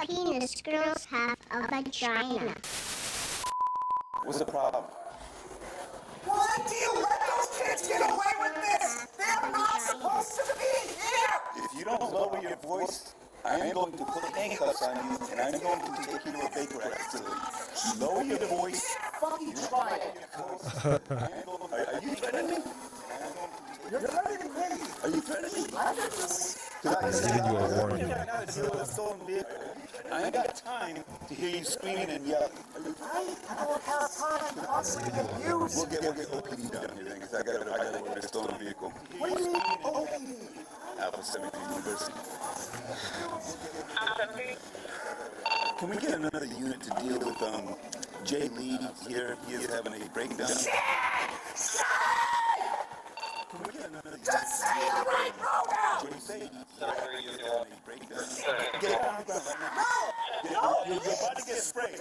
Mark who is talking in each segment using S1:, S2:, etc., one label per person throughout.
S1: a penis, girls have a vagina.
S2: What's the problem?
S3: Why do you let those kids get away with this? They're not supposed to be here!
S2: If you don't lower your voice, I am going to put handcuffs on you and I'm going to take you to a Baker Act facility. Lower your voice.
S3: Fucking try it.
S2: Are you threatening me?
S3: You're driving me crazy.
S2: Are you threatening me?
S3: I'm just...
S4: He's giving you a warning.
S2: I gotta deal with a stolen vehicle. I ain't got time to hear you screaming and yelling.
S3: I don't have time to possibly abuse.
S2: We'll get OPD down here then, because I gotta work a stolen vehicle.
S3: What do you mean, OPD?
S2: Alpha 17 University. Can we get another unit to deal with Jay Lee here? He is having a breakdown. Can we get another unit?
S3: Just say the right program!
S2: Jay Say he's having a breakdown. Get it on the ground right now. You're about to get sprayed.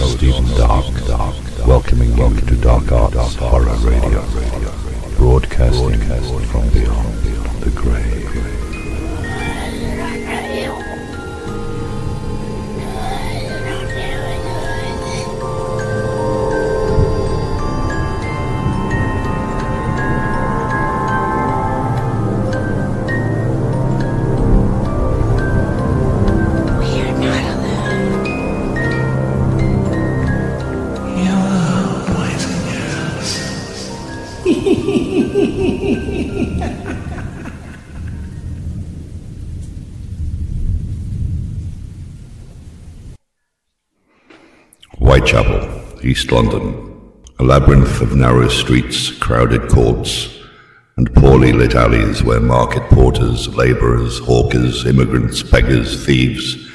S4: Stephen Dark, welcoming you to Dark Arts Horror Radio, broadcasting from beyond the grave. Whitechapel, East London, a labyrinth of narrow streets, crowded courts, and poorly lit alleys where market porters, labourers, hawkers, immigrants, beggars, thieves,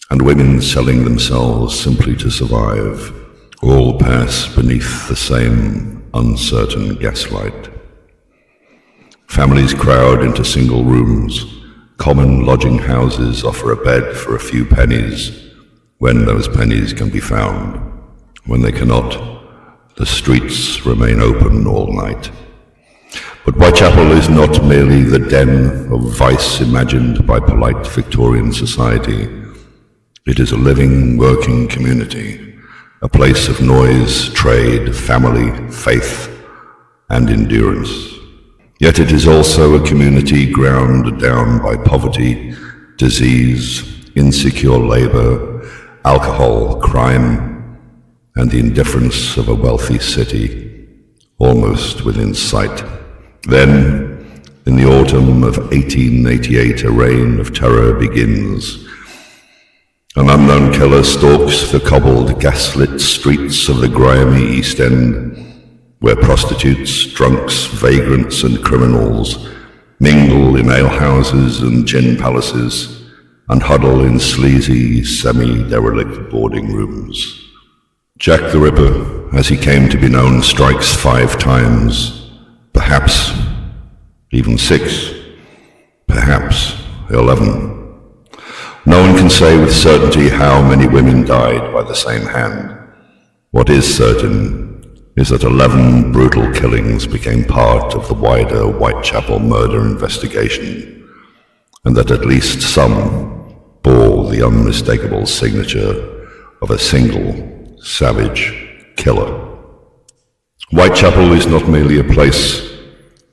S4: and women selling themselves simply to survive, all pass beneath the same uncertain gaslight. Families crowd into single rooms. Common lodging houses offer a bed for a few pennies, when those pennies can be found. When they cannot, the streets remain open all night. But Whitechapel is not merely the den of vice imagined by polite Victorian society. It is a living, working community, a place of noise, trade, family, faith, and endurance. Yet it is also a community ground down by poverty, disease, insecure labor, alcohol, crime, and the indifference of a wealthy city, almost within sight. Then, in the autumn of 1888, a reign of terror begins. An unknown killer stalks the cobbled, gaslit streets of the grimy East End, where prostitutes, drunks, vagrants, and criminals mingle in alehouses and gin palaces, and huddle in sleazy, semi-derelict boarding rooms. Jack the Ripper, as he came to be known, strikes 5 times, perhaps even 6, perhaps 11. No one can say with certainty how many women died by the same hand. What is certain is that 11 brutal killings became part of the wider Whitechapel murder investigation, and that at least some bore the unmistakable signature of a single, savage killer. Whitechapel is not merely a place,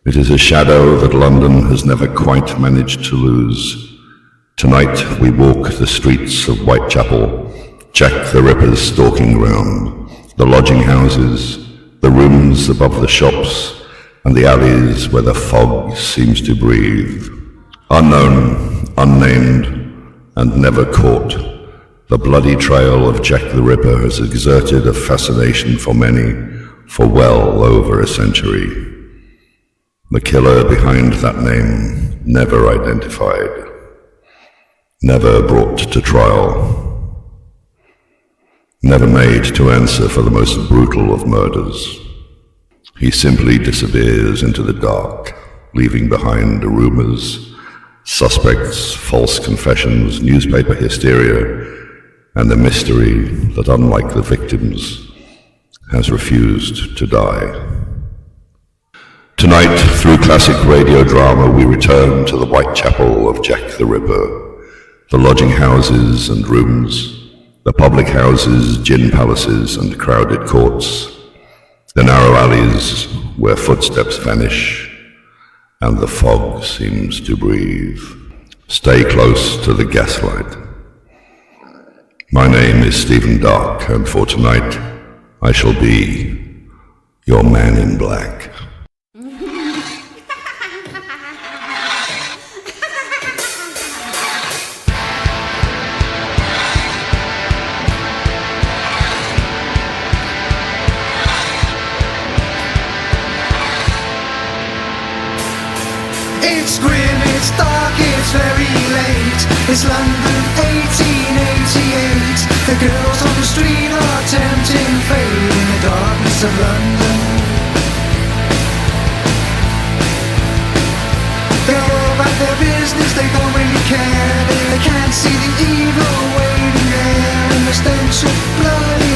S4: it is a shadow that London has never quite managed to lose. Tonight we walk the streets of Whitechapel, Jack the Ripper's stalking ground, the lodging houses, the rooms above the shops, and the alleys where the fog seems to breathe. Unknown, unnamed, and never caught, the bloody trail of Jack the Ripper has exerted a fascination for many for well over a century. The killer behind that name never identified, never brought to trial, never made to answer for the most brutal of murders. He simply disappears into the dark, leaving behind rumors, suspects, false confessions, newspaper hysteria, and the mystery that, unlike the victims, has refused to die. Tonight, through classic radio drama, we return to the Whitechapel of Jack the Ripper, the lodging houses and rooms, the public houses, gin palaces, and crowded courts, the narrow alleys where footsteps vanish and the fog seems to breathe. Stay close to the gaslight. My name is Stephen Dark, and for tonight I shall be your man in black.
S3: It's grim, it's dark, it's very late. It's London 1888. The girls on the street are tempting fate in the darkness of London. They're all about their business, they don't really care. They can't see the evil waiting there, and the stench of blood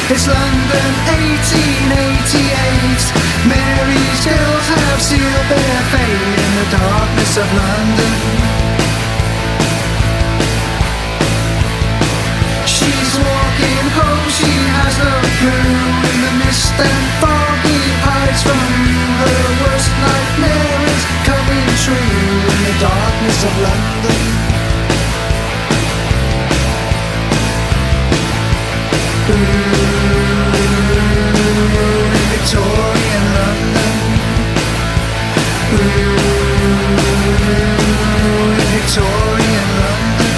S3: It's London 1888. Mary's girls have sealed their fate in the darkness of London. She's walking home, she has no clue. In the mist and fog he hides from you. Her worst nightmare is coming true in the darkness of London. Victorian London. Victorian London.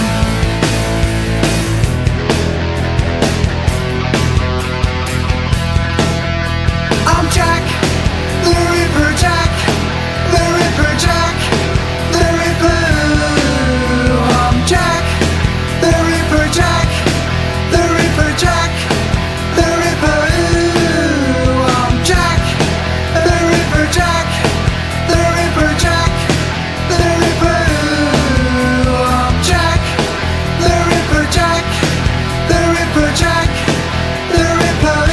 S3: I'm Jack, the Ripper Jack, the Ripper Jack, the Ripper. I'm Jack, the Ripper Jack, the Ripper Jack, the Ripper. I'm Jack, the Ripper Jack, the Ripper Jack, the Ripper. I'm Jack, the Ripper Jack, the Ripper Jack, the Ripper.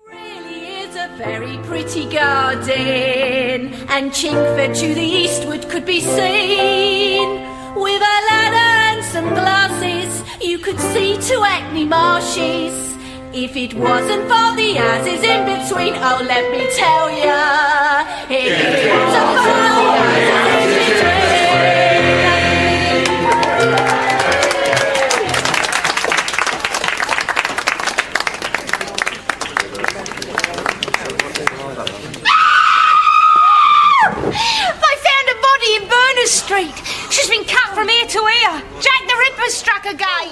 S5: Really is a very pretty garden, and Chingford to the eastward could be seen. With a ladder and some glasses, you could see to Hackney Marshes. If it wasn't for the houses in between, oh, let me tell ya, if it wasn't for the houses in between.
S6: They found a body in Berners Street. She's been cut from ear to ear. Jack the Ripper struck again.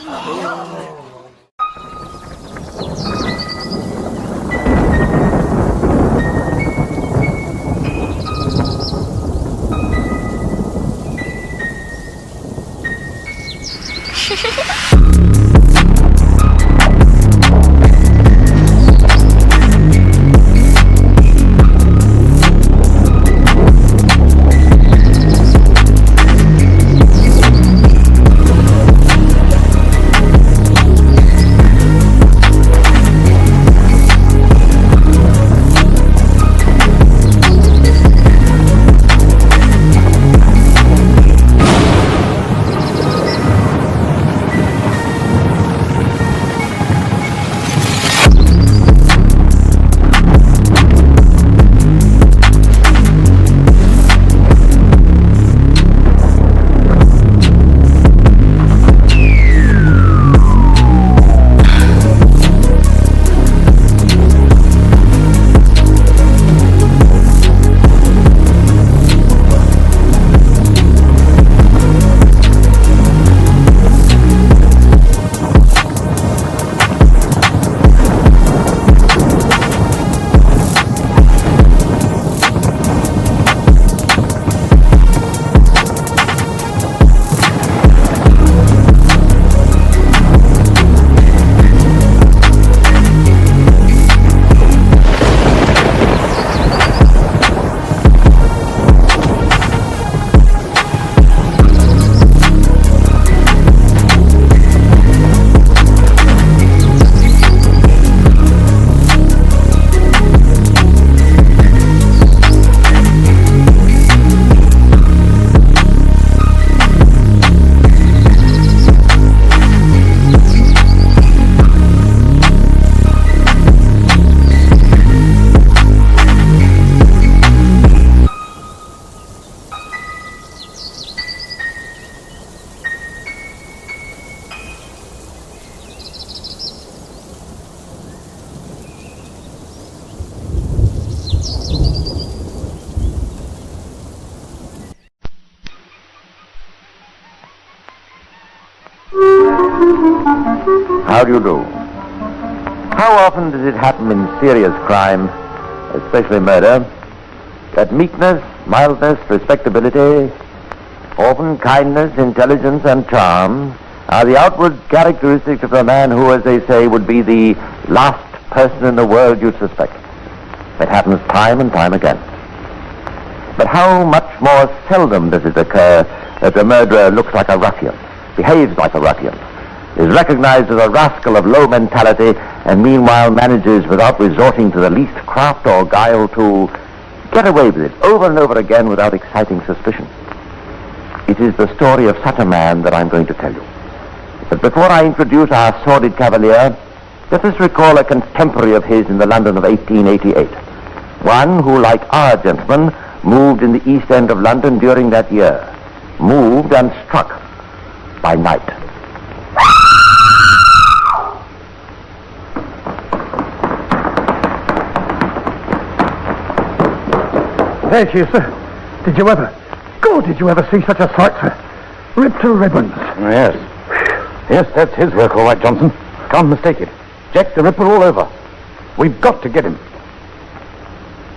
S7: How do you do? How often does it happen in serious crime, especially murder, that meekness, mildness, respectability, often kindness, intelligence, and charm are the outward characteristics of a man who, as they say, would be the last person in the world you'd suspect. It happens time and time again. But how much more seldom does it occur that the murderer looks like a ruffian, behaves like a ruffian, is recognized as a rascal of low mentality, and meanwhile manages, without resorting to the least craft or guile, to get away with it over and over again without exciting suspicion. It is the story of such a man that I'm going to tell you. But before I introduce our sordid cavalier, let us recall a contemporary of his in the London of 1888. One who, like our gentleman, moved in the East End of London during that year. Moved and struck by night.
S8: There she is, sir. Did you ever see such a sight, sir? Ripped to ribbons.
S7: Yes. Yes, that's his work, all right, Johnson. Can't mistake it. Jack the Ripper all over. We've got to get him.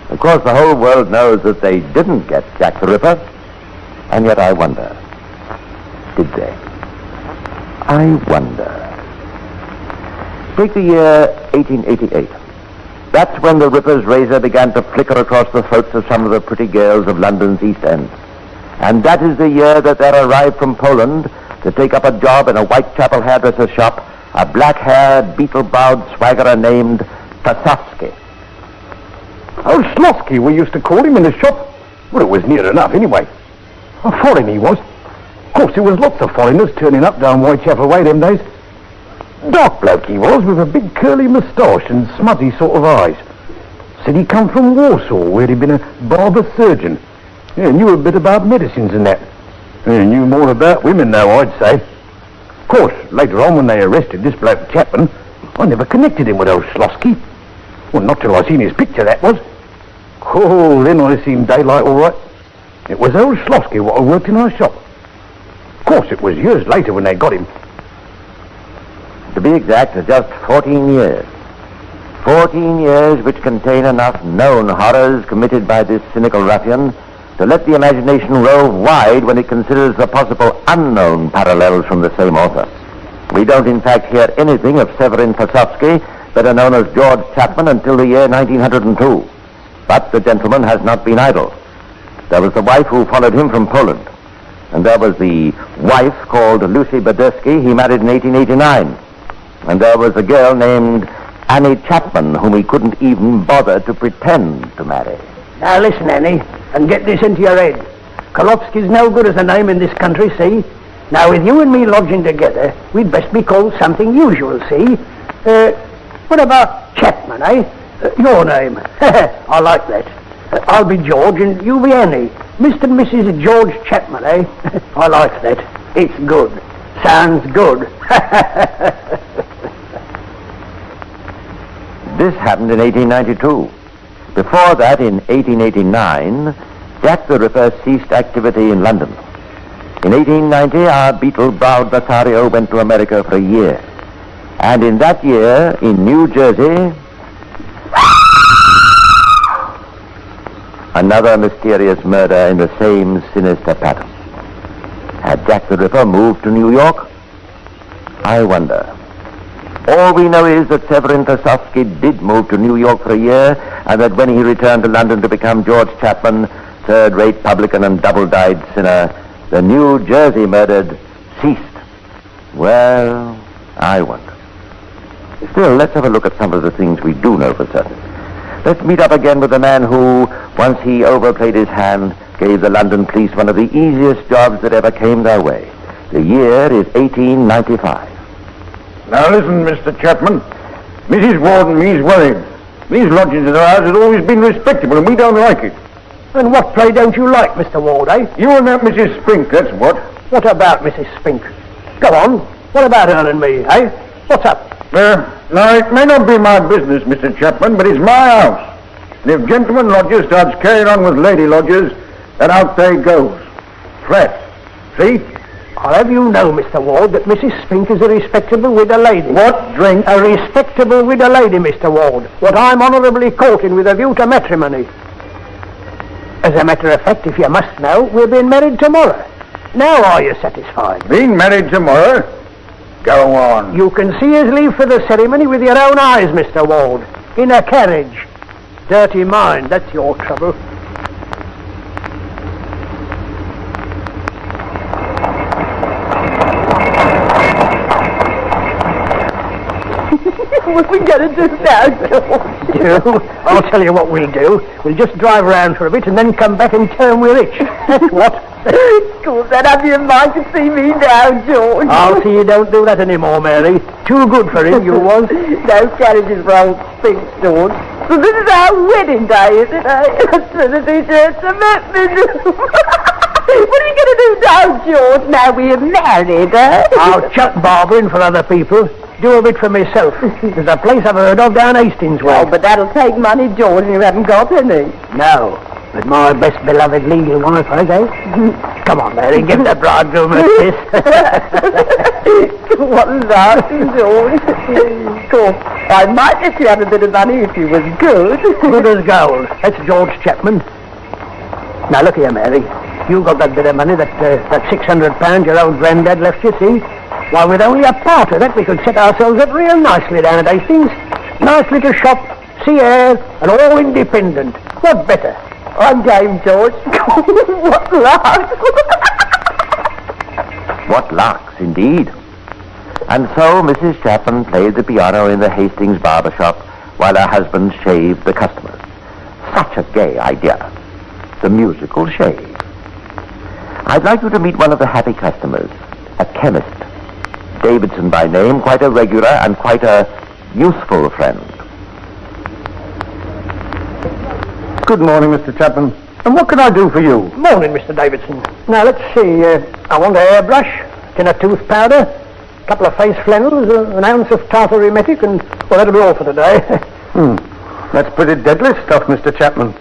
S7: Of course, the whole world knows that they didn't get Jack the Ripper. And yet I wonder, did they? I wonder. Take the year 1888. That's when the Ripper's razor began to flicker across the throats of some of the pretty girls of London's East End. And that is the year that there arrived from Poland to take up a job in a Whitechapel hairdresser's shop a black-haired, beetle-browed swaggerer named Tasowski.
S8: Oh, Slosky, we used to call him in the shop. Well, it was near enough, anyway. A foreign he was. Of course, there was lots of foreigners turning up down Whitechapel way them days. Dark bloke he was, with a big curly moustache and smutty sort of eyes. Said he come from Warsaw, where he'd been a barber surgeon. Yeah, knew a bit about medicines and that. Yeah, knew more about women, though, I'd say. Of course, later on, when they arrested this bloke Chapman, I never connected him with old Slosky. Well, not till I seen his picture, that was. Oh, then I seen daylight all right. It was old Slosky what worked in our shop. Of course, it was years later when they got him.
S7: To be exact, just 14 years. 14 years which contain enough known horrors committed by this cynical ruffian to let the imagination rove wide when it considers the possible unknown parallels from the same author. We don't in fact hear anything of Severin Tasowski, better known as George Chapman, until the year 1902. But the gentleman has not been idle. There was the wife who followed him from Poland. And there was the wife called Lucy Badersky he married in 1889. And there was a girl named Annie Chapman whom he couldn't even bother to pretend to marry.
S9: Now listen, Annie, and get this into your head. Kolofsky's no good as a name in this country, see? Now, with you and me lodging together, we'd best be called something usual, see? What about Chapman, eh? Your name. I like that. I'll be George and you be Annie. Mr. and Mrs. George Chapman, eh? I like that. It's good. Sounds good.
S7: This happened in 1892. Before that, in 1889, Jack the Ripper ceased activity in London. In 1890, our beetle-browed Vassario went to America for a year. And in that year, in New Jersey, another mysterious murder in the same sinister pattern. Had Jack the Ripper moved to New York? I wonder. All we know is that Severin Tasowski did move to New York for a year, and that when he returned to London to become George Chapman, third-rate publican and double-dyed sinner, the New Jersey murdered ceased. Well, I wonder. Still, let's have a look at some of the things we do know for certain. Let's meet up again with the man who, once he overplayed his hand, gave the London police one of the easiest jobs that ever came their way. The year is 1895.
S8: Now listen, Mr. Chapman. Mrs. Ward and me's worried. These lodgings of ours has always been respectable, and we don't like it.
S9: And what play don't you like, Mr. Ward, eh?
S8: You and that Mrs. Spink, that's what.
S9: What about Mrs. Spink? Go on. What about her and me, eh? What's up?
S8: Now, it may not be my business, Mr. Chapman, but it's my house. And if gentleman lodger starts carrying on with lady lodgers, then out they goes. Flat. See?
S9: I'll have you know, Mr. Ward, that Mrs. Spink is a respectable widow lady.
S8: What drink?
S9: A respectable widow lady, Mr. Ward. What I'm honourably courting with a view to matrimony. As a matter of fact, if you must know, we're being married tomorrow. Now are you satisfied?
S8: Being married tomorrow? Go on.
S9: You can see us leave for the ceremony with your own eyes, Mr. Ward. In a carriage. Dirty mind, that's your trouble.
S10: What are we going to do now, George?
S9: I'll tell you what we'll do. We'll just drive around for a bit and then come back and tell 'em we're rich. That's what.
S10: Cool, that have you in mind to see me now, George.
S9: I'll see you don't do that anymore, Mary. Too good for him, you was.
S10: No carriages for old Spink, George. So this is our wedding day, is it, eh? Trinity Church, What are you going to do now, George, now we're married, eh?
S9: I'll chuck barbering for other people. Do a bit for myself. There's a place I've heard of down Hastings way.
S10: Oh, but that'll take money, George, and you haven't got any.
S9: No, but my best beloved legal wife, I say. Come on, Mary, give the bridegroom a kiss.
S10: What laughing, George. Cool. I might let you have a bit of money if you was good.
S9: Good as gold. That's George Chapman. Now, look here, Mary. You got that bit of money, that £600 your old granddad left you, see? Why, with only a part of that, we could set ourselves up real nicely down at Hastings. Nice little shop, sea air, and all independent. What better?
S10: I'm game, George. What larks!
S7: What larks, indeed. And so Mrs. Chapman played the piano in the Hastings barber shop while her husband shaved the customers. Such a gay idea. The musical shave. I'd like you to meet one of the happy customers, a chemist. Davidson by name, quite a regular and quite a useful friend.
S8: Good morning, Mr. Chapman. And what can I do for you?
S9: Morning, Mr. Davidson. Now, let's see. I want a hairbrush, tin of tooth powder, a couple of face flannels, an ounce of tartar emetic, and, well, that'll be all for today.
S8: That's pretty deadly stuff, Mr. Chapman.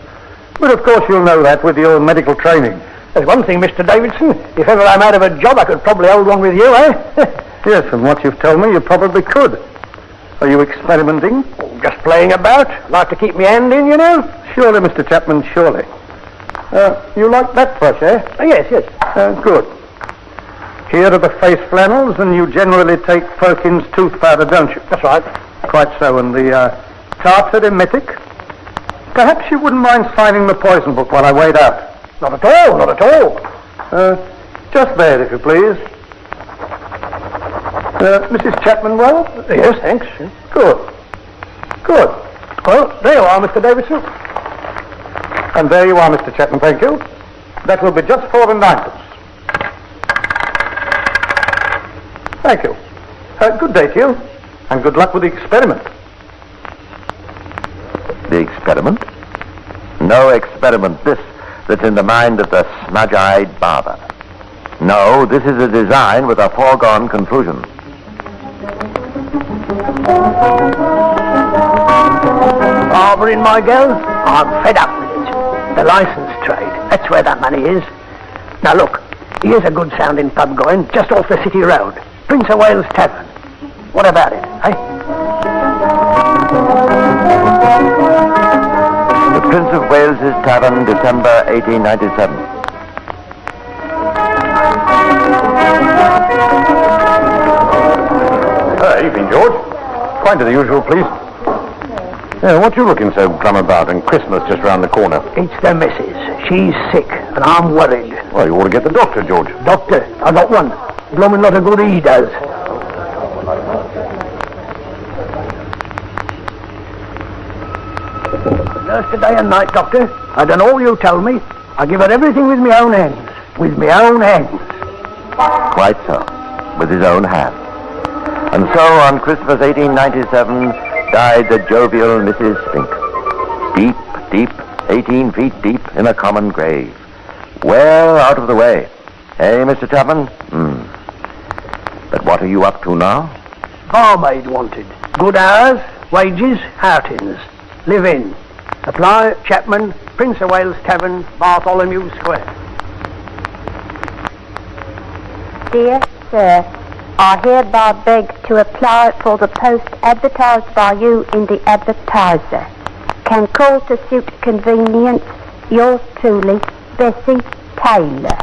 S8: But of course you'll know that with your medical training.
S9: There's one thing, Mr. Davidson. If ever I'm out of a job, I could probably hold one with you, eh?
S8: Yes, from what you've told me, you probably could. Are you experimenting?
S9: Oh, just playing about. Like to keep my hand in, you know.
S8: Surely, Mr. Chapman, surely. You like that brush, eh?
S9: Yes.
S8: Good. Here are the face flannels, and you generally take Perkins' tooth powder, don't you?
S9: That's right.
S8: Quite so, and the tartar emetic? Perhaps you wouldn't mind signing the poison book while I wait out.
S9: Not at all, not at all.
S8: Just there, if you please. Mrs. Chapman, well?
S9: Yes, thanks.
S8: Good.
S9: Well, there you are, Mr. Davidson.
S8: And there you are, Mr. Chapman, thank you. That will be just 4 and 9pence. Thank you. Good day to you, and good luck with the experiment.
S7: The experiment? No experiment, this, that's in the mind of the smudge-eyed barber. No, this is a design with a foregone conclusion.
S9: Barbering, my girl, I'm fed up with it. The license trade, that's where that money is. Now look, here's a good sounding pub going, just off the city road. Prince of Wales Tavern. What about it, eh?
S7: The Prince of Wales's Tavern, December 1897.
S8: Evening, George. Quite to the usual, please. What you looking so glum about, and Christmas just round the corner?
S9: It's the missus. She's sick, and I'm worried.
S8: Well, you ought to get the doctor, George.
S9: Doctor, I got one. Bloomin' lot of good he does. Nurse today and night, Doctor. I done all you told me. I give her everything with my own hands. With my own hands.
S7: Quite so, with his own hand. And so, on Christmas 1897, died the jovial Mrs. Spink. Deep, 18 feet deep in a common grave. Well out of the way. Hey, Mr. Chapman? But what are you up to now?
S9: Barmaid wanted. Good hours, wages, outings. Live in. Apply Chapman, Prince of Wales Tavern, Bartholomew Square.
S1: Dear Sir, I hereby beg to apply for the post advertised by you in the advertiser. Can call to suit convenience. Yours truly, Bessie Taylor.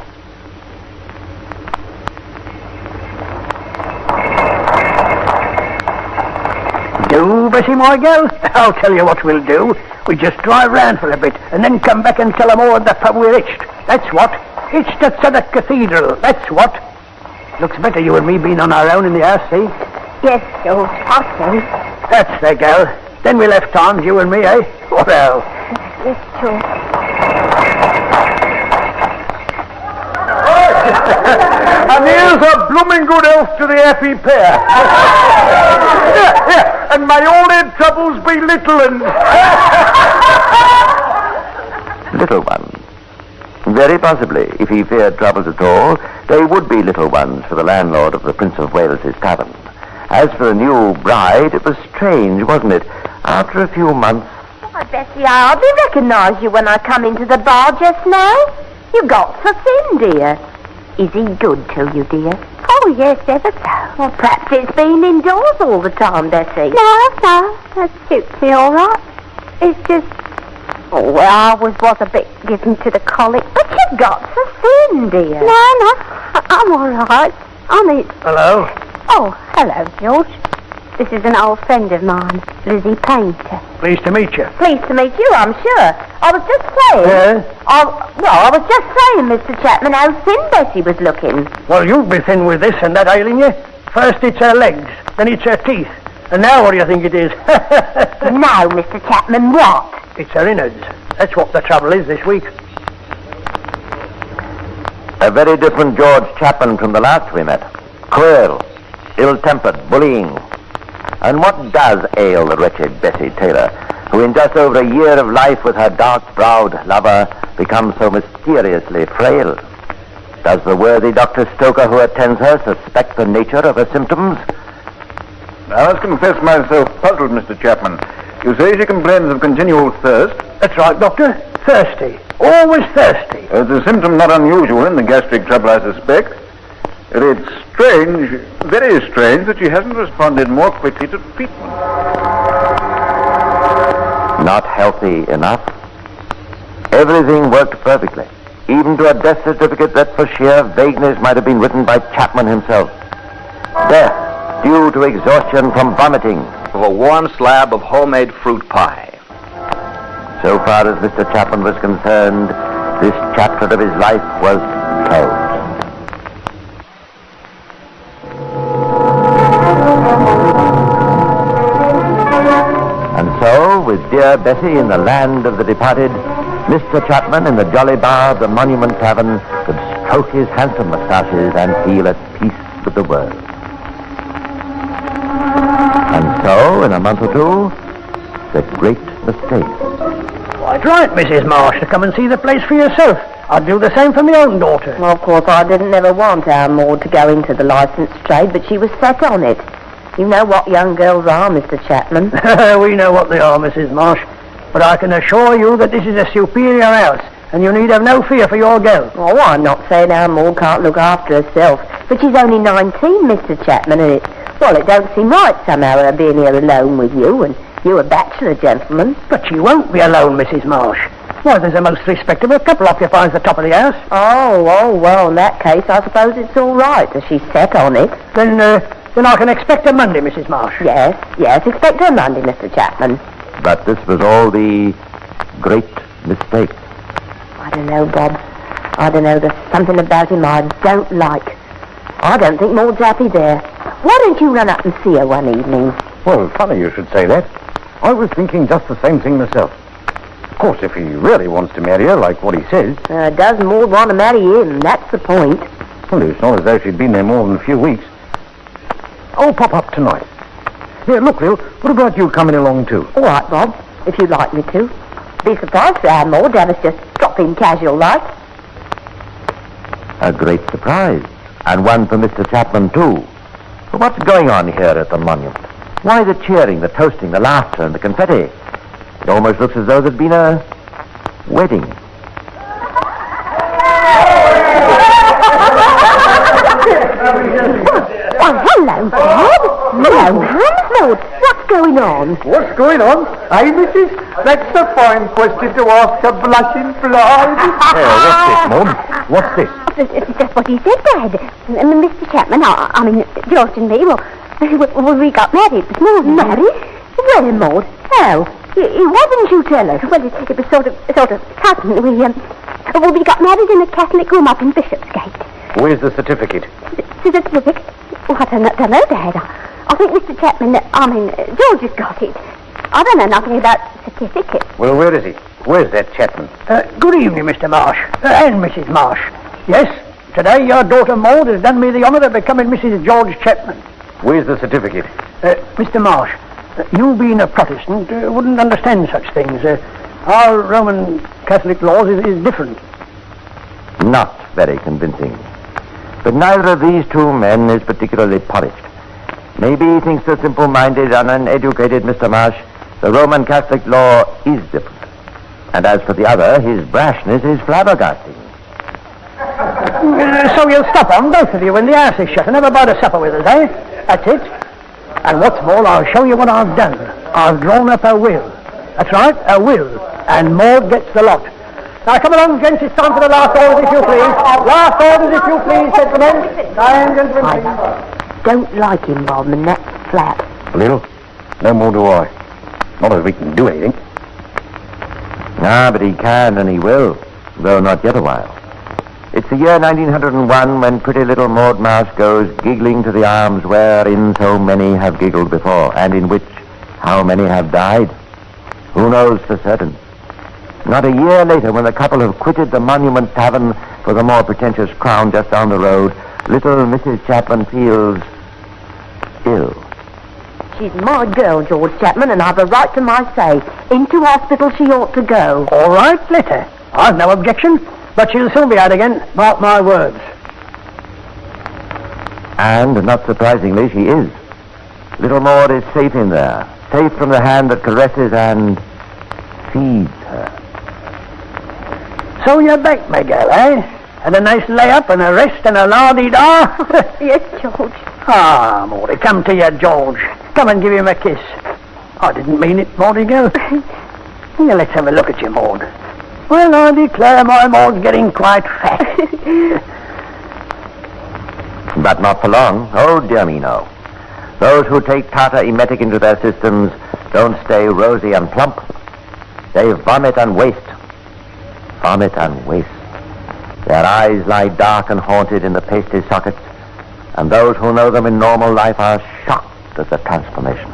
S9: Bessie, my girl? I'll tell you what we'll do. We just drive round for a bit and then come back and tell them all at the pub we're hitched. That's what. Hitched at the cathedral. That's what. Looks better you and me being on our own in the house, see?
S1: Yes, George, I see.
S9: That's the girl. Then we'll have times, you and me, eh? Well.
S1: Yes, George.
S8: And here's a blooming good health to the happy pair. Yeah, and may all their troubles be little and...
S7: Little ones. Very possibly, if he feared troubles at all, they would be little ones for the landlord of the Prince of Wales's tavern. As for the new bride, it was strange, wasn't it? After a few months...
S1: Why, Bessie, I hardly recognised you when I come into the bar just now. You got so thin, dear. Is he good to you, dear? Oh, yes, ever so. Well, perhaps it's been indoors all the time, Bessie. No, that suits me all right. It's just... Oh, well, I was a bit given to the colic, but you got so thin, dear. No, I'm all right.
S9: Hello?
S1: Oh, hello, George. This is an old friend of mine, Lizzie Painter.
S9: Pleased to meet you.
S1: Pleased to meet you, I'm sure. I was just saying... I was just saying, Mr. Chapman, how thin Bessie was looking.
S9: Well, you'll be thin with this and that ailing you. First it's her legs, then it's her teeth. And now what do you think it is?
S1: No, Mr. Chapman, what?
S9: It's her innards. That's what the trouble is this week.
S7: A very different George Chapman from the last we met. Cruel, ill-tempered, bullying. And what does ail the wretched Bessie Taylor, who in just over a year of life with her dark-browed lover becomes so mysteriously frail? Does the worthy Dr. Stoker who attends her suspect the nature of her symptoms?
S8: I must confess myself puzzled, Mr. Chapman. You say she complains of continual thirst?
S9: That's right, Doctor. Thirsty. Always thirsty.
S8: It's a symptom not unusual in the gastric trouble, I suspect. It's strange, very strange, that she hasn't responded more quickly to treatment.
S7: Not healthy enough. Everything worked perfectly, even to a death certificate that for sheer vagueness might have been written by Chapman himself. Death due to exhaustion from vomiting.
S11: Of a warm slab of homemade fruit pie.
S7: So far as Mr. Chapman was concerned, this chapter of his life was closed. And so, with dear Bessie in the land of the departed, Mr. Chapman in the jolly bar of the Monument Tavern could stroke his handsome moustaches and feel at peace with the world. And so, in a month or two, the great mistake.
S9: Quite right, Mrs. Marsh, to come and see the place for yourself. I'd do the same for my own daughter.
S1: Well, of course, I didn't never want our Maud to go into the licensed trade, but she was set on it. You know what young girls are, Mr. Chapman.
S9: We know what they are, Mrs. Marsh. But I can assure you that this is a superior house, and you need have no fear for your girl.
S1: Oh, I'm not saying our Maud can't look after herself, but she's only 19, Mr. Chapman, and it don't seem right somehow her being here alone with you, and you a bachelor gentleman.
S9: But she won't be alone, Mrs. Marsh. Why, there's a most respectable couple occupies the top of the house.
S1: Oh, well, in that case, I suppose it's all right, as she's set on it.
S9: Then I can expect her Monday, Mrs. Marsh.
S1: Yes, expect her Monday, Mr. Chapman.
S7: But this was all the great mistake.
S1: I don't know, Bob. I don't know, there's something about him I don't like. I don't think Maud's happy there. Why don't you run up and see her one evening?
S8: Well, funny you should say that. I was thinking just the same thing myself. Of course, if he really wants to marry her, like what he says...
S1: Does Maud want to marry him? That's the point.
S8: Well, it's not as though she'd been there more than a few weeks. I'll pop up tonight. Here, look, Lil, what about you coming along too?
S1: All right, Bob, if you'd like me to. Be surprised for our Maud to have us just drop in casual like.
S7: A great surprise. And one for Mr. Chapman, too. But what's going on here at the monument? Why the cheering, the toasting, the laughter, and the confetti? It almost looks as though there'd been a wedding.
S1: Oh, hello, Bob. Hello, Hansford. What's going on?
S8: What's going on? Hey, missus? That's a fine question to ask a blushing bride. What's this, Maud? What's this?
S1: It's just what he said, Dad. Mr. Chapman, I mean, George and me, we got married this morning.
S8: Married?
S1: Where, Maud? How? Why didn't you tell us? Well, it was sort of cousin. We got married in a Catholic room up in Bishopsgate.
S8: Where's the certificate?
S1: Certificate? Well, I don't know, Dad. I think Mr. Chapman, George has got it. I don't know nothing about certificates.
S8: Well, where is he? Where's that Chapman?
S9: Good evening, Mr. Marsh. And Mrs. Marsh. Yes, today your daughter Maud has done me the honour of becoming Mrs. George Chapman.
S8: Where's the certificate?
S9: Mr. Marsh, you being a Protestant wouldn't understand such things. Our Roman Catholic laws is different.
S7: Not very convincing. But neither of these two men is particularly polished. Maybe he thinks the simple-minded and uneducated Mr. Marsh, the Roman Catholic law is different. And as for the other, his brashness is flabbergasting.
S9: So you'll stop on, both of you, when the house is shut and have a bite of supper with us, eh? That's it. And what's more, I'll show you what I've done. I've drawn up a will. That's right, a will. And Maud gets the lot. Now, come along, gents, it's time for the last orders, if you please. Last orders, if you please, gentlemen. Time, gentlemen, please.
S1: Don't like him, Bob, and that's flat.
S8: A little? No more do I. Not as we can do anything.
S7: Ah, but he can and he will, though not yet a while. It's the year 1901 when pretty little Maud Marsh goes giggling to the arms wherein so many have giggled before, and in which how many have died. Who knows for certain? Not a year later, when the couple have quitted the Monument Tavern for the more pretentious Crown just down the road, little Mrs. Chapman feels ill.
S1: She's my girl, George Chapman, and I've a right to my say. Into hospital she ought to go.
S9: All right, let her. I've no objection, but she'll soon be out again, mark my words.
S7: And, not surprisingly, she is. Little Maud is safe in there, safe from the hand that caresses and feeds her.
S9: So you're back, my girl, eh? Had a nice lay-up and a rest and a la-di-da?
S1: Yes, George.
S9: Ah, Maudie, come to you, George. Come and give him a kiss. I didn't mean it, Maudie girl. Here, let's have a look at you, Maud. Well, I declare my Maud's getting quite fat.
S7: But not for long. Oh, dear me, no. Those who take tartar emetic into their systems don't stay rosy and plump. They vomit and waste. Vomit and waste. Their eyes lie dark and haunted in the pasty sockets, and those who know them in normal life are shocked at the transformation.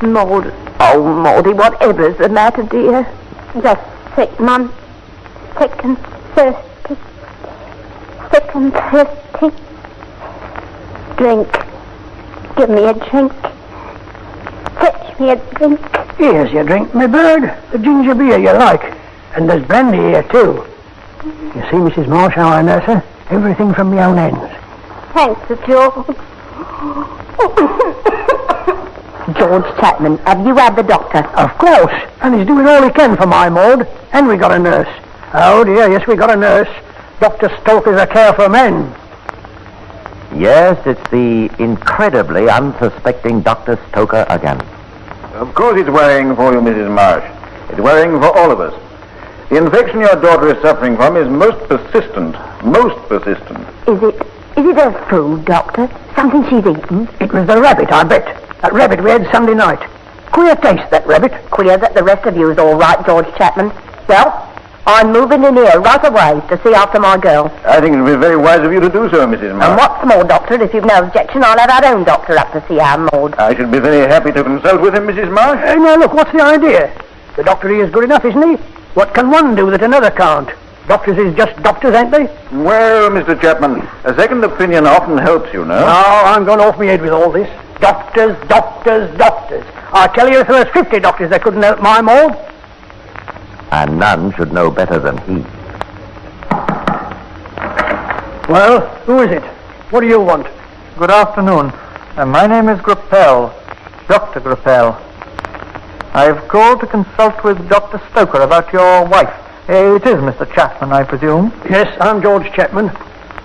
S1: Maud. Oh, Maudie, whatever's the matter, dear? Just sick, Mum. Sick and thirsty. Sick and thirsty. Drink. Give me a drink. Fetch me a drink.
S9: Here's your drink, my bird. The ginger beer you like. And there's brandy here, too. You see, Mrs. Marsh, how I nurse her? Everything from my own ends.
S1: Thanks, Sir George. George Chapman, have you had the doctor?
S9: Of course. And he's doing all he can for my Maud. And we got a nurse. Oh, dear, yes, we got a nurse. Dr. Stoker's a care for men.
S7: Yes, it's the incredibly unsuspecting Dr. Stoker again.
S11: Of course it's worrying for you, Mrs. Marsh. It's worrying for all of us. The infection your daughter is suffering from is most persistent. Most persistent.
S1: Is it her food, Doctor? Something she's eaten?
S9: It was the rabbit, I bet. That rabbit we had Sunday night. Queer taste, that rabbit.
S1: Queer that the rest of you is all right, George Chapman. Well, I'm moving in here right away to see after my girl.
S11: I think it would be very wise of you to do so, Mrs. Marsh.
S1: And what's more, Doctor, if you've no objection, I'll have our own doctor up to see our Maud.
S11: I should be very happy to consult with him, Mrs. Marsh.
S9: Now, look, what's the idea? The doctor here is good enough, isn't he? What can one do that another can't? Doctors is just doctors, ain't they?
S11: Well, Mr. Chapman, a second opinion often helps, you know.
S9: No, I'm going off my head with all this. Doctors, doctors, doctors. I tell you, if there was 50 doctors that couldn't help my Maud.
S7: And none should know better than he.
S9: Well, who is it? What do you want?
S12: Good afternoon. My name is Grappel, Dr. Grappel. I've called to consult with Dr. Stoker about your wife. It is Mr. Chapman, I presume.
S9: Yes, I'm George Chapman.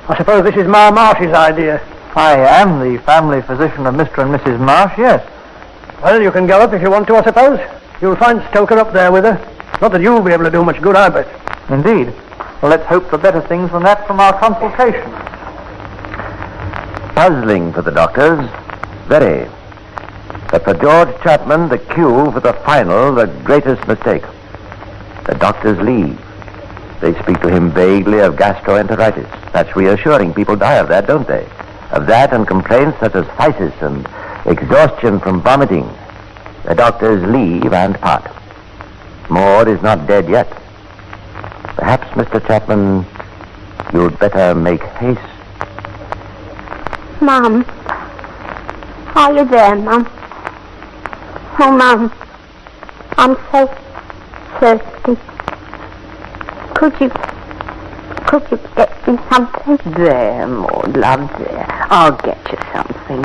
S9: I suppose this is Ma Marsh's idea.
S12: I am the family physician of Mr. and Mrs. Marsh, yes.
S9: Well, you can go up if you want to, I suppose. You'll find Stoker up there with her. Not that you'll be able to do much good, I bet.
S12: Indeed. Well, let's hope for better things than that from our consultation.
S7: Puzzling for the doctors. Very. But for George Chapman, the cue for the final, the greatest mistake. The doctors leave. They speak to him vaguely of gastroenteritis. That's reassuring. People die of that, don't they? Of that and complaints such as phthisis and exhaustion from vomiting. The doctors leave and part. Maud is not dead yet. Perhaps, Mr. Chapman, you'd better make haste.
S1: Mum. Are you there, Mum? Oh, Mum. I'm so thirsty. Could you get me something?
S10: There, Maud, love, there. I'll get you something.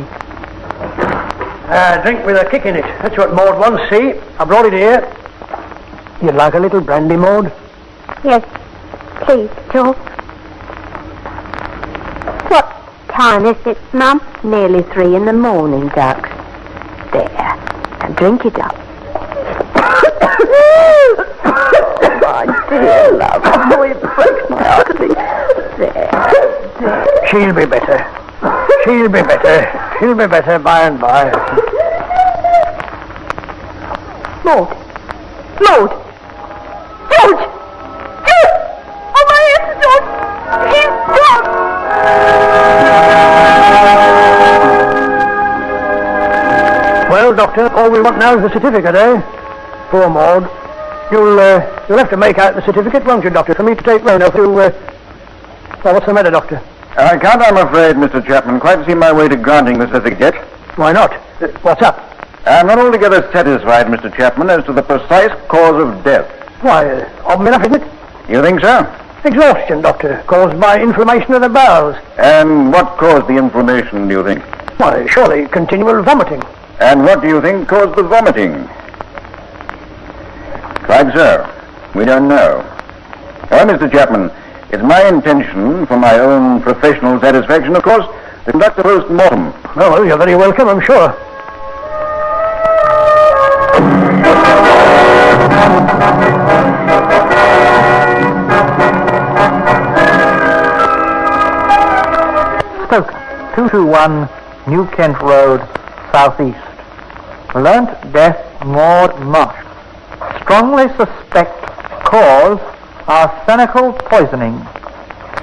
S9: Drink with a kick in it. That's what Maud wants, see? I brought it here. You'd like a little brandy, Maud?
S1: Yes, please, George. What time is it, Mum?
S10: Nearly 3 in the morning, ducks. There. Now drink it up. My dear love. Oh, it breaks my heart. There.
S9: She'll be better. She'll be better. She'll be better by and by.
S1: Maud. Maud. George! George! Oh, my head, George! He's gone!
S9: Well, Doctor, all we want now is the certificate, eh? Poor Maud. You'll have to make out the certificate, won't you, Doctor, for me to take round to, well, what's the matter, Doctor?
S11: I can't, I'm afraid, Mr. Chapman, quite see my way to granting the certificate.
S9: Why not? What's up?
S11: I'm not altogether satisfied, Mr. Chapman, as to the precise cause of death.
S9: Why, odd enough, isn't it?
S11: You think so?
S9: Exhaustion, Doctor, caused by inflammation of the bowels.
S11: And what caused the inflammation, do you think?
S9: Why, surely continual vomiting.
S11: And what do you think caused the vomiting? Quite so. We don't know. Well, Mr. Chapman, it's my intention, for my own professional satisfaction, of course, to conduct a post-mortem.
S9: Oh, well, you're very welcome, I'm sure.
S12: Stoker, 221 New Kent Road, Southeast. Learnt death, Maud Marsh. Strongly suspect cause arsenical poisoning.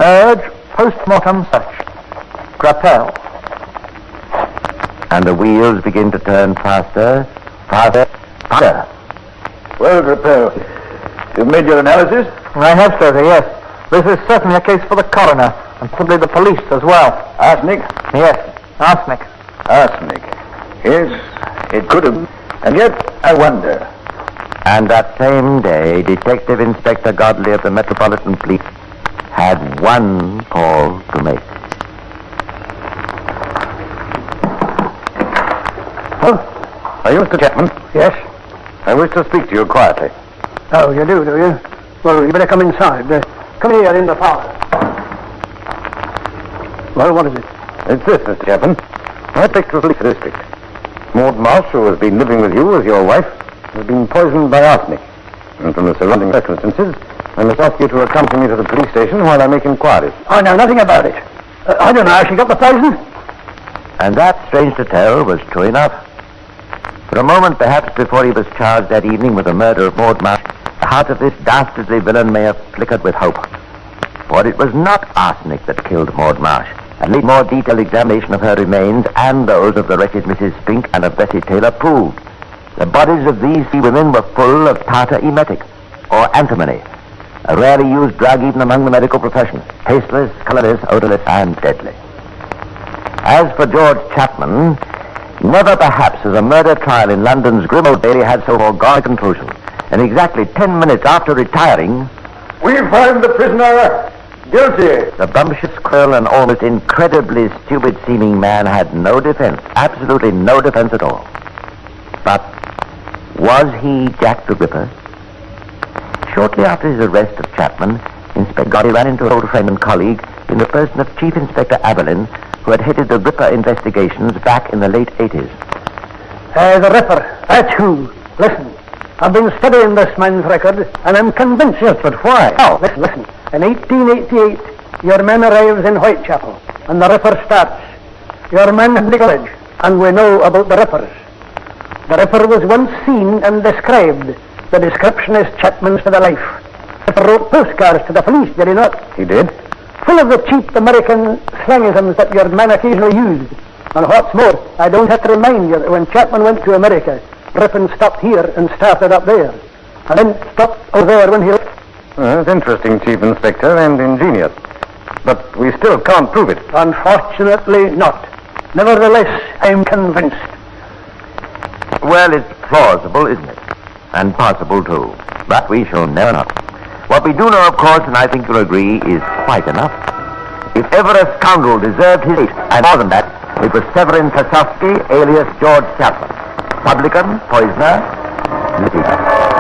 S12: Urge post-mortem search. Grappel.
S7: And the wheels begin to turn faster, faster.
S11: Well, Grappel, you've made your analysis?
S12: I have, sir, yes. This is certainly a case for the coroner, and probably the police as well.
S11: Arsenic?
S12: Yes, arsenic.
S11: Arsenic. Yes, it could have. And yet, I wonder.
S7: And that same day, Detective Inspector Godley of the Metropolitan Police had one call to make.
S8: Huh? Are you Mr. Chapman?
S9: Yes?
S8: I wish to speak to you quietly.
S9: Oh, you do you? Well, you better come inside. Come here in the parlour. Well, what is it?
S8: It's this, Mr. Chapman. I picked the police district. Maud Marsh, who has been living with you as your wife, has been poisoned by arsenic. And from the surrounding circumstances, I must ask you to accompany me to the police station while I make inquiries.
S9: I know nothing about it. I don't know how she got the poison.
S7: And that, strange to tell, was true enough. For a moment, perhaps before he was charged that evening with the murder of Maud Marsh, the heart of this dastardly villain may have flickered with hope. For it was not arsenic that killed Maud Marsh. At least more detailed examination of her remains and those of the wretched Mrs. Spink and of Bessie Taylor proved the bodies of these three women were full of tartar emetic, or antimony, a rarely used drug even among the medical profession, tasteless, colorless, odorless, and deadly. As for George Chapman, never perhaps has a murder trial in London's grim old daily had so foregone a conclusion. And exactly 10 minutes after retiring,
S11: We find the prisoner guilty.
S7: the bumptious, cruel, and almost incredibly stupid-seeming man had no defense, absolutely no defense at all. But was he Jack the Ripper? Shortly after his arrest of Chapman, Inspector Godley ran into an old friend and colleague in the person of Chief Inspector Aberlin, who had headed the Ripper investigations back in the late 80s.
S9: The Ripper, that's who. Listen, I've been studying this man's record, and I'm convinced.
S8: Yes, but why?
S9: Oh, listen. In 1888, your man arrives in Whitechapel, and the Ripper starts. Your man is in the college, and we know about the Rippers. The Ripper was once seen and described. The description is Chapman's for the life. The Ripper wrote postcards to the police, did he not?
S8: He did.
S9: Full of the cheap American slangisms that your man occasionally used. And what's more, I don't have to remind you that when Chapman went to America, Ripon stopped here and started up there. And then stopped over there when he left.
S8: That's interesting, Chief Inspector, and ingenious. But we still can't prove it.
S9: Unfortunately not. Nevertheless, I'm convinced.
S7: Well, it's plausible, isn't it? And possible, too. But we shall never know. What we do know, of course, and I think you'll agree, is quite enough. If ever a scoundrel deserved his fate, and more than that, it was Severin Sosowski, alias George Chapman. Publican, poisoner, litigator.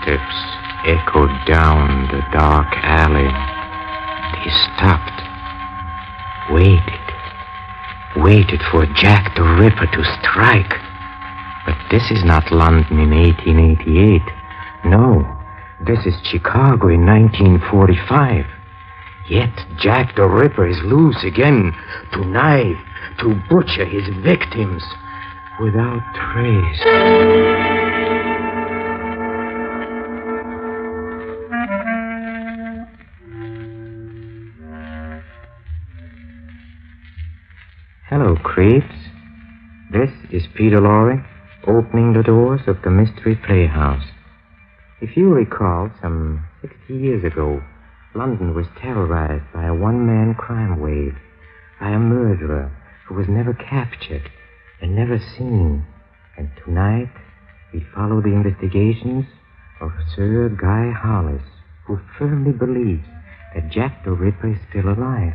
S13: footsteps echoed down the dark alley. He stopped, waited for Jack the Ripper to strike. But this is not London in 1888. No, this is Chicago in 1945. Yet Jack the Ripper is loose again to knife, to butcher his victims without trace. Hello, creeps. This is Peter Lorre, opening the doors of the Mystery Playhouse. If you recall, some 60 years ago, London was terrorized by a one-man crime wave, by a murderer who was never captured and never seen. And tonight, we follow the investigations of Sir Guy Hollis, who firmly believes that Jack the Ripper is still alive,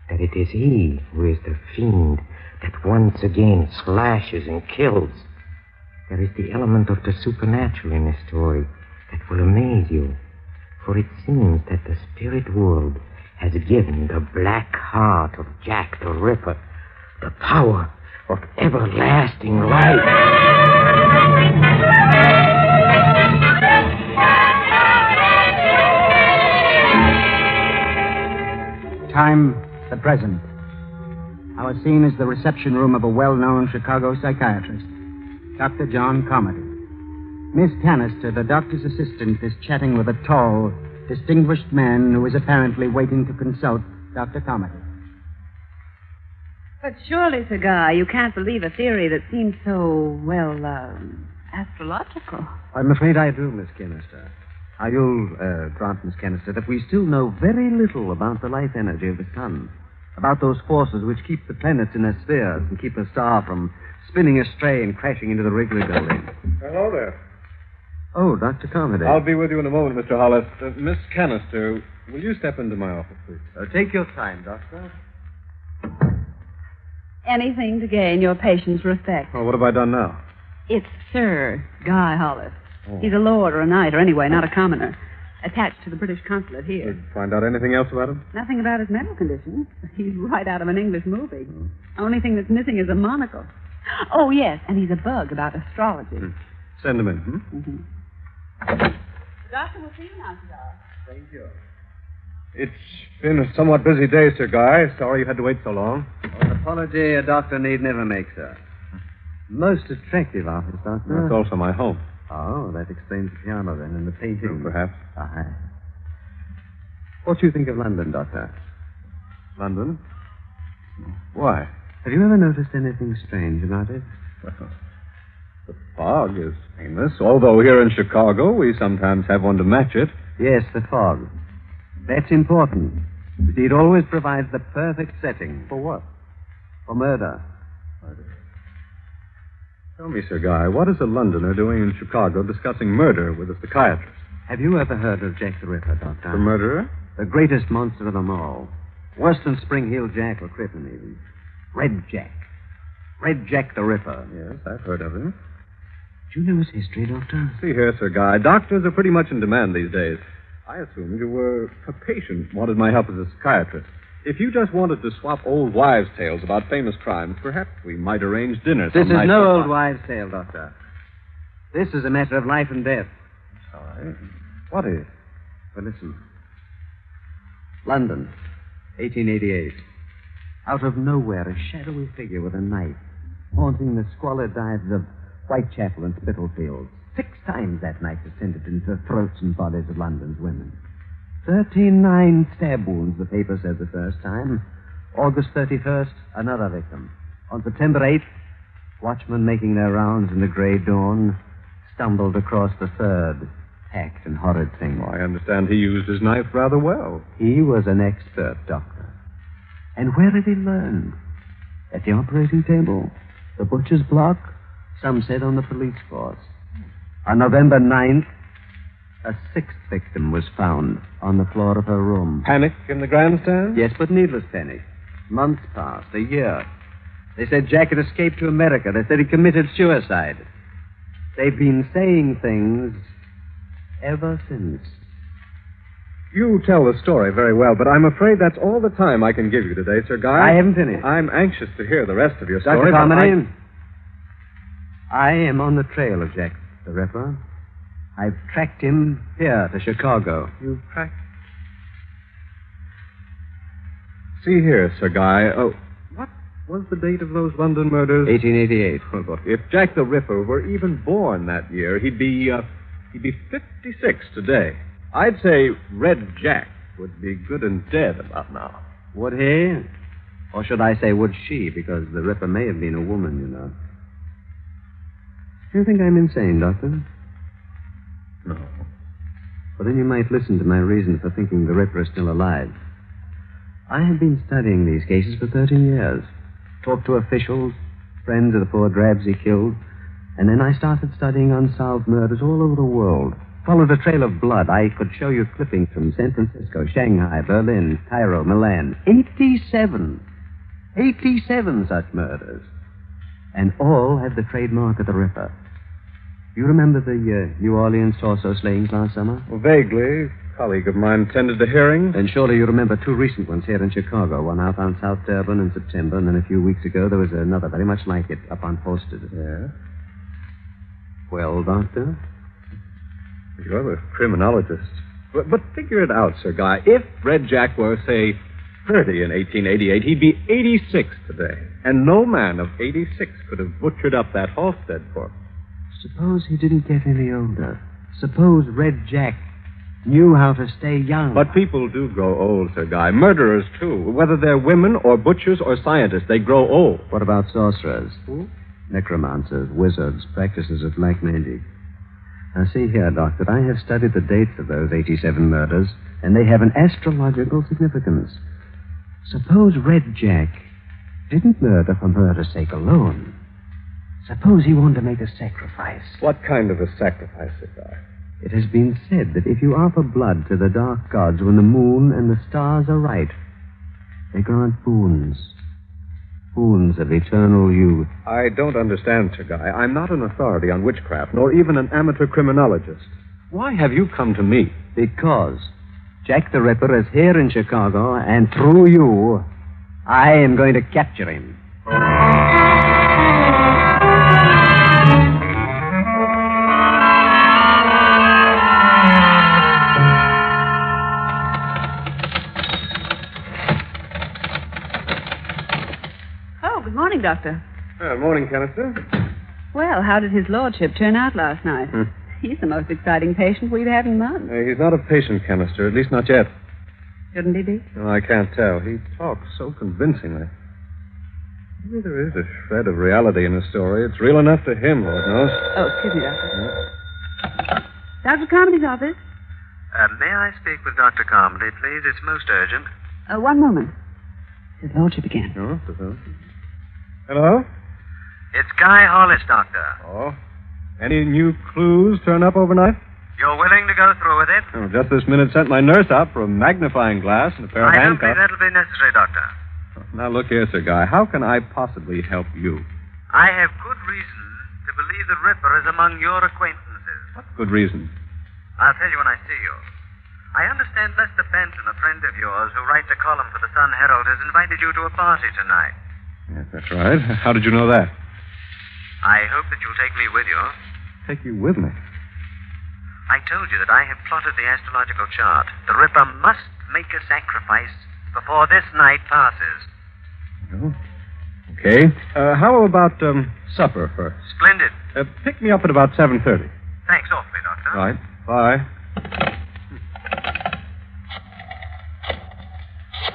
S13: that it is he who is the fiend that once again slashes and kills. There is the element of the supernatural in this story that will amaze you, for it seems that the spirit world has given the black heart of Jack the Ripper the power of everlasting life.
S14: Time, the present. Our scene is the reception room of a well-known Chicago psychiatrist, Dr. John Carmody. Miss Canister, the doctor's assistant, is chatting with a tall, distinguished man who is apparently waiting to consult Dr. Carmody.
S15: But surely, Sir Guy, you can't believe a theory that seems so, well, astrological.
S16: I'm afraid I do, Miss Canister. You'll grant, Miss Canister, that we still know very little about the life energy of the sun, about those forces which keep the planets in their spheres and keep a star from spinning astray and crashing into the Wrigley building.
S17: Hello there.
S16: Oh, Dr. Carmody.
S17: I'll be with you in a moment, Mr. Hollis. Miss Canister, will you step into my office, please?
S16: Take your time, Doctor.
S15: Anything to gain your patient's respect.
S17: Well, what have I done now?
S15: It's Sir Guy Hollis.
S17: Oh.
S15: He's a lord or a knight, or anyway, not a commoner. Attached to the British consulate here.
S17: Did you find out anything else about him?
S15: Nothing about his medical condition. He's right out of an English movie. Only thing that's missing is a monocle. Oh, yes, and he's a bug about astrology.
S17: Send him in.
S15: Mm-hmm. Doctor, we'll see you now, sir.
S17: Thank you. It's been a somewhat busy day, Sir Guy. Sorry you had to wait so long.
S16: An apology a doctor need never make, sir. Most attractive office, Doctor.
S17: That's also my home.
S16: Oh, that explains the piano, then, and the painting.
S17: Perhaps.
S16: Aye. What do you think of London, Doctor?
S17: London? Why?
S16: Have you ever noticed anything strange about it?
S17: Well, the fog is famous, although here in Chicago we sometimes have one to match it.
S16: Yes, the fog. That's important. You see, it always provides the perfect setting.
S17: For what?
S16: For murder.
S17: Tell me, Sir Guy, what is a Londoner doing in Chicago discussing murder with a psychiatrist?
S16: Have you ever heard of Jack the Ripper, Doctor?
S17: The murderer?
S16: The greatest monster of them all. Worse than Spring Hill Jack or Crippen, even. Red Jack. Red Jack the Ripper.
S17: Yes, I've heard of him.
S16: Do you know his history, Doctor?
S17: See here, Sir Guy, doctors are pretty much in demand these days. I assumed you were a patient, wanted my help as a psychiatrist. If you just wanted to swap old wives' tales about famous crimes, perhaps we might arrange dinner
S16: This
S17: some
S16: is
S17: night
S16: no
S17: sometime.
S16: old wives' tale, Doctor. This is a matter of life and death.
S17: Sorry. What is?
S16: Well, listen. London, 1888. Out of nowhere, a shadowy figure with a knife, haunting the squalid dives of Whitechapel and Spitalfields. 6 times that knife descended into the throats and bodies of London's women. 39 stab wounds, the paper said the first time. August 31st, another victim. On September 8th, watchmen making their rounds in the grey dawn stumbled across the third hacked and horrid thing.
S17: I understand he used his knife rather well.
S16: He was an expert, Doctor. And where had he learned? At the operating table? The butcher's block? Some said on the police force. On November 9th, a 6th victim was found on the floor of her room.
S17: Panic in the grandstand?
S16: Yes, but needless panic. Months passed, a year. They said Jack had escaped to America. They said he committed suicide. They've been saying things ever since.
S17: You tell the story very well, but I'm afraid that's all the time I can give you today, Sir Guy.
S16: I haven't finished.
S17: I'm anxious to hear the rest of your story.
S16: Dr.
S17: but
S16: Carmody, I am on the trail of Jack the Ripper. I've tracked him here to Chicago.
S17: You've tracked... See here, Sir Guy. Oh, what was the date of those London murders?
S16: 1888.
S17: Well, look, if Jack the Ripper were even born that year, he'd be 56 today. I'd say Red Jack would be good and dead about now.
S16: Would he? Or should I say, would she? Because the Ripper may have been a woman, you know. Do you think I'm insane, Doctor?
S17: No.
S16: Well, then you might listen to my reason for thinking the Ripper is still alive. I have been studying these cases for 13 years. Talked to officials, friends of the poor drabs he killed, and then I started studying unsolved murders all over the world. Followed a trail of blood. I could show you clippings from San Francisco, Shanghai, Berlin, Cairo, Milan. 87 such murders. And all have the trademark of the Ripper. You remember the New Orleans torso slayings last summer?
S17: Well, vaguely. A colleague of mine attended the hearing.
S16: And surely you remember two recent ones here in Chicago. One out on South Durban in September, and then a few weeks ago there was another very much like it up on Posted.
S17: Yeah?
S16: Well, Doctor?
S17: You're a criminologist. But figure it out, Sir Guy. If Red Jack were, say, 30 in 1888, he'd be 86 today. And no man of 86 could have butchered up that Halstead corpse.
S16: Suppose he didn't get any older. Suppose Red Jack knew how to stay young.
S17: But people do grow old, Sir Guy. Murderers, too. Whether they're women or butchers or scientists, they grow old.
S16: What about sorcerers?
S17: Who?
S16: Necromancers, wizards, practices of black magic. Now, see here, Doctor, I have studied the dates of those 87 murders, and they have an astrological significance. Suppose Red Jack didn't murder for murder's sake alone. Suppose he wanted to make a sacrifice.
S17: What kind of a sacrifice, Sir Guy?
S16: It has been said that if you offer blood to the dark gods when the moon and the stars are right, they grant boons. Boons of eternal youth.
S17: I don't understand, Sir Guy. I'm not an authority on witchcraft, nor even an amateur criminologist. Why have you come to me?
S16: Because Jack the Ripper is here in Chicago, and through you, I am going to capture him.
S15: Good morning, Doctor.
S17: Morning, Canister.
S15: Well, how did his lordship turn out last night? He's the most exciting patient we've had in months.
S17: He's not a patient, Canister, at least not yet.
S15: Shouldn't he be?
S17: No, I can't tell. He talks so convincingly. Maybe there is a shred of reality in his story. It's real enough to him, Lord knows.
S15: Oh, excuse me, Doctor. Dr. Carmody's office?
S18: May I speak with Dr. Carmody, please? It's most urgent.
S15: One moment. His lordship again.
S17: Oh, hello?
S18: It's Guy Hollis, Doctor.
S17: Oh. Any new clues turn up overnight?
S18: You're willing to go through with it?
S17: Oh, just this minute sent my nurse out for a magnifying glass and a pair of
S18: I don't
S17: handcuffs.
S18: think that'll be necessary, Doctor.
S17: Now, look here, Sir Guy. How can I possibly help you?
S18: I have good reason to believe the Ripper is among your acquaintances.
S17: What good reason?
S18: I'll tell you when I see you. I understand Lester Benton, a friend of yours who writes a column for the Sun Herald, has invited you to a party tonight.
S17: Yes, that's right. How did you know that?
S18: I hope that you'll take me with you.
S17: Take you with me?
S18: I told you that I have plotted the astrological chart. The Ripper must make a sacrifice before this night passes.
S17: Oh. Okay. How about supper first?
S18: Splendid.
S17: Pick me up at about 7:30.
S18: Thanks awfully, Doctor.
S17: Right. Bye.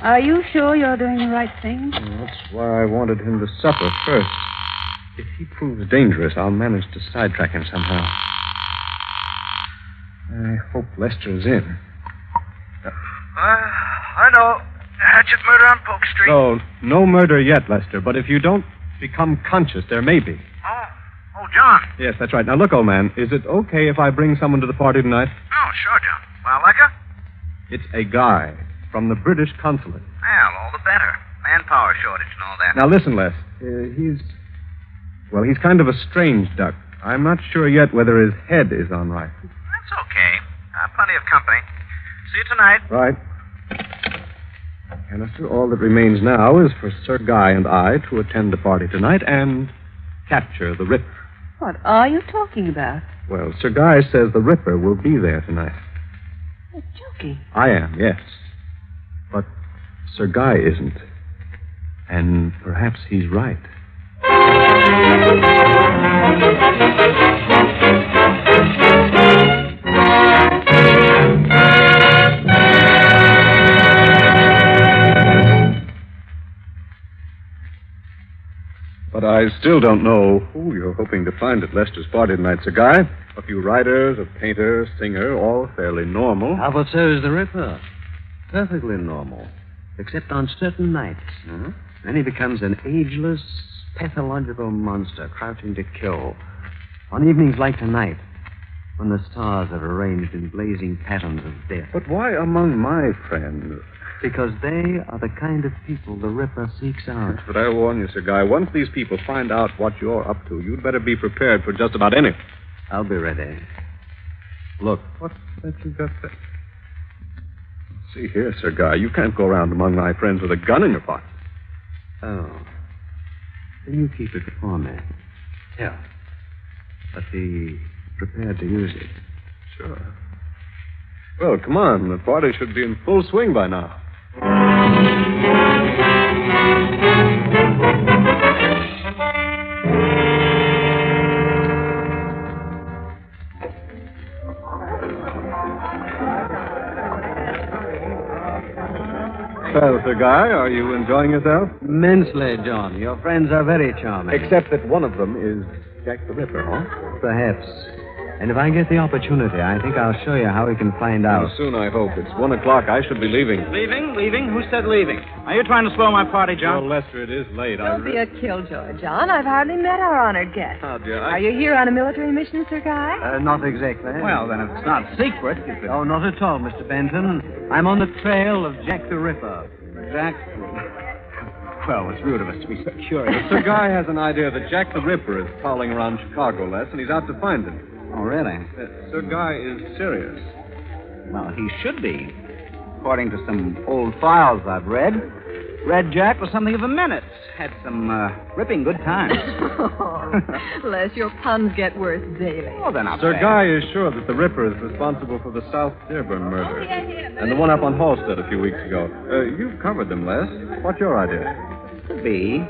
S15: Are you sure you're doing the right thing?
S17: That's why I wanted him to suffer first. If he proves dangerous, I'll manage to sidetrack him somehow. I hope Lester's in.
S18: I know. Hatchet murder on Polk Street.
S17: No murder yet, Lester, but if you don't become conscious, there may be.
S18: Oh, John.
S17: Yes, that's right. Now, look, old man, is it okay if I bring someone to the party tonight?
S18: Oh, sure, John. Well, like her?
S17: It's a guy from the British consulate.
S18: Well, all the better. Manpower shortage and all that.
S17: Now, listen, Les. He's kind of a strange duck. I'm not sure yet whether his head is on right.
S18: That's okay. Plenty of company. See you tonight.
S17: Right. Canister, all that remains now is for Sir Guy and I to attend the party tonight and capture the Ripper.
S15: What are you talking about?
S17: Well, Sir Guy says the Ripper will be there tonight.
S15: You're joking.
S17: I am, yes. But Sir Guy isn't. And perhaps he's right. But I still don't know who you're hoping to find at Lester's party tonight, Sir Guy. A few writers, a painter, singer, all fairly normal.
S16: How about so is the Ripper? Perfectly normal. Except on certain nights.
S17: Mm-hmm.
S16: Then he becomes an ageless, pathological monster crouching to kill. On evenings like tonight, when the stars are arranged in blazing patterns of death.
S17: But why among my friends?
S16: Because they are the kind of people the Ripper seeks out.
S17: But I warn you, Sir Guy, once these people find out what you're up to, you'd better be prepared for just about anything.
S16: I'll be ready. Look.
S17: What's that you got there? See here, Sir Guy, you can't go around among my friends with a gun in your pocket.
S16: Oh. Then you keep it before me.
S17: Yeah.
S16: But be prepared to use it.
S17: Sure. Well, come on. The party should be in full swing by now. Well, Sir Guy, are you enjoying yourself?
S16: Immensely, John. Your friends are very charming.
S17: Except that one of them is Jack the Ripper, huh?
S16: Perhaps. And if I get the opportunity, I think I'll show you how we can find out.
S17: Soon, I hope. It's 1 o'clock. I should be leaving.
S14: Leaving? Leaving? Who said leaving? Are you trying to spoil my party, John?
S17: Well, Lester, it is late.
S19: Don't be a killjoy, John. I've hardly met our honored guest.
S17: Oh, dear.
S19: Are you here on a military mission, Sir Guy?
S16: Not exactly.
S14: Well, then if it's not secret, you could...
S16: Oh, not at all, Mr. Benton. I'm on the trail of Jack the Ripper.
S14: Jack? Well, it's rude of us to be so curious.
S17: Sir Guy has an idea that Jack the Ripper is prowling around Chicago, Les, and he's out to find him.
S14: Oh, really?
S17: Sir Guy is serious.
S14: Well, he should be. According to some old files I've read, Red Jack was something of a menace. Had some ripping good times.
S19: Les, your puns get worse daily.
S14: Oh, they're not
S17: Sir
S14: bad.
S17: Guy is sure that the Ripper is responsible for the South Dearborn murder. And the one up on Halstead a few weeks ago. You've covered them, Les. What's your idea?
S14: Could be.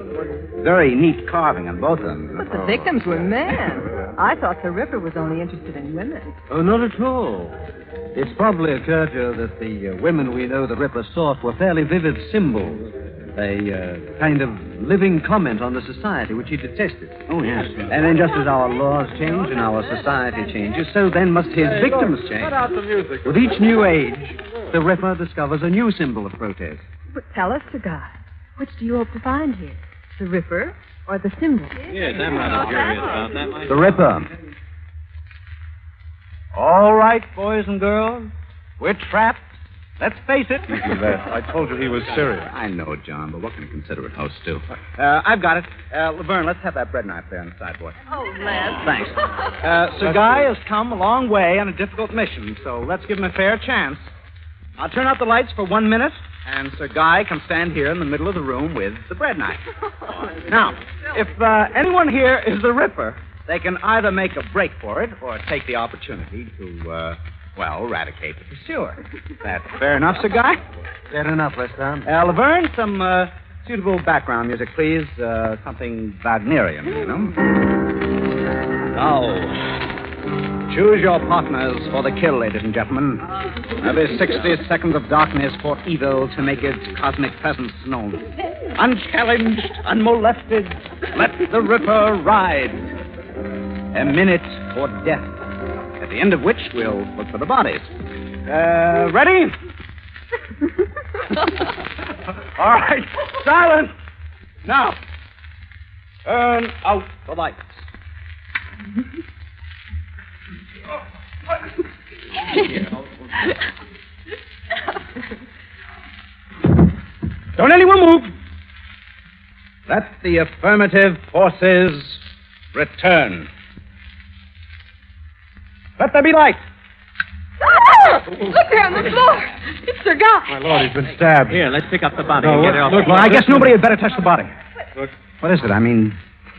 S14: Very neat carving on both of them.
S19: But the victims were men. I thought the Ripper was only interested in women.
S16: Oh, not at all. It's probably occurred to you that the women we know the Ripper sought were fairly vivid symbols. A kind of living comment on the society which he detested.
S14: Oh, yes.
S16: And then just as our laws change and our society changes, so then must his victims change.
S17: Cut out the music.
S16: With each new age, the Ripper discovers a new symbol of protest.
S19: But tell us, Sir Guy, which do you hope to find here? The Ripper or the symbol?
S16: Yes, I'm rather curious about that myself.
S14: The Ripper. All right, boys and girls. We're trapped. Let's face it.
S17: Easy, Les. I told you he was serious.
S14: I know, John, but what can a considerate host do? I've got it. Laverne, let's have that bread knife there on the sideboard.
S19: Oh, Les.
S14: Thanks. Sir Guy has come a long way on a difficult mission, so let's give him a fair chance. I'll turn out the lights for 1 minute, and Sir Guy can stand here in the middle of the room with the bread knife. Now, if anyone here is the Ripper, they can either make a break for it or take the opportunity to, eradicate the pursuer. That's fair enough, Sir Guy?
S16: Fair enough, Lester.
S14: Laverne, some suitable background music, please. Something Wagnerian, you know. Now, choose your partners for the kill, ladies and gentlemen. Every 60 seconds of darkness for evil to make its cosmic presence known. Unchallenged, unmolested, let the Ripper ride. A minute for death, at the end of which we'll look for the bodies. Ready? All right, silence. Now, turn out the lights. Don't anyone move. Let the affirmative forces return. Let there be light.
S19: Look there on the floor. It's Sir Guy.
S8: My lord, he's been stabbed.
S14: Here, let's pick up the body.
S8: No,
S14: and get it off.
S8: look,
S14: Well,
S8: I
S14: I
S8: guess
S14: guess
S8: nobody had better touch the body.
S14: Look.
S8: What is it? I mean,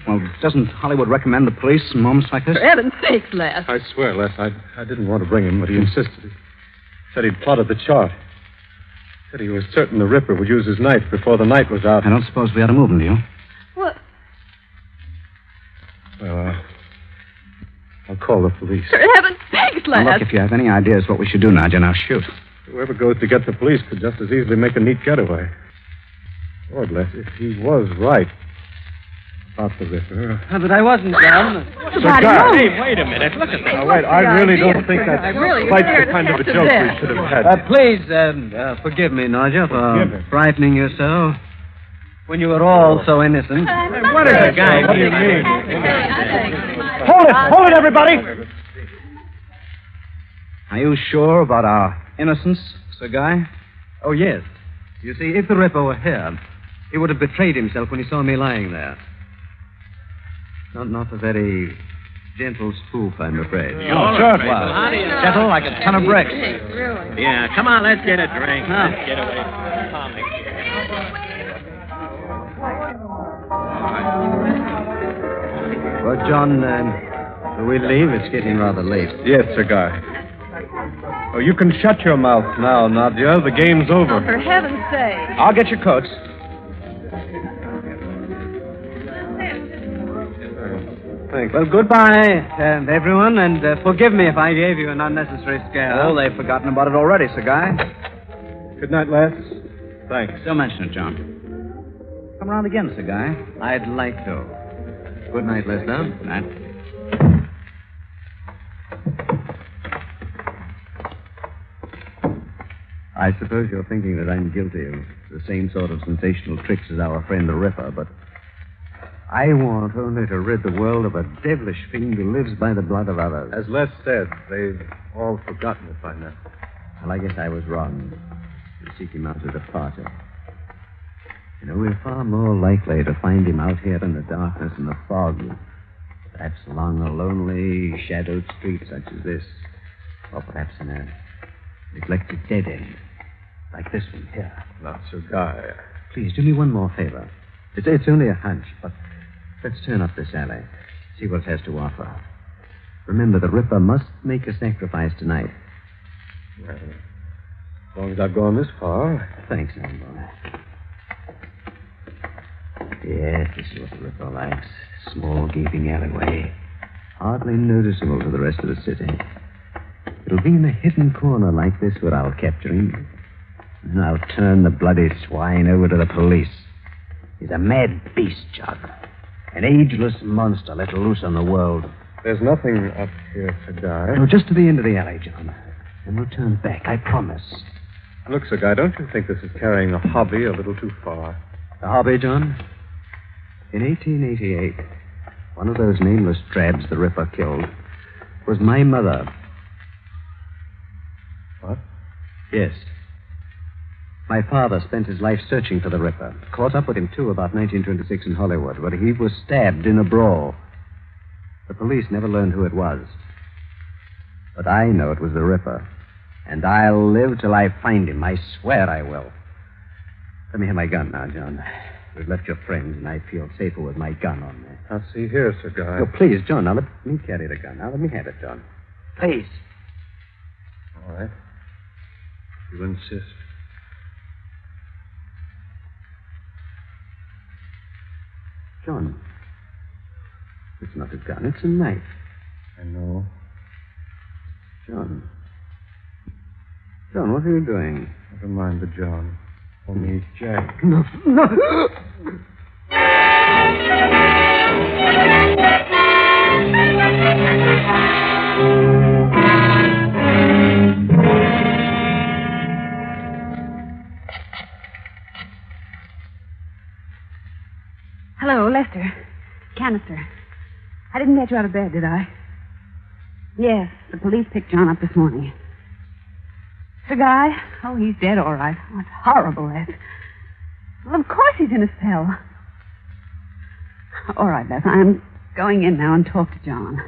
S8: well, doesn't Hollywood recommend the police in moments like this?
S19: For heaven's sakes, Les.
S17: I swear, Les, I didn't want to bring him, but he insisted. He said he'd plotted the chart. Said he was certain the Ripper would use his knife before the night was out.
S8: I don't suppose we ought to move him, do you?
S19: What?
S17: Well, I'll call the police.
S19: For heaven's sakes, Les.
S8: Now, look, if you have any ideas what we should do now, Jen, I'll shoot.
S17: Whoever goes to get the police could just as easily make a neat getaway. Lord, Les, if he was right about the Ripper...
S14: But I wasn't, John. Hey, wait a minute. Look at that.
S17: Now, wait, I really don't think that's quite the kind of a joke we should have had.
S14: Please, forgive me, Nadja, for frightening you so. When you were all so innocent. What is a guy? What do you mean?
S8: Hold it, everybody! Are you sure about our innocence, Sir Guy?
S16: Oh, yes. You see, if the Ripper were here, he would have betrayed himself when he saw me lying there. Not a very gentle spoof, I'm afraid.
S8: Sure it was. Gentle like a ton of bricks.
S14: Yeah, come on, let's get a drink. Let's get away from comics.
S16: Well, John, shall we leave? It's getting rather late.
S17: Yes, Sir Guy. Oh, you can shut your mouth now, Nadia. The game's over.
S19: Oh, for heaven's sake.
S8: I'll get your coats.
S17: Thanks.
S14: Well, goodbye, everyone, and forgive me if I gave you an unnecessary scare.
S8: Oh, they've forgotten about it already, Sir Guy.
S17: Good night, Les. Thanks.
S8: Still mention it, John. Come around again, Sir Guy.
S16: I'd like to. Good night, Lester.
S8: Good night.
S16: I suppose you're thinking that I'm guilty of the same sort of sensational tricks as our friend the Ripper, but I want only to rid the world of a devilish fiend who lives by the blood of others.
S17: As Les said, they've all forgotten it by now.
S16: Well, I guess I was wrong to seek him out at a party. You know, we're far more likely to find him out here in the darkness and the fog, perhaps along a lonely, shadowed street such as this, or perhaps in a neglected dead end, like this one here.
S17: Now, Sir Guy.
S16: Please, do me one more favor. It's only a hunch, but let's turn up this alley, see what it has to offer. Remember, the Ripper must make a sacrifice tonight.
S17: Well, as long as I've gone this far.
S16: Thanks, Amber. Yes, this is what the Ripper likes. Small, gaping alleyway. Hardly noticeable to the rest of the city. It'll be in a hidden corner like this where I'll capture him. And I'll turn the bloody swine over to the police. He's a mad beast, Chuck. An ageless monster let loose on the world.
S17: There's nothing up here, Sir Guy.
S16: No, just to the end of the alley, John. And we'll turn back, I promise.
S17: Look, Sir Guy, don't you think this is carrying the hobby a little too far?
S16: The hobby, John? In 1888, one of those nameless drabs the Ripper killed was my mother.
S17: What?
S16: Yes. My father spent his life searching for the Ripper. Caught up with him, too, about 1926 in Hollywood, where he was stabbed in a brawl. The police never learned who it was. But I know it was the Ripper. And I'll live till I find him. I swear I will. Let me have my gun now, John. We've left your friends, and I feel safer with my gun on me.
S17: Now, see here, Sir Guy.
S16: Oh, please, John, now let me carry the gun. Now, let me have it, John. Please.
S17: All right. You insist.
S16: John, it's not a gun, it's a knife.
S17: I know.
S16: John, what are you doing?
S17: Never mind the John. Only Jack.
S16: No.
S15: Hello, Lester. Canister. I didn't get you out of bed, did I? Yes, the police picked John up this morning. The guy? Oh, he's dead, all right. Oh, it's horrible, Les. Well, of course he's in a cell. All right, Les, I'm going in now and talk to John.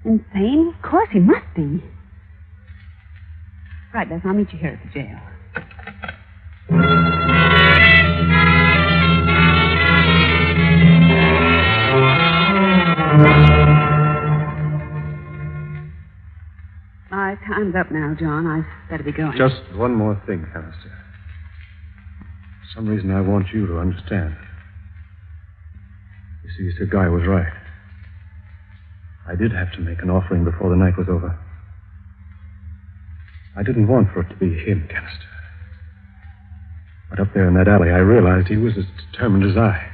S15: Insane? Of course he must be. Right, Les, I'll meet you here at the jail. My time's up now, John. I'd better be going.
S17: Just one more thing, Canister. For some reason I want you to understand. You see, Sir Guy was right. I did have to make an offering before the night was over. I didn't want for it to be him, Canister. But up there in that alley, I realized he was as determined as I.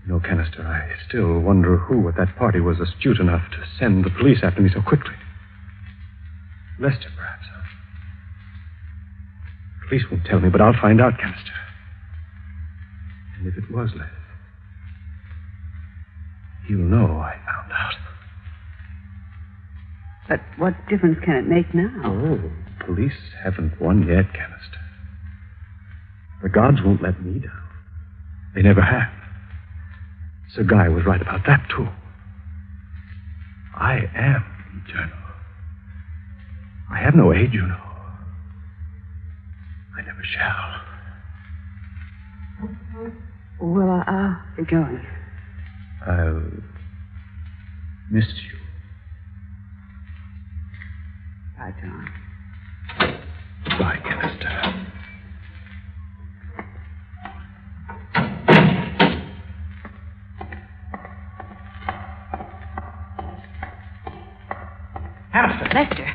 S17: You know, Canister, I still wonder who at that party was astute enough to send the police after me so quickly. Lester, perhaps. Huh? The police won't tell me, but I'll find out, Canister. And if it was Lester, he'll know I found out.
S15: But what difference can it make now?
S17: Oh, the police haven't won yet, Canister. The gods won't let me down. They never have. Sir Guy was right about that, too. I am eternal. I have no age, you know. I never shall.
S15: Well, I'll be going.
S17: I'll miss you.
S15: Bye, John.
S17: Bye, Canister.
S14: Canister.
S15: Lester.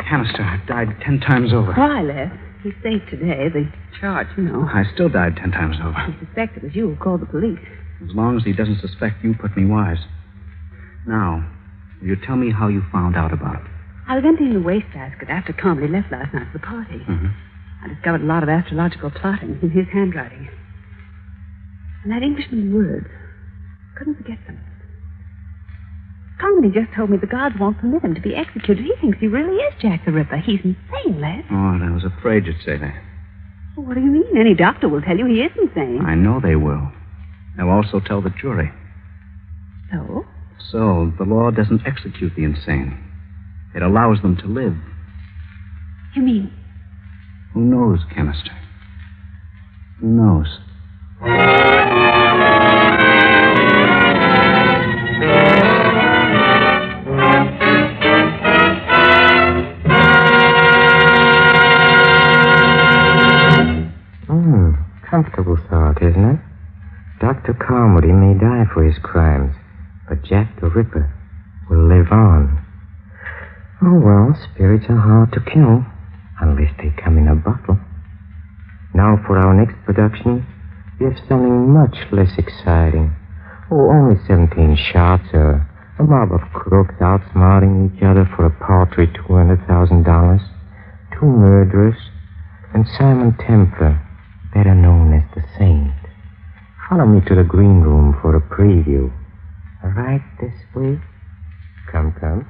S14: Canister, I've died 10 times over.
S15: Why, Les? He's safe today. The charge, you know.
S14: I still died 10 times over.
S15: He suspects it was you who called the police.
S14: As long as he doesn't suspect you, put me wise. Now, will you tell me how you found out about it?
S15: I was emptying the wastebasket after Comedy left last night for the party.
S14: Mm-hmm.
S15: I discovered a lot of astrological plotting in his handwriting. And that Englishman's words. Couldn't forget them. Comedy just told me the gods won't permit him to be executed. He thinks he really is Jack the Ripper. He's insane, Les.
S14: Oh, and I was afraid you'd say that.
S15: Well, what do you mean? Any doctor will tell you he is insane.
S14: I know they will. They'll also tell the jury.
S15: So?
S14: So, the law doesn't execute the insane. It allows them to live.
S15: You mean?
S14: Who knows, Canister? Who knows?
S13: Comfortable thought, isn't it? Dr. Carmody may die for his crimes, but Jack the Ripper will live on. Oh, well, spirits are hard to kill, unless they come in a bottle. Now for our next production, we have something much less exciting. Oh, only 17 shots, a mob of crooks outsmarting each other for a paltry $200,000, 2 murderers, and Simon Templar, better known as the Saint. Follow me to the green room for a preview. Right this way. Come. Come.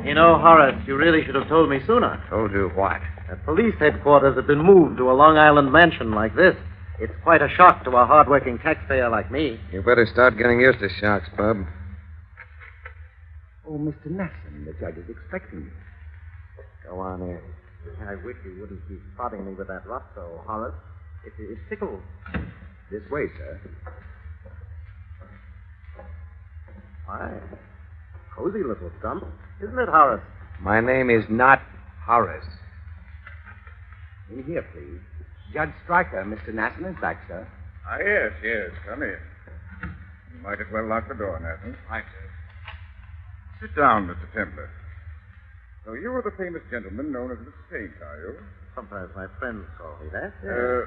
S20: You know, Horace, you really should have told me sooner.
S21: Told you what?
S20: That police headquarters have been moved to a Long Island mansion like this. It's quite a shock to a hard-working taxpayer like me.
S21: You better start getting used to shocks, bub.
S20: Oh, Mr. Nasson, the judge is expecting you. Go on in. I wish you wouldn't be prodding me with that rough, though, Horace. It tickles.
S21: This way, sir.
S20: Why, cozy little stump, isn't it, Horace?
S21: My name is not Horace. In here, please. Judge Stryker, Mr. Nasson is back, sir.
S11: Ah, yes. Come in. You might as well lock the door, Nathan.
S21: Right, sir.
S11: Sit down, Mr. Templar. So you are the famous gentleman known as the Saint, are you?
S20: Sometimes my friends call me that.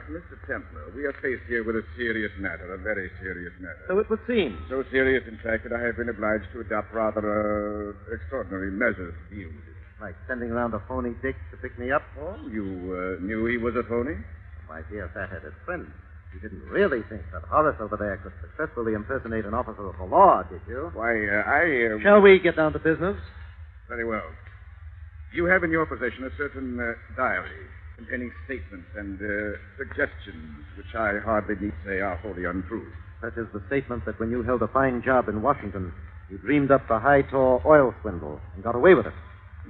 S11: Mr. Templar, we are faced here with a serious matter, a very serious matter.
S20: So it would seem.
S11: So serious, in fact, that I have been obliged to adopt rather extraordinary measures to deal with it.
S20: Like sending around a phony dick to pick me up?
S11: Oh, you knew he was a phony?
S20: My dear fat-headed friend, you didn't really think that Horace over there could successfully impersonate an officer of the law, did you?
S11: Why,
S20: Shall we get down to business?
S11: Very well. You have in your possession a certain diary.
S2: containing statements and suggestions which I hardly need say are wholly untrue.
S20: Such as the statement that when you held a fine job in Washington, you dreamed up the high-tor oil swindle and got away with it.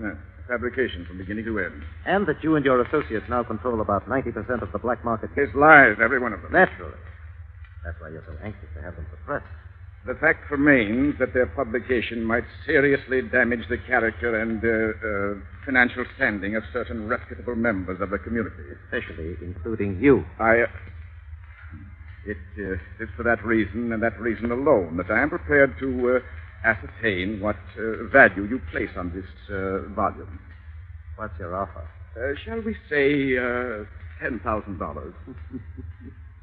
S2: Yes, fabrication from beginning to end.
S20: And that you and your associates now control about 90% of the black market.
S2: His lies, every one of them.
S20: Naturally. That's why you're so anxious to have them suppressed.
S2: The fact remains that their publication might seriously damage the character and financial standing of certain reputable members of the community.
S20: Especially including you.
S2: It is for that reason and that reason alone that I am prepared to ascertain what value you place on this volume.
S20: What's your offer?
S2: Shall we say $10,000?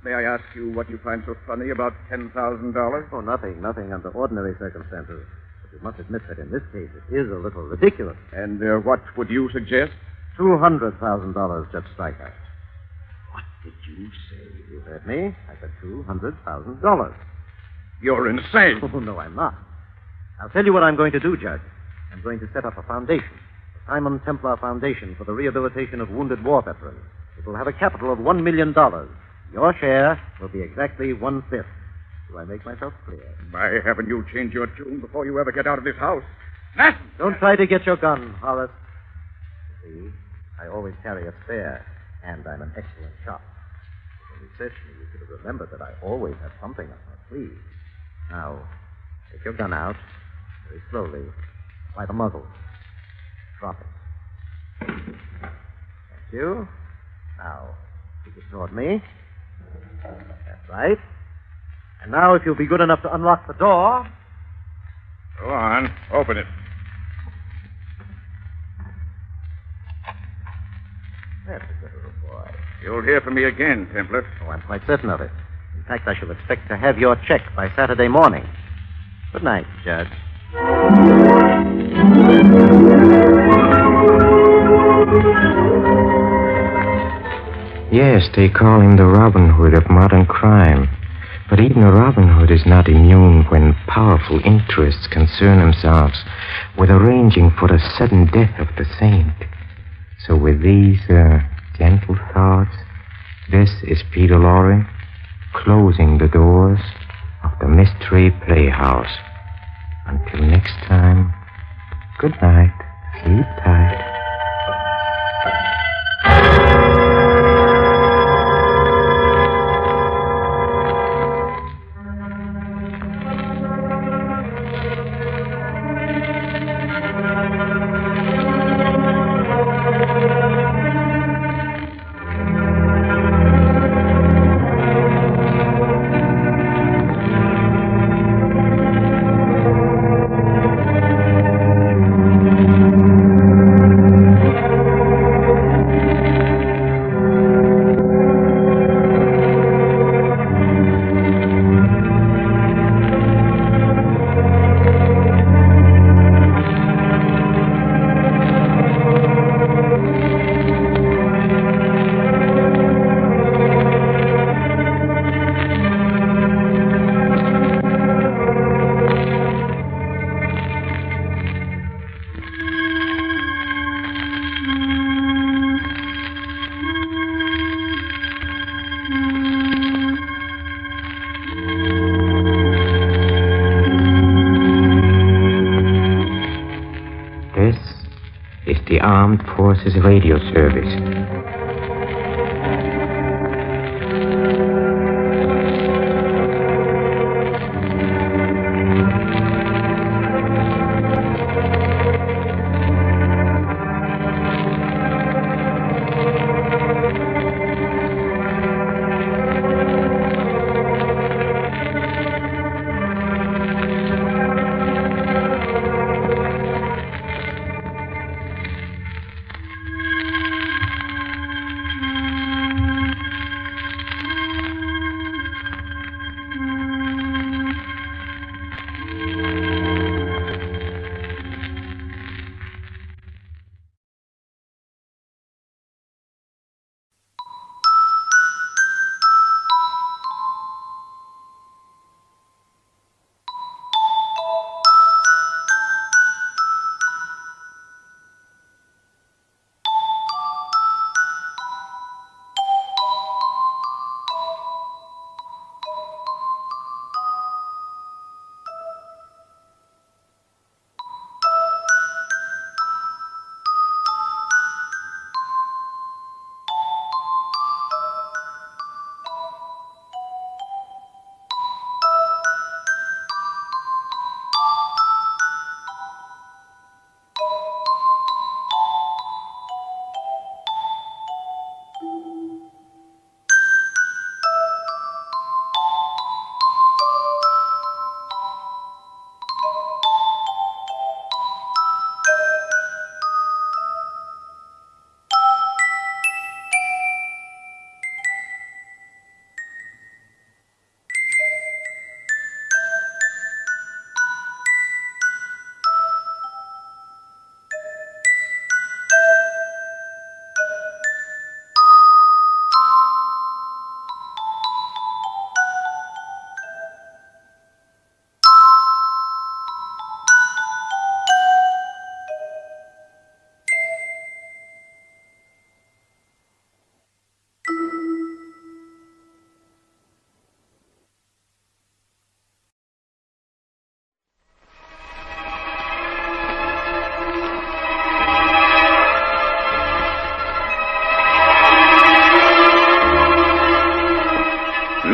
S2: May I ask you what you find so funny about $10,000?
S20: Oh, nothing under ordinary circumstances. But you must admit that in this case it is a little ridiculous.
S2: And what would you suggest?
S20: $200,000, Judge Stryker.
S2: What did you say?
S20: You heard me. I said $200,000.
S2: You're insane.
S20: Oh, no, I'm not. I'll tell you what I'm going to do, Judge. I'm going to set up a foundation. The Simon Templar Foundation for the rehabilitation of wounded war veterans. It will have a capital of $1 million. Your share will be exactly 1/5. Do I make myself clear?
S2: Why haven't you changed your tune before you ever get out of this house?
S20: Don't try to get your gun, Horace. You see, I always carry a spare, and I'm an excellent shot. When you searched me, you should have remembered that I always have something up my sleeve. Now, take your gun out, very slowly, by the muzzle. Drop it. Thank you. Now, keep it toward me. That's right. And now, if you'll be good enough to unlock the door.
S2: Go on. Open it.
S20: That's a good little boy.
S2: You'll hear from me again, Templar.
S20: Oh, I'm quite certain of it. In fact, I shall expect to have your check by Saturday morning. Good night, Judge.
S13: Yes, they call him the Robin Hood of modern crime. But even a Robin Hood is not immune when powerful interests concern themselves with arranging for the sudden death of the saint. So with these gentle thoughts, this is Peter Lorre closing the doors of the Mystery Playhouse. Until next time, good night. Sleep tight. Armed Forces Radio Service.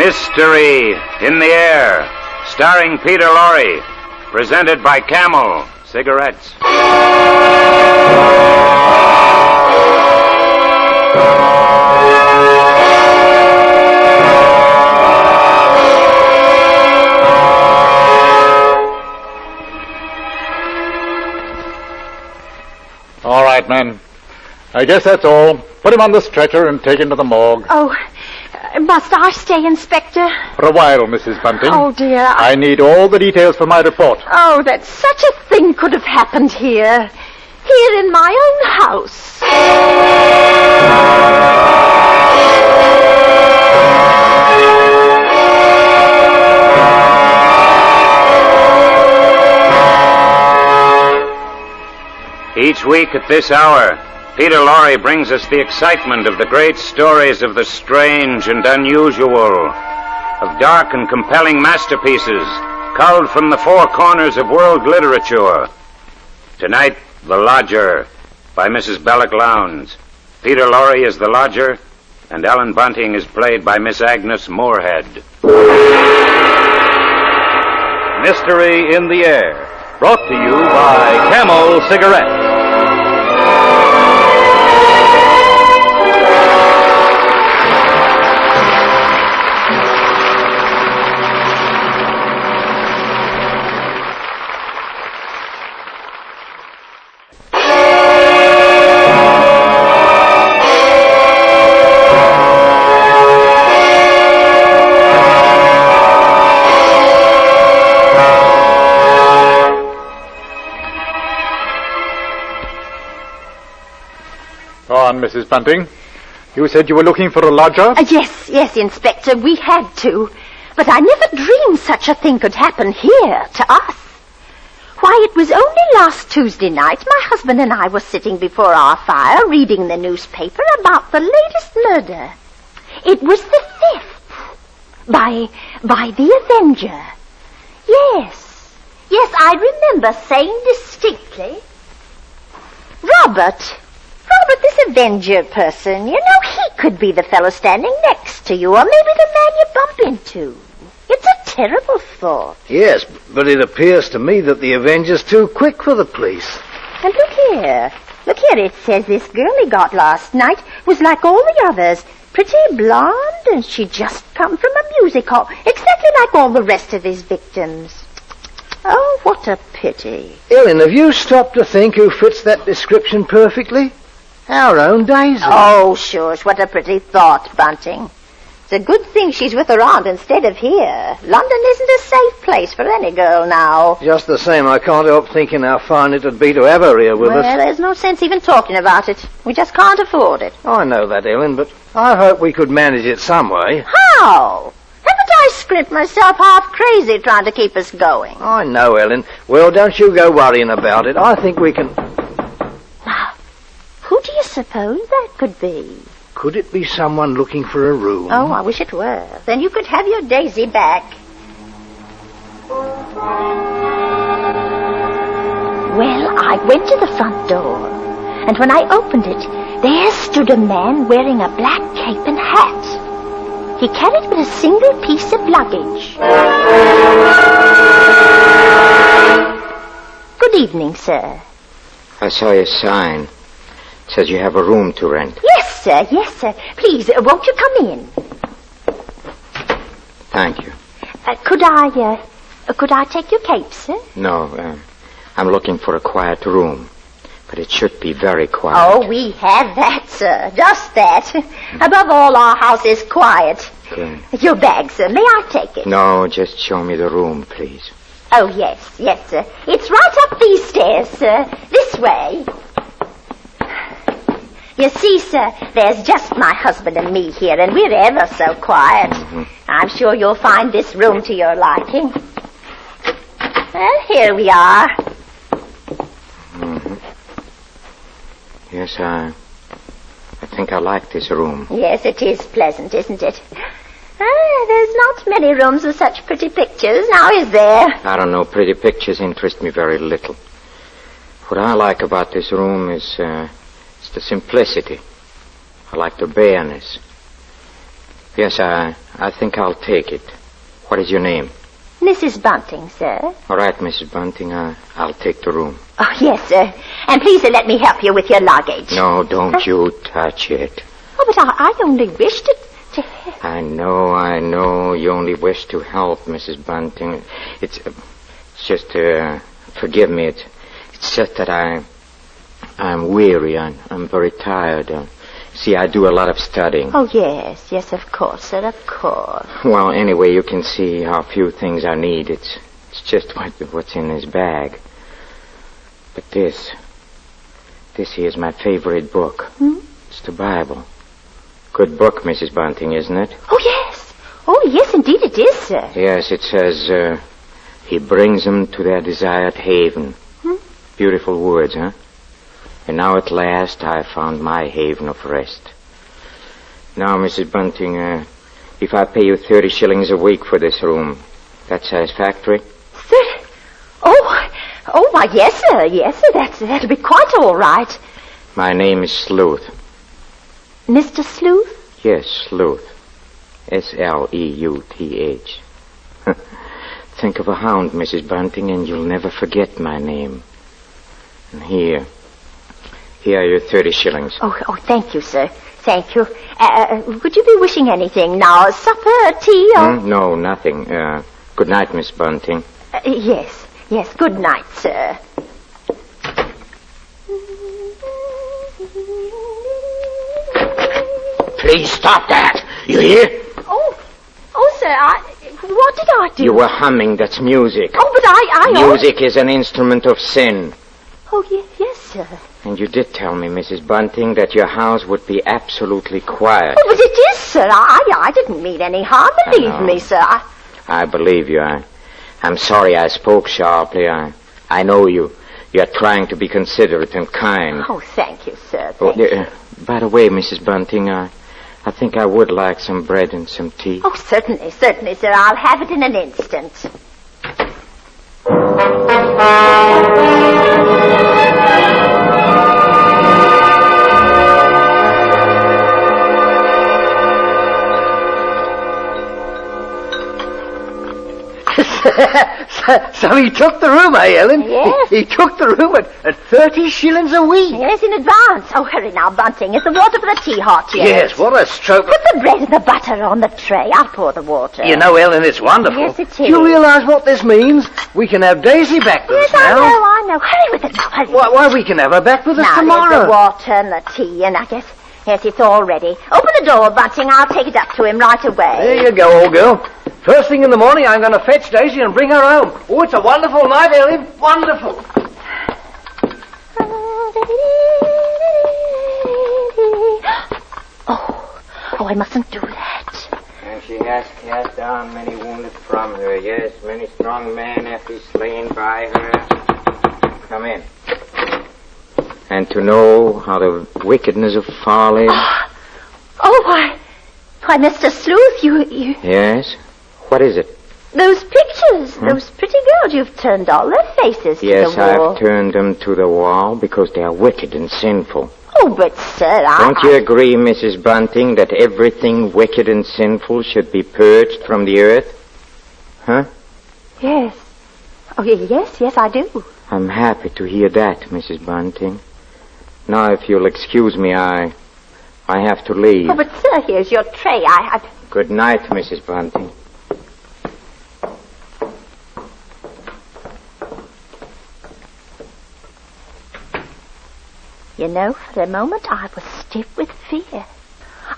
S13: Mystery in the Air, starring Peter Lorre, presented by Camel Cigarettes.
S8: All right, men. I guess that's all. Put him on the stretcher and take him to the morgue.
S10: Oh, must I stay, Inspector?
S8: For a while, Mrs. Bunting.
S10: Oh, dear.
S8: I need all the details for my report.
S10: Oh, that such a thing could have happened here. Here in my own house.
S13: Each week at this hour, Peter Lorre brings us the excitement of the great stories of the strange and unusual, of dark and compelling masterpieces culled from the four corners of world literature. Tonight, The Lodger, by Mrs. Belloc Lowndes. Peter Lorre is the lodger, and Ellen Bunting is played by Miss Agnes Moorehead.
S4: Mystery in the Air, brought to you by Camel Cigarettes.
S8: Mrs. Bunting. You said you were looking for a lodger?
S10: Yes, Inspector, we had to. But I never dreamed such a thing could happen here, to us. Why, it was only last Tuesday night my husband and I were sitting before our fire reading the newspaper about the latest murder. It was the 5th. By the Avenger. Yes, I remember saying distinctly, Robert, this Avenger person, you know, he could be the fellow standing next to you, or maybe the man you bump into. It's a terrible thought.
S9: Yes, but it appears to me that the Avenger's too quick for the police.
S10: And look here, it says this girl he got last night was like all the others, pretty blonde, and she'd just come from a music hall, exactly like all the rest of his victims. Oh, what a pity.
S9: Ellen, have you stopped to think who fits that description perfectly? Our own Daisy.
S10: Oh, shush, what a pretty thought, Bunting. It's a good thing she's with her aunt instead of here. London isn't a safe place for any girl now.
S9: Just the same, I can't help thinking how fine it'd be to have her here with us.
S10: Well, there's no sense even talking about it. We just can't afford it.
S9: I know that, Ellen, but I hope we could manage it some way.
S10: How? Haven't I scrimped myself half crazy trying to keep us going?
S9: I know, Ellen. Well, don't you go worrying about it. I think we can...
S10: Who do you suppose that could be?
S9: Could it be someone looking for a room?
S10: Oh, I wish it were. Then you could have your Daisy back. Well, I went to the front door, and when I opened it, there stood a man wearing a black cape and hat. He carried but a single piece of luggage. Good evening, sir.
S13: I saw your sign. It says you have a room to rent.
S10: Yes, sir. Please, won't you come in?
S13: Thank you.
S10: Could I take your cape, sir?
S13: No, I'm looking for a quiet room. But it should be very quiet.
S10: Oh, we have that, sir. Just that. Above all, our house is quiet.
S13: Good.
S10: Your bag, sir. May I take it?
S13: No, just show me the room, please.
S10: Oh, yes, sir. It's right up these stairs, sir. This way. You see, sir, there's just my husband and me here, and we're ever so quiet.
S13: Mm-hmm.
S10: I'm sure you'll find this room to your liking. Well, here we are.
S13: Mm-hmm. Yes, I think I like this room.
S10: Yes, it is pleasant, isn't it? There's not many rooms with such pretty pictures, now is there?
S13: I don't know, pretty pictures interest me very little. What I like about this room is, it's the simplicity. I like the bareness. Yes, I think I'll take it. What is your name?
S10: Mrs. Bunting, sir.
S13: All right, Mrs. Bunting, I'll take the room.
S10: Oh, yes, sir. And please let me help you with your luggage.
S13: No, don't you touch it.
S10: Oh, but I only wished to
S13: I know. You only wish to help, Mrs. Bunting. It's just, forgive me. It's just that I'm weary. I'm very tired. See, I do a lot of studying.
S10: Oh, yes, of course, sir, of course.
S13: Well, anyway, you can see how few things I need. It's just what's in this bag. But this here's my favorite book.
S10: Hmm?
S13: It's the Bible. Good book, Mrs. Bunting, isn't it?
S10: Oh, yes, indeed it is, sir.
S13: Yes, it says, he brings them to their desired haven. Beautiful words, huh? And now at last I found my haven of rest. Now, Mrs. Bunting, if I pay you 30 shillings a week for this room, that's satisfactory?
S10: 30? Oh, why, yes, sir, that'll be quite all right.
S13: My name is Sleuth.
S10: Mr. Sleuth?
S13: Yes, Sleuth. Sleuth. Think of a hound, Mrs. Bunting, and you'll never forget my name. And here are your 30 shillings.
S10: Oh, thank you, sir. Thank you. Would you be wishing anything now? Supper, tea, or...
S13: No, nothing. Good night, Miss Bunting.
S10: Yes. Good night, sir.
S13: Please stop that. You hear?
S10: Oh, sir, what did I do?
S13: You were humming. That's music.
S10: Oh, but I...
S13: Music is an instrument of sin.
S10: Oh, yes, sir.
S13: And you did tell me, Mrs. Bunting, that your house would be absolutely quiet.
S10: Oh, but it is, sir. I didn't mean any harm, believe me, sir.
S13: I believe you. I'm sorry I spoke sharply. I know you. You're trying to be considerate and kind.
S10: Oh, thank you, sir. Thank you.
S13: By the way, Mrs. Bunting, I think I would like some bread and some tea.
S10: Oh, certainly, sir. I'll have it in an instant.
S9: So he took the room, eh, Ellen?
S10: Yes.
S9: He took the room at 30 shillings a week.
S10: Yes, in advance. Oh, hurry now, Bunting. Is the water for the tea hot yet?
S9: Yes, what a stroke.
S10: Put the bread and the butter on the tray. I'll pour the water.
S9: You know, Ellen, it's wonderful.
S10: Yes, it is.
S9: Do you realise what this means? We can have Daisy back with us now.
S10: I know. Hurry with it now, hurry.
S9: Why, we can have her back with us
S10: now,
S9: tomorrow.
S10: There's the water and the tea, and I guess... Yes, it's all ready. Open the door, Bunting. I'll take it up to him right away.
S9: There you go, old girl. First thing in the morning, I'm going to fetch Daisy and bring her home. Oh, it's a wonderful night, Ellen. Wonderful.
S10: Oh, I mustn't do that.
S13: And she has cast down many wounded from her. Yes, many strong men have been slain by her. Come in. And to know how the wickedness of folly...
S10: Why, Mr. Sleuth, you...
S13: Yes? What is it?
S10: Those pictures, those pretty girls, you've turned all their faces to
S13: Yes,
S10: the wall.
S13: I've turned them to the wall because they are wicked and sinful.
S10: Oh, but, sir,
S13: Don't you agree, Mrs. Bunting, that everything wicked and sinful should be purged from the earth? Huh?
S10: Yes. Oh, yes, I do.
S13: I'm happy to hear that, Mrs. Bunting. Now, if you'll excuse me, I have to leave.
S10: Oh, but, sir, here's your tray.
S13: Good night, Mrs. Bunting.
S10: You know, for a moment I was stiff with fear.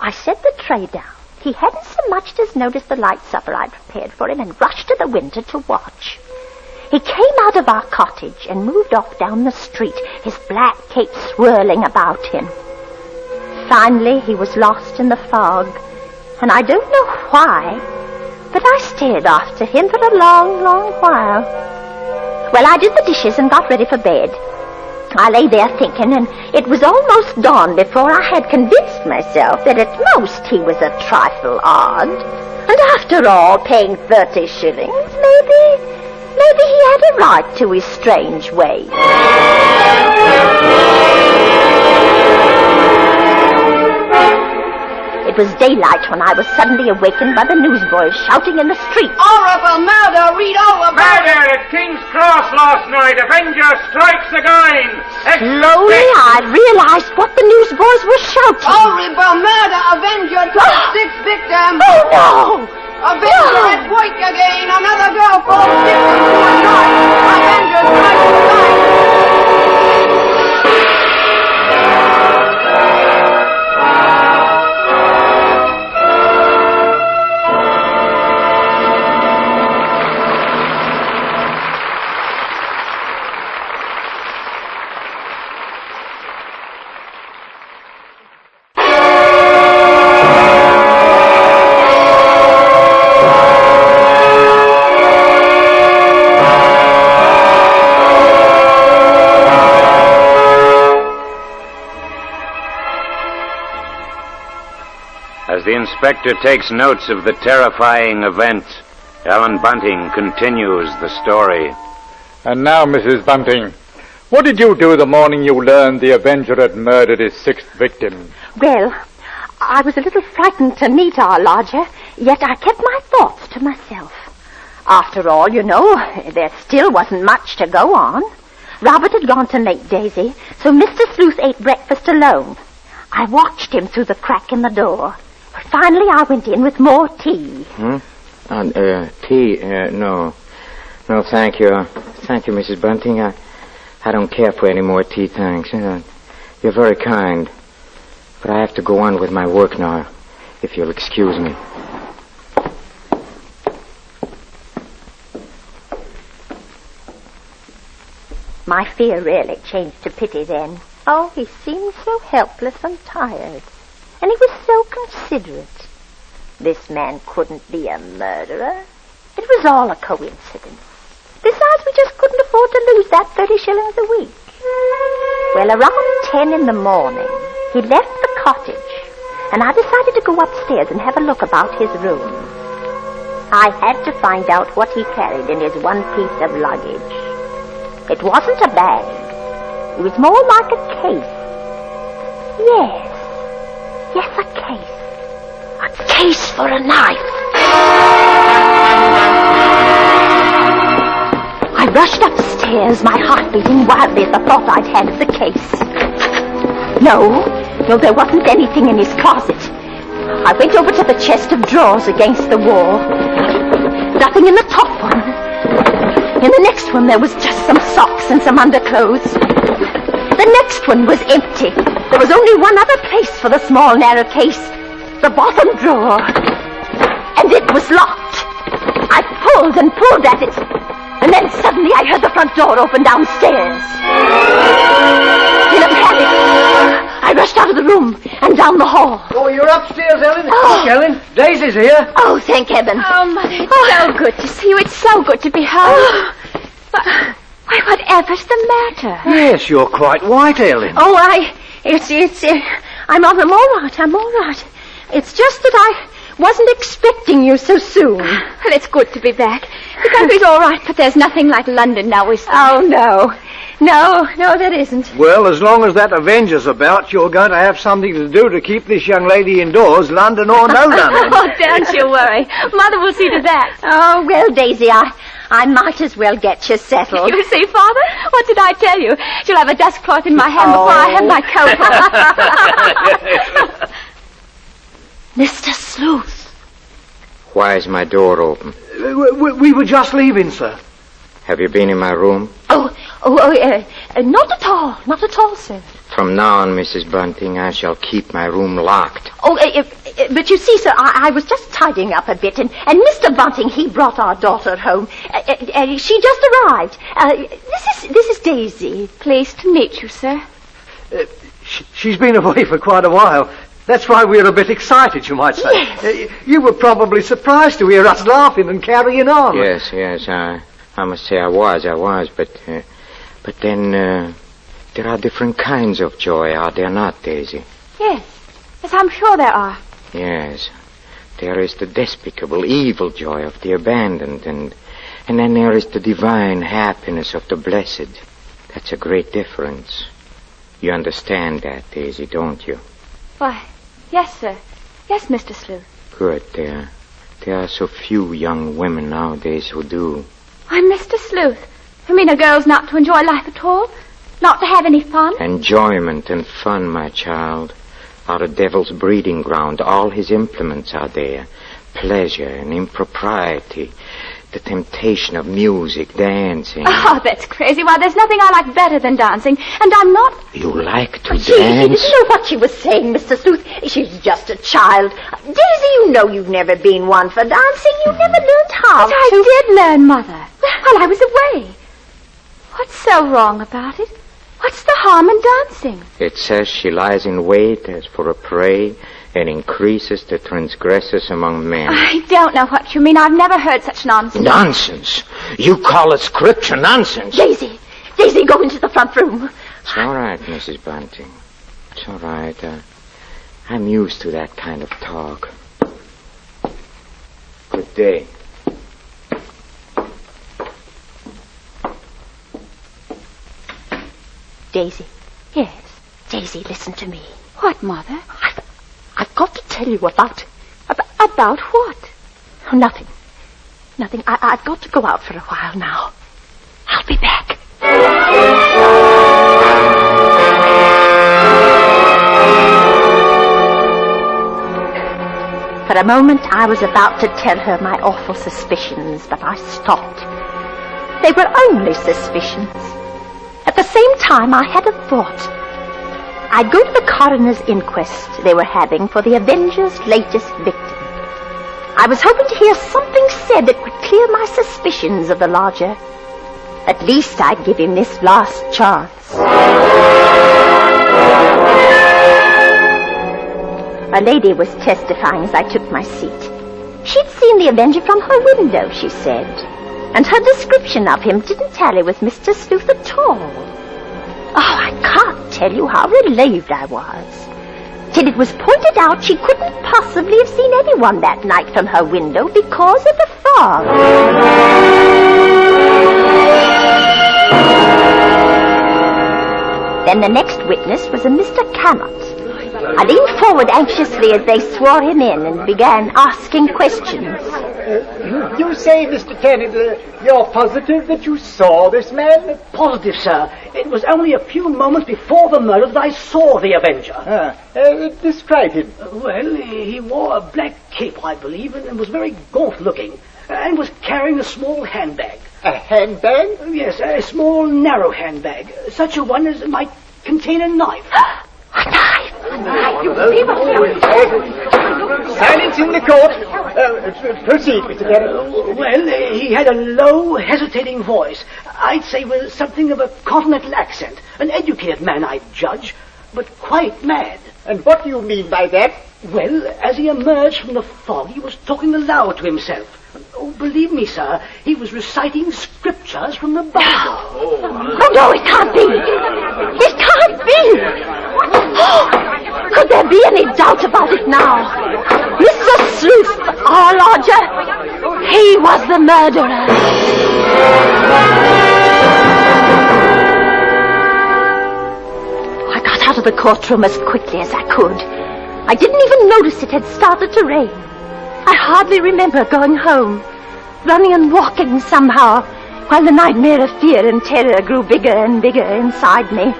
S10: I set the tray down. He hadn't so much as noticed the light supper I'd prepared for him and rushed to the window to watch. He came out of our cottage and moved off down the street, his black cape swirling about him. Finally, he was lost in the fog, and I don't know why, but I stared after him for a long, long while. Well, I did the dishes and got ready for bed. I lay there thinking, and it was almost dawn before I had convinced myself that at most he was a trifle odd. And after all, paying 30 shillings, maybe he had a right to his strange ways. It was daylight when I was suddenly awakened by the newsboys shouting in the street.
S3: Horrible murder! Read all about it!
S22: Murder at King's Cross last night. Avenger strikes again.
S10: Slowly, I realized what the newsboys were shouting.
S3: Horrible murder! Avenger took 6 victims!
S10: Oh, no!
S3: Avenger at work again! Another girl falls victim to a shot! Avenger strikes again!
S13: As the inspector takes notes of the terrifying event, Ellen Bunting continues the story.
S23: And now, Mrs. Bunting, what did you do the morning you learned the Avenger had murdered his 6th victim?
S10: Well, I was a little frightened to meet our lodger, yet I kept my thoughts to myself. After all, you know, there still wasn't much to go on. Robert had gone to make Daisy, so Mr. Sleuth ate breakfast alone. I watched him through the crack in the door. But finally I went in with more tea.
S13: Tea? No. No, thank you. Thank you, Mrs. Bunting. I don't care for any more tea, thanks. You're very kind. But I have to go on with my work now, if you'll excuse me.
S10: My fear really changed to pity then. Oh, he seemed so helpless and tired. And he was so considerate. This man couldn't be a murderer. It was all a coincidence. Besides, we just couldn't afford to lose that 30 shillings a week. Well, around 10 in the morning, he left the cottage, and I decided to go upstairs and have a look about his room. I had to find out what he carried in his one piece of luggage. It wasn't a bag. It was more like a case. Yes, a case. A case for a knife. I rushed upstairs, my heart beating wildly at the thought I'd had the case. No, there wasn't anything in his closet. I went over to the chest of drawers against the wall. Nothing in the top one. In the next one, there was just some socks and some underclothes. The next one was empty. There was only one other place for the small, narrow case. The bottom drawer. And it was locked. I pulled and pulled at it. And then suddenly I heard the front door open downstairs. In a panic, I rushed out of the room and down the hall.
S9: Oh, you're upstairs, Ellen?
S10: Oh.
S9: Look, Ellen, Daisy's here.
S10: Oh, thank heaven.
S6: Oh, Mother, it's so good to see you. It's so good to be home. But, why, whatever's the matter?
S9: Yes, you're quite white, Ellen.
S10: Oh, I'm all right. It's just that I wasn't expecting you so soon.
S6: Well, it's good to be back. The country's all right, but there's nothing like London now, is there?
S10: Oh, no. No, there isn't.
S9: Well, as long as that Avenger's about, you're going to have something to do to keep this young lady indoors, London or no London.
S6: Oh, don't you worry. Mother will see to that.
S10: Oh, well, Daisy, I might as well get you settled.
S6: You see, Father? What did I tell you? She'll have a dust cloth in my hand before I have my coat on.
S10: Mr. Sleuth.
S13: Why is my door open?
S9: We were just leaving, sir.
S13: Have you been in my room?
S10: Not at all, sir.
S13: From now on, Mrs. Bunting, I shall keep my room locked.
S10: But you see, sir, I was just tidying up a bit, and Mr. Bunting, he brought our daughter home. She just arrived. This is Daisy.
S6: Pleased to meet you, sir.
S9: She's been away for quite a while. That's why we're a bit excited, you might say.
S10: Yes.
S9: You were probably surprised to hear us laughing and carrying on.
S13: Yes, I must say I was, but then there are different kinds of joy, are there not, Daisy?
S6: Yes, I'm sure there are.
S13: Yes, there is the despicable, evil joy of the abandoned, and then there is the divine happiness of the blessed. That's a great difference. You understand that, Daisy, don't you?
S6: Why, yes, sir.
S10: Yes, Mr. Sleuth.
S13: Good. There are so few young women nowadays who do.
S10: I'm Mr. Sleuth. You mean a girl's not to enjoy life at all? Not to have any fun?
S13: Enjoyment and fun, my child, are the devil's breeding ground. All his implements are there. Pleasure and impropriety. The temptation of music, dancing.
S10: Oh, that's crazy. Why, there's nothing I like better than dancing. And I'm not...
S13: You like to
S10: She
S13: dance?
S10: didn't know what she was saying, Mr. Sleuth. She's just a child. Daisy, you know you've never been one for dancing. You never learned how
S6: But I
S10: did learn, Mother. While I was away. What's so wrong about it? What's the harm in dancing?
S13: It says she lies in wait as for a prey and increases the transgressors among men.
S10: I don't know what you mean. I've never heard such nonsense.
S13: Nonsense? You call it scripture nonsense?
S10: Daisy, go into the front room.
S13: It's all right, Mrs. Bunting. It's all right. I'm used to that kind of talk. Good day.
S10: Daisy. Yes. Daisy, listen to me. What, Mother? I've got to tell you about what? Oh, nothing. I've got to go out for a while now. I'll be back. For a moment, I was about to tell her my awful suspicions, but I stopped. They were only suspicions. At the same time, I had a thought. I'd go to the coroner's inquest they were having for the Avenger's latest victim. I was hoping to hear something said that would clear my suspicions of the lodger. At least I'd give him this last chance. A lady was testifying as I took my seat. She'd seen the Avenger from her window, she said, and her description of him didn't tally with Mr. Sleuth at all. Oh, I can't tell you how relieved I was. Till it was pointed out she couldn't possibly have seen anyone that night from her window because of the fog. Then the next witness was a Mr. Cannot. I leaned forward anxiously as they swore him in and began asking questions.
S1: You say, Mr. Kennedy, you're positive that you saw this man?
S9: Positive, sir. It was only a few moments before the murder that I saw the Avenger.
S1: Describe him.
S9: Well, he wore a black cape, I believe, and was very gaunt-looking, and was carrying a small handbag.
S1: A handbag?
S9: Yes, a small, narrow handbag, such a one as might contain a knife.
S1: Silence in the court. Proceed, Mr. Kennedy.
S9: Well, he had a low, hesitating voice. I'd say with something of a continental accent. An educated man, I'd judge, but quite mad.
S1: And what do you mean by that?
S9: Well, as he emerged from the fog, he was talking aloud to himself. Oh, believe me, sir, he was reciting scriptures from the Bible.
S10: Oh, no, it can't be. It can't be. Oh, could there be any doubt about it now? Mr. Sleuth, our lodger, he was the murderer. I got out of the courtroom as quickly as I could. I didn't even notice it had started to rain. I hardly remember going home, running and walking somehow, while the nightmare of fear and terror grew bigger and bigger inside me.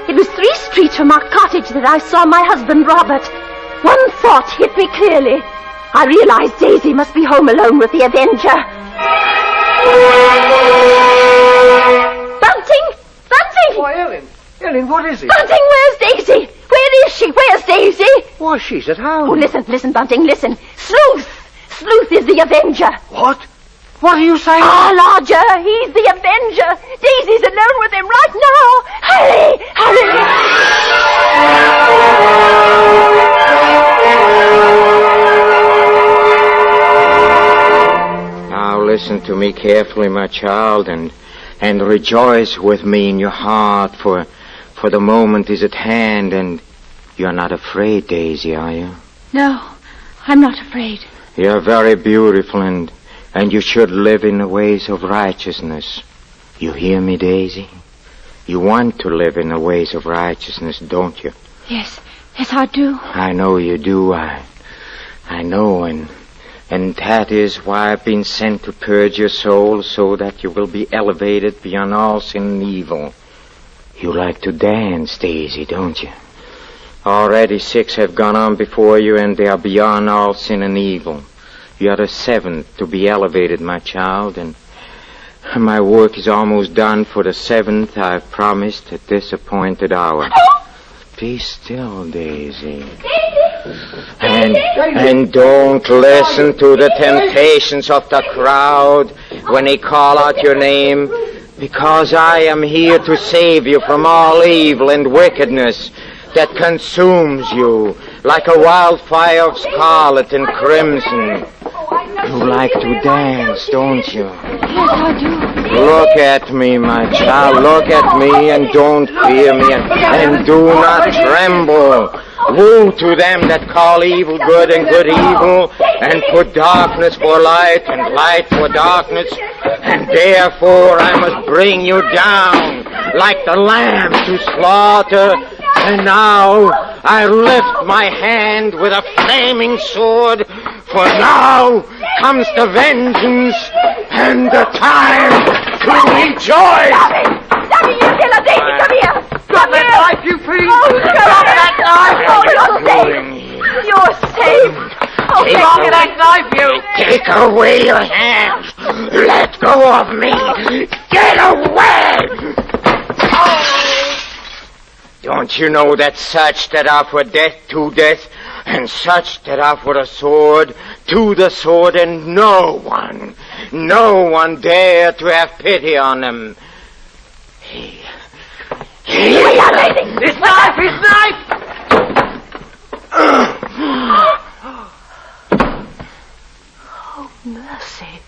S10: It was 3 streets from our cottage that I saw my husband, Robert. One thought hit me clearly. I realized Daisy must be home alone with the Avenger. Bunting! Bunting!
S1: Why, Ellen, what is it?
S10: Bunting, where's Daisy? Where is she? Where's Daisy?
S1: Why, she's at home.
S10: Oh, listen, Bunting, listen. Sleuth! Sleuth is the Avenger.
S1: What? What are you saying?
S10: Ah, lodger, he's the Avenger. Daisy's alone with him right now. Hurry, hurry.
S13: Now listen to me carefully, my child, and rejoice with me in your heart, for the moment is at hand, and you're not afraid, Daisy, are you?
S10: No, I'm not afraid.
S13: You're very beautiful, and you should live in the ways of righteousness. You hear me, Daisy? You want to live in the ways of righteousness, don't you?
S10: Yes, I do.
S13: I know you do.
S5: I know, and that is why I've been sent to purge your soul so that you will be elevated beyond all sin and evil. You like to dance, Daisy, don't you? Already 6 have gone on before you, and they are beyond all sin and evil. You are the 7th to be elevated, my child, and my work is almost done for the 7th I've promised at this appointed hour. Be still, Daisy. And don't listen to the temptations of the crowd when they call out your name, because I am here to save you from all evil and wickedness that consumes you like a wildfire of scarlet and crimson. You like to dance, don't you?
S6: Yes, I do.
S5: Look at me, my child. Look at me and don't fear me and do not tremble. Woe to them that call evil good and good evil, and put darkness for light and light for darkness. And therefore I must bring you down like the lamb to slaughter. And now I lift my hand with a flaming sword, for now comes the vengeance and the time to rejoice.
S6: Stop it, you killer, Daisy, come here. Drop that knife, you please. Oh, shut up that knife. Oh, you're safe. You're safe. Oh,
S5: Take
S6: drop
S5: away-
S6: that knife, you.
S5: Take away your hands. Let go of me. Get away. Don't you know that such that offer death to death, and such that offer a sword to the sword, and no one dare to have pity on them?
S6: His knife, his knife. Oh, mercy.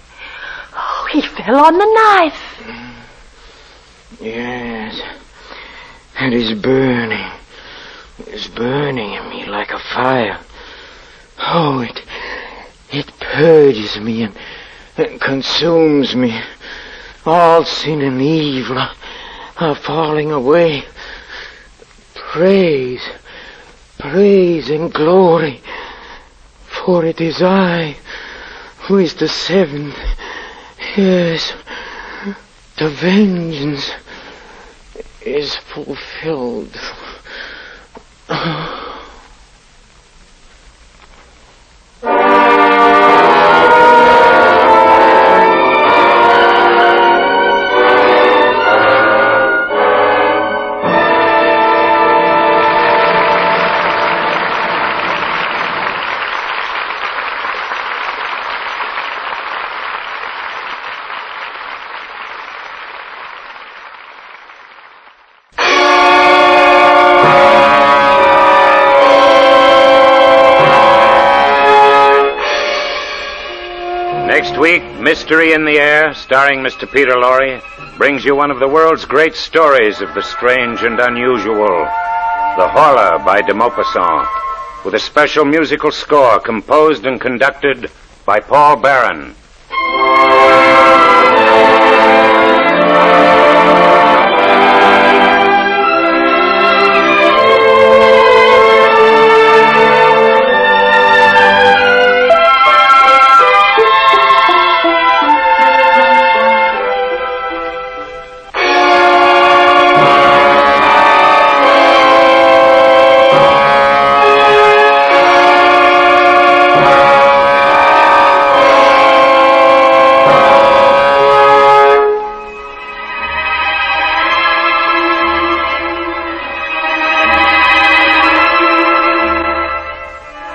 S6: Oh, he fell on the knife.
S5: Yes. And it's burning. It's burning in me like a fire. Oh, it purges me and consumes me. All sin and evil are falling away. Praise and glory, for it is I who is the 7th. Yes, the vengeance is fulfilled.
S7: Next week, Mystery in the Air, starring Mr. Peter Lorre, brings you one of the world's great stories of the strange and unusual, The Horror by de Maupassant, with a special musical score composed and conducted by Paul Barron.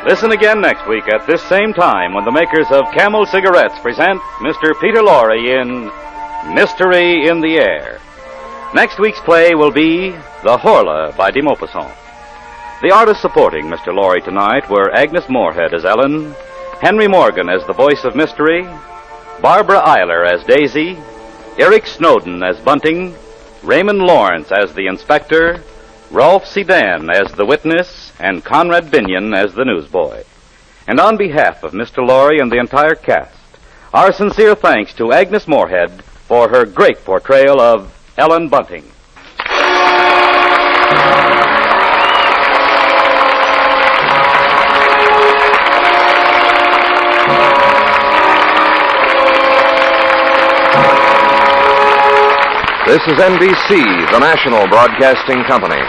S4: Listen again next week at this same time when the makers of Camel cigarettes present Mr. Peter Lorre in Mystery in the Air. Next week's play will be The Horla by de Maupassant. The artists supporting Mr. Lorre tonight were Agnes Moorehead as Ellen, Henry Morgan as the voice of Mystery, Barbara Eiler as Daisy, Eric Snowden as Bunting, Raymond Lawrence as the Inspector, Rolf Sedan as the Witness, and Conrad Binion as the newsboy. And on behalf of Mr. Lorre and the entire cast, our sincere thanks to Agnes Moorehead for her great portrayal of Ellen Bunting.
S12: This is NBC, the national broadcasting company.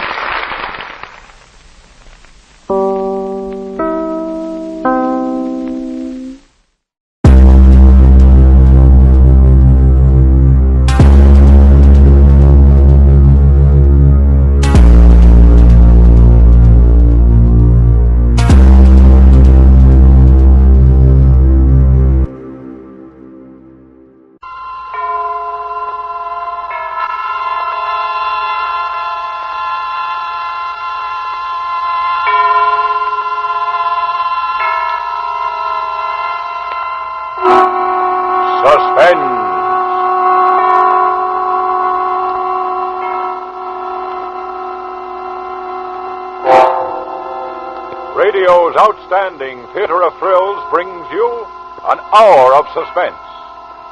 S18: Radio's outstanding theater of thrills brings you an hour of suspense.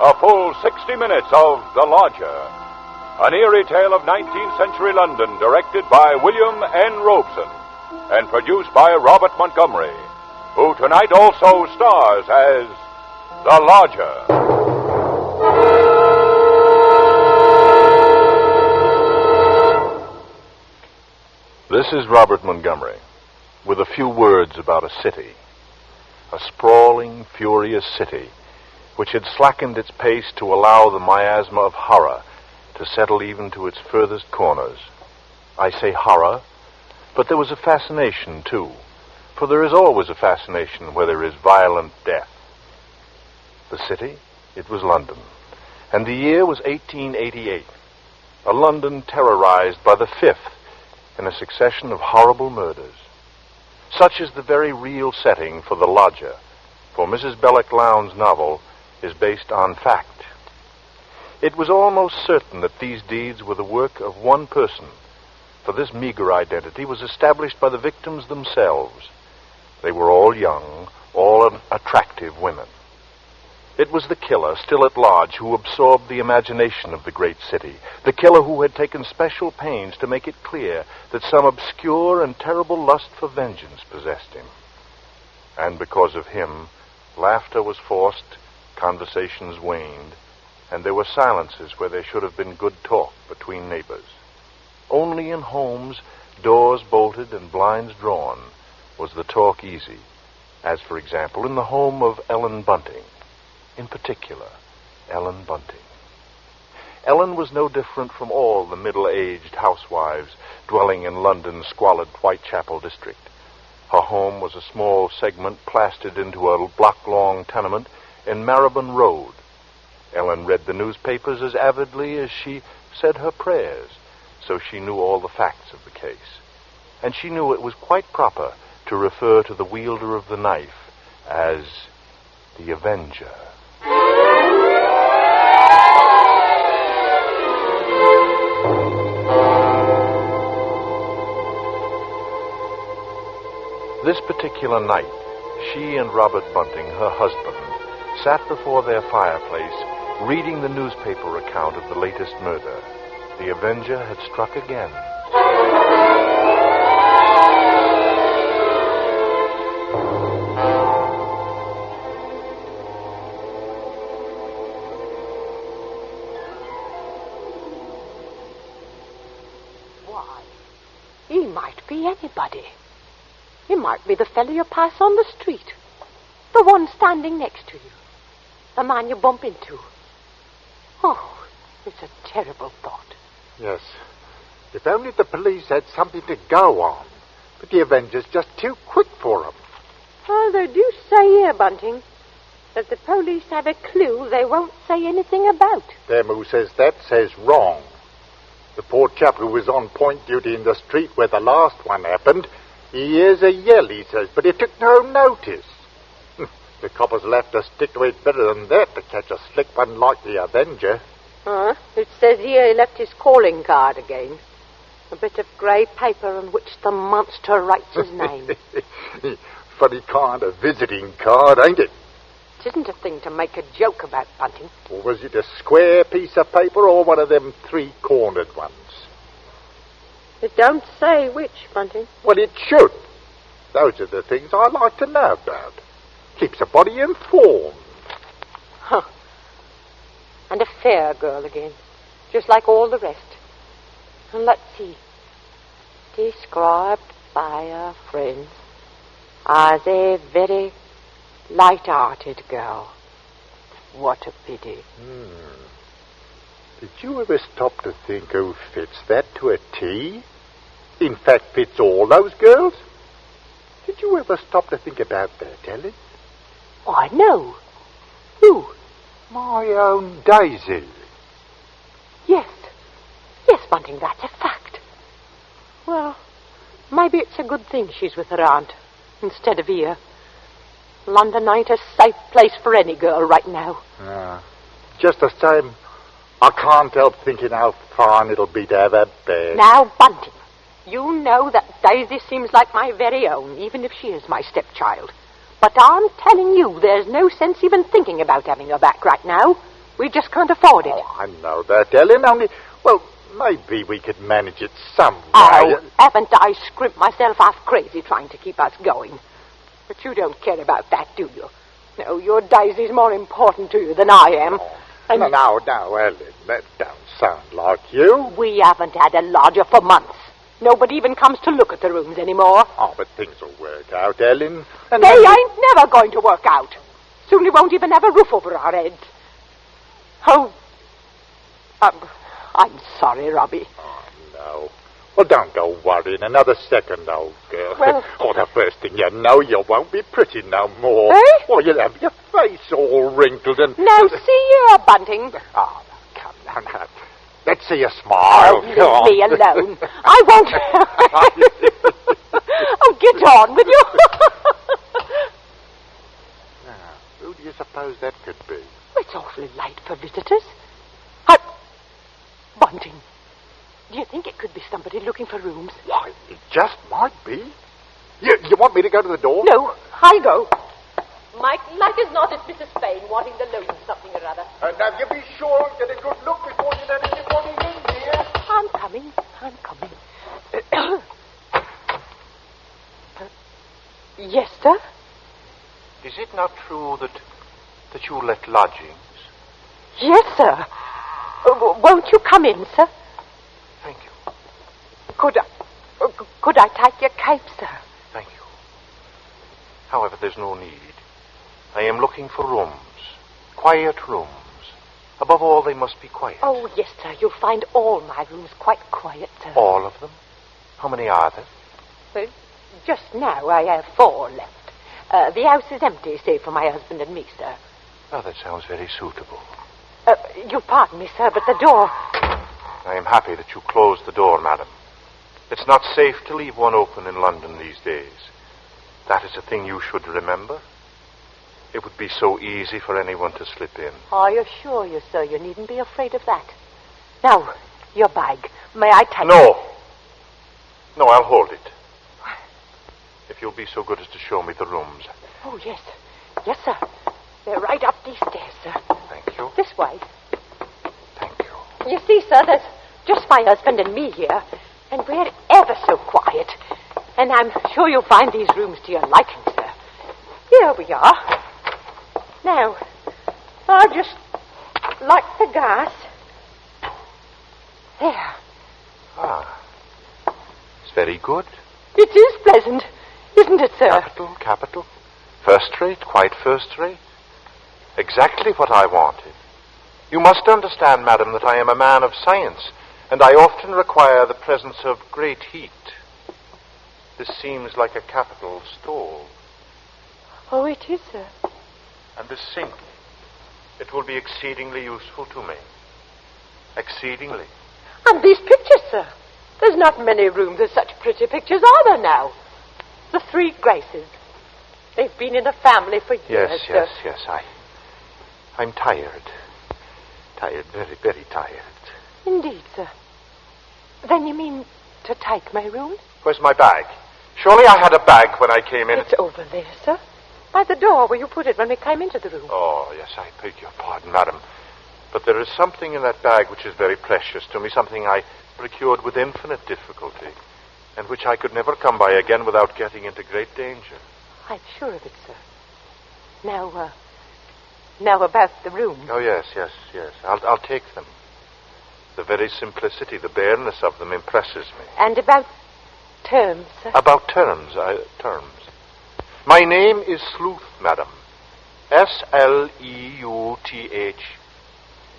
S18: A full 60 minutes of The Lodger. An eerie tale of 19th century London directed by William N. Robeson and produced by Robert Montgomery, who tonight also stars as The Lodger.
S19: This is Robert Montgomery, with a few words about a city. A sprawling, furious city, which had slackened its pace to allow the miasma of horror to settle even to its furthest corners. I say horror, but there was a fascination, too, for there is always a fascination where there is violent death. The city, it was London, and the year was 1888, a London terrorized by the fifth in a succession of horrible murders. Such is the very real setting for The Lodger, for Mrs. Belloc Lowndes' novel is based on fact. It was almost certain that these deeds were the work of one person, for this meager identity was established by the victims themselves. They were all young, all attractive women. It was the killer, still at large, who absorbed the imagination of the great city, the killer who had taken special pains to make it clear that some obscure and terrible lust for vengeance possessed him. And because of him, laughter was forced, conversations waned, and there were silences where there should have been good talk between neighbors. Only in homes, doors bolted and blinds drawn, was the talk easy, as, for example, in the home of Ellen Bunting. In particular, Ellen Bunting. Ellen was no different from all the middle-aged housewives dwelling in London's squalid Whitechapel district. Her home was a small segment plastered into a block-long tenement in Marylebone Road. Ellen read the newspapers as avidly as she said her prayers, so she knew all the facts of the case. And she knew it was quite proper to refer to the wielder of the knife as the Avenger. This particular night, she and Robert Bunting, her husband, sat before their fireplace reading the newspaper account of the latest murder. The Avenger had struck again.
S24: Why, he might be anybody. He might be the fellow you pass on the street. The one standing next to you. The man you bump into. Oh, it's a terrible thought.
S1: Yes. If only the police had something to go on. But the Avenger's just too quick for them.
S24: Oh, they do say here, Bunting, that the police have a clue they won't say anything about.
S1: Them who says that says wrong. The poor chap who was on point duty in the street where the last one happened, he hears a yell, he says, but he took no notice. The coppers will have to stick to it better than that to catch a slick one like the Avenger.
S24: It says here he left his calling card again. A bit of grey paper on which the monster writes his name.
S1: Funny kind of visiting card, ain't it?
S24: It isn't a thing to make a joke about, Bunting.
S1: Or was it a square piece of paper or one of them three-cornered ones?
S24: It don't say which, Bunting.
S1: Well, it should. Those are the things I like to know about. Keeps a body informed.
S24: Huh. And a fair girl again. just like all the rest. And let's see. Described by her friends as a very light-hearted girl. What a pity.
S1: Did you ever stop to think who fits that to a T? In fact, fits all those girls? Did you ever stop to think about that, Ellen?
S24: I know. Who?
S1: My own Daisy.
S24: Yes. Yes, Bunting, that's a fact. Well, maybe it's a good thing she's with her aunt instead of here. London ain't a safe place for any girl right now.
S1: Just the same, I can't help thinking how fine it'll be to have her back.
S24: Now, Bunting, you know that Daisy seems like my very own, even if she is my stepchild. But I'm telling you, there's no sense even thinking about having her back right now. We just can't afford it.
S1: Oh, I know that, Ellen, only, well, maybe we could manage it some way.
S24: Oh, haven't I scrimped myself half crazy trying to keep us going? But you don't care about that, do you? No, your Daisy's more important to you than I am. And
S1: No, Ellen, that don't sound like you.
S24: we haven't had a lodger for months. Nobody even comes to look at the rooms anymore.
S1: Oh, but things will work out, Ellen. And
S24: They
S1: then
S24: ain't never going to work out. Soon we won't even have a roof over our heads. Oh, I'm sorry, Robbie.
S1: No. Well, don't go worrying another second, old girl.
S24: Well-
S1: Oh, the first thing you know, you won't be pretty no more.
S24: Eh?
S1: Well, you'll have your face all wrinkled and...
S24: Now, see here, Bunting.
S1: Oh, come now. Let's see you smile.
S24: Leave me alone. I won't. Oh, get on with you.
S1: Now, who do you suppose that could be?
S24: It's awfully late for visitors. Bunting, do you think it could be somebody looking for rooms?
S1: Why, it just might be. You want me to go to the door?
S24: No, I'll go. Mike, like as not, it's Mrs. Spain wanting the loan of something or other.
S1: Now, you be sure and get a good look before you let anybody in here.
S24: I'm coming. Yes, sir?
S19: Is it not true that you let lodgings?
S24: Yes, sir. Won't you come in, sir?
S19: Thank you.
S24: Could I take your cape, sir?
S19: Thank you. However, there's no need. I am looking for rooms. Quiet rooms. Above all, they must be quiet.
S24: Oh, yes, sir. You'll find all my rooms quite quiet, sir.
S19: All of them? How many are there?
S24: Well, just now I have 4 left. The house is empty, save for my husband and me, sir.
S19: Oh, that sounds very suitable.
S24: You'll pardon me, sir, but the door...
S19: I am happy that you closed the door, madam. It's not safe to leave one open in London these days. That is a thing you should remember. It would be so easy for anyone to slip in.
S24: I assure you, sir, you needn't be afraid of that. Now, your bag. May I take it?
S19: No, I'll hold it. If you'll be so good as to show me the rooms.
S24: Oh, yes. Yes, sir. They're right up these stairs, sir.
S19: Thank you.
S24: This way.
S19: Thank you.
S24: You see, sir, there's just my husband and me here, and we're ever so quiet. And I'm sure you'll find these rooms to your liking, sir. Here we are. Now, I'll just light the gas. There.
S19: Ah. It's very good.
S24: It is pleasant, isn't it, sir?
S19: Capital. First rate, quite first rate. Exactly what I wanted. You must understand, madam, that I am a man of science, and I often require the presence of great heat. This seems like a capital stove.
S24: Oh, it is, sir.
S19: And this sink. It will be exceedingly useful to me. Exceedingly.
S24: And these pictures, sir. There's not many rooms with such pretty pictures, are there now? The 3 Graces. They've been in the family for years, sir.
S19: Yes. I'm tired. Tired, very, very tired.
S24: Indeed, sir. Then you mean to take my room?
S19: Where's my bag? Surely I had a bag when I came in.
S24: It's over there, sir. By the door where you put it when we came into the room.
S19: Oh, yes, I beg your pardon, madam. But there is something in that bag which is very precious to me, something I procured with infinite difficulty, and which I could never come by again without getting into great danger.
S24: I'm sure of it, sir. Now about the room.
S19: Oh, yes. I'll take them. The very simplicity, the bareness of them impresses me.
S24: And about terms, sir?
S19: About terms. My name is Sleuth, madam. Sleuth.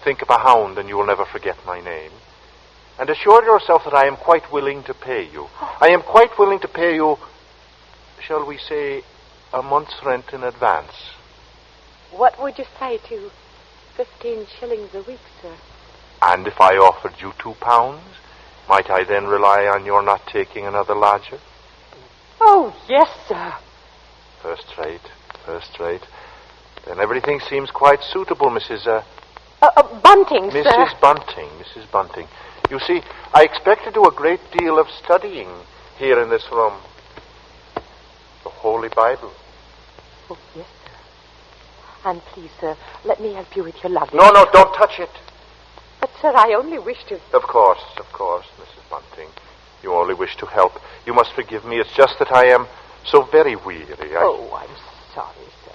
S19: Think of a hound and you will never forget my name. And assure yourself that I am quite willing to pay you. I am quite willing to pay you, shall we say, a month's rent in advance.
S24: What would you say to 15 shillings a week, sir?
S19: And if I offered you £2, might I then rely on your not taking another lodger?
S24: Oh, yes, sir.
S19: First rate. Then everything seems quite suitable, Mrs.
S24: Bunting, sir.
S19: Mrs. Bunting. You see, I expect to do a great deal of studying here in this room. The Holy Bible.
S24: Oh, yes, sir. And please, sir, let me help you with your luggage.
S19: No, don't touch it.
S24: But, sir, I only wish to...
S19: Of course, Mrs. Bunting. You only wish to help. You must forgive me. It's just that I am so very weary.
S24: Oh, I'm sorry, sir.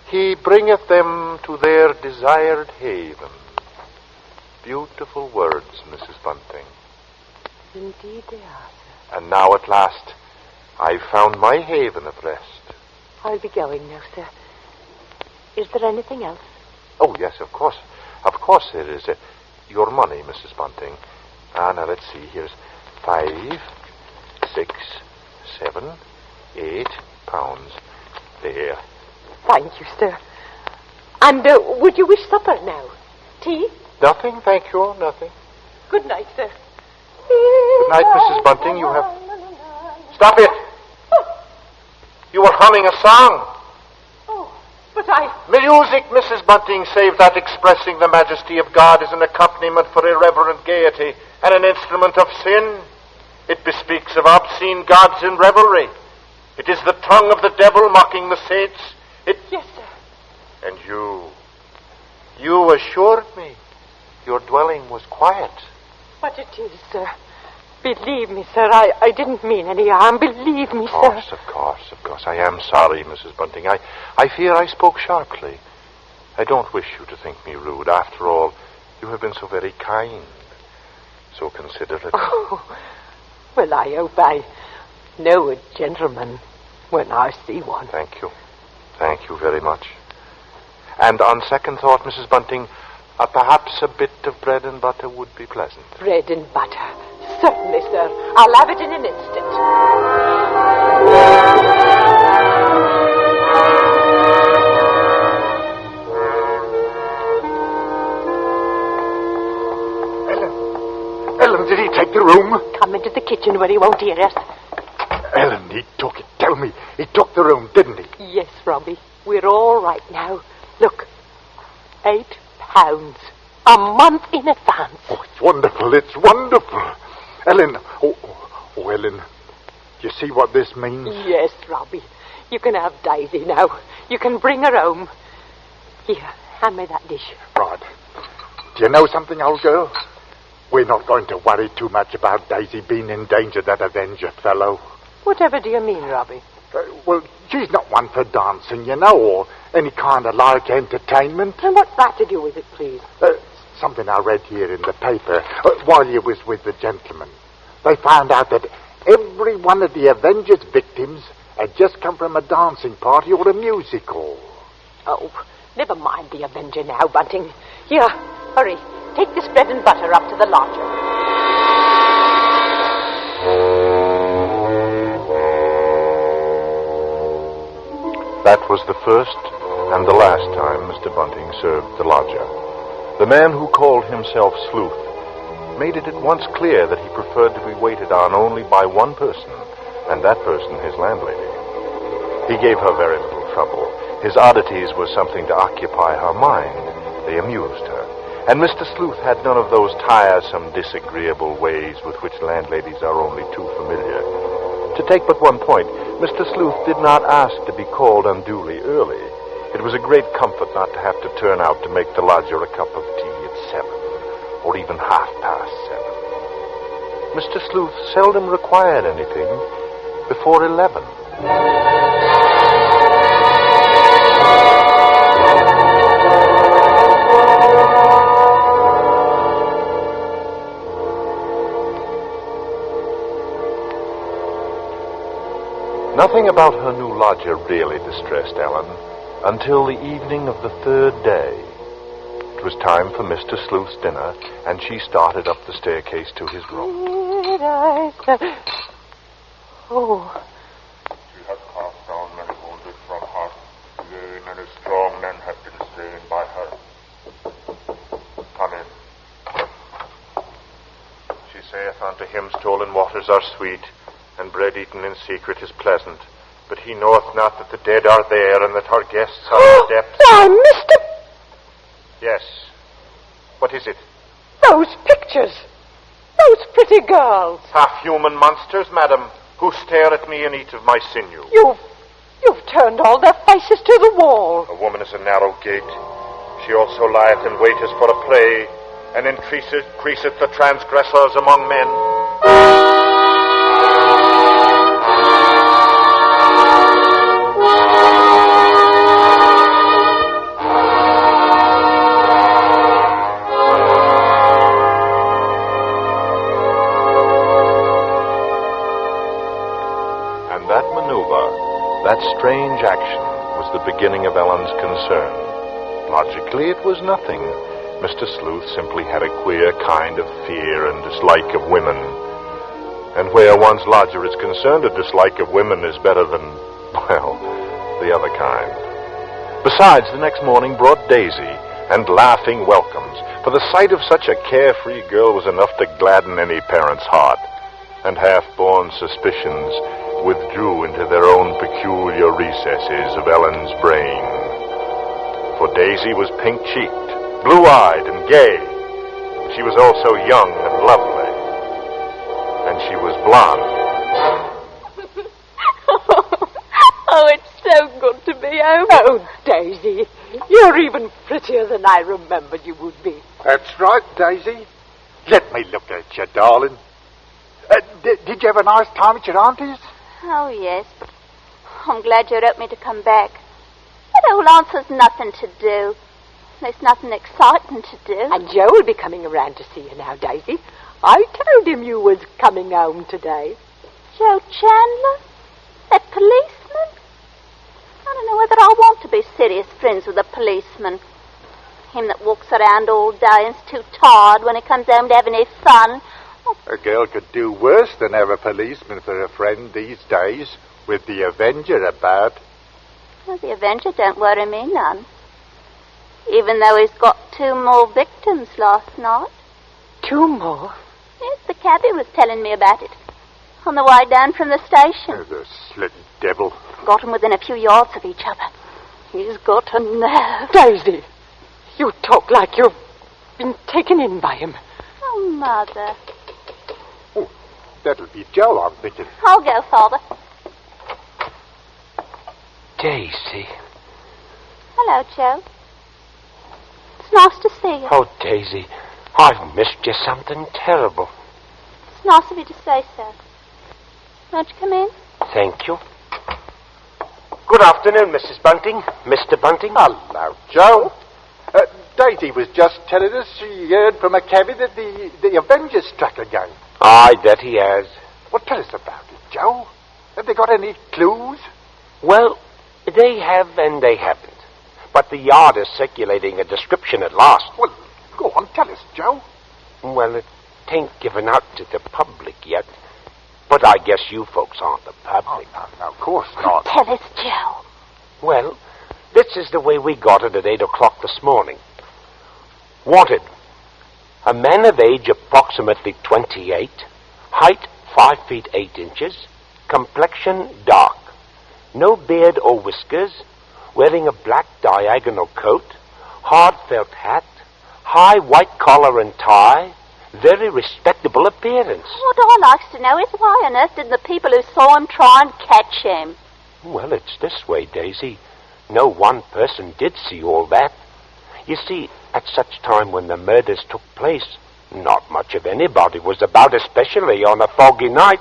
S19: He bringeth them to their desired haven. Beautiful words, Mrs. Bunting.
S24: Indeed they are, sir.
S19: And now at last, I've found my haven of rest.
S24: I'll be going now, sir. Is there anything else?
S19: Oh, yes, of course. Of course there is. Your money, Mrs. Bunting. Now let's see. Here's 5, 6, 7, 8 pounds. There.
S24: Thank you, sir. And would you wish supper now? Tea?
S19: Nothing, thank you, nothing.
S24: Good night, sir.
S19: Good night, Mrs. Bunting. You have... Stop it! You were humming a song.
S24: But I...
S19: Music, Mrs. Bunting, save that expressing the majesty of God, is an accompaniment for irreverent gaiety and an instrument of sin. It bespeaks of obscene gods in revelry. It is the tongue of the devil mocking the saints.
S24: Yes, sir.
S19: And you assured me your dwelling was quiet.
S24: But it is, sir. Believe me, sir, I didn't mean any harm. Believe me, sir.
S19: Of course. I am sorry, Mrs. Bunting. I fear I spoke sharply. I don't wish you to think me rude. After all, you have been so very kind, so considerate.
S24: Oh, well, I hope I know a gentleman when I see one.
S19: Thank you. Thank you very much. And on second thought, Mrs. Bunting, perhaps a bit of bread and butter would be pleasant.
S24: Bread and butter. Certainly, sir. I'll have it in an instant.
S1: Ellen, did he take the room?
S24: Come into the kitchen where he won't hear us.
S1: Ellen, he took it. Tell me, he took the room, didn't he?
S24: Yes, Robbie. We're all right now. Look, £8. A month in advance.
S1: Oh, it's wonderful. Ellen, Ellen, do you see what this means?
S24: Yes, Robbie. You can have Daisy now. You can bring her home. Here, hand me that dish.
S1: Right. Do you know something, old girl? We're not going to worry too much about Daisy being in danger, that Avenger fellow.
S24: Whatever do you mean, Robbie?
S1: Well, she's not one for dancing, you know, or any kind of large entertainment.
S24: And what's that to do with it, please?
S1: Something I read here in the paper while you was with the gentleman. They found out that every one of the Avengers' victims had just come from a dancing party or a music hall.
S24: Oh, never mind the Avenger now, Bunting. Here, hurry. Take this bread and butter up to the lodger.
S19: That was the first and the last time Mr. Bunting served the lodger. The man who called himself Sleuth made it at once clear that he preferred to be waited on only by one person, and that person his landlady. He gave her very little trouble. His oddities were something to occupy her mind. They amused her. And Mr. Sleuth had none of those tiresome, disagreeable ways with which landladies are only too familiar. To take but one point, Mr. Sleuth did not ask to be called unduly early. It was a great comfort not to have to turn out to make the lodger a cup of tea at 7, or even 7:30. Mr. Sleuth seldom required anything before 11. Nothing about her new lodger really distressed Ellen until the evening of the third day. It was time for Mr. Sleuth's dinner, and she started up the staircase to his room.
S14: Oh.
S15: She has cast down many wounded from her. Yea, many strong men have been slain by her. Come in.
S1: She saith unto him, stolen waters are sweet, and bread eaten in secret is pleasant. But he knoweth not that the dead are there, and that our guests are in the depths.
S24: Why, Mr.
S1: Yes. What is it?
S24: Those pictures. Those pretty girls.
S1: Half-human monsters, madam, who stare at me and eat of my sinew.
S24: You've turned all their faces to the wall.
S1: A woman is a narrow gate. She also lieth and waiteth for a prey, and increaseth the transgressors among men. That strange action was the beginning of Ellen's concern. Logically, it was nothing. Mr. Sleuth simply had a queer kind of fear and dislike of women. And where one's lodger is concerned, a dislike of women is better than, well, the other kind. Besides, the next morning brought Daisy and laughing welcomes, for the sight of such a carefree girl was enough to gladden any parent's heart, and half-born suspicions withdrew into their own peculiar recesses of Ellen's brain. For Daisy was pink-cheeked, blue-eyed, and gay. She was also young and lovely. And she was blonde.
S24: Oh, it's so good to be home. Oh, Daisy, you're even prettier than I remembered you would be.
S1: That's right, Daisy. Let me look at you, darling. Did you have a nice time at your auntie's?
S6: Oh, yes, but I'm glad you wrote me to come back. That old aunt's nothing to do. There's nothing exciting to do.
S24: And Joe will be coming around to see you now, Daisy. I told him you was coming home today.
S6: Joe Chandler? That policeman? I don't know whether I want to be serious friends with a policeman. Him that walks around all day and's too tired when he comes home to have any fun.
S1: A girl could do worse than have a policeman for a friend these days, with the Avenger about.
S6: Well, the Avenger don't worry me none. Even though he's got 2 more victims last night.
S24: 2 more?
S6: Yes, the cabbie was telling me about it. On the way down from the station.
S1: Oh, the slit devil.
S6: Got 'em within a few yards of each other. He's got a nerve.
S24: Daisy, you talk like you've been taken in by him.
S6: Oh, Mother.
S1: Oh, that'll be Joe, I'm thinking.
S6: I'll go, Father.
S16: Daisy.
S6: Hello, Joe. It's nice to see you.
S16: Oh, Daisy, I've missed you something terrible.
S6: It's nice of you to say so. Won't you come in?
S16: Thank you. Good afternoon, Mrs. Bunting. Mr. Bunting.
S1: Hello, Joe. Daisy was just telling us she heard from a cabby that the Avenger struck again.
S16: Aye, that he has.
S1: Well, tell us about it, Joe. Have they got any clues?
S16: Well, they have and they haven't. But the Yard is circulating a description at last.
S1: Well, go on, tell us, Joe.
S16: Well, it ain't given out to the public yet. But I guess you folks aren't the public.
S1: Oh, no, of course not.
S6: Tell us, Joe.
S16: Well, this is the way we got it at 8 o'clock this morning. Wanted. A man of age approximately 28, height 5 feet 8 inches, complexion dark, no beard or whiskers, wearing a black diagonal coat, hard felt hat, high white collar and tie, very respectable appearance.
S6: What I likes to know is why on earth didn't the people who saw him try and catch him?
S16: Well, it's this way, Daisy. No one person did see all that. You see, at such time when the murders took place, not much of anybody was about, especially on a foggy night.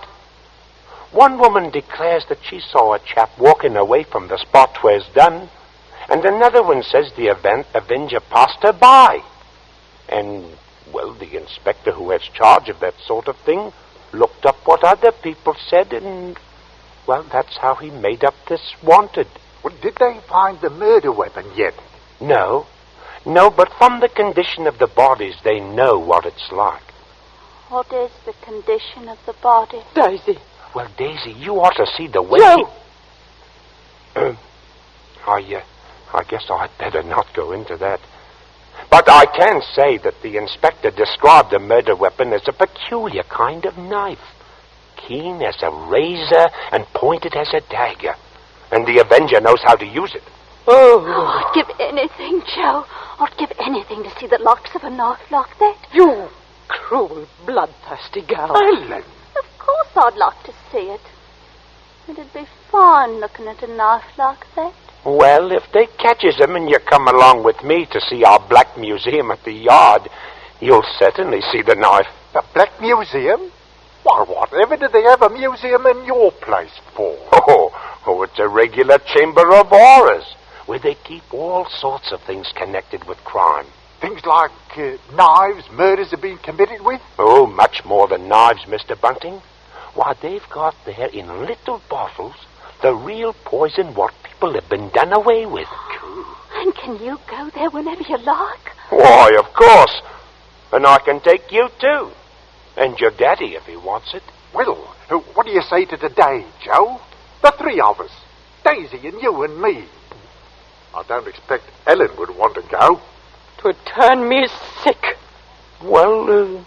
S16: One woman declares that she saw a chap walking away from the spot where it's done, and another one says the Avenger passed her by. And, well, the inspector who has charge of that sort of thing looked up what other people said, and, Well, that's how he made up this wanted.
S1: Well, did they find the murder weapon yet?
S16: No, but from the condition of the bodies, they know what it's like.
S6: What is the condition of the body?
S24: Daisy.
S16: Well, Daisy, you ought to see the way
S24: Joe!
S16: I guess I'd better not go into that. But I can say that the inspector described the murder weapon as a peculiar kind of knife. Keen as a razor and pointed as a dagger. And the Avenger knows how to use it.
S6: Oh, I'd give anything, Joe. I'd give anything to see the locks of a knife like that.
S24: You cruel, bloodthirsty girl.
S6: Ellen! Of course I'd like to see it. It'd be fine looking at a knife like that.
S16: Well, if they catches him and you come along with me to see our Black Museum at the yard, you'll certainly see the knife.
S1: The Black Museum? Why, whatever do they have a museum in your place for?
S16: Oh, it's a regular chamber of horrors, where they keep all sorts of things connected with crime.
S1: Things like knives murders have been committed with?
S16: Oh, much more than knives, Mr. Bunting. Why, they've got there in little bottles the real poison what people have been done away with.
S6: And can you go there whenever you like?
S16: Why, of course. And I can take you, too. And your daddy, if he wants it.
S1: Well, what do you say to today, Joe? The three of us. Daisy and you and me. I don't expect Ellen would want to go.
S24: 'Twould turn me sick.
S16: Well,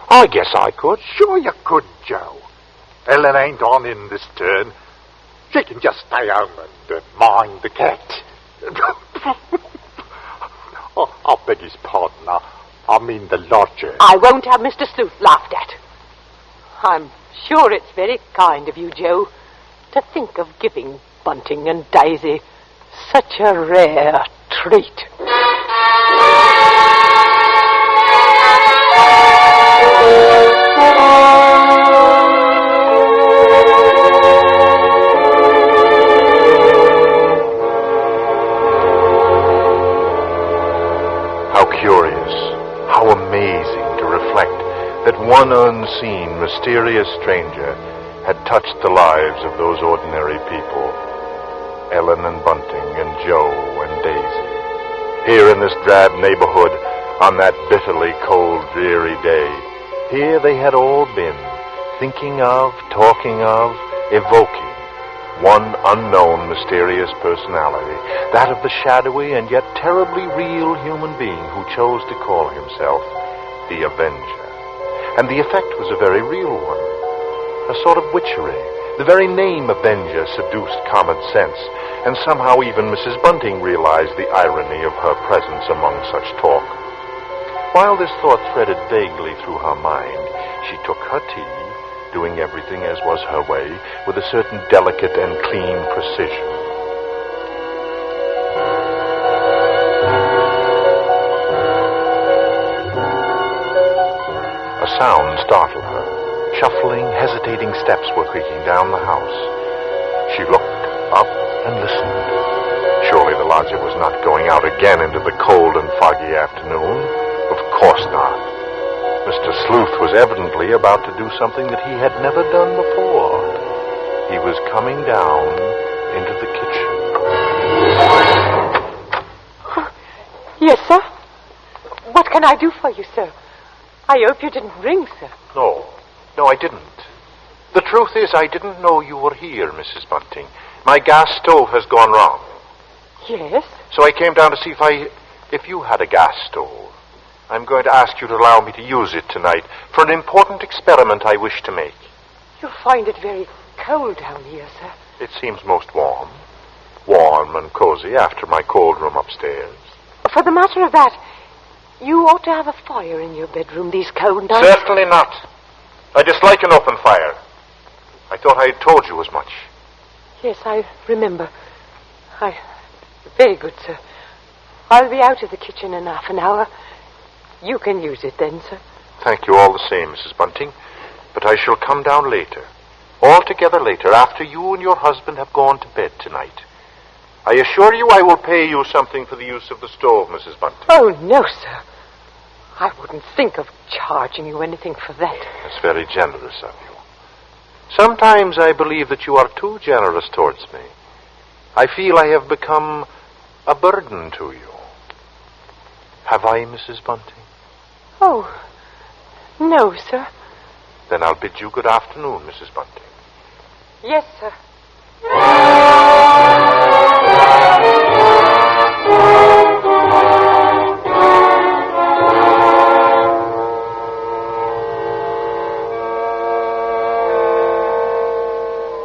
S16: I guess I could.
S1: Sure you could, Joe. Ellen ain't on in this turn. She can just stay home and mind the cat. I beg his pardon. I mean the lodger.
S24: I won't have Mr. Sleuth laughed at. I'm sure it's very kind of you, Joe, to think of giving Bunting and Daisy such a rare treat.
S19: How curious, how amazing to reflect that one unseen, mysterious stranger had touched the lives of those ordinary people. Ellen and Bunting and Joe and Daisy. Here in this drab neighborhood, on that bitterly cold, dreary day, here they had all been, thinking of, talking of, evoking one unknown, mysterious personality, that of the shadowy and yet terribly real human being who chose to call himself the Avenger. And the effect was a very real one, a sort of witchery. The very name Avenger seduced common sense, and somehow even Mrs. Bunting realized the irony of her presence among such talk. While this thought threaded vaguely through her mind, she took her tea, doing everything as was her way, with a certain delicate and clean precision. A sound startled her. Shuffling, hesitating steps were creaking down the house. She looked up and listened. Surely the lodger was not going out again into the cold and foggy afternoon. Of course not. Mr. Sleuth was evidently about to do something that he had never done before. He was coming down into the kitchen.
S24: Yes, sir? What can I do for you, sir? I hope you didn't ring, sir.
S19: No, I didn't. The truth is, I didn't know you were here, Mrs. Bunting. My gas stove has gone wrong.
S24: Yes?
S19: So I came down to see if you had a gas stove. I'm going to ask you to allow me to use it tonight for an important experiment I wish to make.
S24: You'll find it very cold down here, sir.
S19: It seems most warm. Warm and cozy after my cold room upstairs.
S24: For the matter of that, you ought to have a fire in your bedroom these cold nights.
S19: Certainly not. I dislike an open fire. I thought I had told you as much.
S24: Yes, I remember. Very good, sir. I'll be out of the kitchen in half an hour. You can use it then, sir.
S19: Thank you all the same, Mrs. Bunting. But I shall come down later. Altogether later, after you and your husband have gone to bed tonight. I assure you I will pay you something for the use of the stove, Mrs. Bunting.
S24: Oh, no, sir. I wouldn't think of charging you anything for that.
S19: That's very generous of you. Sometimes I believe that you are too generous towards me. I feel I have become a burden to you. Have I, Mrs. Bunting?
S24: Oh, no, sir.
S19: Then I'll bid you good afternoon, Mrs. Bunting.
S24: Yes, sir.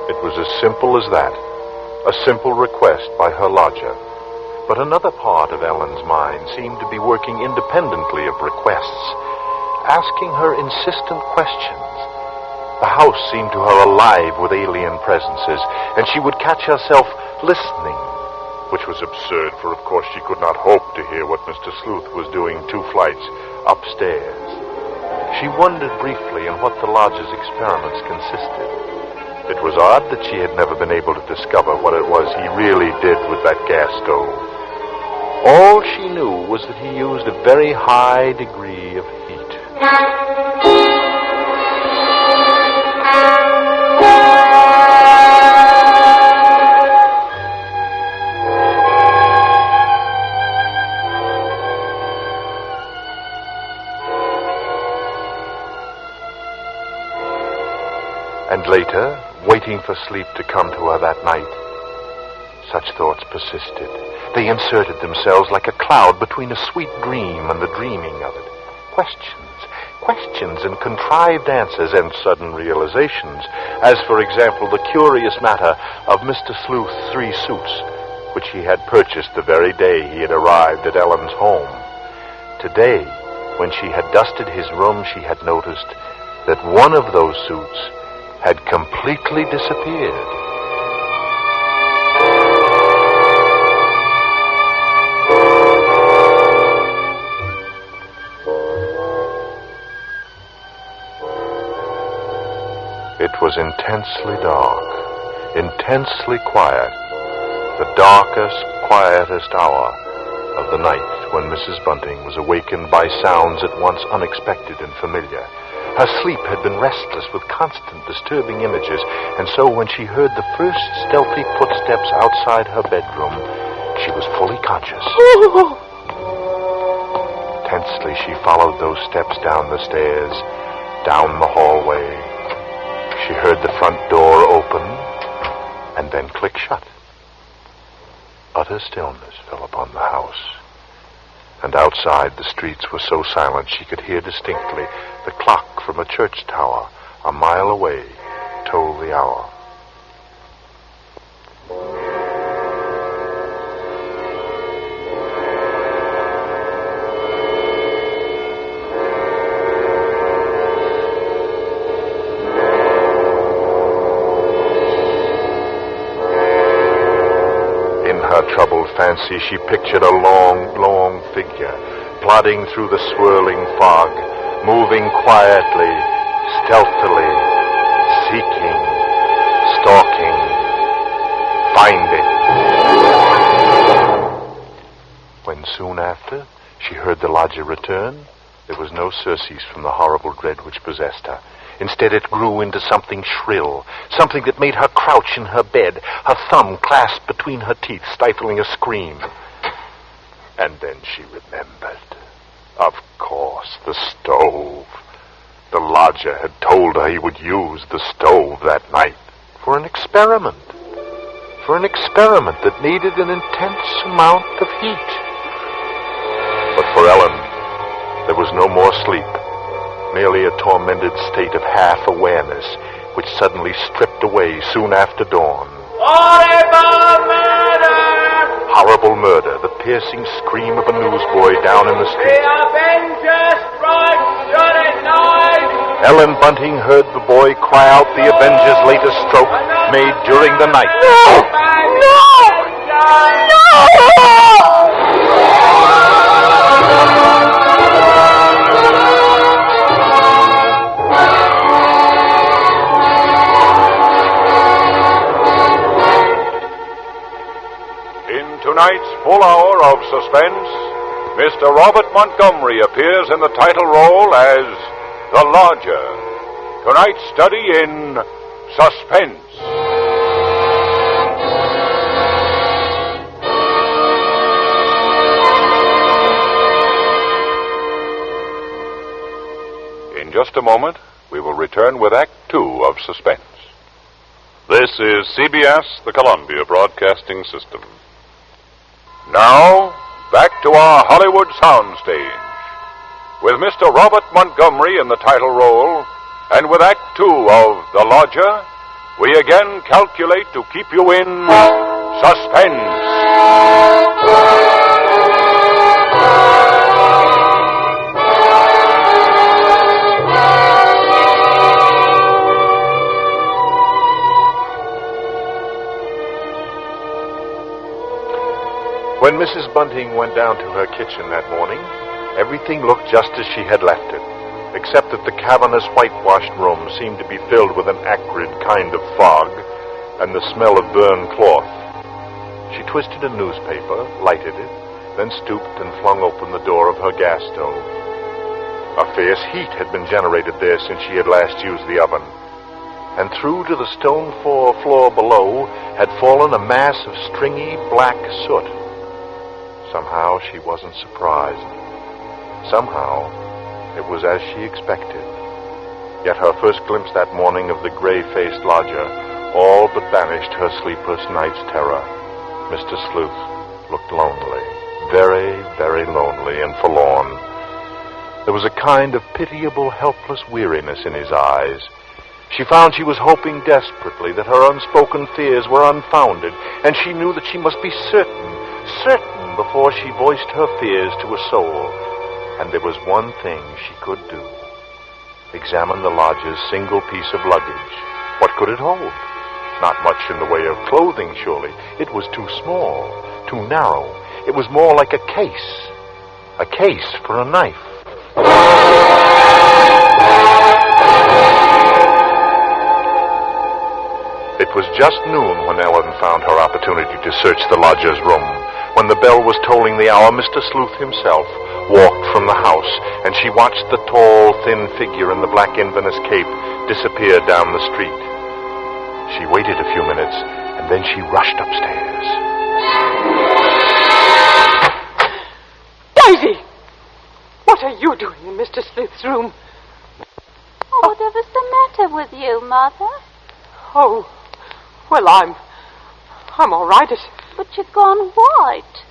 S19: It was as simple as that. A simple request by her lodger. But another part of Ellen's mind seemed to be working independently of requests, asking her insistent questions. The house seemed to her alive with alien presences, and she would catch herself listening, which was absurd, for of course she could not hope to hear what Mr. Sleuth was doing 2 flights upstairs. She wondered briefly in what the lodger's experiments consisted. It was odd that she had never been able to discover what it was he really did with that gas stove. All she knew was that he used a very high degree of heat. And later, waiting for sleep to come to her that night, such thoughts persisted. They inserted themselves like a cloud between a sweet dream and the dreaming of it. Questions and contrived answers and sudden realizations, as, for example, the curious matter of Mr. Sleuth's 3 suits, which he had purchased the very day he had arrived at Ellen's home. Today, when she had dusted his room, she had noticed that one of those suits had completely disappeared. It was intensely dark, intensely quiet, the darkest, quietest hour of the night when Mrs. Bunting was awakened by sounds at once unexpected and familiar. Her sleep had been restless with constant disturbing images, and so when she heard the first stealthy footsteps outside her bedroom, she was fully conscious. Tensely, she followed those steps down the stairs, down the hallway. She heard the front door open, and then click shut. Utter stillness fell upon the house. And outside, the streets were so silent she could hear distinctly the clock from a church tower a mile away toll the hour. In her troubled fancy, she pictured a long figure plodding through the swirling fog, moving quietly, stealthily, seeking, stalking, finding. When soon after she heard the lodger return, there was no surcease from the horrible dread which possessed her. Instead, it grew into something shrill, something that made her crouch in her bed, her thumb clasped between her teeth, stifling a scream. And then she remembered. Of course, the stove. The lodger had told her he would use the stove that night for an experiment. For an experiment that needed an intense amount of heat. But for Ellen, there was no more sleep. Merely a tormented state of half-awareness, which suddenly stripped away soon after dawn.
S22: Horrible murder!
S19: Horrible murder, the piercing scream of a newsboy down in the street.
S22: The Avengers strike tonight!
S19: Ellen Bunting heard the boy cry out the Avengers' latest stroke made during the night.
S18: Tonight's full hour of suspense, Mr. Robert Montgomery appears in the title role as the Lodger. Tonight's study in Suspense. In just a moment, we will return with Act Two of Suspense.
S11: This is CBS, the Columbia Broadcasting System.
S18: Now, back to our Hollywood soundstage. With Mr. Robert Montgomery in the title role, and with Act Two of The Lodger, we again calculate to keep you in suspense.
S19: When Mrs. Bunting went down to her kitchen that morning, everything looked just as she had left it, except that the cavernous whitewashed room seemed to be filled with an acrid kind of fog and the smell of burned cloth. She twisted a newspaper, lighted it, then stooped and flung open the door of her gas stove. A fierce heat had been generated there since she had last used the oven, and through to the stone floor below had fallen a mass of stringy black soot. Somehow she wasn't surprised. Somehow it was as she expected. Yet her first glimpse that morning of the gray-faced lodger all but banished her sleepless night's terror. Mr. Sleuth looked lonely, very, very lonely and forlorn. There was a kind of pitiable, helpless weariness in his eyes. She found she was hoping desperately that her unspoken fears were unfounded, and she knew that she must be certain before she voiced her fears to a soul. And there was one thing she could do. Examine the lodger's single piece of luggage. What could it hold? Not much in the way of clothing, surely. It was too small, too narrow. It was more like a case. A case for a knife. It was just noon when Ellen found her opportunity to search the lodger's room. When the bell was tolling the hour, Mr. Sleuth himself walked from the house, and she watched the tall, thin figure in the black Inverness cape disappear down the street. She waited a few minutes, and then she rushed upstairs.
S24: Daisy! What are you doing in Mr. Sleuth's room?
S6: Oh, whatever's the matter with you, Mother?
S24: Oh, well, I'm all right.
S6: But you've gone white.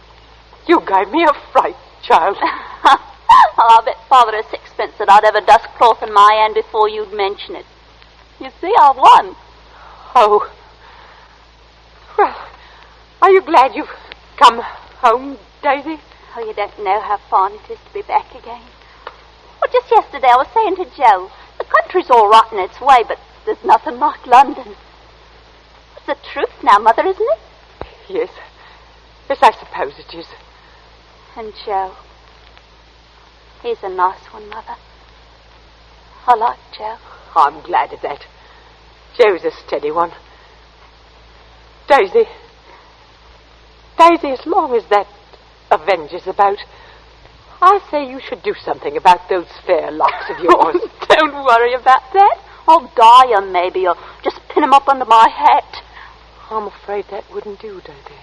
S24: You gave me a fright, child.
S6: I'll bet Father a sixpence that I'd ever dust cloth in my hand before you'd mention it. You see, I won.
S24: Oh. Well, are you glad you've come home, Daisy?
S6: Oh, you don't know how fine it is to be back again. Well, just yesterday I was saying to Joe, the country's all right in its way, but there's nothing like London. It's the truth now, Mother, isn't it?
S24: Yes. Yes, I suppose it is.
S6: And Joe. He's a nice one, Mother. I like Joe.
S24: I'm glad of that. Joe's a steady one. Daisy, as long as that Avenger's about, I say you should do something about those fair locks of yours.
S6: Oh, don't worry about that. I'll dye 'em maybe, or just pin 'em up under my hat.
S24: I'm afraid that wouldn't do, Daisy.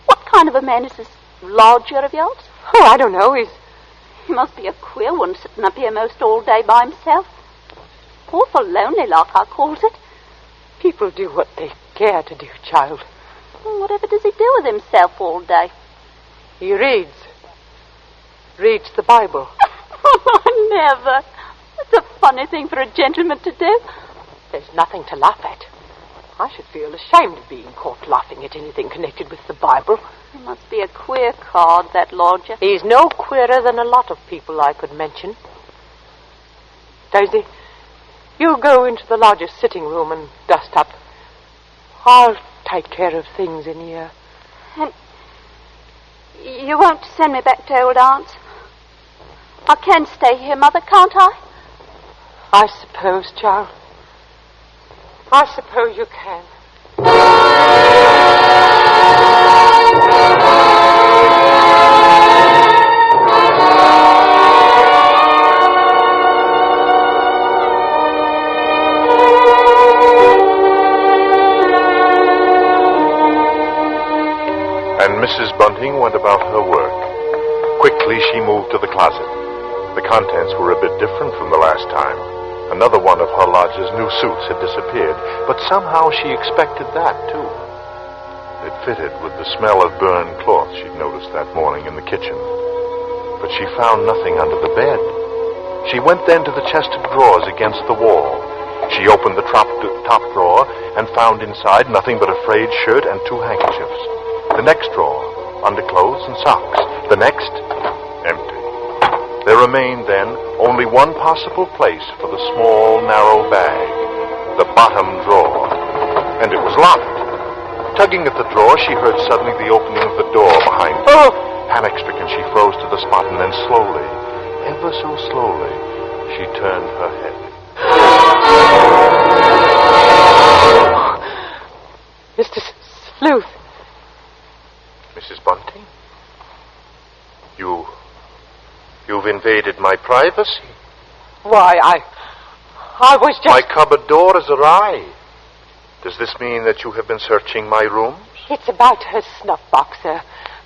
S6: What kind of a man is this lodger of yours?
S24: Oh, I don't know.
S6: He must be a queer one, sitting up here most all day by himself. Awful lonely like, I calls it.
S24: People do what they care to do, child.
S6: Well, whatever does he do with himself all day?
S24: He reads the Bible.
S6: Oh, never. That's a funny thing for a gentleman to do.
S24: There's nothing to laugh at. I should feel ashamed of being caught laughing at anything connected with the Bible.
S6: He must be a queer card, that lodger.
S24: He's no queerer than a lot of people I could mention. Daisy, you go into the lodger's sitting room and dust up. I'll take care of things in here.
S6: And you won't send me back to old Aunt's? I can stay here, Mother, can't I?
S24: I suppose, child. I suppose you can.
S19: about her work. Quickly, she moved to the closet. The contents were a bit different from the last time. Another one of her lodger's new suits had disappeared, but somehow she expected that, too. It fitted with the smell of burned cloth she'd noticed that morning in the kitchen. But she found nothing under the bed. She went then to the chest of drawers against the wall. She opened the top drawer and found inside nothing but a frayed shirt and 2 handkerchiefs. The next drawer, underclothes and socks. The next, empty. There remained then only one possible place for the small, narrow bag, the bottom drawer. And it was locked. Tugging at the drawer, she heard suddenly the opening of the door behind her. Oh! Panic-stricken, she froze to the spot, and then slowly, ever so slowly, she turned her head.
S24: Mr. Sleuth.
S19: Mrs. Bunting? You've invaded my privacy.
S24: Why, I was just...
S19: My cupboard door is awry. Does this mean that you have been searching my rooms?
S24: It's about her snuff box, sir.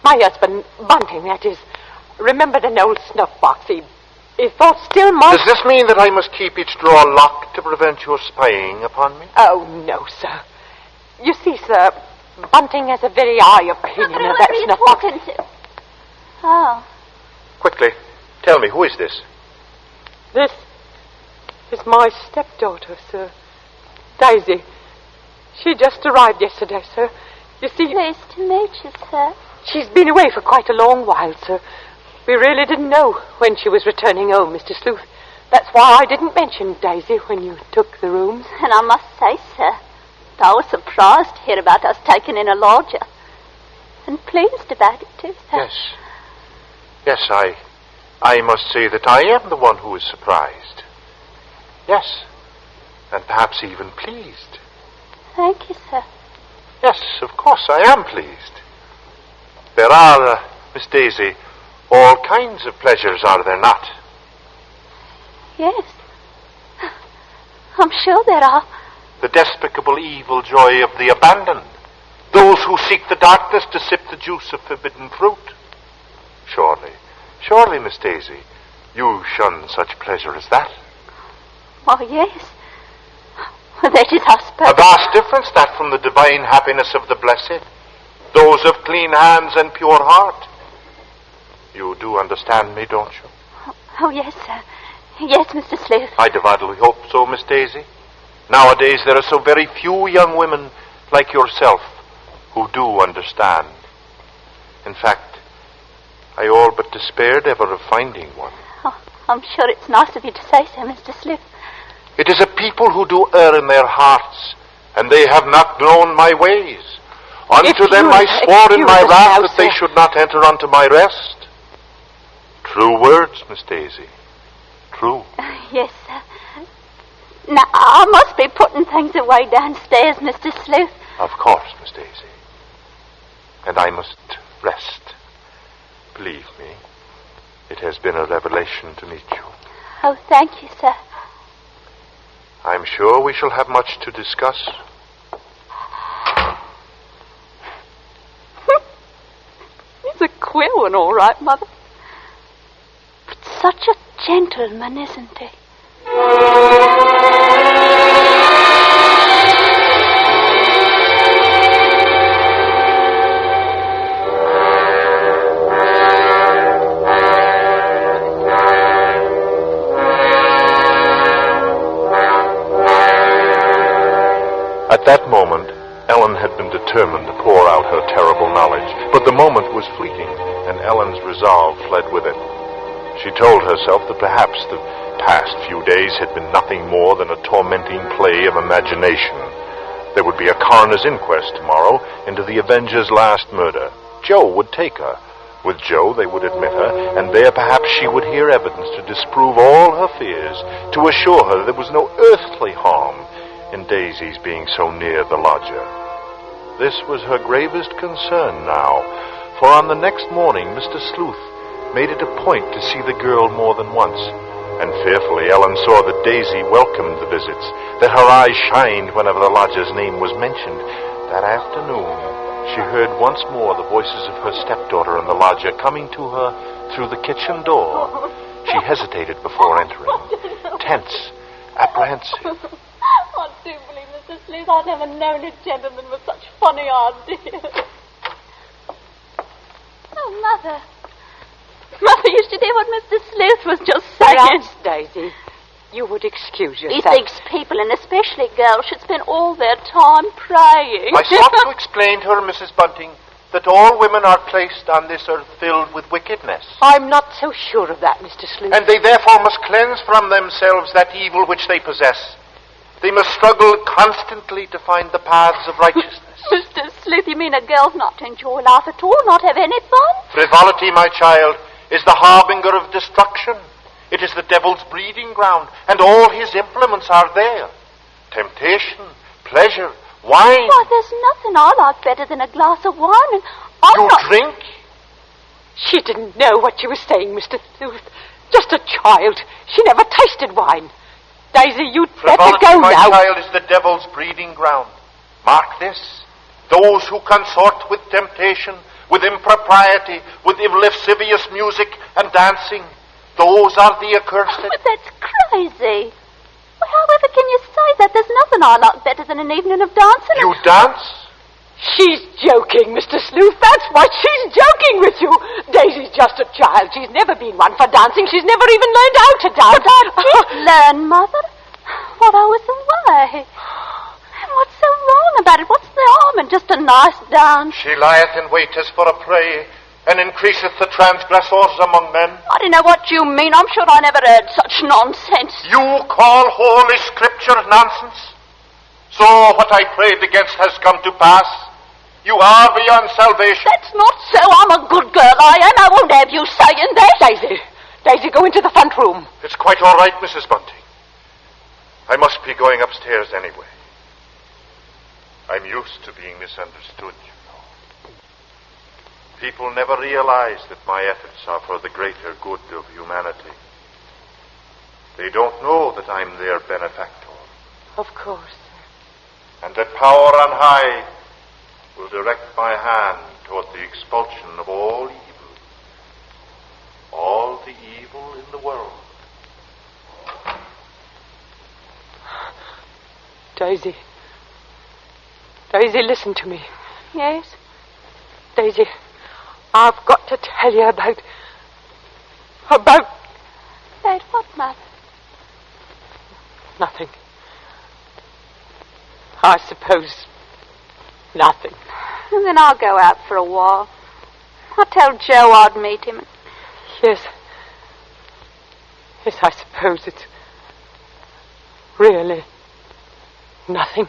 S24: My husband, Bunting, that is, remembered an old snuff box. He thought still might...
S19: Does this mean that I must keep each drawer locked to prevent your spying upon me?
S24: Oh, no, sir. You see, sir, Bunting has a very high opinion of that snuff box.
S6: To? Oh.
S19: Quickly, tell me, who is this?
S24: This is my stepdaughter, sir. Daisy. She just arrived yesterday, sir. You see...
S6: Pleased to meet you, sir.
S24: She's been away for quite a long while, sir. We really didn't know when she was returning home, Mr. Sleuth. That's why I didn't mention Daisy when you took the rooms.
S6: And I must say, sir, that I was surprised to hear about us taking in a lodger. And pleased about it, too, sir.
S19: Yes, I must say that I am the one who is surprised. Yes, and perhaps even pleased.
S6: Thank you, sir.
S19: Yes, of course, I am pleased. There are, Miss Daisy, all kinds of pleasures, are there not?
S6: Yes. I'm sure there are.
S19: The despicable evil joy of the abandoned. Those who seek the darkness to sip the juice of forbidden fruit. Surely, Miss Daisy, you shun such pleasure as that.
S6: Oh, yes. Well, that is, I suppose...
S19: A vast difference, that, from the divine happiness of the blessed. Those of clean hands and pure heart. You do understand me, don't you?
S6: Oh, yes, sir. Yes, Mr. Sleuth.
S19: I devoutly hope so, Miss Daisy. Nowadays, there are so very few young women like yourself who do understand. In fact, I all but despaired ever of finding one.
S6: Oh, I'm sure it's nice of you to say so, Mr. Sleuth.
S19: It is a people who do err in their hearts, and they have not known my ways. Unto them I swore in my wrath that they should not enter unto my rest. True words, Miss Daisy. True.
S6: Yes, sir. Now, I must be putting things away downstairs, Mr. Sleuth.
S19: Of course, Miss Daisy. And I must rest. Believe me, it has been a revelation to meet you.
S6: Oh, thank you, sir.
S19: I'm sure we shall have much to discuss.
S6: He's a queer one, all right, Mother. But such a gentleman, isn't he?
S19: At that moment, Ellen had been determined to pour out her terrible knowledge, but the moment was fleeting, and Ellen's resolve fled with it. She told herself that perhaps the past few days had been nothing more than a tormenting play of imagination. There would be a coroner's inquest tomorrow into the Avenger's last murder. Joe would take her. With Joe, they would admit her, and there perhaps she would hear evidence to disprove all her fears, to assure her there was no earthly harm in Daisy's being so near the lodger. This was her gravest concern now, for on the next morning Mr. Sleuth made it a point to see the girl more than once, and fearfully Ellen saw that Daisy welcomed the visits, that her eyes shined whenever the lodger's name was mentioned. That afternoon she heard once more the voices of her stepdaughter and the lodger coming to her through the kitchen door. She hesitated before entering, tense, apprehensive.
S6: I do believe, Mr. Sleuth, I've never known a gentleman with such funny ideas. Oh, Mother. Mother, you should hear what Mr. Sleuth was just saying.
S24: Perhaps, Daisy, you would excuse yourself.
S6: He thinks people, and especially girls, should spend all their time praying.
S1: I sought to explain to her, Mrs. Bunting, that all women are placed on this earth filled with wickedness.
S24: I'm not so sure of that, Mr. Sleuth.
S1: And they therefore must cleanse from themselves that evil which they possess. They must struggle constantly to find the paths of righteousness.
S6: Mr. Sleuth, you mean a girl's not to enjoy life at all, not have any fun?
S1: Frivolity, my child, is the harbinger of destruction. It is the devil's breeding ground, and all his implements are there. Temptation, pleasure, wine.
S6: Why, there's nothing I like better than a glass of wine, and
S1: You drink?
S24: She didn't know what she was saying, Mr. Sleuth. Just a child. She never tasted wine. Daisy, you'd better
S1: Frivolity,
S24: go
S1: my
S24: now.
S1: child, is the devil's breeding ground. Mark this. Those who consort with temptation, with impropriety, with lascivious music and dancing, those are the accursed.
S6: But that's crazy. Well, however can you say that? There's nothing I like better than an evening of dancing.
S1: You dance?
S24: She's joking, Mr. Sleuth. That's why she's joking with you. Daisy's just a child. She's never been one for dancing. She's never even learned how to dance.
S6: But I did learn, Mother. While I was away. And what's so wrong about it? What's the harm in just a nice dance?
S1: She lieth in wait as for a prey, and increaseth the transgressors among men.
S6: I don't know what you mean. I'm sure I never heard such nonsense.
S1: You call Holy Scripture nonsense? So what I prayed against has come to pass. You are beyond salvation.
S6: That's not so. I'm a good girl, I am. I won't have you saying that.
S24: Daisy, go into the front room.
S1: It's quite all right, Mrs. Bunting. I must be going upstairs anyway. I'm used to being misunderstood, you know. People never realize that my efforts are for the greater good of humanity. They don't know that I'm their benefactor.
S24: Of course.
S1: And that power on high will direct my hand toward the expulsion of all evil. All the evil in the world.
S24: Daisy. Daisy, listen to me.
S6: Yes?
S24: Daisy, I've got to tell you about... About
S6: what, Mother?
S24: nothing. I suppose nothing.
S6: And then I'll go out for a while. I'll tell Joe I'd meet him.
S24: Yes. Yes, I suppose it's really nothing.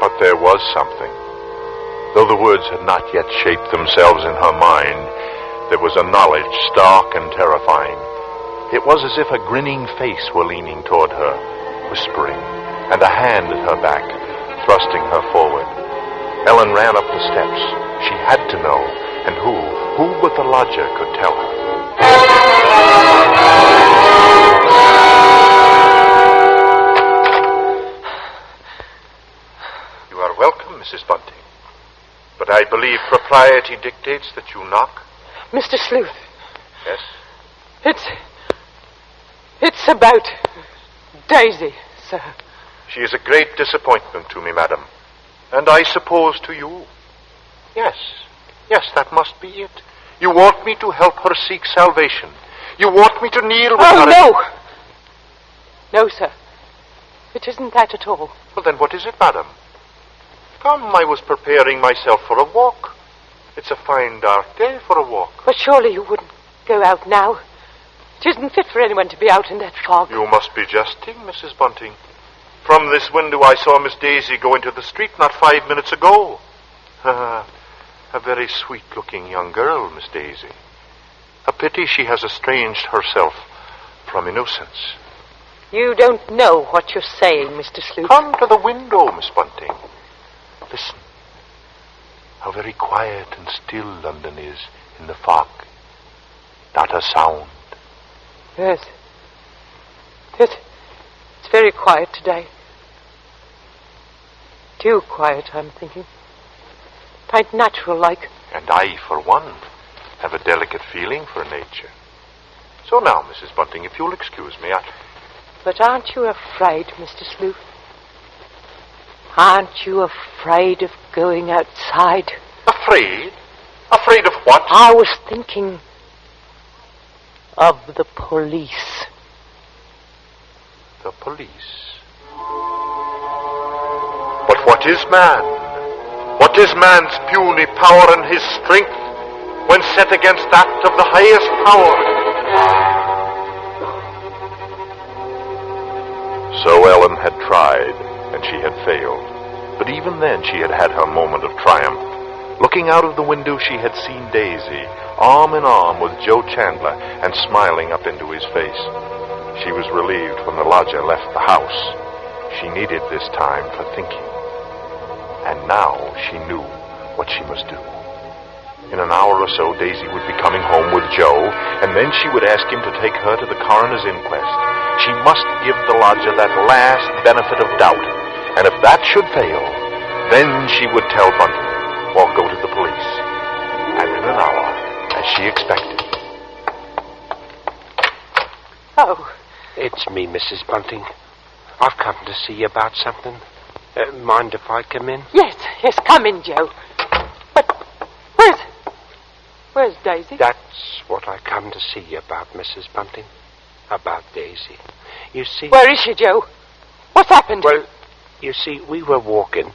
S19: But there was something. Though the words had not yet shaped themselves in her mind, there was a knowledge stark and terrifying. It was as if a grinning face were leaning toward her, whispering, and a hand at her back, thrusting her forward. Ellen ran up the steps. She had to know, and who but the lodger could tell her?
S1: You are welcome, Mrs. Bunting. But I believe propriety dictates that you knock.
S24: Mr. Sleuth.
S1: Yes?
S24: It's about Daisy, sir.
S1: She is a great disappointment to me, madam. And I suppose to you. Yes, that must be it. You want me to help her seek salvation. You want me to kneel with her...
S24: Oh, no! No, sir. It isn't that at all.
S1: Well, then what is it, madam? Come, I was preparing myself for a walk. It's a fine dark day for a walk.
S24: But surely you wouldn't go out now. It isn't fit for anyone to be out in that fog.
S1: You must be jesting, Mrs. Bunting. From this window I saw Miss Daisy go into the street not 5 minutes ago. A very sweet-looking young girl, Miss Daisy. A pity she has estranged herself from innocence.
S24: You don't know what you're saying, Mr. Sleuth.
S19: Come to the window, Miss Bunting. Listen. How very quiet and still London is in the fog. Not a sound.
S24: Yes. It's very quiet today. Too quiet, I'm thinking. Quite natural like.
S19: And I, for one, have a delicate feeling for nature. So now, Mrs. Bunting, if you'll excuse me,
S24: But aren't you afraid, Mr. Sleuth? Aren't you afraid of going outside?
S19: Afraid? Afraid of what?
S24: I was thinking of the police.
S19: The police? But what is man? What is man's puny power and his strength when set against that of the highest power? So Ellen had tried, and she had failed. But even then she had had her moment of triumph. Looking out of the window, she had seen Daisy, arm in arm with Joe Chandler, and smiling up into his face. She was relieved when the lodger left the house. She needed this time for thinking. And now she knew what she must do. In an hour or so, Daisy would be coming home with Joe, and then she would ask him to take her to the coroner's inquest. She must give the lodger that last benefit of doubt, and if that should fail, then she would tell Bunting, or go to the police. And in an hour, as she expected.
S16: Oh. It's me, Mrs. Bunting. I've come to see you about something. Mind if I come in?
S24: Yes, come in, Joe. But where's Daisy?
S16: That's what I come to see you about, Mrs. Bunting. About Daisy. You see...
S24: Where is she, Joe? What's happened?
S16: Well, you see, we were walking,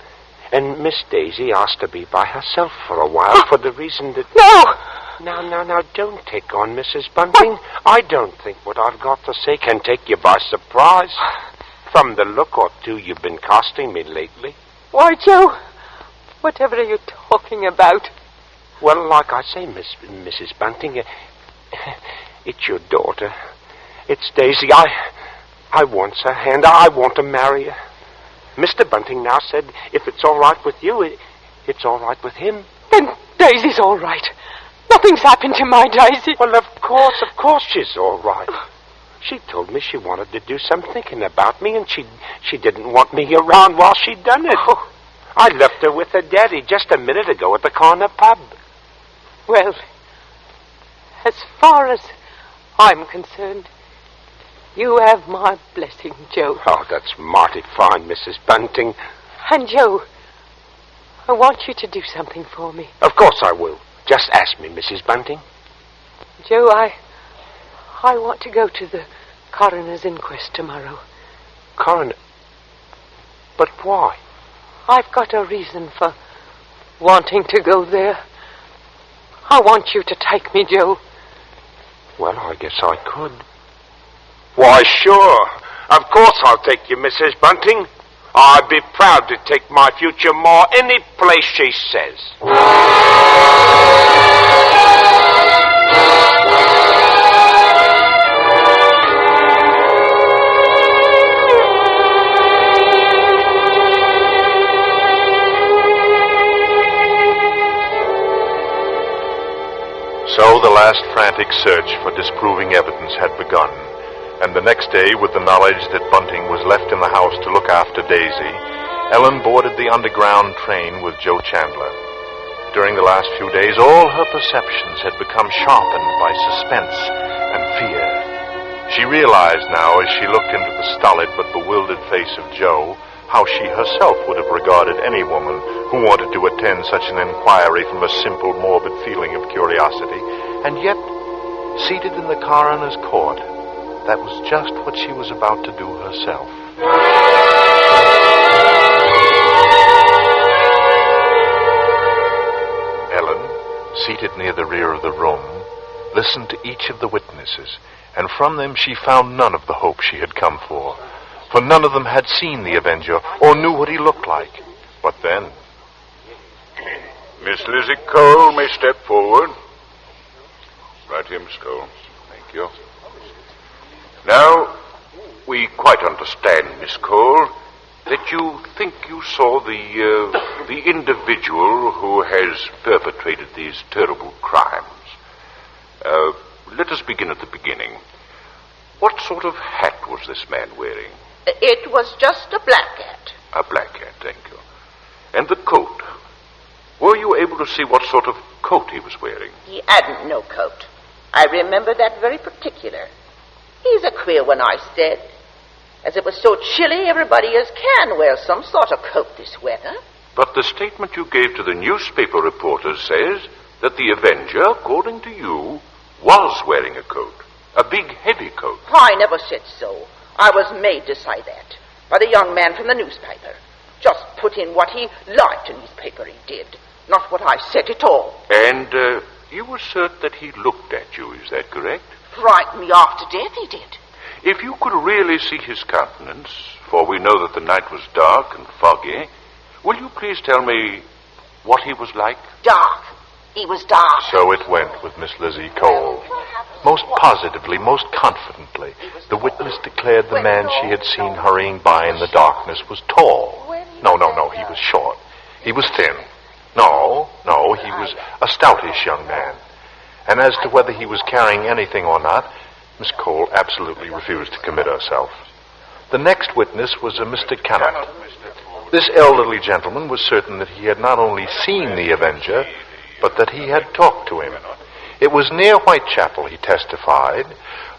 S16: and Miss Daisy asked to be by herself for a while for the reason that...
S24: No!
S16: Now, don't take on, Mrs. Bunting. I don't think what I've got to say can take you by surprise. From the look or two you've been casting me lately.
S24: Why, Joe, whatever are you talking about?
S16: Well, like I say, Mrs. Bunting, it's your daughter. It's Daisy. I want her hand. I want to marry her. Mr. Bunting now said if it's all right with you, it's all right with him.
S24: Then Daisy's all right. Nothing's happened to my Daisy.
S16: Well, of course she's all right. She told me she wanted to do some thinking about me, and she didn't want me around while she done it.
S24: Oh.
S16: I left her with her daddy just a minute ago at the corner pub.
S24: Well, as far as I'm concerned, you have my blessing, Joe.
S16: Oh, that's mighty fine, Mrs. Bunting.
S24: And, Joe, I want you to do something for me.
S16: Of course I will. Just ask me, Mrs. Bunting.
S24: Joe, I want to go to the coroner's inquest tomorrow.
S16: Coroner? But why?
S24: I've got a reason for wanting to go there. I want you to take me, Joe.
S16: Well, I guess I could. Why, sure. Of course I'll take you, Mrs. Bunting. I'd be proud to take my future Ma any place she says.
S19: So the last frantic search for disproving evidence had begun, and the next day, with the knowledge that Bunting was left in the house to look after Daisy, Ellen boarded the underground train with Joe Chandler. During the last few days, all her perceptions had become sharpened by suspense and fear. She realized now, as she looked into the stolid but bewildered face of Joe, how she herself would have regarded any woman who wanted to attend such an inquiry from a simple, morbid feeling of curiosity. And yet, seated in the coroner's court, that was just what she was about to do herself. Ellen, seated near the rear of the room, listened to each of the witnesses, and from them she found none of the hope she had come for none of them had seen the Avenger or knew what he looked like. But then...
S18: Miss Lizzie Cole may step forward. Right here, Miss Cole. Thank you. Now,
S2: We quite understand, Miss Cole, that you think you saw the individual who has perpetrated these terrible crimes. Let us begin at the beginning. What sort of hat was this man wearing?
S14: It was just a black hat.
S2: A black hat, thank you. And the coat? Were you able to see what sort of coat he was wearing?
S14: He hadn't no coat. I remember that very particular. He's a queer one, I said. As it was so chilly, everybody as can wear some sort of coat this weather.
S2: But the statement you gave to the newspaper reporters says that the Avenger, according to you, was wearing a coat. A big, heavy coat.
S14: I never said so. I was made to say that by the young man from the newspaper. Just put in what he liked in his paper, he did. Not what I said at all.
S2: And you assert that he looked at you, is that correct?
S14: Frightened me half to death, he did.
S2: If you could really see his countenance, for we know that the night was dark and foggy, will you please tell me what he was like?
S14: Dark. He was dark.
S19: So it went with Miss Lizzie Cole. Most positively, most confidently, the witness declared the man she had seen hurrying by in the darkness was tall. No, he was short. He was thin. No, he was a stoutish young man. And as to whether he was carrying anything or not, Miss Cole absolutely refused to commit herself. The next witness was a Mr. Cannot. This elderly gentleman was certain that he had not only seen the Avenger, but that he had talked to him. It was near Whitechapel, he testified,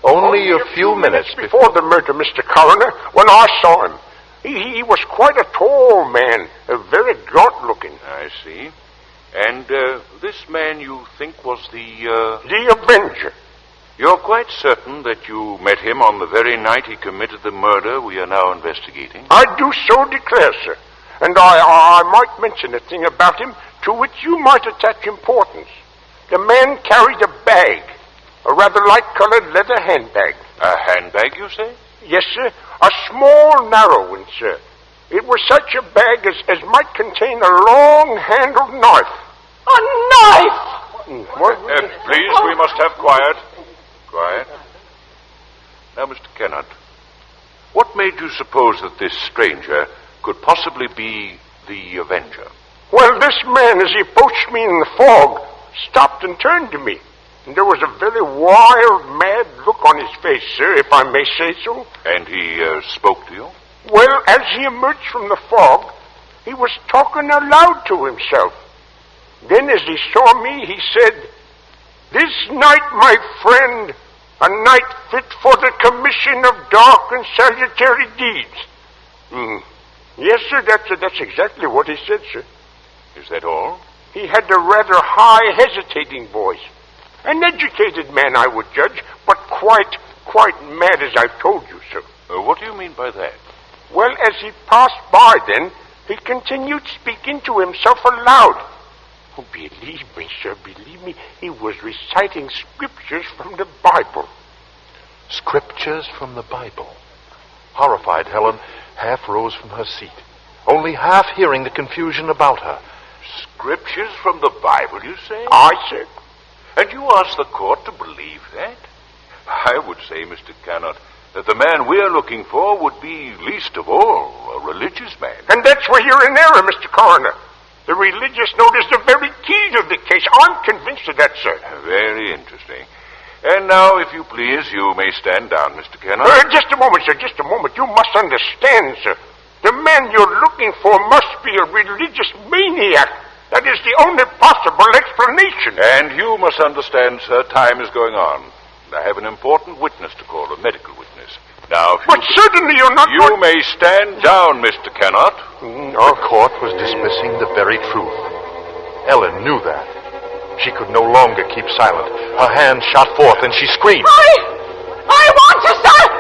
S19: only a few minutes
S16: before the murder, Mr. Coroner, when I saw him. He was quite a tall man, very gaunt-looking.
S2: I see. And this man you think was
S16: the Avenger.
S2: You're quite certain that you met him on the very night he committed the murder we are now investigating?
S16: I do so declare, sir. And I might mention a thing about him to which you might attach importance. The man carried a bag, a rather light-colored leather handbag.
S2: A handbag, you say?
S16: Yes, sir. A small, narrow one, sir. It was such a bag as might contain a long-handled knife.
S14: A knife!
S16: What?
S2: Please, we must have quiet. Quiet. Now, Mr. Kennard, what made you suppose that this stranger could possibly be the Avenger?
S16: Well, this man, as he approached me in the fog, stopped and turned to me. And there was a very wild, mad look on his face, sir, if I may say so.
S2: And he spoke to you?
S16: Well, as he emerged from the fog, he was talking aloud to himself. Then, as he saw me, he said, "This night, my friend, a night fit for the commission of dark and salutary deeds." Yes, sir, that's exactly what he said, sir.
S2: Is that all?
S16: He had a rather high, hesitating voice. An educated man, I would judge, but quite mad, as I've told you, sir.
S2: What do you mean by that?
S16: Well, as he passed by then, he continued speaking to himself aloud. Oh, believe me, sir, believe me, he was reciting scriptures from the Bible.
S19: Scriptures from the Bible. Horrified, Helen half rose from her seat, only half hearing the confusion about her.
S2: Scriptures from the Bible, you say?
S16: Aye, sir.
S2: And you asked the court to believe that? I would say, Mr. Cannot, that the man we're looking for would be, least of all, a religious man.
S16: And that's where you're in error, Mr. Coroner. The religious note is the very key to the case. I'm convinced of that, sir.
S2: Very interesting. And now, if you please, you may stand down, Mr. Kennard.
S16: Just a moment, sir, just a moment. You must understand, sir. The man you're looking for must be a religious maniac. That is the only possible explanation.
S2: And you must understand, sir, time is going on. I have an important witness to call, a medical witness. Now,
S16: but certainly you're not...
S2: You may stand down, Mr. Kennard.
S19: Our court was dismissing the very truth. Ellen knew that. She could no longer keep silent. Her hand shot forth and she screamed.
S14: I want to stop!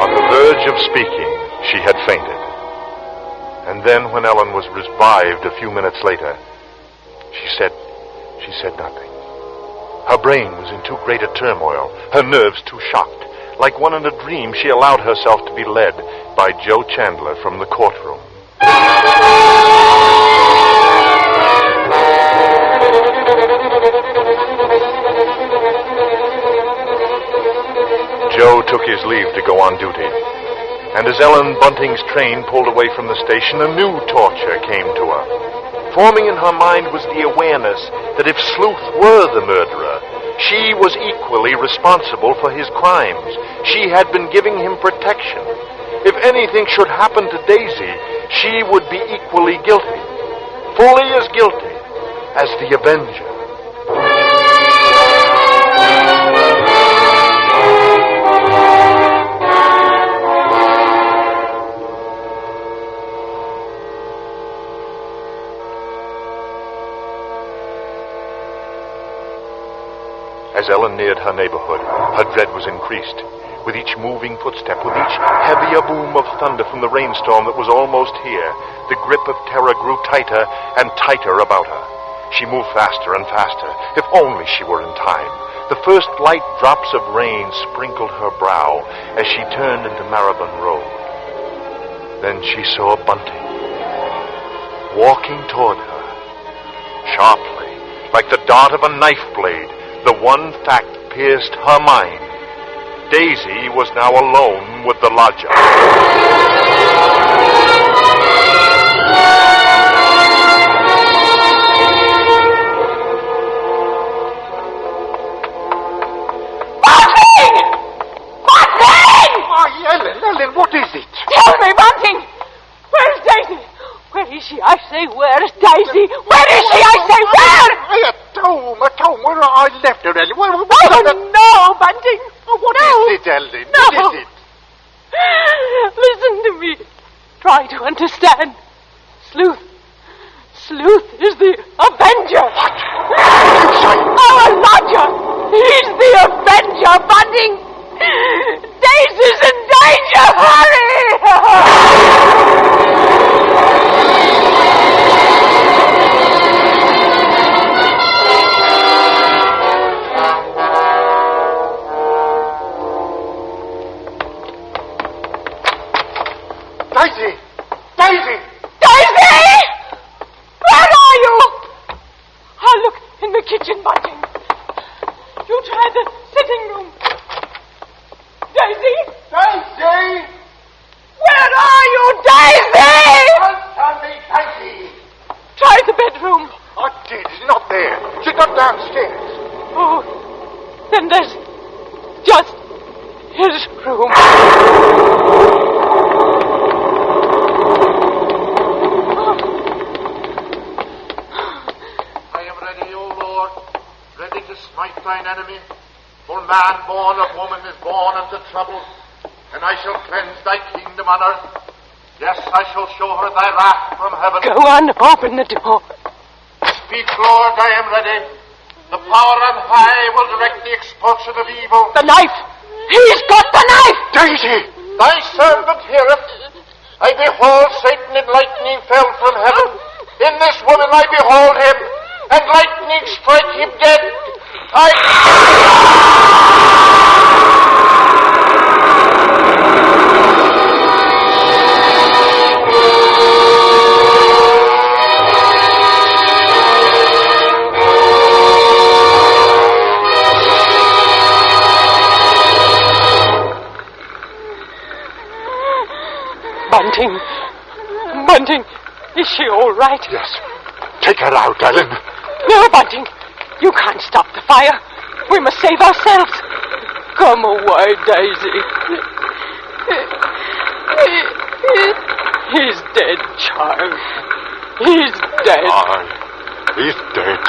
S19: On the verge of speaking, she had fainted. And then when Ellen was revived a few minutes later, she said nothing. Her brain was in too great a turmoil, her nerves too shocked. Like one in a dream, she allowed herself to be led by Joe Chandler from the courtroom. Joe took his leave to go on duty. And as Ellen Bunting's train pulled away from the station, a new torture came to her. Forming in her mind was the awareness that if Sleuth were the murderer, she was equally responsible for his crimes. She had been giving him protection. If anything should happen to Daisy, she would be equally guilty. Fully as guilty as the Avenger. As Ellen neared her neighborhood, her dread was increased. With each moving footstep, with each heavier boom of thunder from the rainstorm that was almost here, the grip of terror grew tighter and tighter about her. She moved faster and faster. If only she were in time. The first light drops of rain sprinkled her brow as she turned into Maribon Road. Then she saw Bunting walking toward her, sharply, like the dart of a knife blade. The one fact pierced her mind. Daisy was now alone with the lodger.
S24: Bunting! Bunting!
S1: Oh, Ellen, what is it?
S24: Tell me, Bunting! Where's Daisy? Where is she? I say, where's Daisy? Where is she? I say, where?
S1: At home, where I left her, Ellen.
S24: No, Bunting.
S1: What is it, Ellen?
S24: No.
S1: What is it?
S24: Listen to me. Try to understand. Sleuth is the Avenger.
S1: What?
S24: Our lodger. He's the Avenger, Bunting. Daisy's in danger. Hurry!
S1: Daisy! Daisy!
S24: Daisy! Where are you? I'll look in the kitchen, Bunting. You try the sitting room. Daisy?
S1: Daisy!
S24: Where are you, Daisy?
S1: Answer me, Daisy!
S24: Try the bedroom.
S1: I did. She's not there. She's not downstairs.
S24: Oh, then there's just his room.
S1: Ready to smite thine enemy. For man born of woman is born unto trouble, and I shall cleanse thy kingdom on earth. Yes, I shall show her thy wrath from heaven.
S24: Go on, open the door.
S1: Speak, Lord, I am ready. The power on high will direct the expulsion of evil.
S24: The knife! He's got the knife!
S1: Daisy! Thy servant heareth. I behold Satan in lightning fell from heaven. In this woman I behold him, and lightning strike him dead.
S24: Bunting, is she all right?
S1: Yes. Take her out, Ellen.
S24: No, Bunting, you can't stop the fire. We must save ourselves. Come away, Daisy. He's dead, child. He's dead.
S1: Aye, he's dead.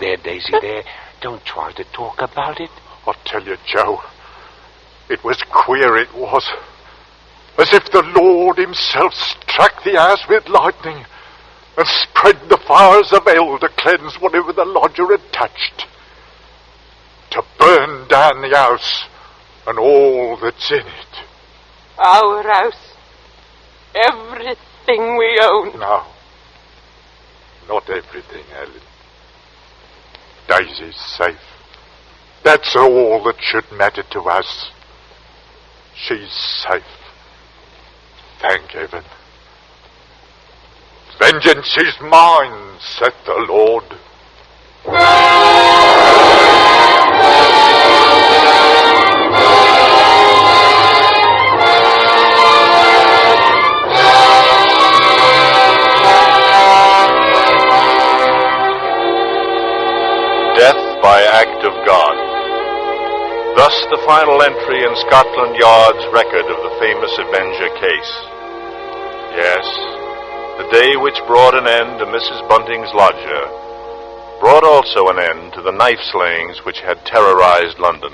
S16: There, Daisy, there. Don't try to talk about it.
S1: I'll tell you, Joe, it was queer, it was. As if the Lord himself struck the ass with lightning and spread the fires of hell to cleanse whatever the lodger had touched. to burn down the house and all that's in it.
S24: Our house. Everything we own.
S1: No. Not everything, Ellen. Daisy's safe. That's all that should matter to us. She's safe. Thank heaven. Vengeance is mine, saith the Lord.
S19: Death by act of God. Thus the final entry in Scotland Yard's record of the famous Avenger case. Yes, the day which brought an end to Mrs. Bunting's lodger brought also an end to the knife slayings which had terrorized London.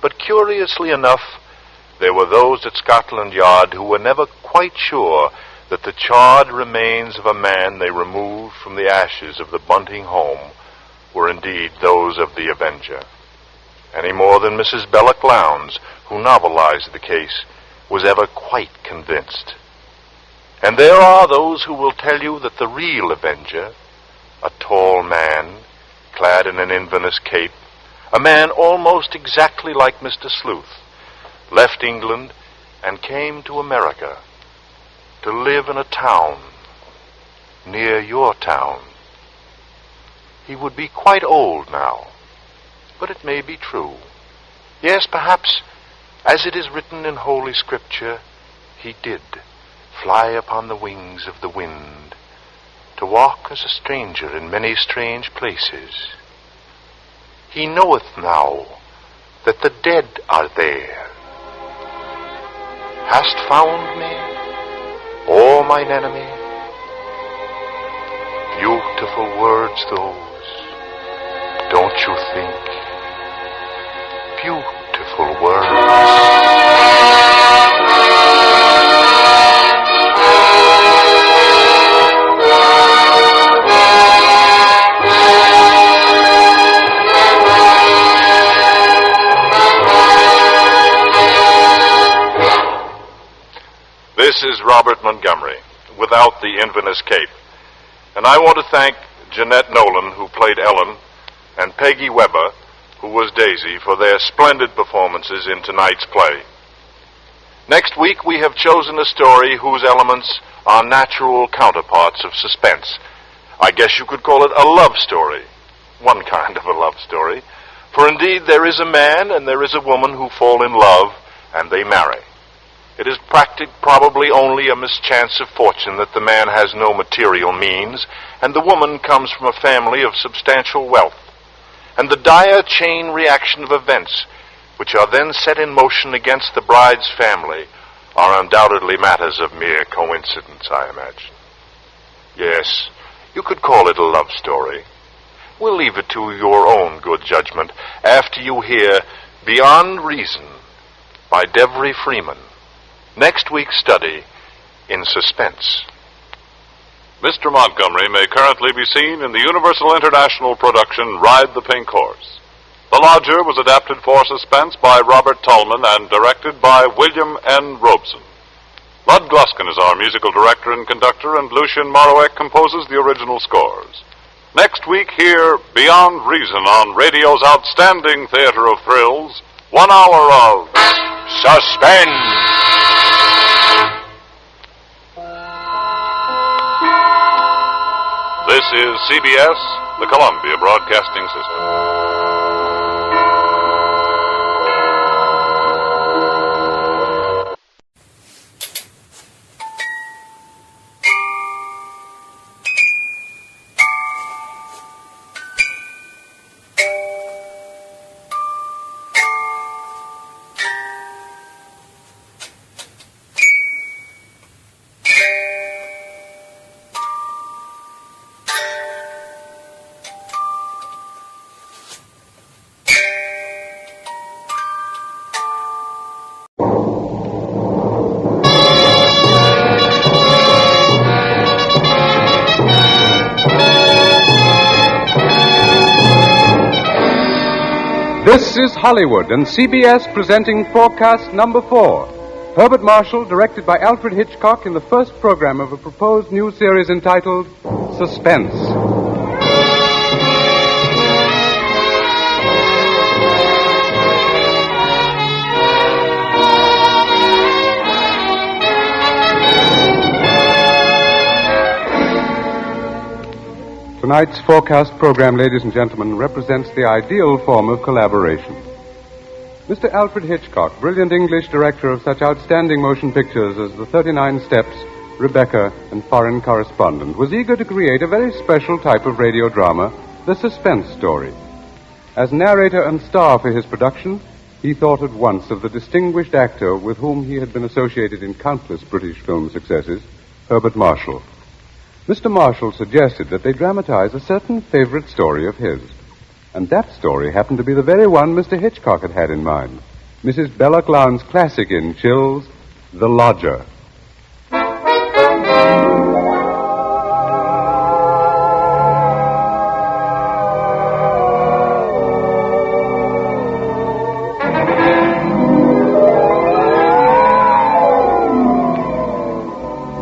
S19: But curiously enough, there were those at Scotland Yard who were never quite sure that the charred remains of a man they removed from the ashes of the Bunting home were indeed those of the Avenger, any more than Mrs. Belloc Lowndes, who novelized the case, was ever quite convinced. And there are those who will tell you that the real Avenger, a tall man, clad in an Inverness cape, a man almost exactly like Mr. Sleuth, left England and came to America to live in a town near your town. He would be quite old now, but it may be true. Yes, perhaps, as it is written in Holy Scripture, he did fly upon the wings of the wind, to walk as a stranger in many strange places. He knoweth now that the dead are there. Hast found me, O mine enemy? Beautiful words those, don't you think? Beautiful words. This is Robert Montgomery, without the Inverness cape. And I want to thank Jeanette Nolan, who played Ellen, and Peggy Weber, who was Daisy, for their splendid performances in tonight's play. Next week, we have chosen a story whose elements are natural counterparts of suspense. I guess you could call it a love story. One kind of a love story. For indeed, there is a man and there is a woman who fall in love, and they marry. It is probably only a mischance of fortune that the man has no material means, and the woman comes from a family of substantial wealth. And the dire chain reaction of events, which are then set in motion against the bride's family, are undoubtedly matters of mere coincidence, I imagine. Yes, you could call it a love story. We'll leave it to your own good judgment after you hear Beyond Reason by Devry Freeman. Next week's study in suspense.
S11: Mr. Montgomery may currently be seen in the Universal International production Ride the Pink Horse. The Lodger was adapted for suspense by Robert Tolman and directed by William N. Robeson. Bud Gluskin is our musical director and conductor, and Lucien Morawek composes the original scores. Next week, hear Beyond Reason on radio's outstanding theater of thrills, 1 hour of suspense. This is CBS, the Columbia Broadcasting System.
S8: This is Hollywood and CBS presenting forecast number 4. Herbert Marshall, directed by Alfred Hitchcock in the first program of a proposed new series entitled Suspense. Tonight's forecast program, ladies and gentlemen, represents the ideal form of collaboration. Mr. Alfred Hitchcock, brilliant English director of such outstanding motion pictures as The 39 Steps, Rebecca, and Foreign Correspondent, was eager to create a very special type of radio drama, the suspense story. As narrator and star for his production, he thought at once of the distinguished actor with whom he had been associated in countless British film successes, Herbert Marshall. Mr. Marshall suggested that they dramatize a certain favorite story of his. And that story happened to be the very one Mr. Hitchcock had had in mind. Mrs. Belloc Lowndes' classic in Chills, The Lodger.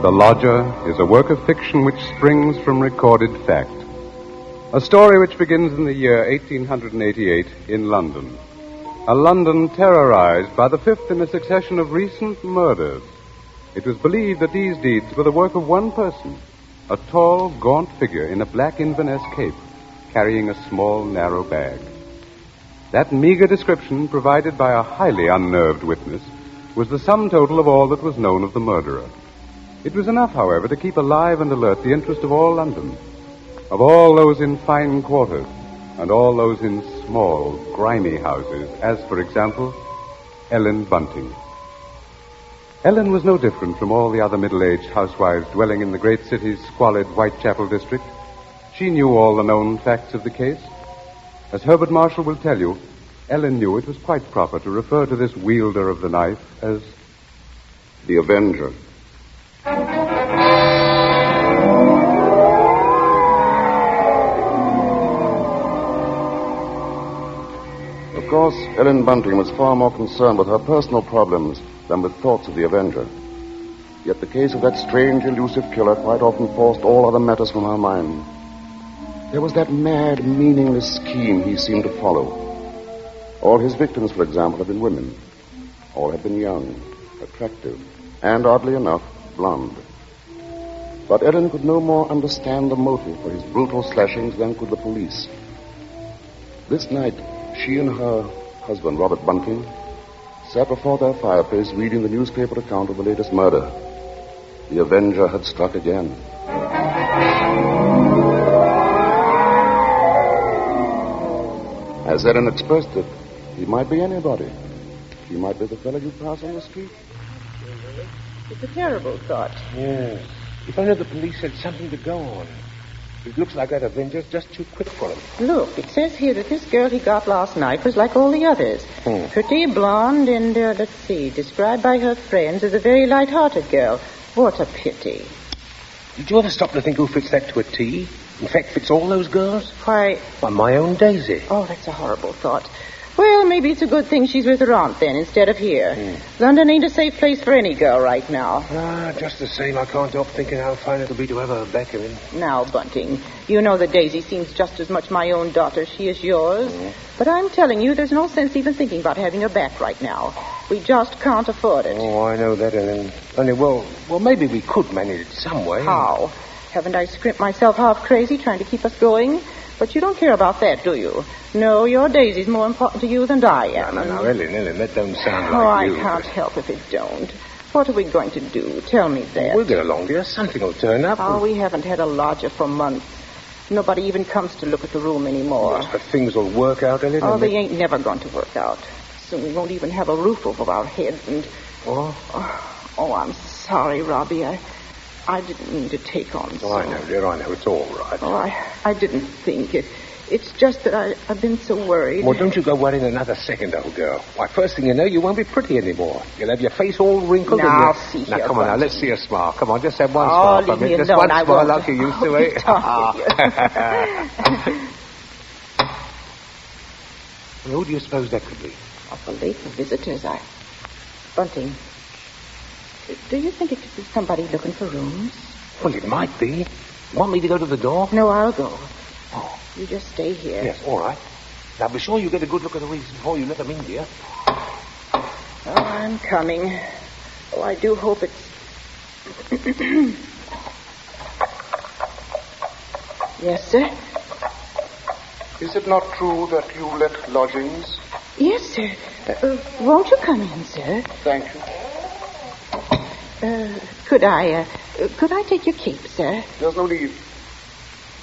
S8: The Lodger is a work of fiction which springs from recorded fact. A story which begins in the year 1888 in London. A London terrorized by the fifth in a succession of recent murders. It was believed that these deeds were the work of one person, a tall, gaunt figure in a black Inverness cape, carrying a small, narrow bag. That meager description, provided by a highly unnerved witness, was the sum total of all that was known of the murderer. It was enough, however, to keep alive and alert the interest of all London, of all those in fine quarters, and all those in small, grimy houses, as, for example, Ellen Bunting. Ellen was no different from all the other middle-aged housewives dwelling in the great city's squalid Whitechapel district. She knew all the known facts of the case. As Herbert Marshall will tell you, Ellen knew it was quite proper to refer to this wielder of the knife as the Avenger.
S17: Of course, Ellen Bunting was far more concerned with her personal problems than with thoughts of the Avenger. Yet the case of that strange, elusive killer quite often forced all other matters from her mind. There was that mad, meaningless scheme he seemed to follow. All his victims, for example, had been women. All had been young, attractive, and, oddly enough, blonde. But Ellen could no more understand the motive for his brutal slashings than could the police. This night, she and her husband, Robert Bunting, sat before their fireplace reading the newspaper account of the latest murder. The Avenger had struck again. As Ellen expressed it, he might be anybody. He might be the fellow you pass on the street.
S14: It's a terrible thought.
S16: Yes. If only the police had something to go on. It looks like that Avenger's just too quick for him.
S14: Look, it says here that this girl he got last night was like all the others. Pretty, blonde, and, let's see, described by her friends as a very light-hearted girl. What a pity.
S16: Did you ever stop to think who fits that to a T? In fact, fits all those girls?
S14: Why...
S16: Why, my own Daisy.
S14: Oh, that's a horrible thought. Well, maybe it's a good thing she's with her aunt, then, instead of here. London ain't a safe place for any girl right now.
S16: Just the same, I can't help thinking how fine it'll be to have her back in.
S14: Now, Bunting, you know that Daisy seems just as much my own daughter as she is yours. But I'm telling you, there's no sense even thinking about having her back right now. We just can't afford it.
S16: Oh, I know that, Ellen. Only, well, maybe we could manage it some way.
S14: How? Haven't I scrimped myself half crazy trying to keep us going? But you don't care about that, do you? No, your Daisy's more important to you than I am.
S16: No, Ellen, that don't sound like you.
S14: I can't help if it don't. What are we going to do? Tell me that.
S16: We'll get along, dear. Something will turn up.
S14: Oh, we haven't had a lodger for months. Nobody even comes to look at the room anymore.
S16: Yes, but things will work out, Ellen.
S14: Oh, they ain't never going to work out. Soon we won't even have a roof over our heads and... Oh, I'm sorry, Robbie. I didn't mean to take on so.
S16: Oh, I know, dear, I know. It's all right.
S14: Oh, I didn't think it. It's just that I've been so worried.
S16: Well, don't you go worrying another second, old girl. Why, first thing you know, you won't be pretty anymore. You'll have your face all wrinkled.
S14: Now, I'll see
S16: now,
S14: here,
S16: come on, now, let's see a smile. Come on, just have one smile for me. Just one smile like you used to, eh? And who do you suppose that could be?
S14: Awfully for visitors, Bunting, do you think it could be somebody looking for rooms?
S16: Well, it might be. You want me to go to the door?
S14: No, I'll go.
S16: Oh.
S14: You just stay here.
S16: Yes, all right. Now, be sure you get a good look at the rooms before you let them in, dear.
S14: Oh, I'm coming. Oh, I do hope it's... Yes, sir?
S17: Is it not true that you let lodgings?
S14: Yes, sir. Won't you come in, sir?
S17: Thank you.
S14: Could I take your cape, sir?
S17: There's no need.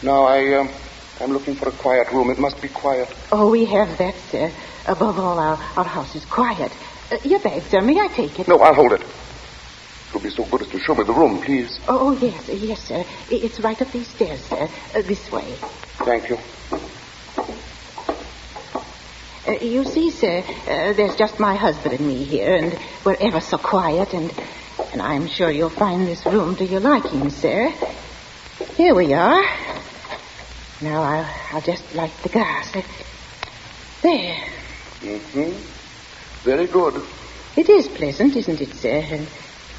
S17: Now, I'm looking for a quiet room. It must be quiet.
S14: Oh, we have that, sir. Above all, our house is quiet. Your bag, sir. May I take it?
S17: No, I'll hold it. You'll be so good as to show me the room, please.
S14: Oh, yes, sir. It's right up these stairs, sir. This way.
S17: Thank you.
S14: You see, sir, there's just my husband and me here, and we're ever so quiet, and I'm sure you'll find this room to your liking, sir. Here we are. Now, I'll just light the gas. There.
S17: Mm-hmm. Very good.
S14: It is pleasant, isn't it, sir?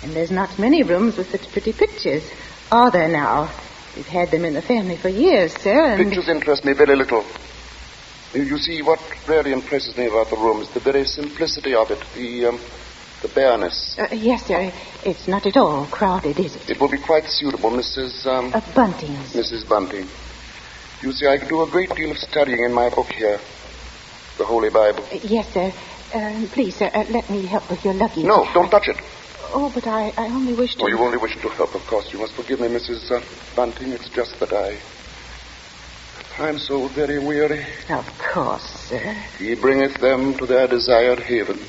S14: And there's not many rooms with such pretty pictures. Are there now? We've had them in the family for years, sir, and...
S17: Pictures interest me very little. You see, what really impresses me about the room is the very simplicity of it, the bareness.
S14: Yes, sir. It's not at all crowded, is it?
S17: It will be quite suitable, Mrs.
S14: Bunting's.
S17: Mrs. Bunting. You see, I could do a great deal of studying in my book here, the Holy Bible.
S14: Yes, sir. Please, sir, let me help with your luggage.
S17: No, don't touch it.
S14: Oh, but I only wish to...
S17: Oh, you only wish to help, of course. You must forgive me, Mrs. Bunting. It's just that I'm so very weary.
S14: Of course, sir.
S17: He bringeth them to their desired haven.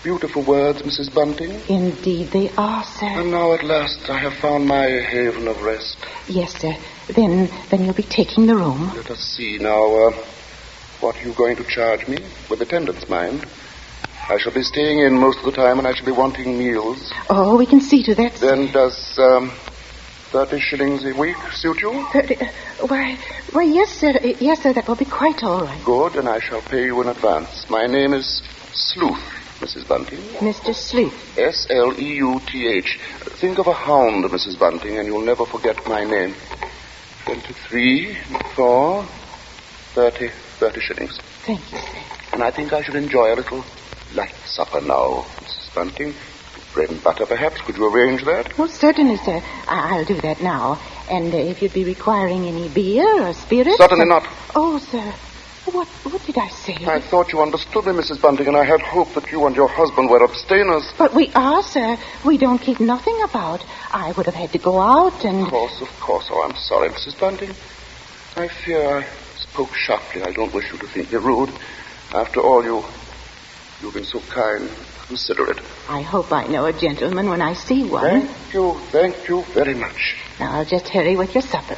S17: Beautiful words, Mrs. Bunting.
S14: Indeed they are, sir.
S17: And now at last I have found my haven of rest.
S14: Yes, sir. Then you'll be taking the room.
S17: Let us see now. What are you going to charge me? With attendance, mind. I shall be staying in most of the time, and I shall be wanting meals.
S14: Oh, we can see to that, sir.
S17: Then does 30 shillings a week suit you?
S14: 30... Why, yes, sir. Yes, sir, that will be quite all right.
S17: Good, and I shall pay you in advance. My name is Sleuth, Mrs. Bunting.
S14: Mr. Sleuth.
S17: Sleuth. Think of a hound, Mrs. Bunting, and you'll never forget my name. 23, 4, 30 shillings.
S14: Thank you, sir.
S17: And I think I should enjoy a little light supper now, Mrs. Bunting. Bread and butter, perhaps. Could you arrange that?
S14: Oh, certainly, sir. I'll do that now. And if you'd be requiring any beer or spirits...
S17: Certainly not.
S14: Oh, sir. What did I say?
S17: I thought you understood me, Mrs. Bunting, and I had hoped that you and your husband were abstainers.
S14: But we are, sir. We don't keep nothing about. I would have had to go out and...
S17: Of course. Oh, I'm sorry, Mrs. Bunting. I fear I spoke sharply. I don't wish you to think me rude. After all, you've been so kind, considerate.
S14: I hope I know a gentleman when I see one.
S17: Thank you very much.
S14: Now, I'll just hurry with your supper.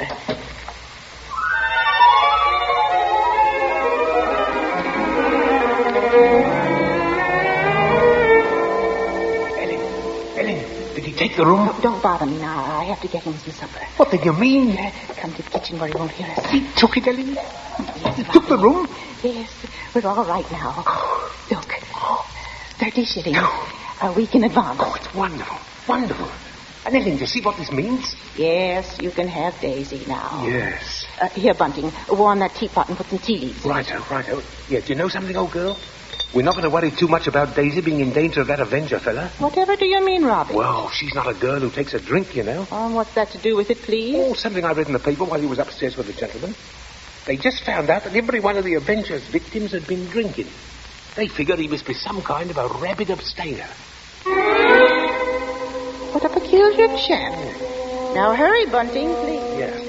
S16: Ellen, did he take the room?
S14: No, don't bother me now. I have to get him some supper.
S16: What did you mean?
S14: Come to the kitchen where he won't hear us.
S16: He took it, Ellen?
S14: Yes,
S16: he took the room?
S14: Yes, we're all right now. Look, 30 shillings. A week in advance.
S16: Oh, it's wonderful, wonderful. And Ellen, you see what this means?
S14: Yes, you can have Daisy now.
S16: Yes.
S14: Here, Bunting, warm that teapot and put some tea leaves in.
S16: Righto. Yeah, do you know something, old girl? We're not going to worry too much about Daisy being in danger of that Avenger fella.
S14: Whatever do you mean, Robin?
S16: Well, she's not a girl who takes a drink, you know.
S14: What's that to do with it, please?
S16: Oh, something I read in the paper while he was upstairs with the gentleman. They just found out that every one of the Avenger's victims had been drinking. They figured he must be some kind of a rabid abstainer.
S14: What a peculiar chap. Now hurry, Bunting, please.
S16: Yes.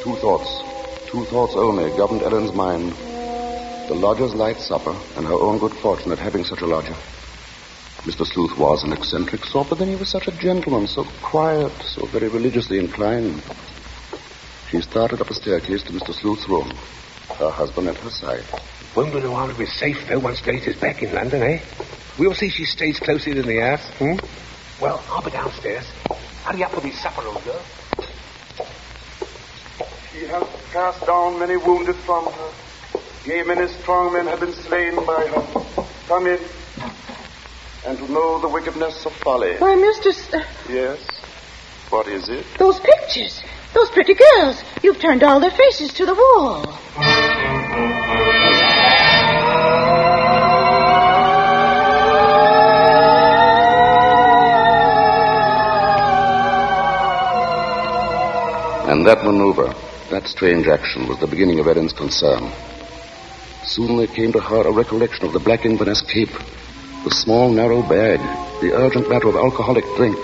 S17: Two thoughts only governed Ellen's mind. The lodger's light supper and her own good fortune at having such a lodger. Mr. Sleuth was an eccentric sort, but then he was such a gentleman, so quiet, so very religiously inclined. She started up a staircase to Mr. Sleuth's room, her husband at her side.
S16: Won't we know how to be safe, though, once Daisy's back in London, eh? We'll see she stays closer than the house, Well, I'll be downstairs. Hurry up with his supper, old girl.
S17: She has cast down many wounded from her. Yea, many strong men have been slain by her. Come in. And to know the wickedness of folly.
S14: Why, Mr.
S17: Yes? What is it?
S14: Those pictures. Those pretty girls. You've turned all their faces to the wall.
S17: And that maneuver, that strange action, was the beginning of Ellen's concern. Soon there came to her a recollection of the black Inverness cape, the small, narrow bag, the urgent matter of alcoholic drink.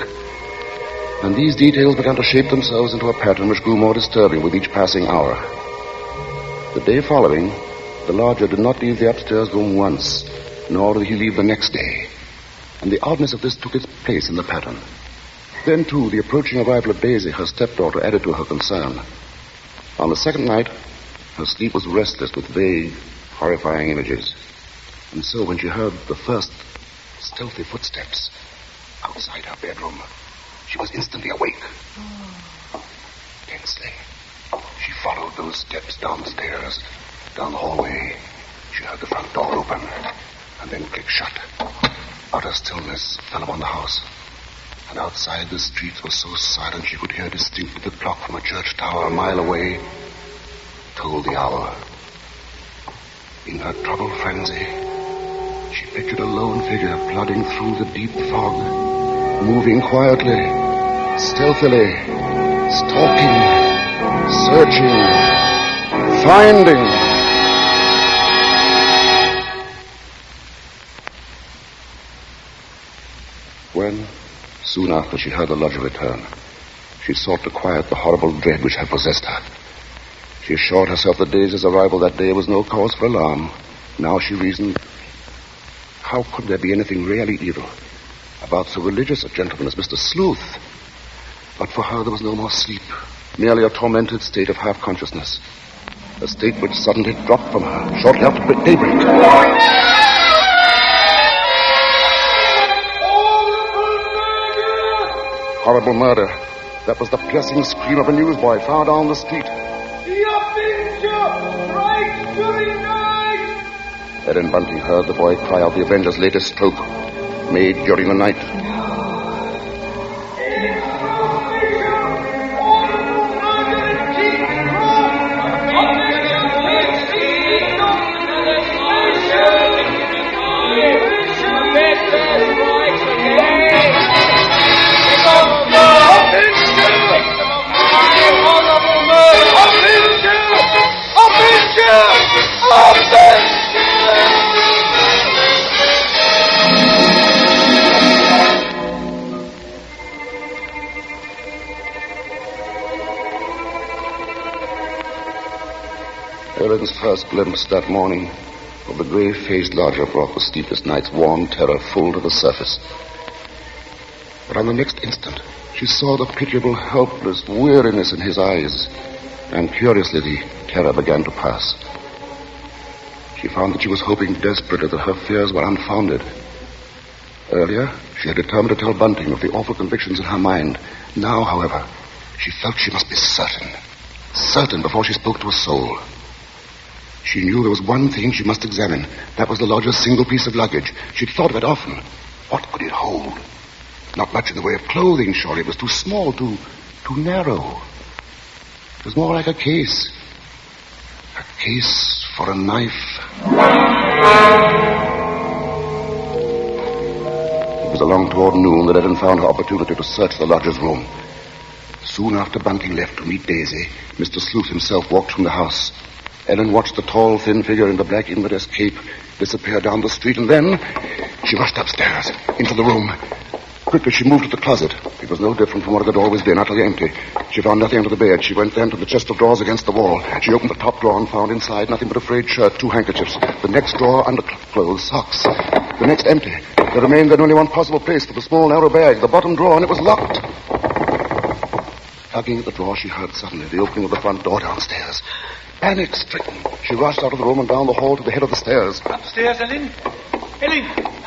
S17: And these details began to shape themselves into a pattern which grew more disturbing with each passing hour. The day following, the lodger did not leave the upstairs room once, nor did he leave the next day. And the oddness of this took its place in the pattern. Then, too, the approaching arrival of Daisy, her stepdaughter, added to her concern. On the second night, her sleep was restless with vague, horrifying images. And so when she heard the first stealthy footsteps outside her bedroom, she was instantly awake. Tensely, she followed those steps down the stairs, down the hallway. She heard the front door open, and then click shut. Utter stillness fell upon the house. And outside the streets were so silent she could hear distinctly the clock from a church tower a mile away tolled the hour. In her troubled frenzy, she pictured a lone figure plodding through the deep fog, moving quietly, stealthily, stalking, searching, finding. When, soon after she heard the lodger return, she sought to quiet the horrible dread which had possessed her. She assured herself that Daisy's arrival that day was no cause for alarm. Now she reasoned, how could there be anything really evil about so religious a gentleman as Mr. Sleuth? But for her there was no more sleep, merely a tormented state of half-consciousness, a state which suddenly dropped from her shortly after daybreak. Horrible murder. That was the piercing scream of a newsboy far down the street. Ellen Bunting heard the boy cry out the Avenger's latest stroke, made during the night. Ellen's first glimpse that morning of the grey-faced lodger brought the sleepless night's warm terror full to the surface. But on the next instant, she saw the pitiable, helpless weariness in his eyes, and curiously the terror began to pass. She found that she was hoping desperately that her fears were unfounded. Earlier, she had determined to tell Bunting of the awful convictions in her mind. Now, however, she felt she must be certain before she spoke to a soul. She knew there was one thing she must examine. That was the lodger's single piece of luggage. She'd thought of it often. What could it hold? Not much in the way of clothing, surely. It was too small, too narrow. It was more like a case. A case for a knife. It was along toward noon that Ellen found her opportunity to search the lodger's room. Soon after Bunting left to meet Daisy, Mr. Sleuth himself walked from the house. Ellen watched the tall, thin figure in the black Inverness cape disappear down the street, and then she rushed upstairs, into the room. Quickly, she moved to the closet. It was no different from what it had always been, utterly empty. She found nothing under the bed. She went then to the chest of drawers against the wall. She opened the top drawer and found inside nothing but a frayed shirt, 2 handkerchiefs. The next drawer, underclothes, socks. The next empty. There remained then only one possible place for the small, narrow bag, the bottom drawer, and it was locked. Tugging at the drawer, she heard suddenly the opening of the front door downstairs. Panic-stricken, she rushed out of the room and down the hall to the head of the stairs.
S3: Upstairs, Ellen? Ellen,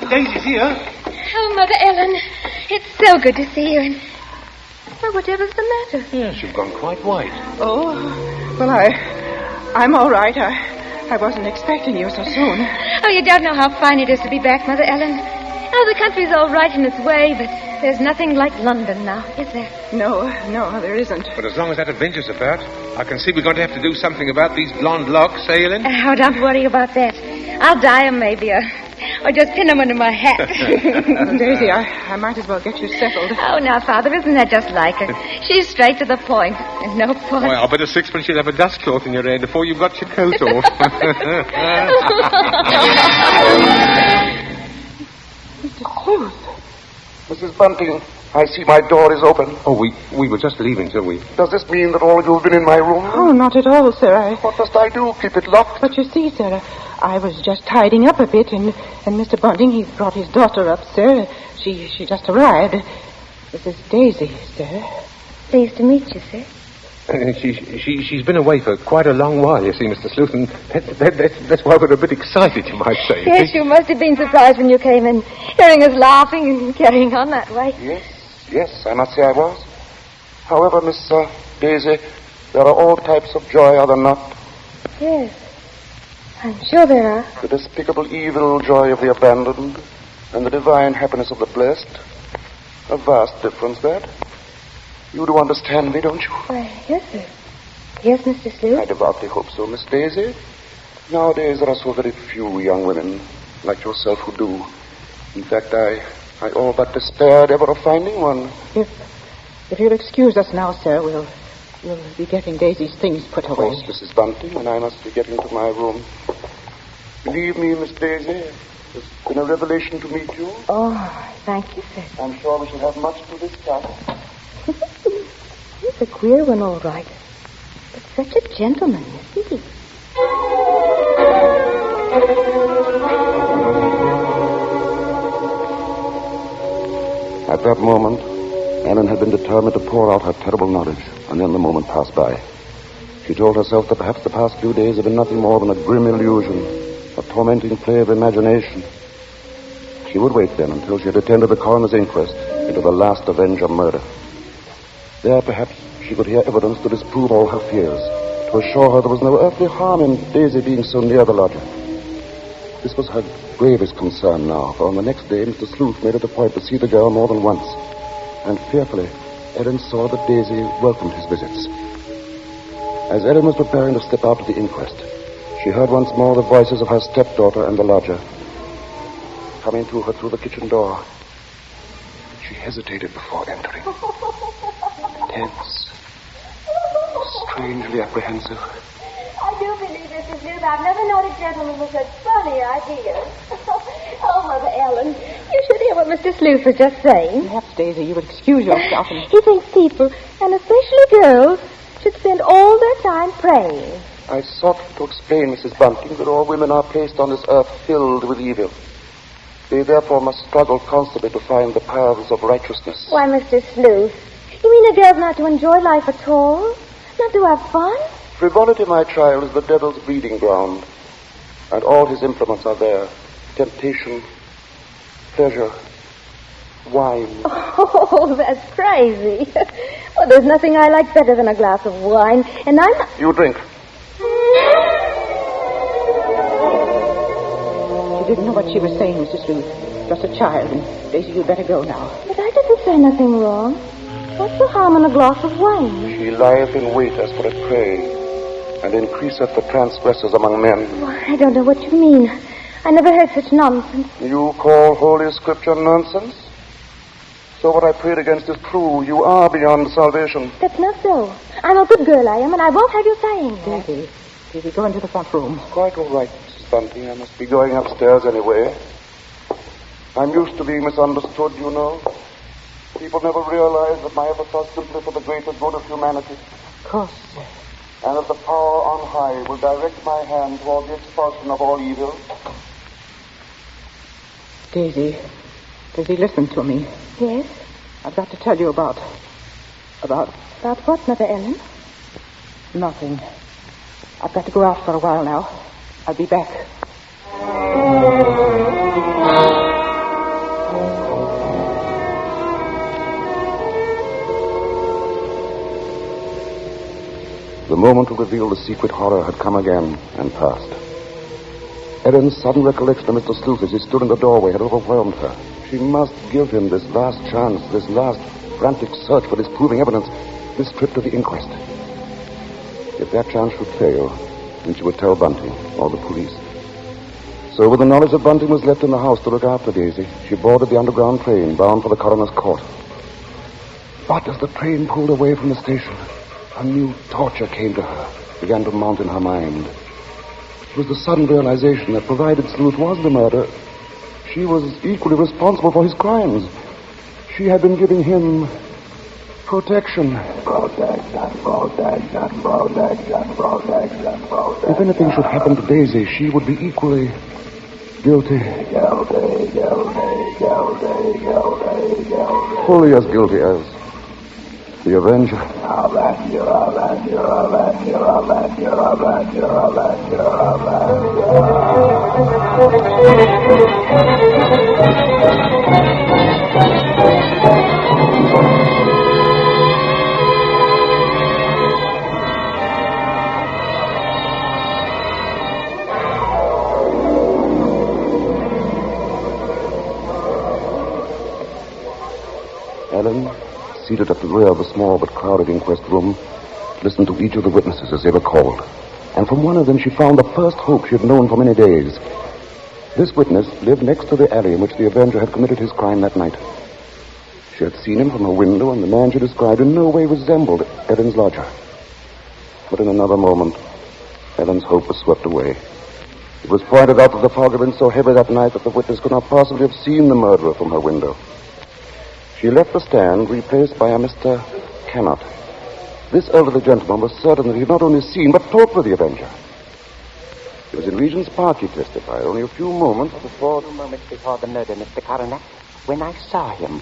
S3: Daisy's here.
S20: Oh, Mother Ellen, it's so good to see you. And well, whatever's the matter?
S3: Yes, you've gone quite white.
S14: Oh, well, I'm all right. I wasn't expecting you so soon.
S20: Oh, you don't know how fine it is to be back, Mother Ellen. Oh, the country's all right in its way, but there's nothing like London now, is there?
S14: No, there isn't.
S9: But as long as that Avenger's about, I can see we're going to have to do something about these blonde locks, eh, Ellen?
S20: Oh, don't worry about that. I'll dye them maybe, or just pin them under my hat.
S14: Well, Daisy, I might as well get you settled.
S20: Oh, now, Father, isn't that just like her? She's straight to the point, and no point.
S9: Well, I'll bet a sixpence you'll have a dust cloth in your hair before you've got your coat off.
S14: Mr. Sleuth.
S17: Mrs. Bunting, I see my door is open.
S9: Oh, we were just leaving, so we...
S17: Does this mean that all of you have been in my room?
S14: Oh, not at all, sir.
S17: What must I do? Keep it locked?
S14: But you see, sir, I was just tidying up a bit, and Mr. Bunting, he brought his daughter up, sir. She just arrived. This is Daisy, sir.
S20: Pleased to meet you, sir.
S9: She's been away for quite a long while, you see, Mr. Sleuth, and that's why we're a bit excited, you might say.
S20: Yes, you must have been surprised when you came in, hearing us laughing and carrying on that way.
S17: Yes, I must say I was. However, Miss Daisy, there are all types of joy, are there not?
S20: Yes, I'm sure there are.
S17: The despicable evil joy of the abandoned, and the divine happiness of the blessed. A vast difference, that. You do understand me, don't you?
S20: Why, yes, sir. Yes, Mr. Sleuth.
S17: I devoutly hope so, Miss Daisy. Nowadays, there are so very few young women like yourself who do. In fact, I all but despaired ever of finding one.
S14: If you'll excuse us now, sir, we'll be getting Daisy's things put away.
S17: Of course, Mrs. Bunting, and I must be getting to my room. Believe me, Miss Daisy, it's been a revelation to meet you.
S20: Oh, thank you, sir.
S17: I'm sure we shall have much to discuss.
S20: He's a queer one, all right. But such a gentleman, isn't he?
S17: At that moment, Ellen had been determined to pour out her terrible knowledge, and then the moment passed by. She told herself that perhaps the past few days had been nothing more than a grim illusion, a tormenting play of imagination. She would wait then until she had attended the coroner's inquest into the last Avenger murder. There, perhaps, she could hear evidence to disprove all her fears, to assure her there was no earthly harm in Daisy being so near the lodger. This was her gravest concern now, for on the next day, Mr. Sleuth made it a point to see the girl more than once. And fearfully, Ellen saw that Daisy welcomed his visits. As Ellen was preparing to step out to the inquest, she heard once more the voices of her stepdaughter and the lodger coming to her through the kitchen door. She hesitated before entering. Tense. Strangely apprehensive.
S20: I do believe, Mr. Sleuth, I've never known a gentleman with such funny ideas. Oh, Mother Ellen, you should hear what Mr. Sleuth was just saying.
S14: Perhaps, Daisy, you would excuse yourself.
S20: He thinks people, and especially girls, should spend all their time praying.
S17: I sought to explain, Mrs. Bunting, that all women are placed on this earth filled with evil. They therefore must struggle constantly to find the paths of righteousness.
S20: Why, Mr. Sleuth, you mean a girl's not to enjoy life at all? Not to have fun?
S17: Frivolity, my child, is the devil's breeding ground, and all his implements are there. Temptation, pleasure, wine.
S20: Oh, that's crazy. Well, there's nothing I like better than a glass of wine, and I'm not...
S17: You drink.
S14: She didn't know what she was saying, Mrs. Sleuth. Just a child, and Daisy, you'd better go now.
S20: But I didn't say nothing wrong. What's the harm in a glass of wine?
S17: She lieth in wait as for a prey, and increaseth the transgressors among men.
S20: Well, I don't know what you mean. I never heard such nonsense.
S17: You call Holy Scripture nonsense? So what I prayed against is true. You are beyond salvation.
S20: That's not so. I'm a good girl, I am, and I won't have you saying that.
S14: Daisy, go into the front room.
S17: Quite all right, Mrs. Bunting. I must be going upstairs anyway. I'm used to being misunderstood, you know. People never realize that my efforts are simply for the greater good of humanity.
S14: Of course, sir.
S17: And that the power on high will direct my hand toward the expulsion of all evil.
S14: Daisy, listen to me.
S20: Yes?
S14: I've got to tell you about...
S20: About what, Mother Ellen?
S14: Nothing. I've got to go out for a while now. I'll be back.
S17: The moment to reveal the secret horror had come again and passed. Ellen's sudden recollection of Mr. Sleuth as he stood in the doorway had overwhelmed her. She must give him this last chance, this last frantic search for disproving evidence, this trip to the inquest. If that chance should fail, then she would tell Bunting or the police. So with the knowledge that Bunting was left in the house to look after Daisy, she boarded the underground train bound for the coroner's court. But as the train pulled away from the station, a new torture came to her, began to mount in her mind. It was the sudden realization that provided Sleuth was the murderer, she was equally responsible for his crimes. She had been giving him protection. If anything should happen to Daisy, she would be equally guilty. Fully as guilty as the Avenger. Ellen, seated at the rear of the small but crowded inquest room, listened to each of the witnesses as they were called. And from one of them she found the first hope she had known for many days. This witness lived next to the alley in which the Avenger had committed his crime that night. She had seen him from her window, and the man she described in no way resembled Ellen's lodger. But in another moment, Ellen's hope was swept away. It was pointed out that the fog had been so heavy that night that the witness could not possibly have seen the murderer from her window. She left the stand, replaced by a Mr. Cannot. This elderly gentleman was certain that he had not only seen, but talked with the Avenger. It was in Regent's Park, he testified, only a few moments before...
S10: the murder, Mr. Coroner. When I saw him,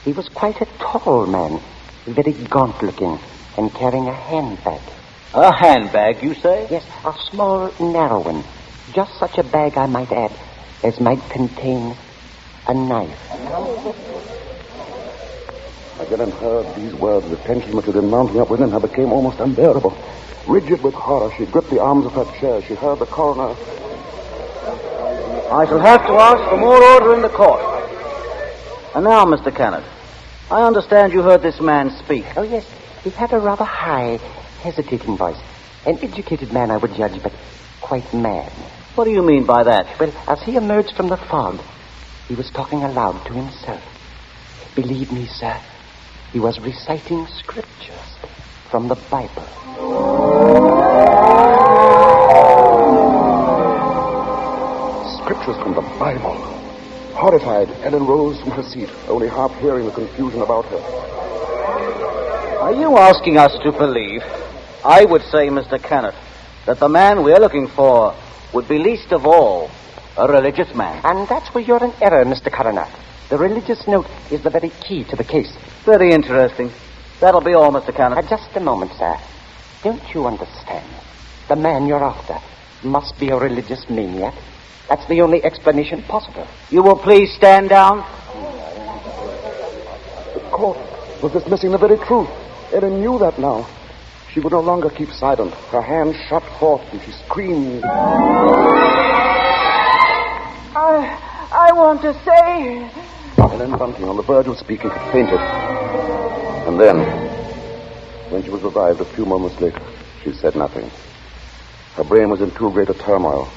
S10: he was quite a tall man, very gaunt-looking, and carrying a handbag.
S13: A handbag, you say?
S10: Yes, a small, narrow one. Just such a bag, I might add, as might contain a knife.
S17: As Ellen heard these words, the tension which had been mounting up within her became almost unbearable. Rigid with horror, she gripped the arms of her chair. She heard the coroner...
S13: I shall have to ask for more order in the court. And now, Mr. Cannot, I understand you heard this man speak.
S10: Oh, yes. He had a rather high, hesitating voice. An educated man, I would judge, but quite mad.
S13: What do you mean by that?
S10: Well, as he emerged from the fog, he was talking aloud to himself. Believe me, sir, he was reciting scriptures from the Bible.
S17: Scriptures from the Bible. Horrified, Ellen rose from her seat, only half hearing the confusion about her.
S13: Are you asking us to believe, I would say, Mr. Cannot, that the man we're looking for would be least of all a religious man?
S10: And that's where you're in error, Mr. Coroner. The religious note is the very key to the case.
S13: Very interesting. That'll be all, Mr. Cannot.
S10: Just a moment, sir. Don't you understand? The man you're after must be a religious maniac. That's the only explanation possible.
S13: You will please stand down.
S17: The court was dismissing the very truth. Ellen knew that now. She would no longer keep silent. Her hands shot forth and she screamed.
S14: I want to say...
S17: Ellen Bunting, on the verge of speaking, had fainted. And then, when she was revived a few moments later, she said nothing. Her brain was in too great a turmoil,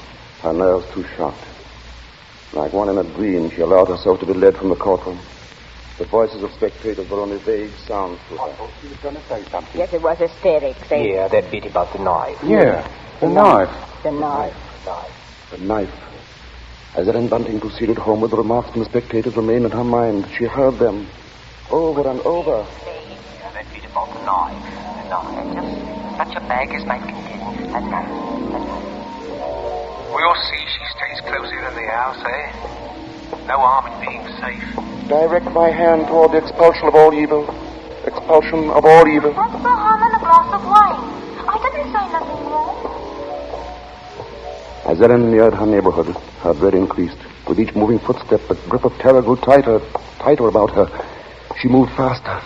S17: her nerves too shocked. Like one in a dream, she allowed herself to be led from the courtroom. The voices of spectators were only vague sounds to her.
S10: She was going to say something.
S14: Yes, it was hysterics.
S10: Yeah, that bit about the knife.
S17: Yeah, the knife.
S14: The knife.
S17: The knife. As Ellen Bunting proceeded homeward, the remarks from the spectators remained in her mind. She heard them over and over.
S10: That bit about the knife. The knife. Just such a bag as might contain a knife.
S21: We'll see she stays closer than the house, eh? No harm in being safe.
S17: Direct my hand toward the expulsion of all evil. Expulsion of all evil.
S20: What's the harm in a glass of wine? I didn't say nothing more.
S17: As Ellen neared her neighborhood, her dread increased. With each moving footstep, the grip of terror grew tighter about her. She moved faster.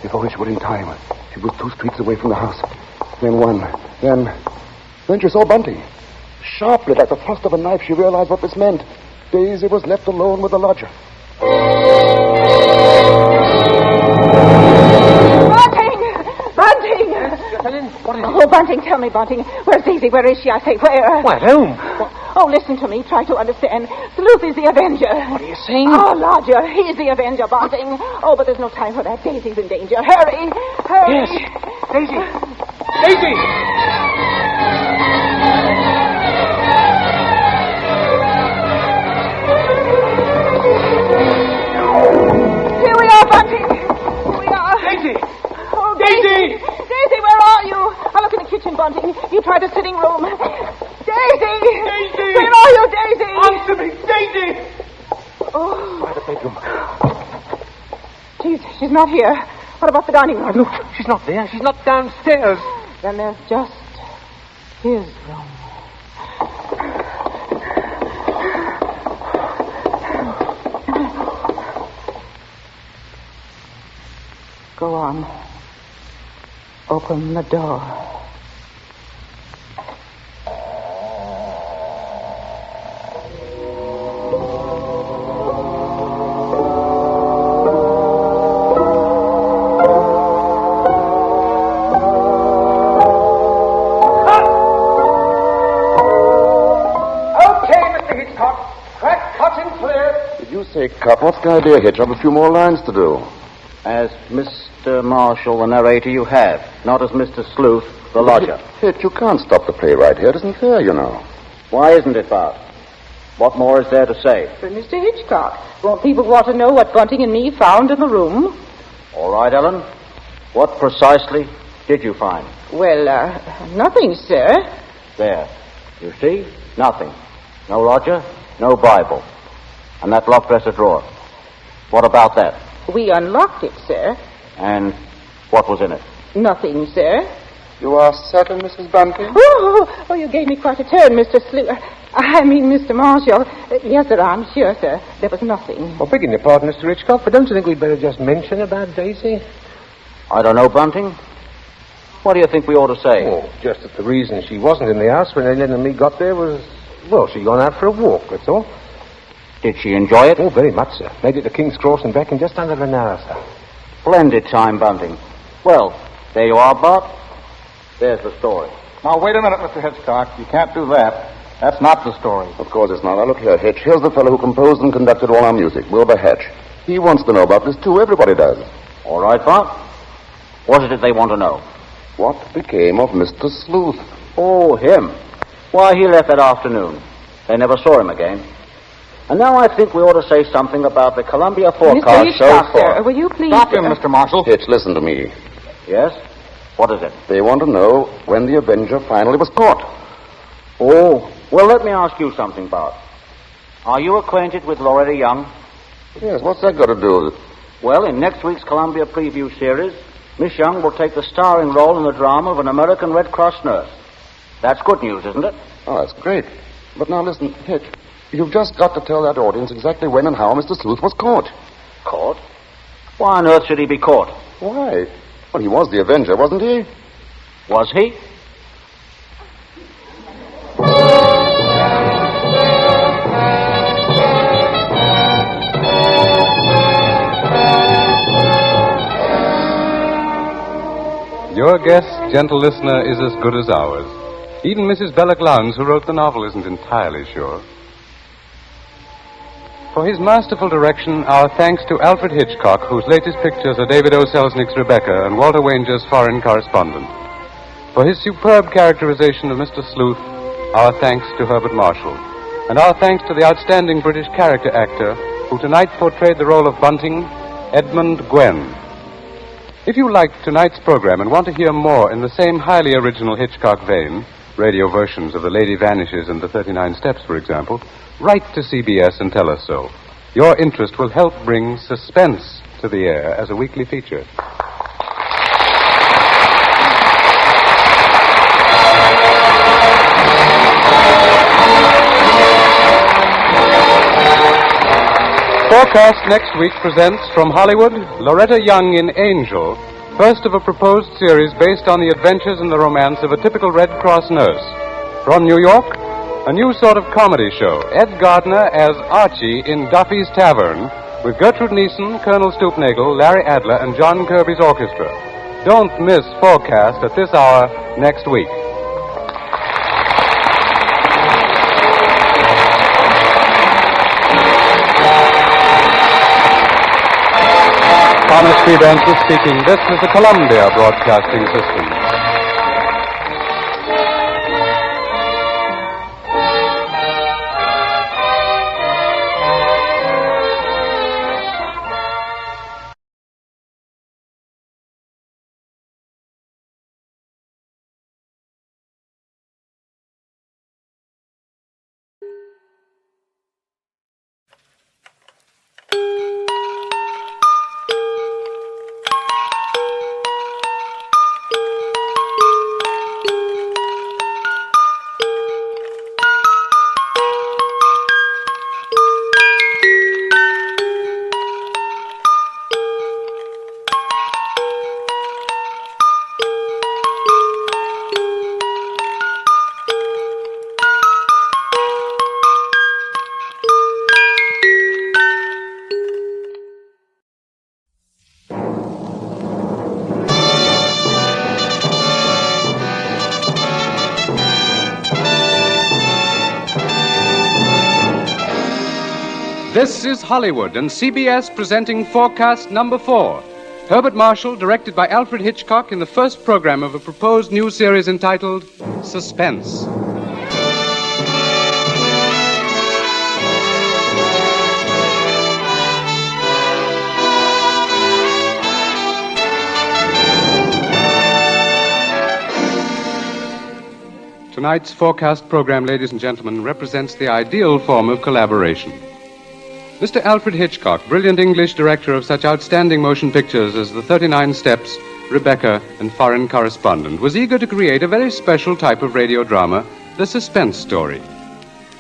S17: Before she was in time, she was 2 streets away from the house. Then one. Then she saw Bunting. Sharply, like the thrust of a knife, she realized what this meant. Daisy was left alone with the lodger.
S14: Bunting!
S9: Helen, what is it?
S14: Oh, Bunting, tell me, Bunting. Where's Daisy? Where is she? I say, where?
S9: Why, at home.
S14: Oh, listen to me. Try to understand. Sleuth is the Avenger.
S9: What are you saying?
S14: Oh, Lodger, he's the Avenger, Bunting. Oh, but there's no time for that. Daisy's in danger. Hurry! Hurry!
S9: Yes. Daisy! Daisy!
S14: Here we are, Bunting. Here we are.
S9: Daisy!
S14: Oh,
S9: Daisy!
S14: Daisy, where are you? I look in the kitchen, Bunting. You tried the sitting room. Daisy!
S9: Daisy!
S14: Where are you, Daisy?
S9: Answer me, Daisy!
S14: Oh,
S9: By the bedroom.
S14: she's not here. What about the dining room?
S9: Look, she's not there. She's not downstairs.
S14: Then there's just his room. Go on. Open the door.
S17: Say, Cop, what's the idea, Hitch? I have a few more lines to do.
S13: As Mr. Marshall, the narrator, you have. Not as Mr. Sleuth, the lodger.
S17: Hitch, you can't stop the play right here. It isn't fair, you know.
S13: Why isn't it, Bart? What more is there to say?
S14: But Mr. Hitchcock, won't people want to know what Bunting and me found in the room?
S13: All right, Ellen. What precisely did you find?
S14: Well, nothing, sir.
S13: There. You see? Nothing. No lodger, no Bible. And that locked dresser drawer. What about that?
S14: We unlocked it, sir.
S13: And what was in it?
S14: Nothing, sir.
S17: You are certain, Mrs. Bunting?
S14: Oh, you gave me quite a turn, Mr. Mr. Marshall. Yes, sir, I'm sure, sir. There was nothing.
S9: Well, begging your pardon, Mr. Hitchcock, but don't you think we'd better just mention about Daisy?
S13: I don't know, Bunting. What do you think we ought to say?
S9: Oh, just that the reason she wasn't in the house when Ellen and me got there was, well, she'd gone out for a walk, that's all.
S13: Did she enjoy it?
S9: Oh, very much, sir. Made it to King's Cross and back in just under an hour, sir.
S13: Splendid time, Bunting. Well, there you are, Bart. There's the story.
S4: Now, wait a minute, Mr. Hitchcock. You can't do that. That's not the story.
S17: Of course it's not. Now, look here, Hitch. Here's the fellow who composed and conducted all our music, Wilbur Hatch. He wants to know about this, too. Everybody does.
S13: All right, Bart. What is it they want to know?
S17: What became of Mr. Sleuth?
S13: Oh, him. Why, he left that afternoon. They never saw him again. And now I think we ought to say something about the Columbia forecast so far.
S14: Sir, will you please...
S4: Stop him, Mr. Marshall.
S17: Hitch, listen to me.
S13: Yes? What is it?
S17: They want to know when the Avenger finally was caught.
S13: Oh, well, let me ask you something, Bart. Are you acquainted with Loretta Young?
S17: Yes, what's that got to do with it?
S13: Well, in next week's Columbia Preview series, Miss Young will take the starring role in the drama of an American Red Cross nurse. That's good news, isn't it?
S17: Oh, that's great. But now listen, Hitch. You've just got to tell that audience exactly when and how Mr. Sleuth was caught.
S13: Caught? Why on earth should he be caught?
S17: Why? Well, he was the Avenger, wasn't he?
S13: Was he?
S8: Your guess, gentle listener, is as good as ours. Even Mrs. Belloc Lowndes, who wrote the novel, isn't entirely sure. For his masterful direction, our thanks to Alfred Hitchcock, whose latest pictures are David O. Selznick's Rebecca and Walter Wanger's Foreign Correspondent. For his superb characterization of Mr. Sleuth, our thanks to Herbert Marshall. And our thanks to the outstanding British character actor who tonight portrayed the role of Bunting, Edmund Gwen. If you liked tonight's program and want to hear more in the same highly original Hitchcock vein, radio versions of The Lady Vanishes and The 39 Steps, for example, write to CBS and tell us so. Your interest will help bring suspense to the air as a weekly feature. Forecast next week presents from Hollywood, Loretta Young in Angel, first of a proposed series based on the adventures and the romance of a typical Red Cross nurse. From New York, a new sort of comedy show. Ed Gardner as Archie in Duffy's Tavern, with Gertrude Neeson, Colonel Stoopnagel, Larry Adler, and John Kirby's orchestra. Don't miss Forecast at this hour next week. Thomas P. Benson speaking. This is the Columbia Broadcasting System. This is Hollywood and CBS presenting Forecast number 4. Herbert Marshall, directed by Alfred Hitchcock, in the first program of a proposed new series entitled Suspense. Tonight's Forecast program, ladies and gentlemen, represents the ideal form of collaboration. Mr. Alfred Hitchcock, brilliant English director of such outstanding motion pictures as The 39 Steps, Rebecca, and Foreign Correspondent, was eager to create a very special type of radio drama, the suspense story.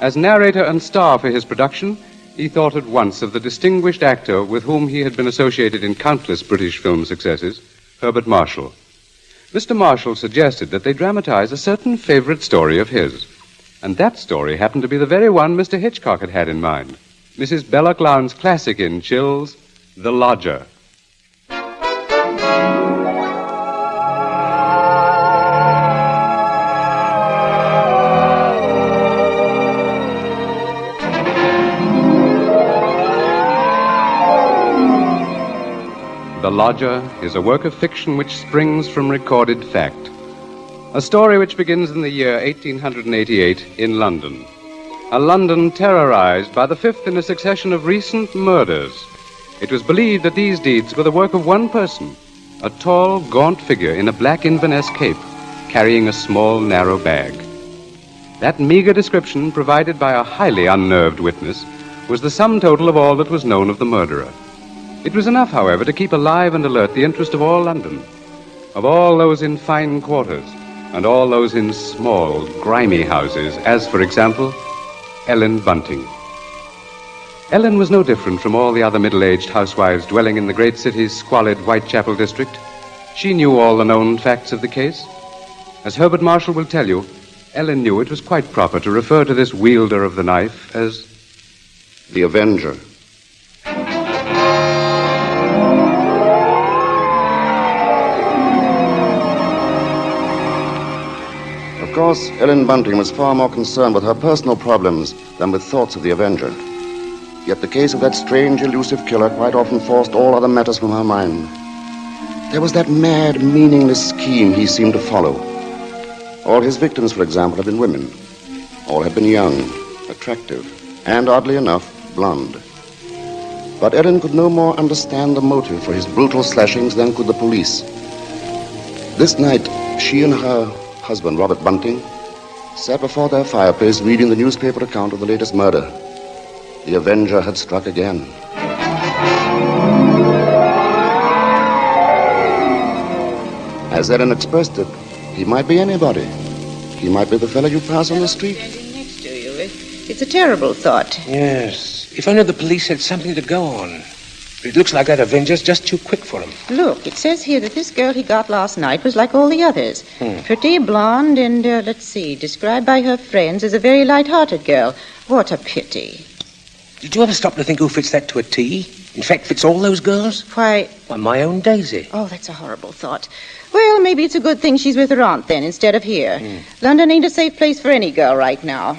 S8: As narrator and star for his production, he thought at once of the distinguished actor with whom he had been associated in countless British film successes, Herbert Marshall. Mr. Marshall suggested that they dramatize a certain favorite story of his, and that story happened to be the very one Mr. Hitchcock had in mind. Mrs. Belloc Lowndes' classic in Chills, The Lodger. The Lodger is a work of fiction which springs from recorded fact. A story which begins in the year 1888 in London. A London terrorized by the fifth in a succession of recent murders. It was believed that these deeds were the work of one person, a tall, gaunt figure in a black Inverness cape, carrying a small, narrow bag. That meager description, provided by a highly unnerved witness, was the sum total of all that was known of the murderer. It was enough, however, to keep alive and alert the interest of all London, of all those in fine quarters, and all those in small, grimy houses, as, for example, Ellen Bunting. Ellen was no different from all the other middle-aged housewives dwelling in the great city's squalid Whitechapel district. She knew all the known facts of the case. As Herbert Marshall will tell you, Ellen knew it was quite proper to refer to this wielder of the knife as
S17: the Avenger. Of course, Ellen Bunting was far more concerned with her personal problems than with thoughts of the Avenger. Yet the case of that strange, elusive killer quite often forced all other matters from her mind. There was that mad, meaningless scheme he seemed to follow. All his victims, for example, had been women. All had been young, attractive, and, oddly enough, blonde. But Ellen could no more understand the motive for his brutal slashings than could the police. This night, she and her husband, Robert Bunting, sat before their fireplace reading the newspaper account of the latest murder. The Avenger had struck again. As Ellen expressed it, he might be anybody. He might be the fellow you pass on the street.
S14: Standing next to you. It's a terrible thought.
S16: Yes. If only the police had something to go on. It looks like that Avenger's just too quick for him.
S14: Look, it says here that this girl he got last night was like all the others. Pretty, blonde, and, let's see, described by her friends as a very light-hearted girl. What a pity.
S16: Did you ever stop to think who fits that to a T? In fact, fits all those girls?
S14: Why,
S16: my own Daisy.
S14: Oh, that's a horrible thought. Well, maybe it's a good thing she's with her aunt, then, instead of here. London ain't a safe place for any girl right now.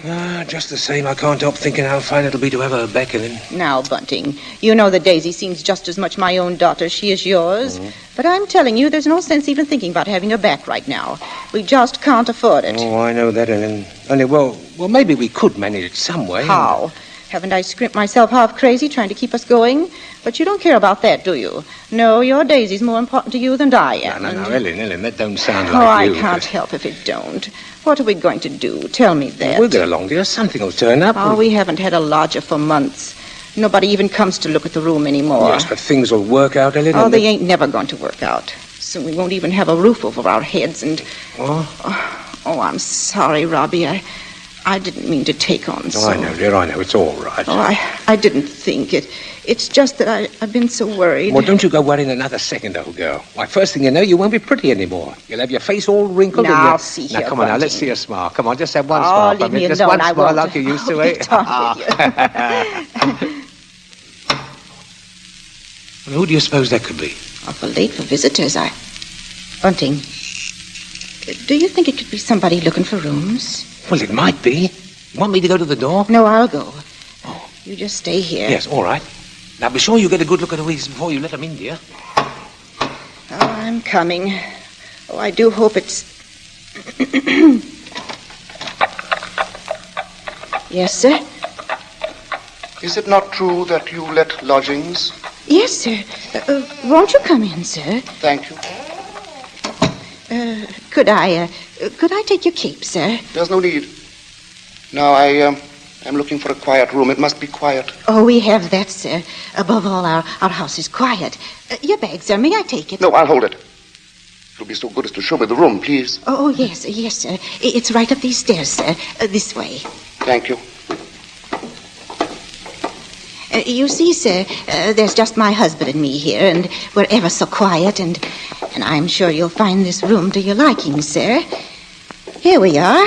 S16: Just the same, I can't help thinking how fine it'll be to have her back in.
S14: Now, Bunting, you know that Daisy seems just as much my own daughter as she is yours. But I'm telling you, there's no sense even thinking about having her back right now. We just can't afford it.
S16: Oh, I know that, Ellen. Only, well, maybe we could manage it some way.
S14: How? Haven't I scrimped myself half crazy trying to keep us going? But you don't care about that, do you? No, your Daisy's more important to you than I am.
S16: No, Ellen, that don't sound
S14: Oh,
S16: like you.
S14: I can't help if it don't. What are we going to do? Tell me that.
S16: We'll get along, dear. Something will turn up.
S14: Oh, we haven't had a lodger for months. Nobody even comes to look at the room anymore.
S16: Yes, but things will work out, Ellen.
S14: Oh, they ain't never going to work out. Soon we won't even have a roof over our heads and... Oh, I'm sorry, Robbie. I didn't mean to take on so...
S16: I know, dear, I know. It's all right.
S14: Oh, I didn't think it. It's just that I've been so worried.
S16: Well, don't you go worrying another second, old girl. Why, first thing you know, you won't be pretty anymore. You'll have your face all wrinkled and
S14: Now, see here,
S16: Now, come on, now, let's see a smile. Come on, just have one smile.
S14: Leave me
S16: just
S14: alone,
S16: one
S14: I
S16: smile
S14: won't.
S16: like you used to,
S14: I'll
S16: eh?
S14: get on with you.
S16: Well, who do you suppose that could be?
S14: Awful late for visitors, Bunting, do you think it could be somebody looking for rooms?
S16: Well, it might be. You want me to go to the door?
S14: No, I'll go. You just stay here.
S16: Yes, all right. Now, be sure you get a good look at Louise before you let them in, dear.
S14: Oh, I'm coming. Oh, I do hope it's... Yes, sir?
S5: Is it not true that you let lodgings?
S14: Yes, sir. Won't you come in, sir?
S5: Thank you.
S14: Could I take your cape, sir?
S5: There's no need. Now, I'm looking for a quiet room. It must be quiet.
S14: Oh, we have that, sir. Above all, our house is quiet. Your bag, sir. May I take it?
S5: No, I'll hold it. You'll be so good as to show me the room, please.
S14: Oh, yes, sir. It's right up these stairs, sir. This way.
S5: Thank you.
S14: You see, sir, there's just my husband and me here, and we're ever so quiet, and I'm sure you'll find this room to your liking, sir. Here we are.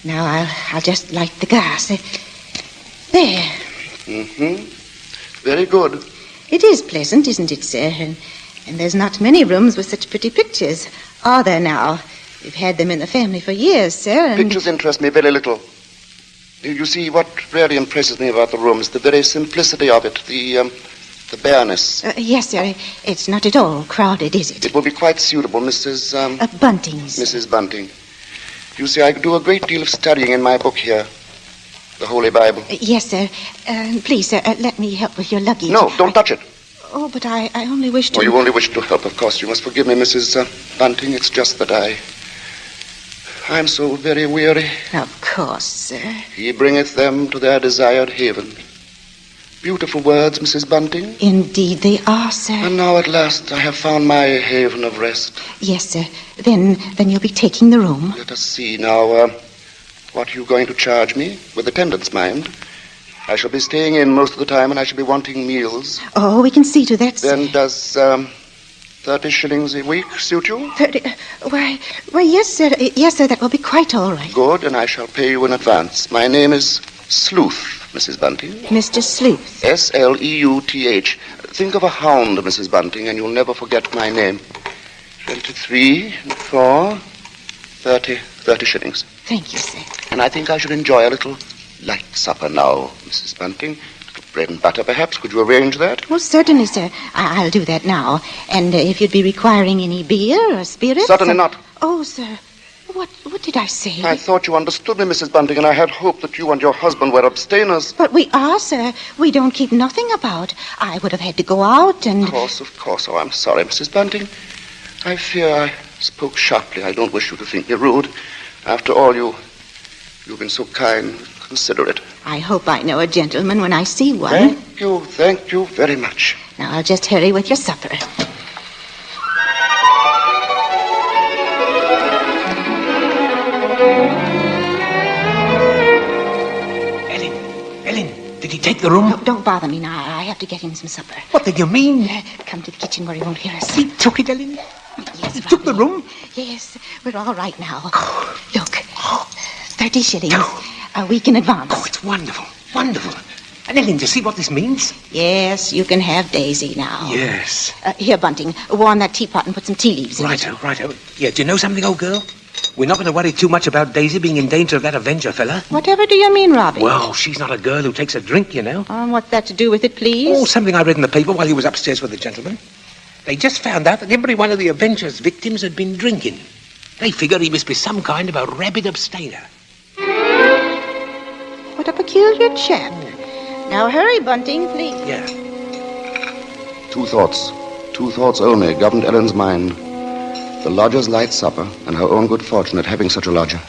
S14: Now, I'll just light the gas. There.
S5: Very good.
S14: It is pleasant, isn't it, sir? And there's not many rooms with such pretty pictures, are there now? We've had them in the family for years, sir, and...
S5: Pictures interest me very little. You see, what really impresses me about the room is the very simplicity of it, the bareness.
S14: Yes, sir. It's not at all crowded, is it?
S5: It will be quite suitable, Mrs.
S14: Bunting's.
S5: Mrs. Bunting. You see, I do a great deal of studying in my book here, the Holy Bible.
S14: Yes, sir. Please, sir, let me help with your luggage.
S5: No, don't touch it.
S14: Oh, but I only wish to...
S5: Oh, you only wish to help, of course. You must forgive me, Mrs. Bunting. It's just that I'm so very weary.
S14: Of course, sir.
S5: He bringeth them to their desired haven. Beautiful words, Mrs. Bunting.
S14: Indeed they are, sir.
S5: And now at last I have found my haven of rest.
S14: Yes, sir. Then you'll be taking the room.
S5: Let us see now. What are you going to charge me? With attendance, mind. I shall be staying in most of the time, and I shall be wanting meals.
S14: Oh, we can see to that, sir.
S5: Then does 30 shillings a week suit you?
S14: 30... Why, yes, sir. Yes, sir, that will be quite all right.
S5: Good, and I shall pay you in advance. My name is Sleuth, Mrs. Bunting.
S14: Mr. Sleuth.
S5: Sleuth. Think of a hound, Mrs. Bunting, and you'll never forget my name. 23, 4, 30 shillings.
S14: Thank you, sir.
S5: And I think I should enjoy a little light supper now, Mrs. Bunting. A little bread and butter, perhaps. Could you arrange that?
S14: Well, certainly, sir. I'll do that now. And if you'd be requiring any beer or spirits...
S5: Certainly not.
S14: Oh, sir. What did I say?
S5: I thought you understood me, Mrs. Bunting, and I had hoped that you and your husband were abstainers.
S14: But we are, sir. We don't keep nothing about. I would have had to go out and...
S5: Of course. Oh, I'm sorry, Mrs. Bunting. I fear I spoke sharply. I don't wish you to think me rude. After all, you've been so kind, considerate.
S14: I hope I know a gentleman when I see one.
S5: Thank you very much.
S14: Now, I'll just hurry with your supper.
S16: Ellen, did he take
S7: the room?
S14: No, don't bother me now. I have to get him some supper.
S7: What did you mean?
S14: Come to the kitchen where he won't hear us.
S7: He took it, Ellen?
S14: Yes,
S7: He took the room?
S14: Yes, we're all right now. Look, 30 shillings. A week in advance.
S7: Oh, it's wonderful. Wonderful. And Ellen, do you see what this means?
S14: Yes, you can have Daisy now.
S7: Yes.
S14: Here, Bunting, warm that teapot and put some tea leaves in it.
S7: Righto. Yeah, do you know something, old girl? We're not going to worry too much about Daisy being in danger of that Avenger fella.
S14: Whatever do you mean, Robbie?
S7: Well, she's not a girl who takes a drink, you know.
S14: What's that to do with it, please?
S7: Oh, something I read in the paper while he was upstairs with the gentleman. They just found out that every one of the Avenger's victims had been drinking. They figured he must be some kind of a rabid abstainer.
S14: What a peculiar chap. Now hurry, Bunting, please.
S7: Yeah.
S17: Two thoughts only governed Ellen's mind. The lodger's light supper and her own good fortune at having such a lodger.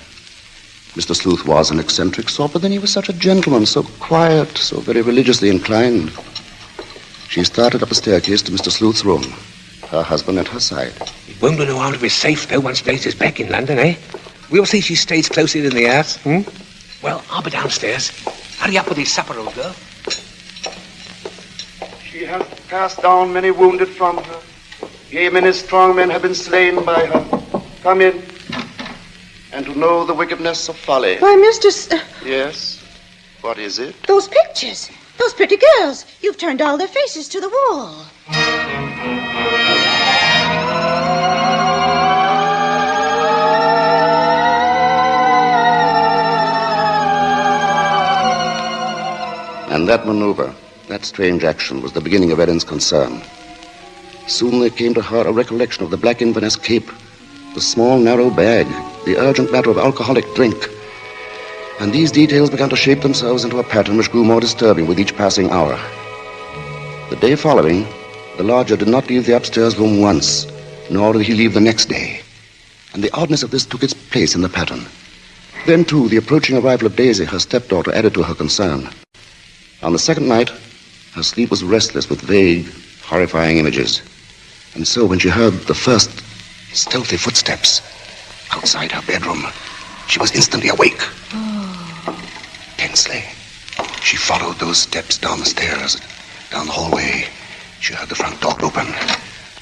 S17: Mr. Sleuth was an eccentric sort, but then he was such a gentleman, so quiet, so very religiously inclined. She started up the staircase to Mr. Sleuth's room, her husband at her side.
S7: It won't do no harm to be safe, though, once Daisy's back in London, eh? We'll see she stays close in the house, Well, I'll be downstairs. Hurry up with his supper, old girl.
S17: She has cast down many wounded from her. Yea, many strong men have been slain by her. Come in. And to know the wickedness of folly.
S14: Why, Mr.
S17: Yes? What is it?
S14: Those pictures. Those pretty girls. You've turned all their faces to the wall.
S17: And that maneuver, that strange action, was the beginning of Ellen's concern. Soon there came to her a recollection of the black Inverness cape, the small, narrow bag, the urgent matter of alcoholic drink. And these details began to shape themselves into a pattern which grew more disturbing with each passing hour. The day following, the lodger did not leave the upstairs room once, nor did he leave the next day. And the oddness of this took its place in the pattern. Then, too, the approaching arrival of Daisy, her stepdaughter, added to her concern. On the second night, her sleep was restless with vague, horrifying images. And so when she heard the first stealthy footsteps outside her bedroom, she was instantly awake. Tensely, she followed those steps down the stairs, down the hallway. She heard the front door open,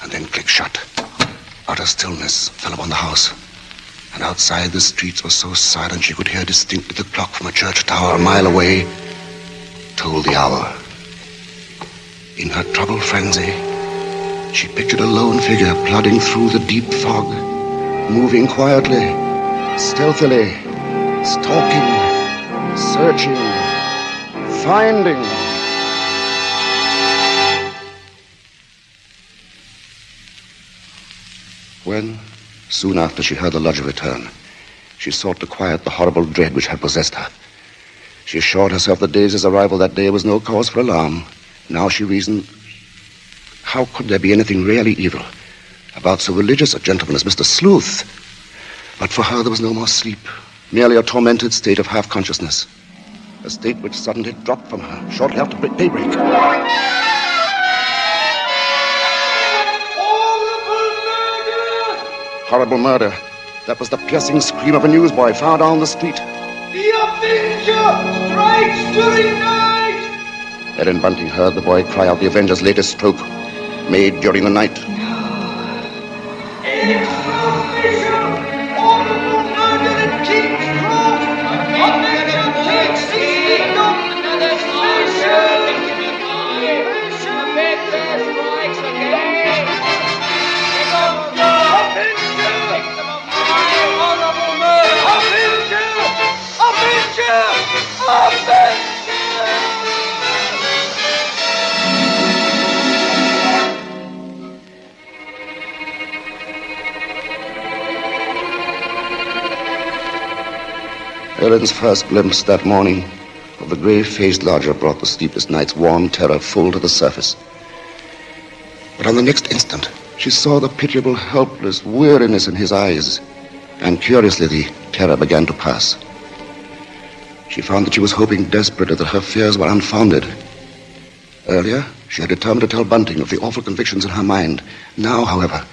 S17: and then click shut. Utter stillness fell upon the house. And outside the streets were so silent she could hear distinctly the clock from a church tower a mile away told the hour. In her troubled frenzy, she pictured a lone figure plodding through the deep fog, moving quietly, stealthily, stalking, searching, finding. When, soon after she heard the lodger return, she sought to quiet the horrible dread which had possessed her. She assured herself that Daisy's arrival that day was no cause for alarm. Now she reasoned, how could there be anything really evil about so religious a gentleman as Mr. Sleuth? But for her there was no more sleep, merely a tormented state of half-consciousness, a state which suddenly dropped from her shortly after daybreak. Horrible murder. That was the piercing scream of a newsboy far down the street.
S12: The Avenger strikes during night!
S17: Ellen Bunting heard the boy cry out the Avenger's latest stroke, made during the night.
S12: Information! Horrible murder in King's Cross! Avenger takes the kingdom! Avenger strikes again!
S17: Ellen's first glimpse that morning of the grave-faced lodger brought the sleepless night's warm terror full to the surface. But on the next instant, she saw the pitiable, helpless weariness in his eyes, and curiously the terror began to pass. She found that she was hoping desperately that her fears were unfounded. Earlier, she had determined to tell Bunting of the awful convictions in her mind. Now, however,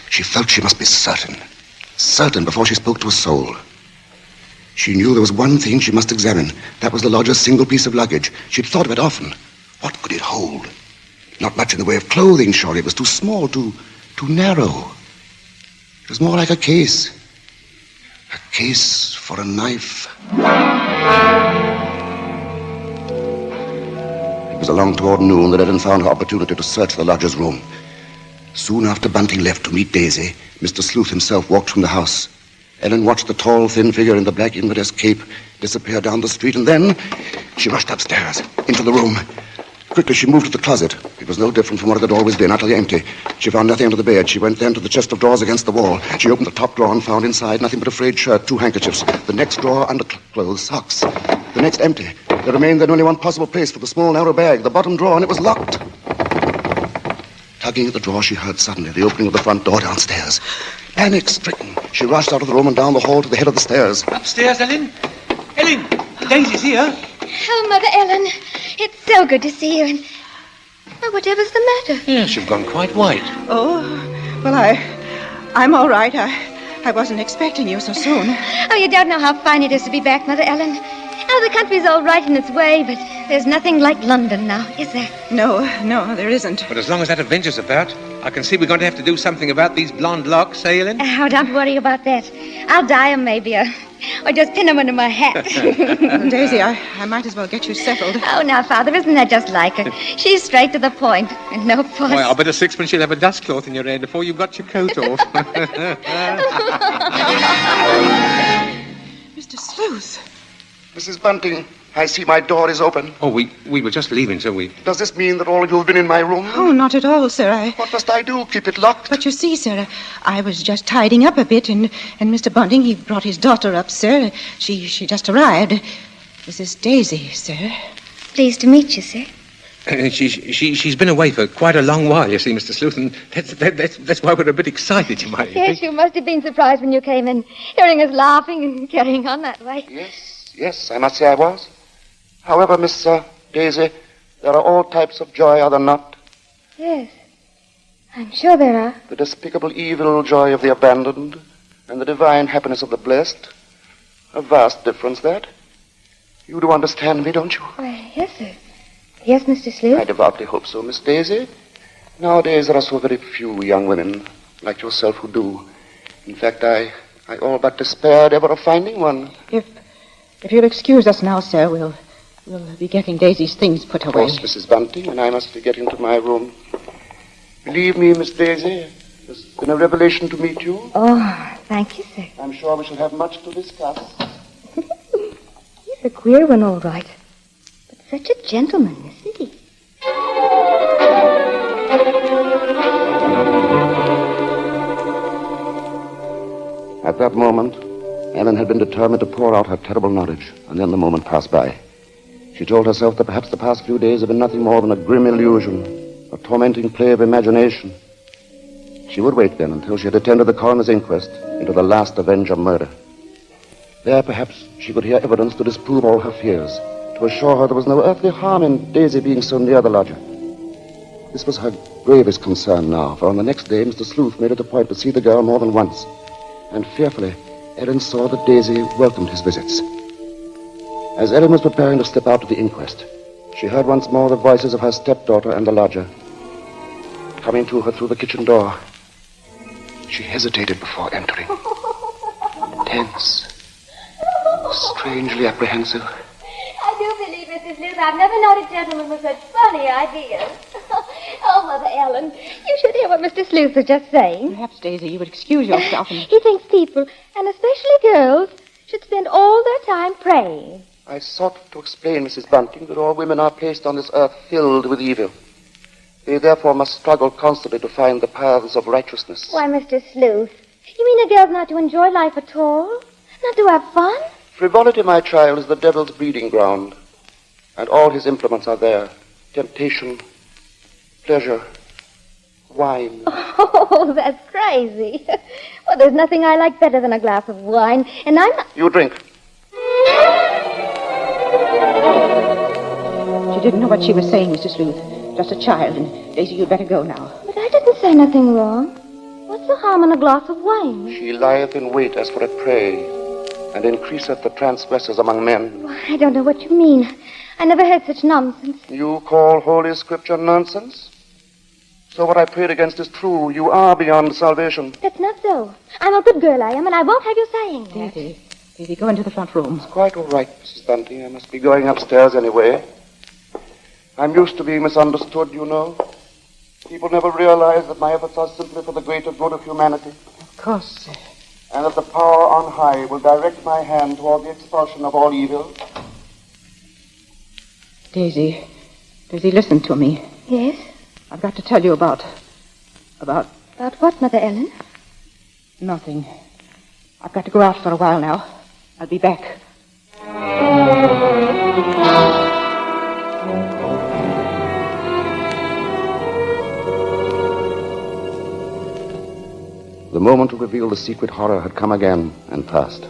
S17: she felt she must be certain before she spoke to a soul.
S5: She knew there was one thing she must examine. That was the lodger's single piece of luggage. She'd thought of it often. What could it hold? Not much in the way of clothing, surely. It was too small, too narrow. It was more like a case. A case for a knife. It was along toward noon that Ellen found her opportunity to search the lodger's room. Soon after Bunting left to meet Daisy, Mr. Sleuth himself walked from the house. Ellen watched the tall, thin figure in the black Inverness cape disappear down the street, and then she rushed upstairs, into the room. Quickly, she moved to the closet. It was no different from what it had always been, utterly empty. She found nothing under the bed. She went then to the chest of drawers against the wall. She opened the top drawer and found inside nothing but a frayed shirt, 2 handkerchiefs. The next drawer, underclothes, socks. The next empty. There remained then only one possible place for the small, narrow bag, the bottom drawer, and it was locked. Tugging at the drawer, she heard suddenly the opening of the front door downstairs. Panic-stricken, she rushed out of the room and down the hall to the head of the stairs.
S7: Upstairs, Ellen? Ellen, Daisy's here.
S20: Oh, Mother Ellen, it's so good to see you. And whatever's the matter?
S7: Yes, you've gone quite white.
S14: Oh, well, I'm all right. I wasn't expecting you so soon.
S20: Oh, you don't know how fine it is to be back, Mother Ellen. Oh, the country's all right in its way, but there's nothing like London now, is there?
S14: No, there isn't.
S7: But as long as that Avenger's about, I can see we're going to have to do something about these blonde locks, eh, Ellen?
S20: Oh, don't worry about that. I'll dye them maybe, or just pin them under my hat.
S14: Daisy, I might as well get you settled.
S20: Oh, now, Father, isn't that just like her? She's straight to the point, and no fuss.
S7: Why, I'll bet a sixpence you'll have a dust cloth in your hair before you've got your coat off.
S14: Mr. Sleuth.
S5: Mrs. Bunting, I see my door is open.
S7: Oh, we were just leaving, so we...
S5: Does this mean that all of you have been in my room?
S14: Oh, not at all, sir.
S5: What must I do? Keep it locked?
S14: But you see, sir, I was just tidying up a bit, and Mr. Bunting, he brought his daughter up, sir. She just arrived. This is Daisy, sir.
S20: Pleased to meet you, sir.
S7: She's been away for quite a long while, you see, Mr. Sleuth, and that's why we're a bit excited, you might
S20: Yes, you must have been surprised when you came in, hearing us laughing and carrying on that way.
S5: Yes, I must say I was. However, Miss Daisy, there are all types of joy, are there not?
S20: Yes, I'm sure there are.
S5: The despicable evil joy of the abandoned and the divine happiness of the blessed. A vast difference, that. You do understand me, don't you?
S20: Why, yes, sir. Yes, Mr. Sleuth.
S5: I devoutly hope so, Miss Daisy. Nowadays, there are so very few young women like yourself who do. In fact, I all but despaired ever of finding one.
S14: If you'll excuse us now, sir, we'll be getting Daisy's things put away.
S5: Of course, Mrs. Bunting, and I must be getting to my room. Believe me, Miss Daisy, it's been a revelation to meet you.
S20: Oh, thank you, sir.
S5: I'm sure we shall have much to discuss.
S20: He's a queer one, all right. But such a gentleman, isn't he?
S17: At that moment, Ellen had been determined to pour out her terrible knowledge, and then the moment passed by. She told herself that perhaps the past few days had been nothing more than a grim illusion, a tormenting play of imagination. She would wait then until she had attended the coroner's inquest into the last Avenger murder. There, perhaps, she could hear evidence to disprove all her fears, to assure her there was no earthly harm in Daisy being so near the lodger. This was her gravest concern now, for on the next day, Mr. Sleuth made it a point to see the girl more than once, and fearfully, Ellen saw that Daisy welcomed his visits. As Ellen was preparing to step out to the inquest, she heard once more the voices of her stepdaughter and the lodger coming to her through the kitchen door. She hesitated before entering, tense, strangely apprehensive.
S20: I do believe, Mrs. Sleuth, I've never known a gentleman with such funny ideas. Oh, Mother Ellen, you should hear what Mr. Sleuth was just saying.
S14: Perhaps, Daisy, you would excuse yourself and...
S20: He thinks people, and especially girls, should spend all their time praying.
S5: I sought to explain, Mrs. Bunting, that all women are placed on this earth filled with evil. They therefore must struggle constantly to find the paths of righteousness.
S20: Why, Mr. Sleuth, you mean a girl's not to enjoy life at all? Not to have fun?
S5: Frivolity, my child, is the devil's breeding ground, and all his implements are there. Temptation, pleasure, wine.
S20: Oh, that's crazy. Well, there's nothing I like better than a glass of wine, and I'm not...
S5: You drink.
S14: She didn't know what she was saying, Mr. Sleuth. Just a child, and Daisy, you'd better go now.
S20: But I didn't say nothing wrong. What's the harm in a glass of wine?
S5: She lieth in wait as for a prey, and increaseth the transgressors among men.
S20: I don't know what you mean. I never heard such nonsense.
S5: You call Holy Scripture nonsense? So what I prayed against is true. You are beyond salvation.
S20: That's not so. I'm a good girl, I am, and I won't have you saying that.
S14: Daisy, go into the front room.
S5: It's quite all right, Mrs. Bunting. I must be going upstairs anyway. I'm used to being misunderstood, you know. People never realize that my efforts are simply for the greater good of humanity.
S14: Of course, sir.
S5: And that the power on high will direct my hand toward the expulsion of all evil.
S14: Daisy, listen to me.
S20: Yes?
S14: I've got to tell you about...
S20: About what, Mother Ellen?
S14: Nothing. I've got to go out for a while now. I'll be back.
S5: The moment to reveal the secret horror had come again and passed.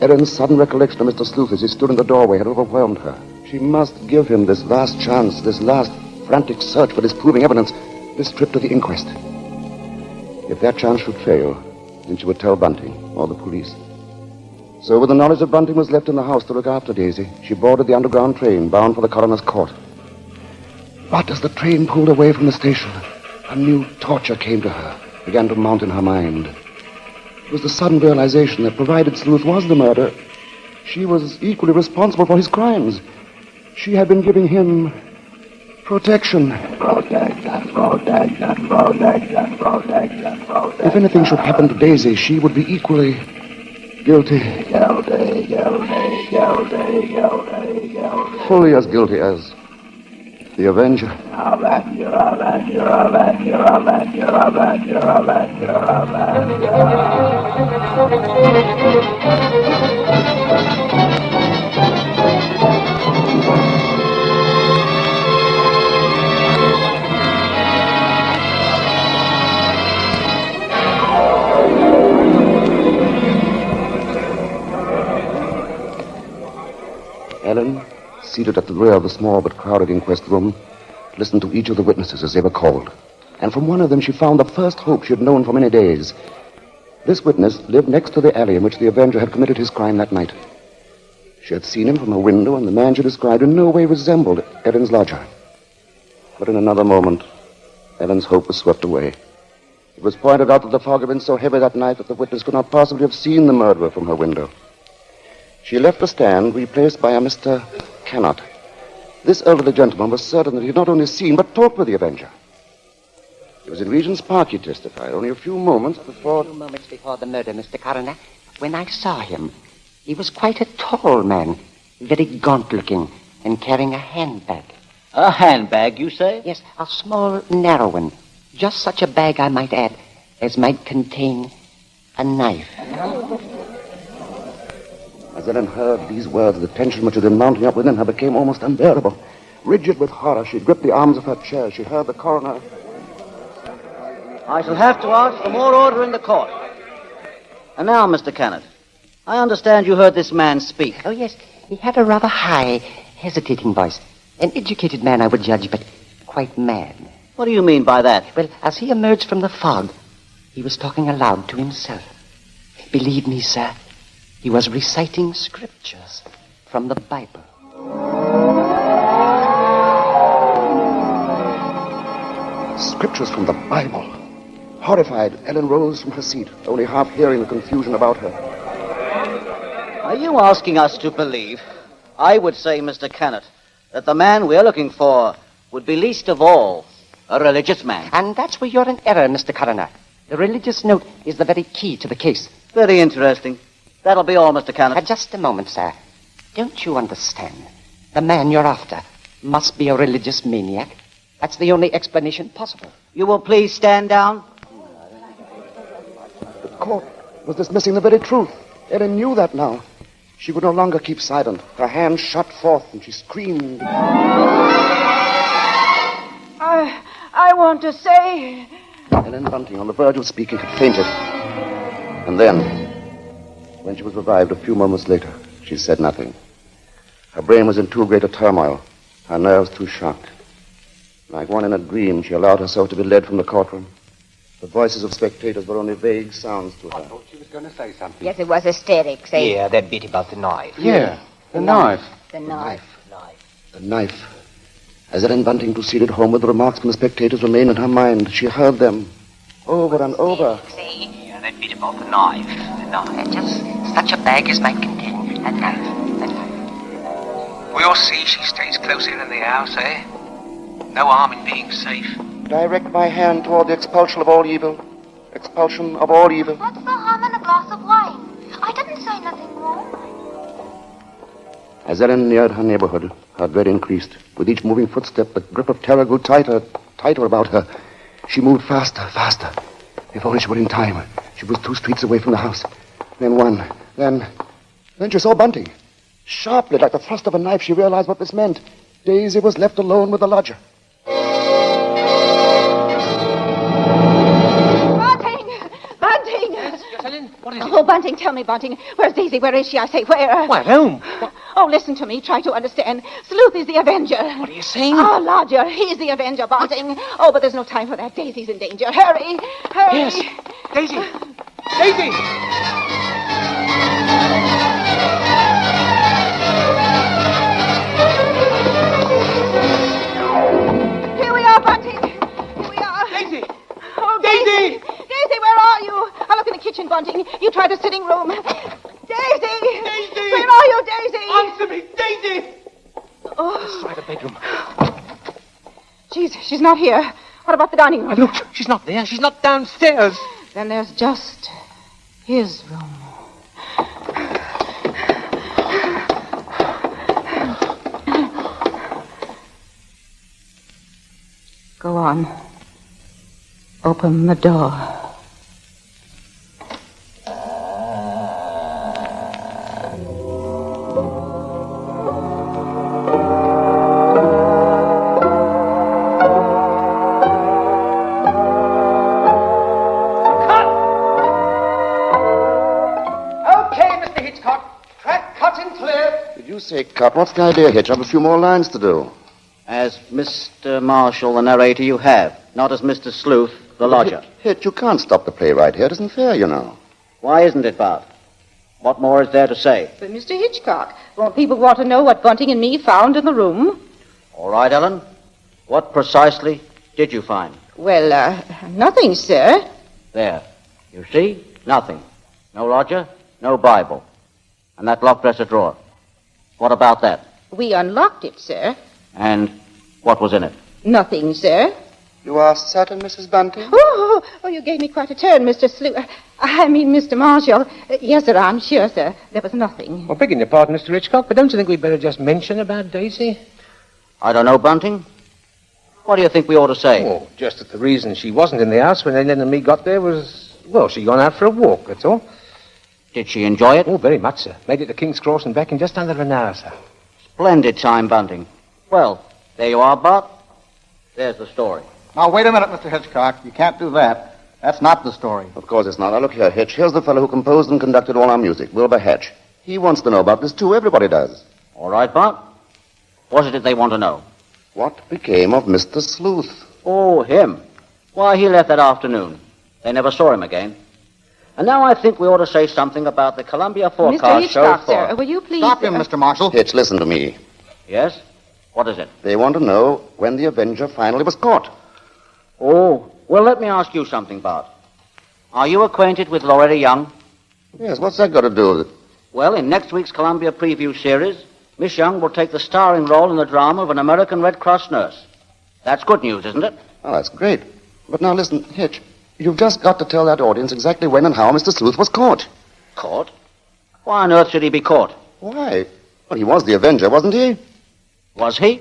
S5: Ellen's sudden recollection of Mr. Sleuth as he stood in the doorway had overwhelmed her. She must give him this last chance, this last frantic search for disproving evidence, this trip to the inquest. If that chance should fail, then she would tell Bunting or the police. So with the knowledge that Bunting was left in the house to look after Daisy, she boarded the underground train bound for the coroner's court. But as the train pulled away from the station, a new torture came to her, began to mount in her mind. It was the sudden realization that provided Sleuth was the murderer, she was equally responsible for his crimes. She had been giving him protection. If anything should happen to Daisy, she would be equally guilty. Fully as guilty as the Avenger. Ellen, seated at the rear of the small but crowded inquest room, listened to each of the witnesses as they were called. And from one of them she found the first hope she had known for many days. This witness lived next to the alley in which the Avenger had committed his crime that night. She had seen him from her window, and the man she described in no way resembled Ellen's lodger. But in another moment, Ellen's hope was swept away. It was pointed out that the fog had been so heavy that night that the witness could not possibly have seen the murderer from her window. She left the stand, replaced by a Mr. Cannot. This elderly gentleman was certain that he had not only seen, but talked with the Avenger. It was in Regent's Park, he testified, only a few moments before...
S10: A few moments before the murder, Mr. Coroner, when I saw him. He was quite a tall man, very gaunt-looking, and carrying a handbag.
S13: A handbag, you say?
S10: Yes, a small, narrow one. Just such a bag, I might add, as might contain a knife.
S5: As Ellen heard these words, the tension which had been mounting up within her became almost unbearable. Rigid with horror, she gripped the arms of her chair. She heard the coroner...
S13: I shall have to ask for more order in the court. And now, Mr. Cannot, I understand you heard this man speak.
S10: Oh, yes. He had a rather high, hesitating voice. An educated man, I would judge, but quite mad.
S13: What do you mean by that?
S10: Well, as he emerged from the fog, he was talking aloud to himself. Believe me, sir, he was reciting scriptures from the Bible.
S5: Scriptures from the Bible. Horrified, Ellen rose from her seat, only half hearing the confusion about her.
S13: Are you asking us to believe, I would say, Mr. Cannot, that the man we're looking for would be least of all a religious man?
S10: And that's where you're in error, Mr. Coroner. The religious note is the very key to the case.
S13: Very interesting. That'll be all, Mr. Cannot.
S10: Just a moment, sir. Don't you understand? The man you're after must be a religious maniac. That's the only explanation possible.
S13: You will please stand down?
S5: The court was dismissing the very truth. Ellen knew that now. She would no longer keep silent. Her hands shot forth, and she screamed.
S14: I want to say...
S5: Ellen Bunting, on the verge of speaking, had fainted. And then, when she was revived a few moments later, she said nothing. Her brain was in too great a turmoil, her nerves too shocked. Like one in a dream, she allowed herself to be led from the courtroom. The voices of spectators were only vague sounds to her.
S9: I thought she was going to say something.
S6: Yes, it was hysterics, eh?
S13: Yeah, that bit about the knife.
S9: Yeah, the knife.
S6: The knife.
S5: The knife. As Ellen Bunting proceeded homeward, the remarks from the spectators remained in her mind. She heard them over and over.
S13: Yeah, that bit about the knife. The knife.
S6: Just such a bag as might contain a knife. A knife.
S21: We'll see she stays close in the house, eh? No harm in being safe.
S5: Direct my hand toward the expulsion of all evil. Expulsion of all evil.
S20: What's the harm in a glass of wine? I didn't say nothing wrong.
S5: As Ellen neared her neighborhood, her dread increased. With each moving footstep, the grip of terror grew tighter, tighter about her. She moved faster, faster. If only she were in time. She was 2 streets away from the house. Then one. Then she saw Bunting. Sharply, like the thrust of a knife, she realized what this meant. Daisy was left alone with the lodger.
S14: Bunting!
S7: Yes, Ellen, what is it?
S14: Oh, Bunting, tell me, Bunting. Where's Daisy? Where is she? I say, where?
S7: Why, at home.
S14: Oh, listen to me. Try to understand. Sleuth is the Avenger.
S7: What are you saying?
S14: Our lodger. He's the Avenger, Bunting. Oh, but there's no time for that. Daisy's in danger. Hurry! Hurry!
S7: Yes. Daisy! Daisy!
S14: Here we are, Bunting. Here we are.
S7: Daisy!
S14: Oh,
S7: Daisy!
S14: Daisy, where are you? I'll look in the kitchen, Bunting. You try the sitting room. Daisy!
S7: Daisy!
S14: Where are you, Daisy?
S7: Answer me, Daisy!
S14: Oh,
S7: Let's try the bedroom.
S14: she's not here. What about the dining room?
S7: Look, she's not there. She's not downstairs.
S14: Then there's just his room. Go on. Open the door.
S5: Did you say cut? What's the idea, Hitch? I have a few more lines to do.
S13: As Mr. Marshall, the narrator, you have. Not as Mr. Sleuth, the lodger.
S5: Hitch, you can't stop the play right here. It isn't fair, you know.
S13: Why isn't it, Bart? What more is there to say?
S14: But, Mr. Hitchcock, won't people want to know what Bunting and me found in the room?
S13: All right, Ellen. What precisely did you find?
S14: Well, nothing, sir.
S13: There. You see? Nothing. No lodger, no Bible. And that locked dresser drawer. What about that?
S14: We unlocked it, sir.
S13: And what was in it?
S14: Nothing, sir.
S5: You are certain, Mrs. Bunting?
S14: Oh, you gave me quite a turn, Mr. Mr. Marshall. Yes, sir, I'm sure, sir. There was nothing.
S7: Well, begging your pardon, Mr. Hitchcock, but don't you think we'd better just mention about Daisy?
S13: I don't know, Bunting. What do you think we ought to say?
S7: Oh, just that the reason she wasn't in the house when Ellen and me got there was, well, she'd gone out for a walk, that's all.
S13: Did she enjoy it?
S7: Oh, very much, sir. Made it to King's Cross and back in just under an hour, sir.
S13: Splendid time, Bunting. Well, there you are, Bart. There's the story.
S4: Now, wait a minute, Mr. Hitchcock. You can't do that. That's not the story.
S5: Of course it's not. Now, look here, Hitch. Here's the fellow who composed and conducted all our music, Wilbur Hatch. He wants to know about this, too. Everybody does.
S13: All right, Bart. What is it they want to know?
S5: What became of Mr. Sleuth?
S13: Oh, him. Why, he left that afternoon. They never saw him again. And now I think we ought to say something about the Columbia forecast
S14: Mr. Hitchcock,
S13: so far.
S14: sir, will you please...
S4: Stop him, Mr. Marshall.
S5: Hitch, listen to me.
S13: Yes? What is it?
S5: They want to know when the Avenger finally was caught.
S13: Oh, well, let me ask you something, Bart. Are you acquainted with Loretta Young?
S5: Yes, what's that got to do with it?
S13: Well, in next week's Columbia Preview series, Miss Young will take the starring role in the drama of an American Red Cross nurse. That's good news, isn't it?
S5: Oh, that's great. But now listen, Hitch, you've just got to tell that audience exactly when and how Mr. Sleuth was caught.
S13: Caught? Why on earth should he be caught?
S5: Why? Well, he was the Avenger, wasn't he?
S13: Was he?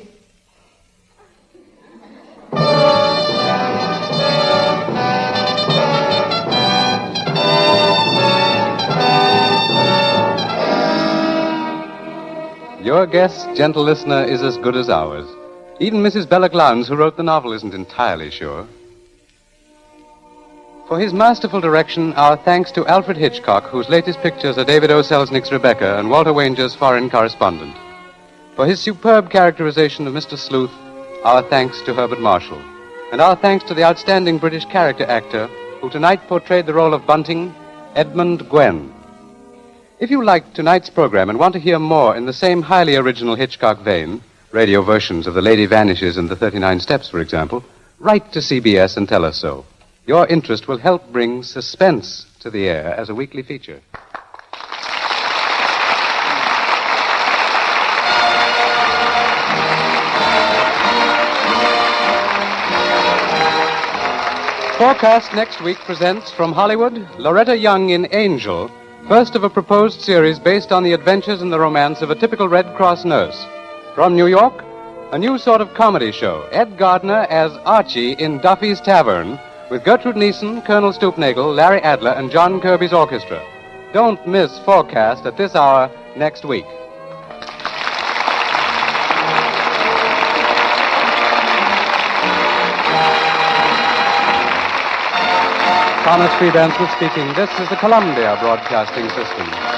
S8: Your guess, gentle listener, is as good as ours. Even Mrs. Bella Glowns, who wrote the novel, isn't entirely sure. For his masterful direction, our thanks to Alfred Hitchcock, whose latest pictures are David O. Selznick's Rebecca and Walter Wanger's Foreign Correspondent. For his superb characterization of Mr. Sleuth, our thanks to Herbert Marshall. And our thanks to the outstanding British character actor, who tonight portrayed the role of Bunting, Edmund Gwen. If you liked tonight's program and want to hear more in the same highly original Hitchcock vein, radio versions of The Lady Vanishes and The 39 Steps, for example, write to CBS and tell us so. Your interest will help bring suspense to the air as a weekly feature. Forecast next week presents from Hollywood, Loretta Young in Angel, first of a proposed series based on the adventures and the romance of a typical Red Cross nurse. From New York, a new sort of comedy show, Ed Gardner as Archie in Duffy's Tavern, with Gertrude Neeson, Colonel Stoopnagle, Larry Adler, and John Kirby's orchestra. Don't miss Forecast at this hour next week. Thomas Freedancer speaking. This is the Columbia Broadcasting System.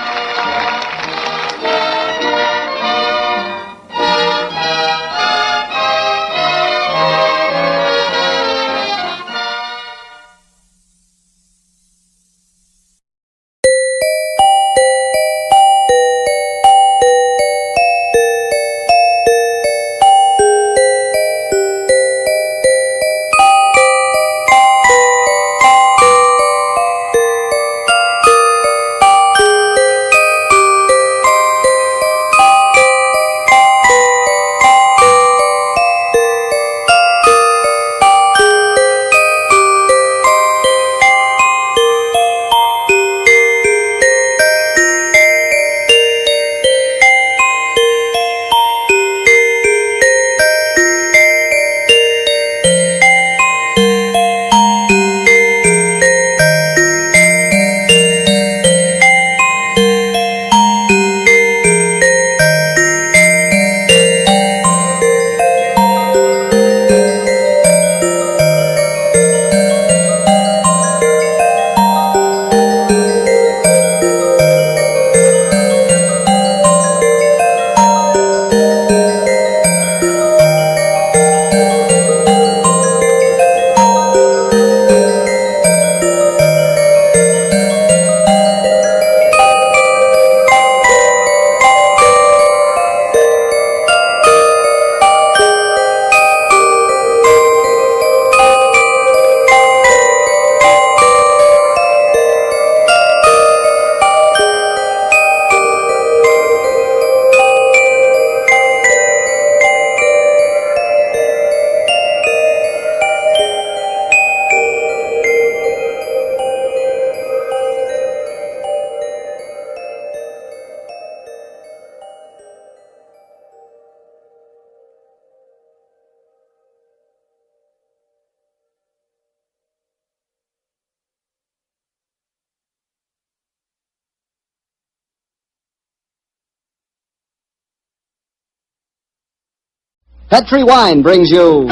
S15: Petri Wine brings you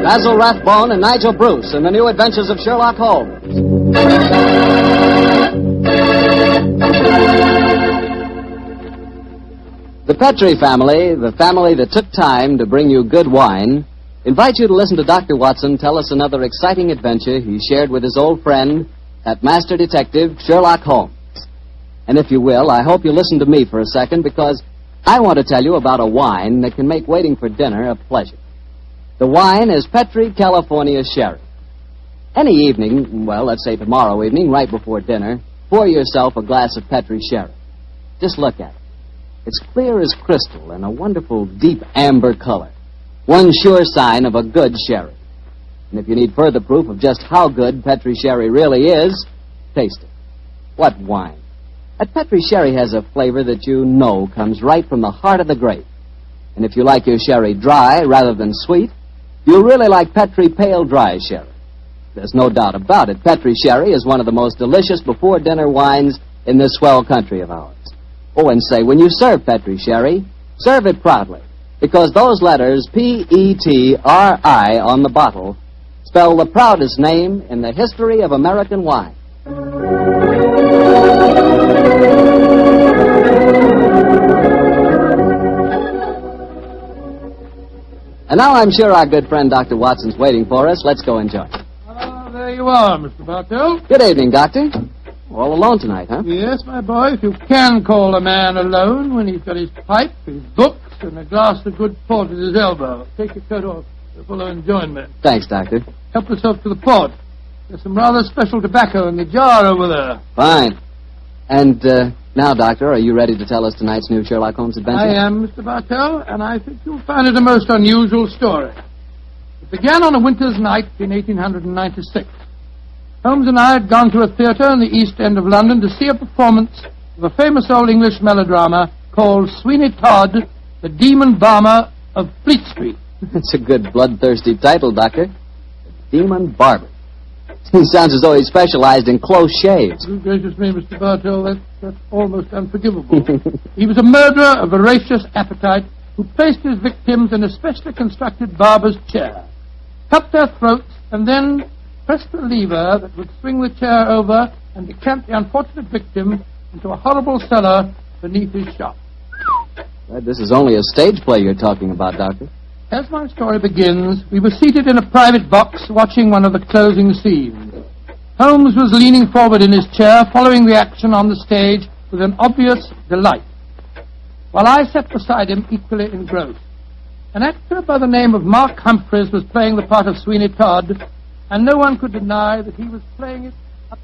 S15: Basil Rathbone and Nigel Bruce in the new adventures of Sherlock Holmes. The Petri family, the family that took time to bring you good wine, invites you to listen to Dr. Watson tell us another exciting adventure he shared with his old friend, that master detective, Sherlock Holmes. And if you will, I hope you'll listen to me for a second, because I want to tell you about a wine that can make waiting for dinner a pleasure. The wine is Petri California Sherry. Any evening, well, let's say tomorrow evening, right before dinner, pour yourself a glass of Petri Sherry. Just look at it. It's clear as crystal and a wonderful deep amber color. One sure sign of a good sherry. And if you need further proof of just how good Petri Sherry really is, taste it. What wine? That Petri Sherry has a flavor that you know comes right from the heart of the grape. And if you like your sherry dry rather than sweet, you'll really like Petri Pale Dry Sherry. There's no doubt about it. Petri Sherry is one of the most delicious before-dinner wines in this swell country of ours. Oh, and say, when you serve Petri Sherry, serve it proudly, because those letters, P-E-T-R-I, on the bottle, spell the proudest name in the history of American wine. And now I'm sure our good friend Dr. Watson's waiting for us. Let's go enjoy.
S18: Oh, there
S3: There you are, Mr. Bartell.
S15: Good evening, Doctor. All alone tonight, huh?
S3: Yes, my boy, if you can call a man alone when he's got his pipe, his books, and a glass of good port at his elbow. Take your coat off. You're full of enjoyment.
S15: Thanks, Doctor.
S3: Help yourself to the port. There's some rather special tobacco in the jar over there.
S15: Fine. And now, Doctor, are you ready to tell us tonight's new Sherlock Holmes adventure?
S3: I am, Mr. Bartell, and I think you'll find it a most unusual story. It began on a winter's night in 1896. Holmes and I had gone to a theatre in the East End of London to see a performance of a famous old English melodrama called Sweeney Todd, the Demon Barber of Fleet Street.
S15: That's a good bloodthirsty title, Doctor. The Demon Barber. He sounds as though he specialized in close shaves.
S3: Good gracious me, Mr. Bartell, that's almost unforgivable. He was a murderer of voracious appetite who placed his victims in a specially constructed barber's chair, cut their throats, and then pressed the lever that would swing the chair over and decamp the unfortunate victim into a horrible cellar beneath his shop.
S15: This is only a stage play you're talking about, Doctor.
S3: As my story begins, we were seated in a private box watching one of the closing scenes. Holmes was leaning forward in his chair, following the action on the stage with an obvious delight, while I sat beside him equally engrossed. An actor by the name of Mark Humphreys was playing the part of Sweeney Todd, and no one could deny that he was playing it up to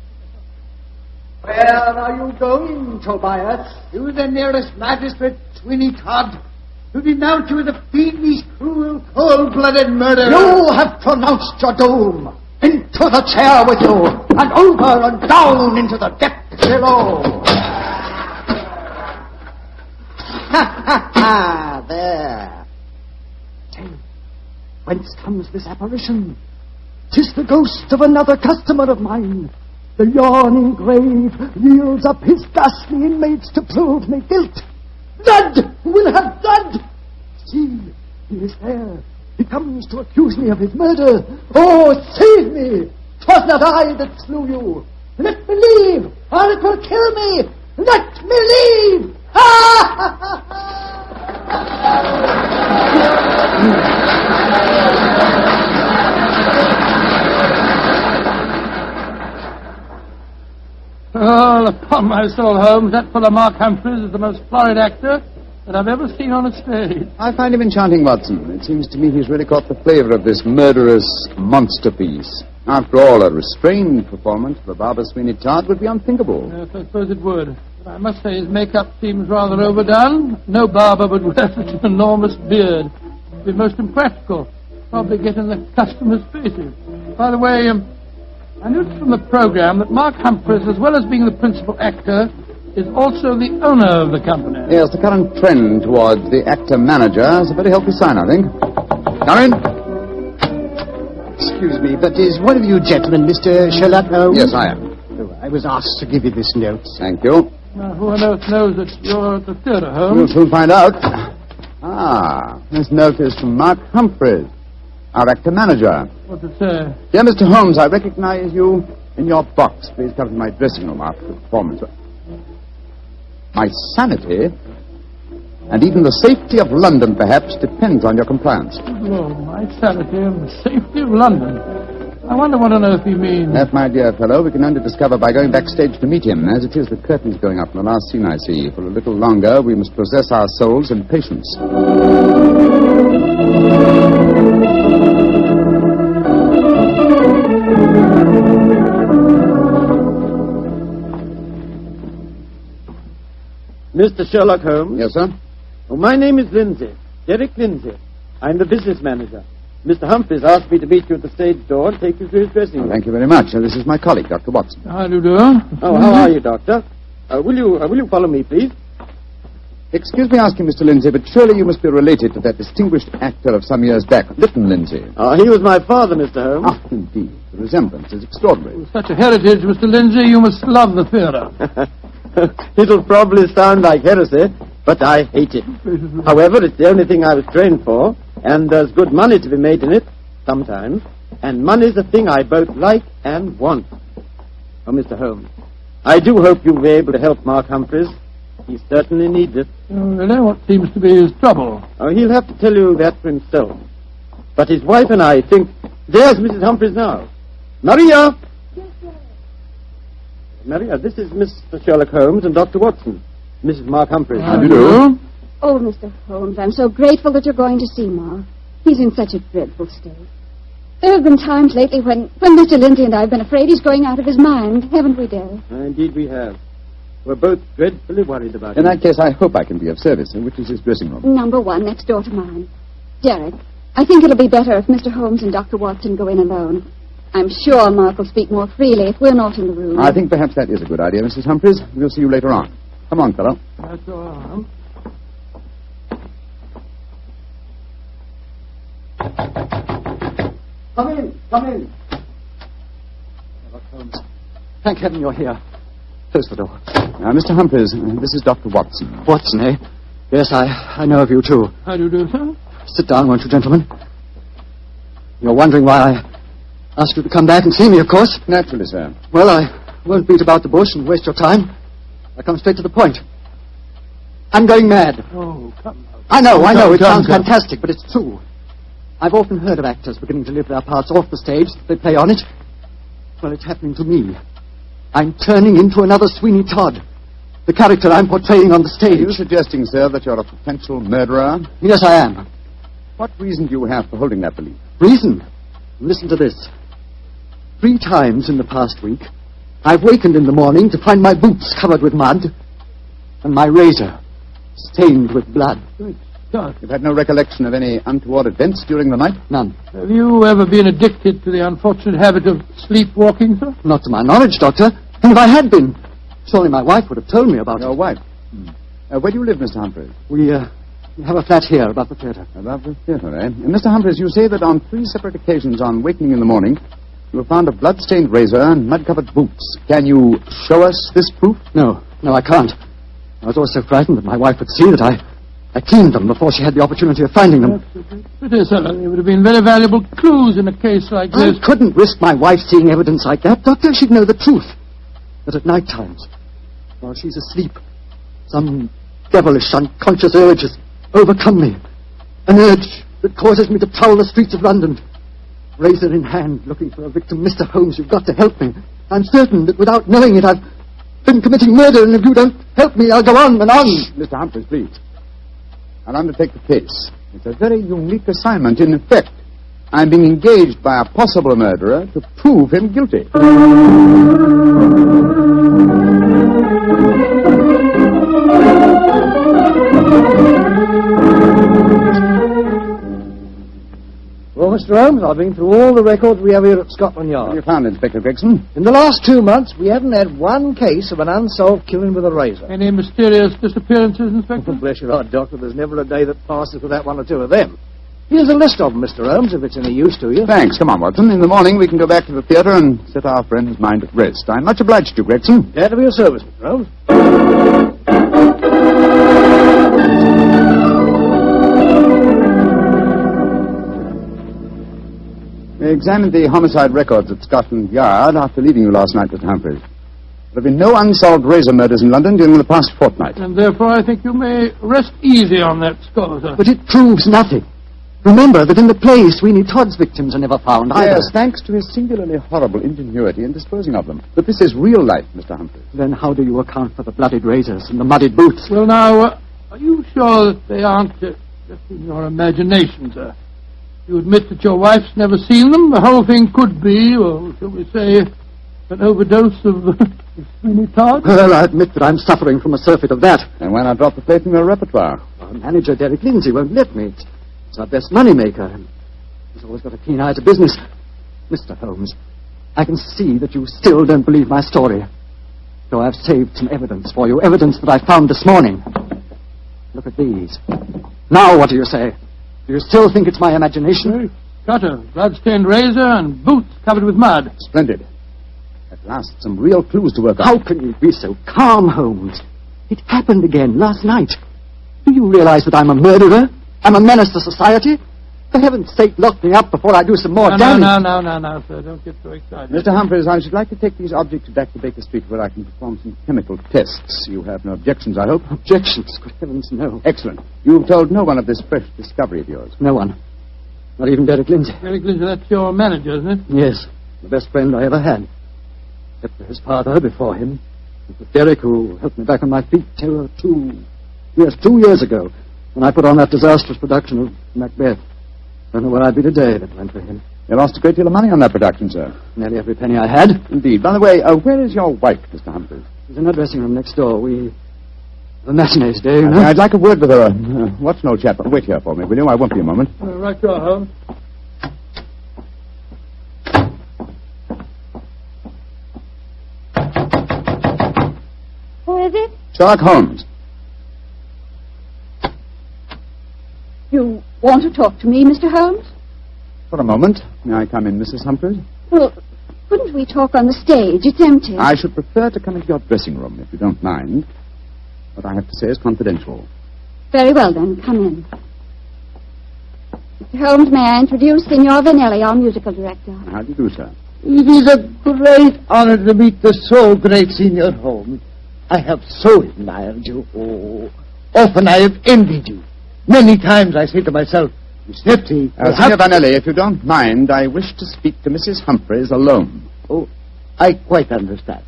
S3: the...
S2: Where are you going, Tobias? To the nearest magistrate, Sweeney Todd, to denounce you as a fiendish, cruel, cold-blooded murderer. You have pronounced your doom. Into the chair with you, and over and down into the depths below. Ha, ha, ha, there. Say, whence comes this apparition? 'Tis the ghost of another customer of mine. The yawning grave yields up his ghastly inmates to prove me guilt. Blood will have blood. See, he is there. He comes to accuse me of his murder. Oh, save me! 'Twas not I that slew you. Let me leave, or it will kill me. Let me leave! Ha ha ha
S3: Oh, upon my soul, Holmes, that fellow Mark Humphreys is the most florid actor that I've ever seen on a stage.
S18: I find him enchanting, Watson. It seems to me he's really caught the flavor of this murderous monster piece. After all, a restrained performance of a Barber Sweeney Todd would be unthinkable.
S3: Yes, I suppose it would. But I must say his makeup seems rather overdone. No barber would wear such an enormous beard. It would be most impractical. Probably get in the customers' faces. By the way, I noticed from the program that Mark Humphreys, as well as being the principal actor, is also the owner of the company.
S18: Yes, the current trend towards the actor-manager is a very healthy sign, I think. Come in.
S2: Excuse me, but is one of you gentlemen Mr. Sherlock Holmes?
S18: Yes, I am.
S2: Oh, I was asked to give you this note.
S18: Thank you.
S3: Now, who on earth knows that you're at the theatre, Holmes?
S18: We'll soon find out. Ah, this note is from Mark Humphreys, our actor-manager.
S3: What's it say?
S18: Dear Mr. Holmes, I recognize you in your box. Please come to my dressing room after the performance. My sanity, and even the safety of London, perhaps, depends on your compliance.
S3: Good Lord, my sanity and the safety of London. I wonder what on earth he means.
S18: That, my dear fellow, we can only discover by going backstage to meet him. As it is, the curtain's going up in the last scene I see. For a little longer, we must possess our souls in patience.
S2: Mr. Sherlock Holmes?
S18: Yes, sir?
S2: Oh, my name is Lindsay. Derek Lindsay. I'm the business manager. Mr. Humphreys asked me to meet you at the stage door and take you to his dressing room.
S18: Thank you very much. This is my colleague, Dr. Watson.
S3: How do you do?
S2: Oh, how are you, Doctor? Will you follow me, please?
S18: Excuse me asking, Mr. Lindsay, but surely you must be related to that distinguished actor of some years back, Lytton Lindsay.
S2: He was my father, Mr. Holmes.
S18: Ah, indeed. The resemblance is extraordinary.
S3: With such a heritage, Mr. Lindsay, you must love the theatre.
S2: It'll probably sound like heresy, but I hate it. However, it's the only thing I was trained for, and there's good money to be made in it, sometimes, and money's a thing I both like and want. Oh, Mr. Holmes, I do hope you'll be able to help Mark Humphreys. He certainly needs it.
S3: Oh, really? What seems to be his trouble?
S2: Oh, he'll have to tell you that for himself. But his wife and I think... There's Mrs. Humphreys now. Maria! Maria, this is Mr. Sherlock Holmes and Dr. Watson. Mrs. Mark Humphreys.
S3: How do you do?
S1: Oh, Mr. Holmes, I'm so grateful that you're going to see Ma. He's in such a dreadful state. There have been times lately when Mr. Lindsay and I have been afraid he's going out of his mind, haven't we, dear?
S2: Indeed we have. We're both dreadfully worried about
S18: In
S2: him.
S18: that case, I hope I can be of service. Which is his dressing room?
S1: Number 1, next door to mine. Derek, I think it'll be better if Mr. Holmes and Dr. Watson go in alone. I'm sure Mark will speak more freely if we're not in the room.
S18: I think perhaps that is a good idea, Mrs. Humphreys. We'll see you later on. Come on, fellow.
S3: That's all right.
S2: Come in, come in. Sherlock Holmes, thank heaven you're here. Close the door.
S18: Now, Mr. Humphreys, this is Dr. Watson.
S2: Watson, eh? Yes, I know of you, too.
S3: How do you do, sir?
S2: Sit down, won't you, gentlemen? You're wondering why I asked you to come back and see me, of course.
S18: Naturally, sir.
S2: Well, I won't beat about the bush and waste your time. I'll come straight to the point. I'm going mad.
S3: Oh, come on.
S2: I know, it
S3: Come,
S2: sounds
S3: come.
S2: fantastic, but it's true. I've often heard of actors beginning to live their parts off the stage. They play on it. Well, it's happening to me. I'm turning into another Sweeney Todd. The character I'm portraying on the stage.
S18: Are you suggesting, sir, that you're a potential murderer?
S2: Yes, I am.
S18: What reason do you have for holding that belief?
S2: Reason? Listen to this. 3 times in the past week, I've wakened in the morning to find my boots covered with mud and my razor stained with blood.
S18: You've had no recollection of any untoward events during the night?
S2: None.
S3: Have you ever been addicted to the unfortunate habit of sleepwalking, sir?
S2: Not to my knowledge, Doctor. And if I had been, surely my wife would have told me about
S18: Your wife? Where do you live, Mr. Humphreys?
S2: We have a flat here above the theatre.
S18: Above the theatre, eh? Mr. Humphreys, you say that on 3 separate occasions on wakening in the morning, you have found a blood-stained razor and mud-covered boots. Can you show us this proof?
S2: No, I can't. I was always so frightened that my wife would see that I cleaned them before she had the opportunity of finding them.
S3: Pity, sir. They would have been very valuable clues in a case like this.
S2: I couldn't risk my wife seeing evidence like that. Doctor, she'd know the truth. That at night times, while she's asleep, some devilish, unconscious urge has overcome me. An urge that causes me to prowl the streets of London, razor in hand, looking for a victim. Mr. Holmes, you've got to help me. I'm certain that without knowing it, I've been committing murder, and if you don't help me, I'll go on and on.
S18: Mr. Humphreys, please. I'll undertake the case. It's a very unique assignment. In effect, I'm being engaged by a possible murderer to prove him guilty.
S2: Well, Mr. Holmes, I've been through all the records we have here at Scotland Yard.
S18: What have you found, Inspector Gregson?
S2: In the last 2 months, we haven't had one case of an unsolved killing with a razor.
S3: Any mysterious disappearances, Inspector?
S2: Bless your heart, Doctor. There's never a day that passes without 1 or 2 of them. Here's a list of them, Mr. Holmes, if it's any use to you.
S18: Thanks. Come on, Watson. In the morning, we can go back to the theatre and set our friend's mind at rest. I'm much obliged to you, Gregson.
S2: Glad to be of service, Mr. Holmes.
S18: We examined the homicide records at Scotland Yard after leaving you last night, Mr. Humphreys. There have been no unsolved razor murders in London during the past fortnight.
S3: And therefore I think you may rest easy on that score, sir.
S2: But it proves nothing. Remember that in the play, Sweeney Todd's victims are never found either.
S18: Yes, thanks to his singularly horrible ingenuity in disposing of them. But this is real life, Mr. Humphreys.
S2: Then how do you account for the bloodied razors and the muddied boots?
S3: Well, now, are you sure that they aren't just in your imagination, sir? You admit that your wife's never seen them? The whole thing could be, or shall we say, an overdose of Sweeney Todd?
S2: Well, I admit that I'm suffering from a surfeit of that.
S18: And why not drop the plate from your repertoire?
S2: Our manager, Derek Lindsay, won't let me. It's our best money-maker. He's always got a keen eye to business. Mr. Holmes, I can see that you still don't believe my story. So I've saved some evidence for you, evidence that I found this morning. Look at these. Now what do you say? Do you still think it's my imagination?
S3: Got a blood-stained razor and boots covered with mud.
S18: Splendid. At last, some real clues to work on.
S2: How can you be so calm, Holmes? It happened again last night. Do you realize that I'm a murderer? I'm a menace to society? For heaven's sake, lock me up before I do some more damage.
S3: No, sir. Don't get so excited.
S18: Mr. Humphreys, I should like to take these objects back to Baker Street where I can perform some chemical tests. You have no objections, I hope?
S2: Objections? Good heavens, no.
S18: Excellent. You've told no one of this fresh discovery of yours?
S2: No one. Not even Derek Lindsay.
S3: Derek Lindsay, that's your manager, isn't it?
S2: Yes. The best friend I ever had. Except for his father before him. It was Derek who helped me back on my feet 2 years ago, when I put on that disastrous production of Macbeth. Don't know where I'd be today if it weren't for him.
S18: You lost a great deal of money on that production, sir.
S2: Nearly every penny I had.
S18: Indeed. By the way, where is your wife, Mr. Humphreys?
S2: She's in her dressing room next door. The matinee today, you know.
S18: I'd like a word with her. Watson, old chap, wait here for me, will you? I won't be a moment.
S3: Right you are, Holmes.
S1: Who is it?
S18: Sherlock Holmes.
S1: You want to talk to me, Mr. Holmes?
S18: For a moment. May I come in, Mrs. Humphreys?
S1: Well, couldn't we talk on the stage? It's empty.
S18: I should prefer to come into your dressing room, if you don't mind. What I have to say is confidential.
S1: Very well, then. Come in. Mr. Holmes, may I introduce Signor Vanelli, our musical director?
S18: How do you do, sir?
S19: It is a great honor to meet the so great Senior Holmes. I have so admired you. Oh, often I have envied you. Many times I say to myself, Miss Nepti,
S18: Signor Vanelli, if you don't mind, I wish to speak to Mrs. Humphreys alone.
S19: Oh, I quite understand.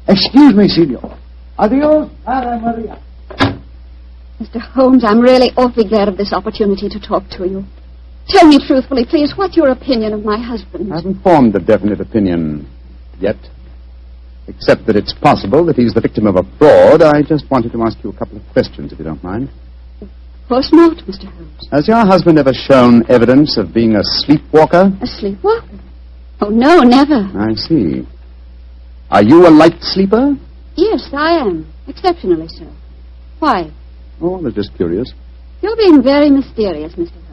S19: Excuse me, Signor. Adios, Cara Maria.
S1: Mr. Holmes, I'm really awfully glad of this opportunity to talk to you. Tell me truthfully, please, what's your opinion of my husband?
S18: I haven't formed a definite opinion yet. Except that it's possible that he's the victim of a fraud. I just wanted to ask you a couple of questions, if you don't mind.
S1: Of course not, Mr. Holmes.
S18: Has your husband ever shown evidence of being a sleepwalker?
S1: A sleepwalker? Oh, no, never.
S18: I see. Are you a light sleeper?
S1: Yes, I am. Exceptionally so. Why?
S18: Oh, I was just curious.
S1: You're being very mysterious, Mr. Holmes.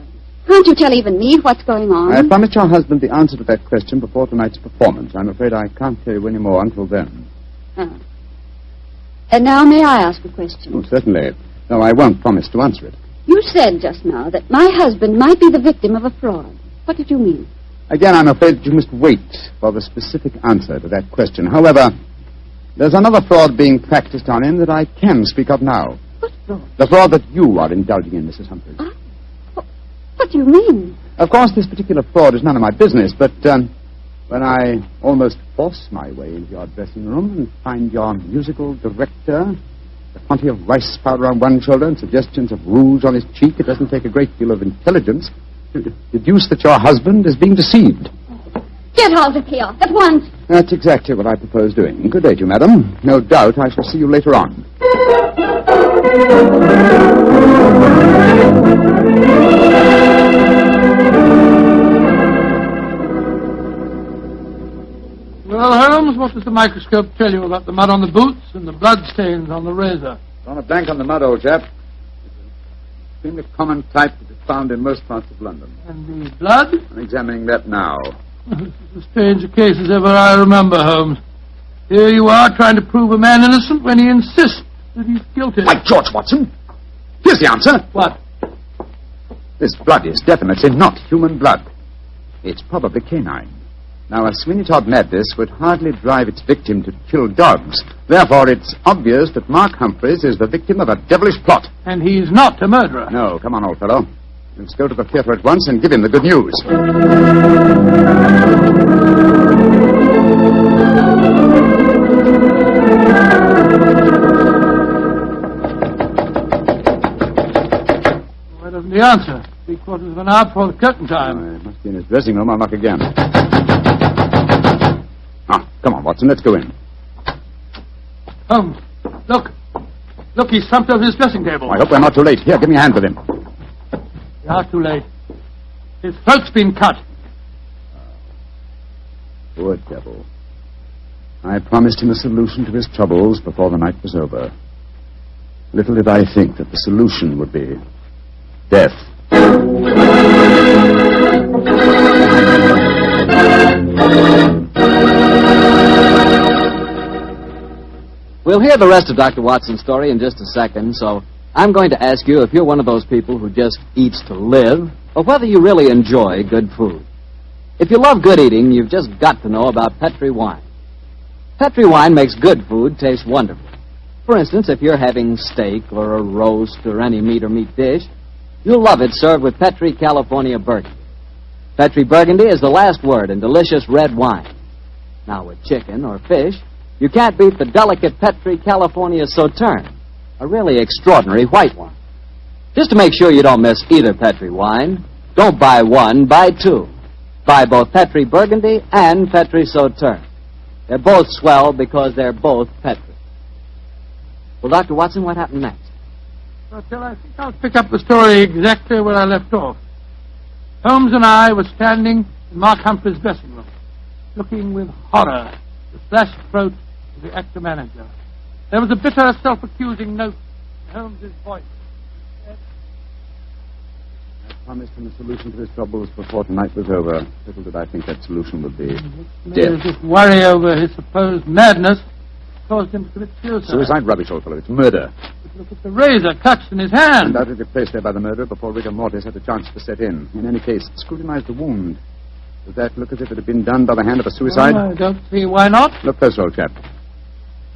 S1: Can't you tell even me what's going on?
S18: I promised your husband the answer to that question before tonight's performance. I'm afraid I can't tell you any more until then.
S1: Oh. And now may I ask a question?
S18: Oh, certainly. No, I won't promise to answer it.
S1: You said just now that my husband might be the victim of a fraud. What did you mean?
S18: Again, I'm afraid that you must wait for the specific answer to that question. However, there's another fraud being practiced on him that I can speak of now.
S1: What fraud?
S18: The fraud that you are indulging in, Mrs. Humphreys.
S1: What do you mean?
S18: Of course, this particular fraud is none of my business, but when I almost force my way into your dressing room and find your musical director, a quantity of rice powder on one shoulder and suggestions of rouge on his cheek, it doesn't take a great deal of intelligence to deduce that your husband is being deceived.
S1: Get out of here, at once.
S18: That's exactly what I propose doing. Good day to you, madam. No doubt I shall see you later on.
S3: Well, Holmes, what does the microscope tell you about the mud on the boots and the blood stains on the razor?
S18: Drawn a blank on the mud, old chap. It's an extremely common type that is found in most parts of London.
S3: And the blood?
S18: I'm examining that now.
S3: This is as strange a case as ever I remember, Holmes. Here you are trying to prove a man innocent when he insists that he's guilty.
S18: By George, Watson! Here's the answer.
S3: What?
S18: This blood is definitely not human blood. It's probably canine. Now, a Sweeney Todd madness would hardly drive its victim to kill dogs. Therefore, it's obvious that Mark Humphreys is the victim of a devilish plot.
S3: And he's not a murderer.
S18: No, come on, old fellow. Let's go to the theater at once and give him the good news.
S3: Why doesn't he answer? 3/4 of an hour before the curtain time.
S18: Oh, he must be in his dressing room. I'll knock again. Come on, Watson, let's go in.
S3: Holmes, look. Look, he's slumped over his dressing table.
S18: I hope we're not too late. Here, give me a hand with him.
S3: You are too late. His throat's been cut.
S18: Poor devil. I promised him a solution to his troubles before the night was over. Little did I think that the solution would be death.
S15: We'll hear the rest of Dr. Watson's story in just a second, so I'm going to ask you if you're one of those people who just eats to live, or whether you really enjoy good food. If you love good eating, you've just got to know about Petri wine. Petri wine makes good food taste wonderful. For instance, if you're having steak or a roast or any meat or meat dish, you'll love it served with Petri California Burgundy. Petri Burgundy is the last word in delicious red wine. Now, with chicken or fish, you can't beat the delicate Petri California Sauterne, a really extraordinary white one. Just to make sure you don't miss either Petri wine, don't buy one, buy two. Buy both Petri Burgundy and Petri Sauterne. They're both swell because they're both Petri. Well, Dr. Watson, what happened next?
S3: Well, Till, I think I'll pick up the story exactly where I left off. Holmes and I were standing in Mark Humphrey's dressing room, looking with horror at the slashed throat of the actor manager. There was a bitter, self-accusing note in Holmes's voice.
S18: I promised him a solution to his troubles before tonight was over. Little did I think that solution would be death.
S3: This worry over his supposed madness caused him to commit suicide.
S18: Suicide rubbish, old fellow. It's murder.
S3: But look at the razor clutched in his hand.
S18: Undoubtedly placed there by the murderer before rigor mortis had a chance to set in. In any case, scrutinize the wound. Does that look as if it had been done by the hand of a suicide?
S3: I don't see why not.
S18: Look closer, old chap.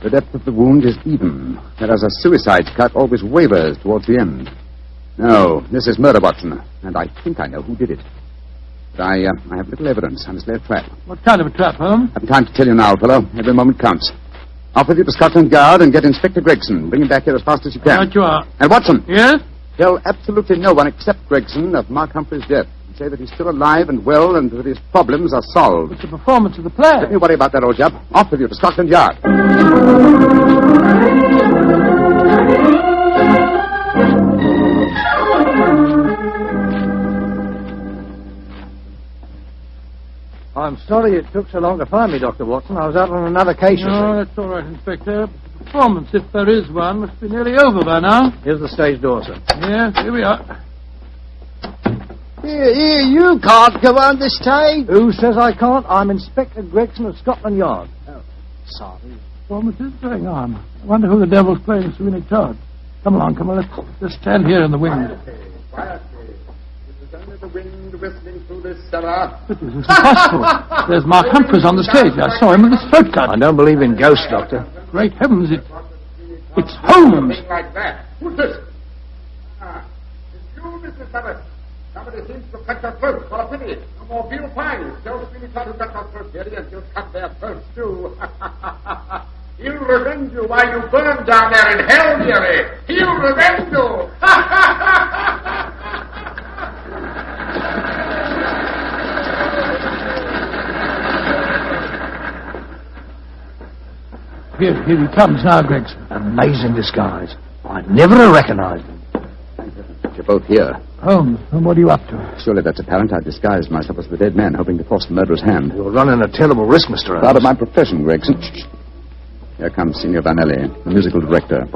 S18: The depth of the wound is even, whereas a suicide's cut always wavers towards the end. No, this is murder, Watson, and I think I know who did it. But I have little evidence. I must lay a trap.
S3: What kind of a trap, Holmes?
S18: I haven't time to tell you now, fellow. Every moment counts. Off with you to Scotland Yard and get Inspector Gregson. Bring him back here as fast as you can.
S3: Right you are.
S18: And Watson.
S3: Yes?
S18: Tell absolutely no one except Gregson of Mark Humphrey's death. And say that he's still alive and well and that his problems are solved.
S3: It's the performance of the play.
S18: Don't you worry about that, old chap. Off with you to Scotland Yard.
S11: I'm sorry it took so long to find me, Dr. Watson. I was out on another case.
S3: No, that's all right, Inspector. The performance, if there is one, must be nearly over by now.
S11: Here's the stage door, sir.
S3: Yes, here we are.
S19: Here, you can't go on the stage.
S11: Who says I can't? I'm Inspector Gregson of Scotland Yard.
S19: Oh, sorry.
S3: Performance is going on. I wonder who the devil's playing Sweeney Todd. Come along, let's just stand here in the wind.
S18: Quietly. It is only the wind whistling through this cellar.
S3: But this is impossible. There's Mark Humphreys on the stage. I saw him with his throat cut.
S11: I don't believe in ghosts, Doctor.
S3: Great heavens, it's Holmes.
S18: Something like that. Who's this? It's you, Mrs. Summers. Somebody seems to cut your throat. For a pity. No more veal pies. Tell Sweeney Todd who cut your throat, dearie, and he'll cut their throats, too. He'll revenge you while you burn down there in hell, dearie. He'll revenge you.
S3: Here he comes now, Gregson.
S11: Amazing disguise. I'd never have recognized him.
S18: You're both here.
S3: Holmes, what are you up to?
S18: Surely that's apparent. I've disguised myself as the dead man, hoping to force the murderer's hand.
S11: You're running a terrible risk, Mr. Holmes.
S18: Part of my profession, Gregson. Shh. Here comes Signor Vanelli, the musical director.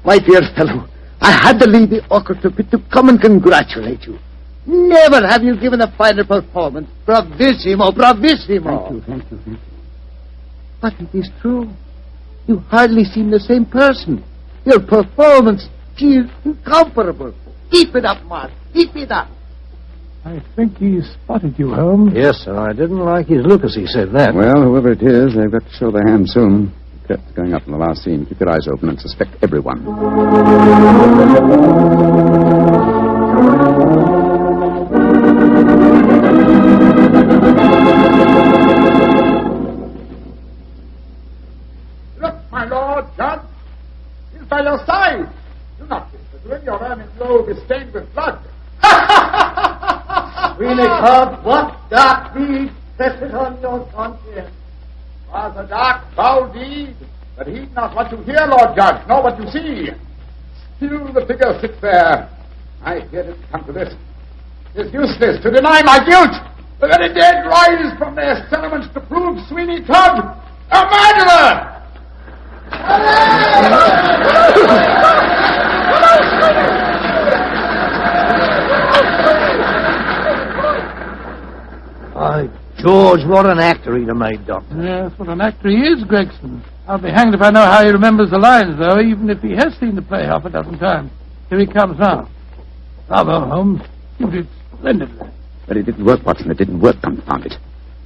S19: My dear fellow, I had to leave the orchestra pit to come and congratulate you. Never have you given a finer performance. Bravissimo, bravissimo.
S18: Thank you.
S19: But it is true. You hardly seem the same person. Your performance is incomparable. Keep it up, Mark. Keep it up.
S3: I think he spotted you, Holmes.
S11: Yes, sir. I didn't like his look as he said that.
S18: Well, whoever it is, they've got to show their hand soon. Curtain's going up in the last scene. Keep your eyes open and suspect everyone.
S2: Look, my lord, Judge. He's by your side. Do not whisper to him. Your ermine robe is stained with blood.
S19: Sweeney Todd, what dark deed presses on your conscience?
S2: Was a dark, foul deed, but heed not what you hear, Lord Judge, nor what you see. Still the figure sits there. I feared it come to this. It is useless to deny my guilt. The very dead rise from their settlements to prove Sweeney Todd a murderer.
S11: By George, what an actor he'd have made, Doctor.
S3: Yes, what an actor he is, Gregson. I'll be hanged if I know how he remembers the lines, though, even if he has seen the play half a dozen times. Here he comes now. Bravo, Holmes. You did splendidly.
S18: But it didn't work, Watson. It didn't work, confound it.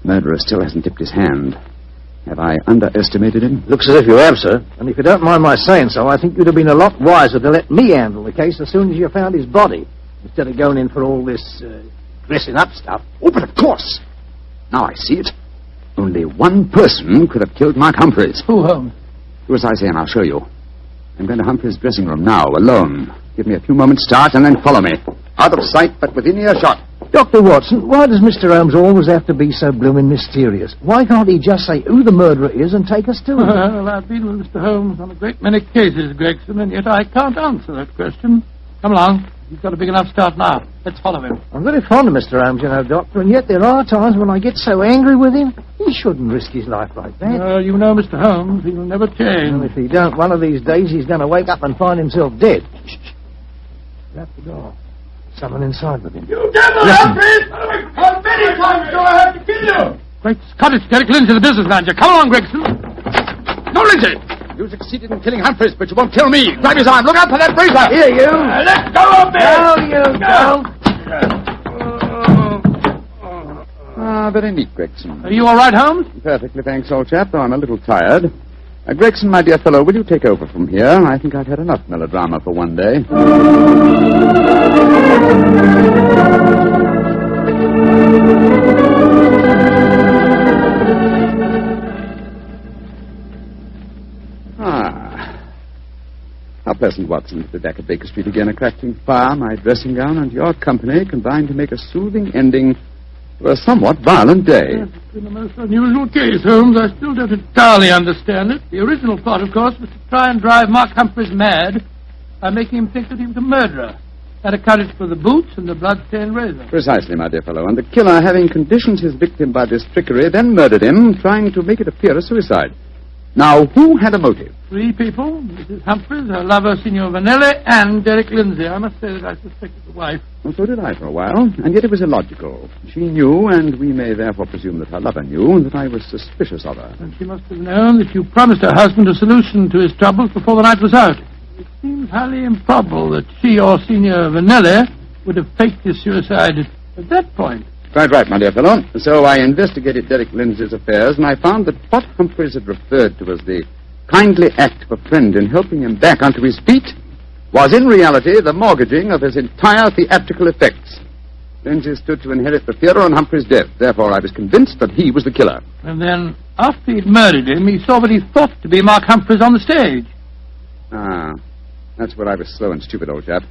S18: Murderer still hasn't dipped his hand. Have I underestimated him?
S11: Looks as if you have, sir. And if you don't mind my saying so, I think you'd have been a lot wiser to let me handle the case as soon as you found his body, instead of going in for all this dressing up stuff.
S18: Oh, but of course. Now I see it. Only one person could have killed Mark Humphreys.
S3: Who, Holmes?
S18: Do as I say, and I'll show you. I'm going to Humphreys' dressing room now, alone. Give me a few moments' start, and then follow me. Out of sight, but within earshot.
S11: Dr. Watson, why does Mr. Holmes always have to be so blooming mysterious? Why can't he just say who the murderer is and take us to him?
S3: Well, I've been with Mr. Holmes on a great many cases, Gregson, and yet I can't answer that question. Come along. He's got a big enough start now. Let's follow him.
S11: I'm very fond of Mr. Holmes, you know, Doctor, and yet there are times when I get so angry with him. He shouldn't risk his life like that.
S3: You know Mr. Holmes. He'll never change.
S11: Well, if he don't, one of these days he's going to wake up and find himself dead. Shh. Shut the door. Someone inside with him.
S12: You devil, Humphreys! How many times do I have to kill you?
S3: Great Scottish, Derek Lindsay, the business manager. Come along, Gregson.
S18: No, Lindsay! You succeeded in killing Humphreys, but you won't kill me. Grab his arm. Look out for that razor.
S11: Here, you.
S12: Let go of me!
S11: No, you don't.
S18: Very neat, Gregson.
S3: Are you all right, Holmes?
S18: Perfectly, thanks, old chap, though I'm a little tired. Gregson, my dear fellow, will you take over from here? I think I've had enough melodrama for one day. How pleasant, Watson, to be back at Baker Street again, a crackling fire, my dressing gown, and your company combined to make a soothing ending to a somewhat violent day.
S3: It's been a most unusual case, Holmes. I still don't entirely understand it. The original thought, of course, was to try and drive Mark Humphreys mad by making him think that he was a murderer. That accounted for the boots and the blood-stained razor.
S18: Precisely, my dear fellow. And the killer, having conditioned his victim by this trickery, then murdered him, trying to make it appear a suicide. Now, who had a motive?
S3: 3 people. Mrs. Humphreys, her lover, Signor Vanelli, and Derek Lindsay. I must say that I suspected the wife.
S18: Well, so did I for a while, and yet it was illogical. She knew, and we may therefore presume that her lover knew, that I was suspicious of her.
S3: And she must have known that you promised her husband a solution to his troubles before the night was out. It seems highly improbable that she or Signor Vanelli would have faked his suicide at that point.
S18: Quite right, my dear fellow. So I investigated Derek Lindsay's affairs, and I found that what Humphreys had referred to as the kindly act of a friend in helping him back onto his feet was in reality the mortgaging of his entire theatrical effects. Lindsay stood to inherit the theatre on Humphreys' death. Therefore, I was convinced that he was the killer.
S3: And then, after he'd murdered him, he saw what he thought to be Mark Humphreys on the stage.
S18: Ah, that's where I was slow and stupid, old chap.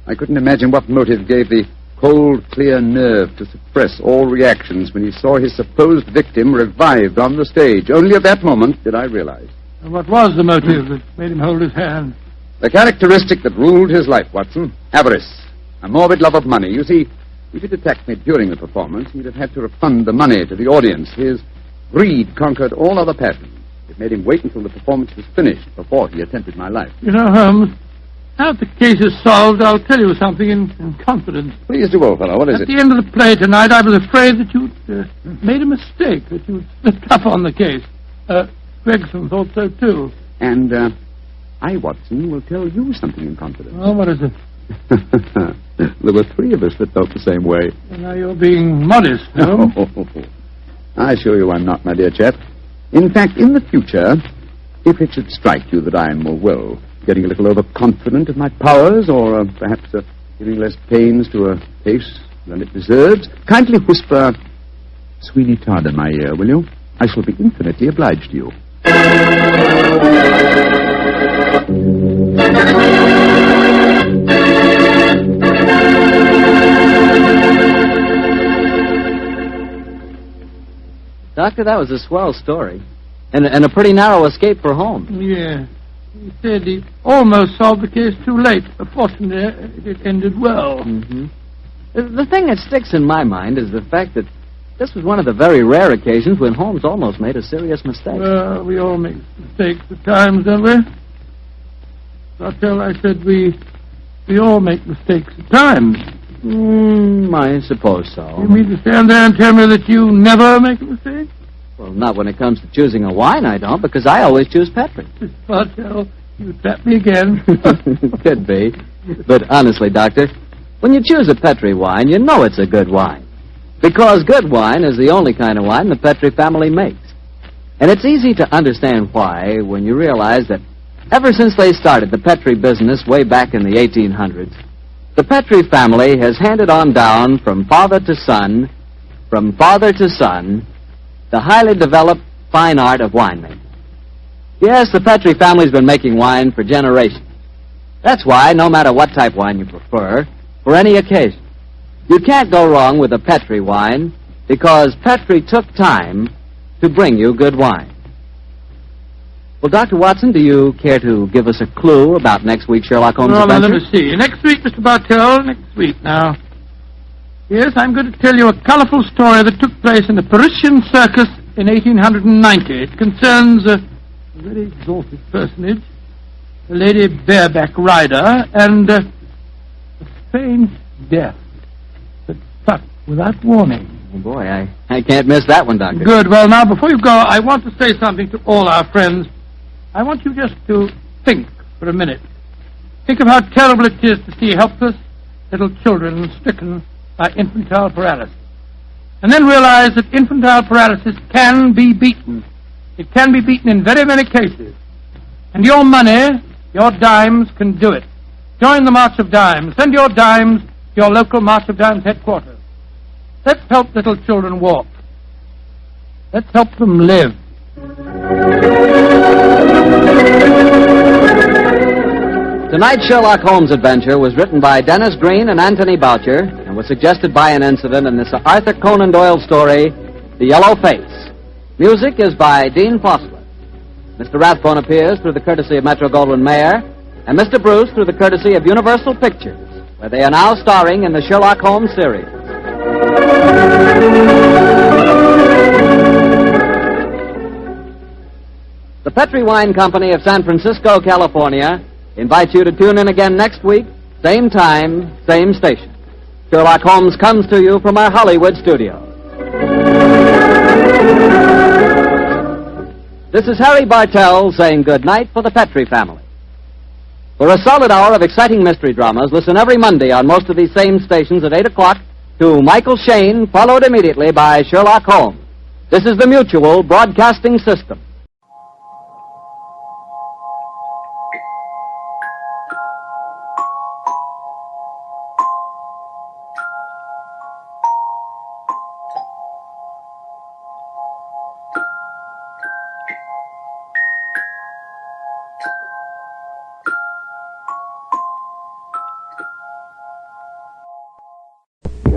S18: I couldn't imagine what motive gave the cold, clear nerve to suppress all reactions when he saw his supposed victim revived on the stage. Only at that moment did I realize.
S3: And what was the motive that made him hold his hand?
S18: The characteristic that ruled his life, Watson. Avarice. A morbid love of money. You see, if he'd attacked me during the performance, he'd have had to refund the money to the audience. His greed conquered all other passions. It made him wait until the performance was finished before he attempted my life.
S3: You know, Holmes, now that the case is solved, I'll tell you something in confidence.
S18: Please do, old fellow. What is
S3: At
S18: it?
S3: the end of the play tonight, I was afraid that you'd made a mistake, that you'd slipped up on the case. Gregson thought so, too.
S18: And, I, Watson, will tell you something in confidence.
S3: Oh, what is it?
S18: There were 3 of us that felt the same way.
S3: Well, now you're being modest, Holmes.
S18: I assure you I'm not, my dear chap. In fact, in the future, if it should strike you that I'm, getting a little overconfident of my powers, or perhaps giving less pains to a case than it deserves, kindly whisper Sweeney Todd in my ear, will you? I shall be infinitely obliged to you.
S15: Doctor, that was a swell story. And a pretty narrow escape for Holmes.
S3: Yeah. He said he almost solved the case too late. Fortunately, it ended well.
S15: Mm-hmm. The thing that sticks in my mind is the fact that this was one of the very rare occasions when Holmes almost made a serious mistake.
S3: Well, we all make mistakes at times, don't we? Bartell, I said we all make mistakes at times.
S15: I suppose so.
S3: You mean to stand there and tell me that you never make a mistake?
S15: Well, not when it comes to choosing a wine, I don't, because I always choose Petri.
S3: Bartell, you tap me again.
S15: Could be. But honestly, Doctor, when you choose a Petri wine, you know it's a good wine. Because good wine is the only kind of wine the Petri family makes. And it's easy to understand why when you realize that ever since they started the Petri business way back in the 1800s, the Petri family has handed on down from father to son, the highly developed fine art of winemaking. Yes, the Petri family's been making wine for generations. That's why, no matter what type wine you prefer, for any occasion, you can't go wrong with a Petri wine because Petri took time to bring you good wine. Well, Dr. Watson, do you care to give us a clue about next week's Sherlock Holmes adventure?
S3: Let me see. Next week, Mr. Bartell, next week now. Yes, I'm going to tell you a colorful story that took place in the Parisian circus in 1890. It concerns a very exalted personage, a lady bareback rider, and a strange death that struck without warning.
S15: Oh, boy, I can't miss that one, Doctor.
S3: Good. Well, now, before you go, I want to say something to all our friends. I want you just to think for a minute. Think of how terrible it is to see helpless little children stricken by infantile paralysis. And then realize that infantile paralysis can be beaten. It can be beaten in very many cases. And your money, your dimes, can do it. Join the March of Dimes. Send your dimes to your local March of Dimes headquarters. Let's help little children walk. Let's help them live.
S15: Tonight's Sherlock Holmes adventure was written by Dennis Green and Anthony Boucher and was suggested by an incident in this Arthur Conan Doyle story, The Yellow Face. Music is by Dean Fossler. Mr. Rathbone appears through the courtesy of Metro-Goldwyn-Mayer, and Mr. Bruce through the courtesy of Universal Pictures, where they are now starring in the Sherlock Holmes series. The Petri Wine Company of San Francisco, California, invites you to tune in again next week, same time, same station. Sherlock Holmes comes to you from our Hollywood studio. This is Harry Bartell saying good night for the Petri family. For a solid hour of exciting mystery dramas, listen every Monday on most of these same stations at 8 o'clock to Michael Shayne, followed immediately by Sherlock Holmes. This is the Mutual Broadcasting System.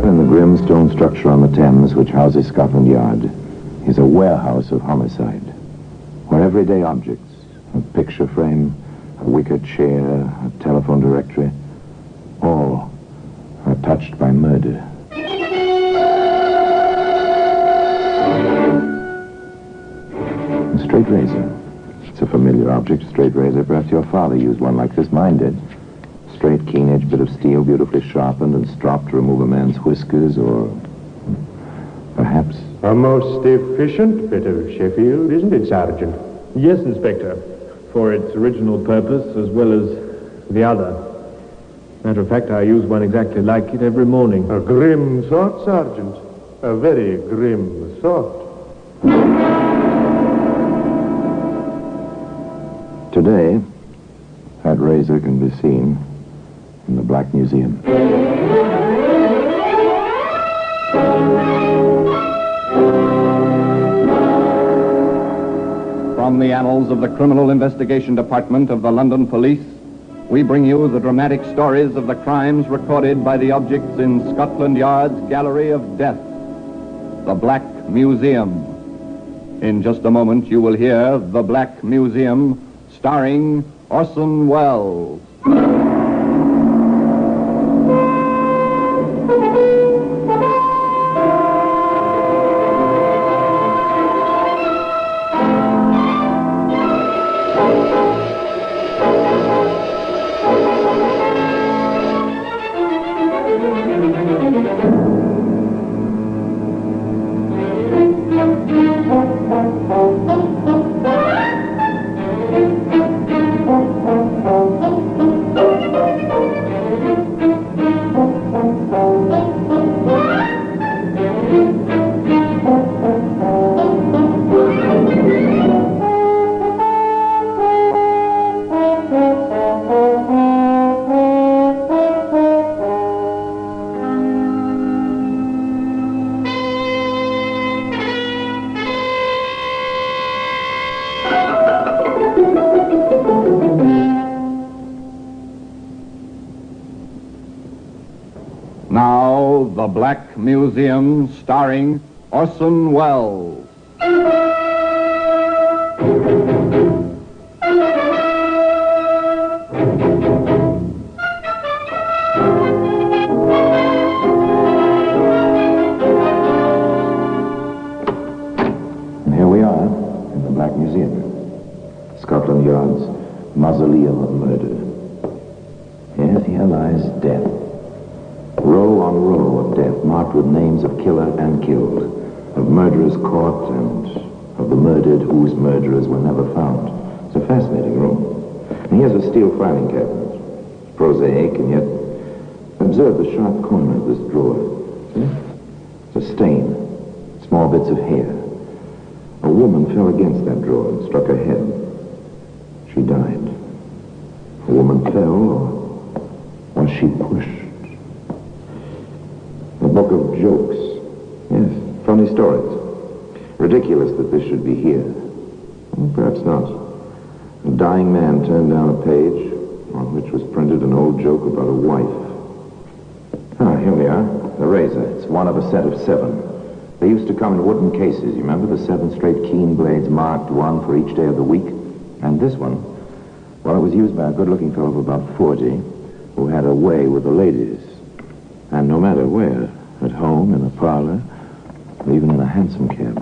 S16: In the grim stone structure on the Thames, which houses Scotland Yard, is a warehouse of homicide, where everyday objects, a picture frame, a wicker chair, a telephone directory, all are touched by murder. A straight razor. It's a familiar object, a straight razor. Perhaps your father used one like this. Mine did. Straight, keen-edged bit of steel, beautifully sharpened and stropped to remove a man's whiskers, or perhaps...
S22: A most efficient bit of Sheffield, isn't it, Sergeant?
S23: Yes, Inspector. For its original purpose as well as the other. Matter of fact, I use one exactly like it every morning.
S22: A grim sort, Sergeant. A very grim sort.
S16: Today, that razor can be seen in the Black Museum.
S8: From the annals of the Criminal Investigation Department of the London Police, we bring you the dramatic stories of the crimes recorded by the objects in Scotland Yard's Gallery of Death, the Black Museum. In just a moment, you will hear The Black Museum, starring Orson Welles.
S9: The Black Museum, starring Orson Welles.
S16: And here we are, in the Black Museum. Scotland Yard's Mausoleum of Murder. Yes, here lies death. Row on row of death, marked with names of killer and killed, of murderers caught and of the murdered whose murderers were never found. It's a fascinating room. And here's a steel filing cabinet. It's prosaic, and yet observe the sharp corner of this drawer. See? It's a stain. Small bits of hair. A woman fell against that drawer and struck her head. She died. A woman fell, or was she pushed? A book of jokes. Yes, funny stories. Ridiculous that this should be here. Well, perhaps not. A dying man turned down a page on which was printed an old joke about a wife. Ah, here we are. The razor. It's one of a set of 7. They used to come in wooden cases. You remember the 7 straight keen blades marked, one for each day of the week? And this one, well, it was used by a good-looking fellow of about 40 who had a way with the ladies. And no matter where, at home, in a parlor, or even in a hansom cab.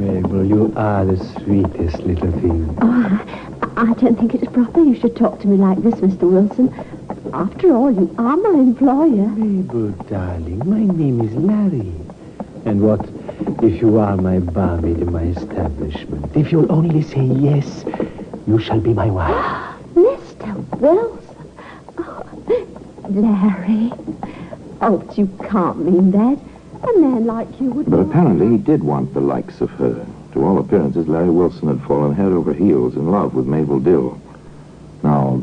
S10: Mabel, you are the sweetest little thing.
S17: Oh, I don't think it's proper you should talk to me like this, Mr. Wilson. After all, you are my employer.
S10: Mabel, darling, my name is Larry. And what if you are my barmaid in my establishment? If you'll only say yes, you shall be my wife.
S17: Mr. Wilson. Oh, Larry. Oh, but you can't mean that. A man like you would...
S16: But apparently he did want the likes of her. To all appearances, Larry Wilson had fallen head over heels in love with Mabel Dill. Now,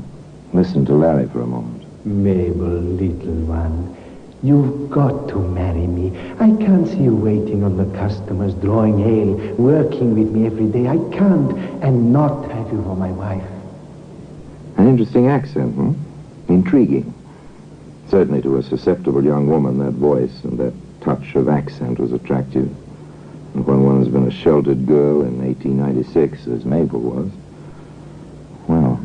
S16: listen to Larry for a moment.
S10: Mabel, little one, you've got to marry me. I can't see you waiting on the customers, drawing ale, working with me every day. I can't, and not have you for my wife.
S16: An interesting accent, hmm? Intriguing. Certainly to a susceptible young woman, that voice and that touch of accent was attractive. And when one has been a sheltered girl in 1896, as Mabel was, well...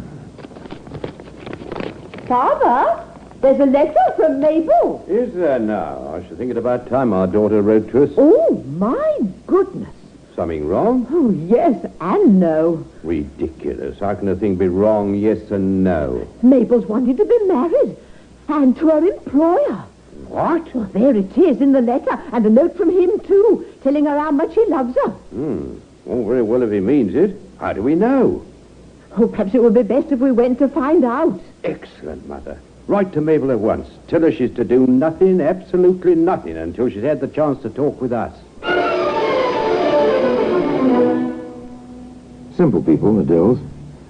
S17: Father, there's a letter from Mabel.
S11: Is there now? I should think it about time our daughter wrote to us.
S17: Oh, my goodness.
S11: Something wrong?
S17: Oh, yes and no.
S11: Ridiculous. How can a thing be wrong, yes and no?
S17: Mabel's wanting to be married. And to her employer.
S11: What?
S17: Well, there it is in the letter. And a note from him, too, telling her how much he loves her.
S11: Oh, very well if he means it. How do we know?
S17: Oh, perhaps it would be best if we went to find out.
S11: Excellent, Mother. Write to Mabel at once. Tell her she's to do nothing, absolutely nothing, until she's had the chance to talk with us.
S16: Simple people, the Dills,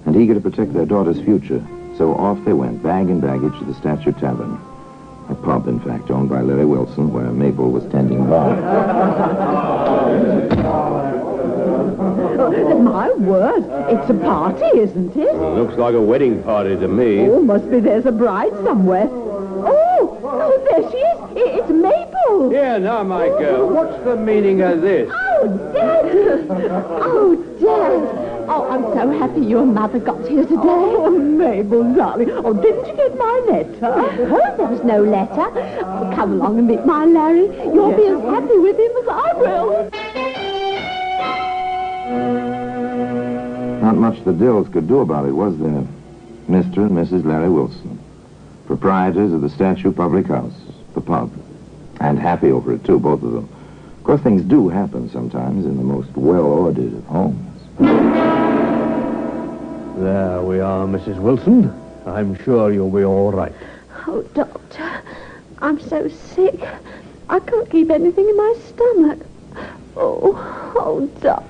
S16: and eager to protect their daughter's future. So off they went, bag and baggage, to the Statue Tavern. A pub, in fact, owned by Larry Wilson, where Mabel was tending bar.
S17: My word, it's a party, isn't it?
S11: Well, looks like a wedding party to me.
S17: Oh, must be there's a bride somewhere. Oh, there she is. It's Mabel.
S11: Here, now, my girl, what's the meaning of this?
S17: Oh, Dad. Oh, Dad. Oh, I'm so happy your mother got here today. Oh, Mabel, darling. Oh, didn't you get my letter? Oh, there was no letter. Oh, come along and meet my Larry. You'll be as happy with him as I will.
S16: Not much the Dills could do about it, was there? Mr. and Mrs. Larry Wilson, proprietors of the Statue Public House, the pub. And happy over it, too, both of them. Of course, things do happen sometimes in the most well-ordered of homes.
S11: There we are, Mrs. Wilson. I'm sure you'll be all right.
S17: Oh, Doctor, I'm so sick. I can't keep anything in my stomach. Oh, Doctor.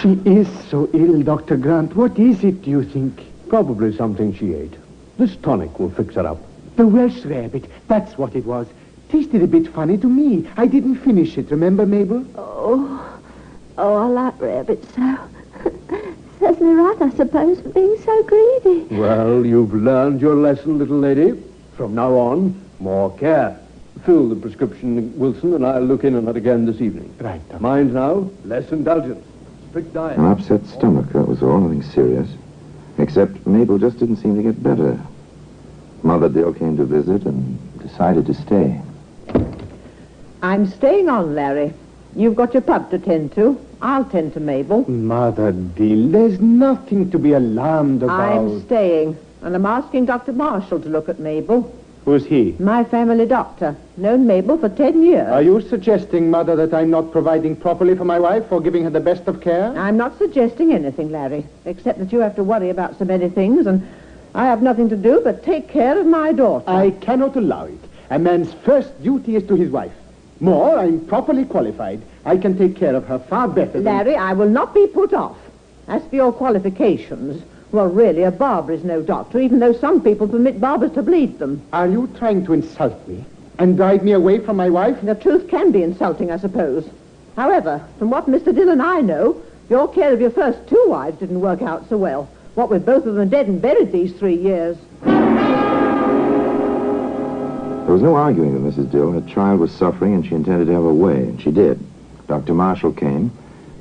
S10: She is so ill, Dr. Grant. What is it, do you think?
S11: Probably something she ate. This tonic will fix her up.
S10: The Welsh rabbit, that's what it was. Tasted a bit funny to me. I didn't finish it, remember, Mabel?
S17: Oh, I like rabbits so. Certainly right, I suppose, for being so greedy.
S11: Well, you've learned your lesson, little lady. From now on, more care.
S23: Fill the prescription, Wilson, and I'll look in on it again this evening.
S19: Right, Doctor.
S23: Mind now, less indulgence. Strict diet.
S16: An upset stomach, that was all, nothing serious. Except Mabel just didn't seem to get better. Mother Dill came to visit and decided to stay.
S17: I'm staying on, Larry. You've got your pub to tend to. I'll tend to Mabel.
S19: Mother Dill, there's nothing to be alarmed about.
S17: I'm staying, and I'm asking Dr. Marshall to look at Mabel.
S19: Who's he?
S17: My family doctor. Known Mabel for 10 years.
S19: Are you suggesting, Mother, that I'm not providing properly for my wife or giving her the best of care?
S17: I'm not suggesting anything, Larry, except that you have to worry about so many things, and I have nothing to do but take care of my daughter.
S19: I cannot allow it. A man's first duty is to his wife. More, I'm properly qualified. I can take care of her far better than...
S17: Larry, I will not be put off. As for your qualifications, well, really, a barber is no doctor, even though some people permit barbers to bleed them.
S19: Are you trying to insult me and drive me away from my wife?
S17: The truth can be insulting, I suppose. However, from what Mr. Dill and I know, your care of your first 2 wives didn't work out so well. What with both of them dead and buried these 3 years.
S16: There was no arguing with Mrs. Dill. Her child was suffering, and she intended to have her way, and she did. Dr. Marshall came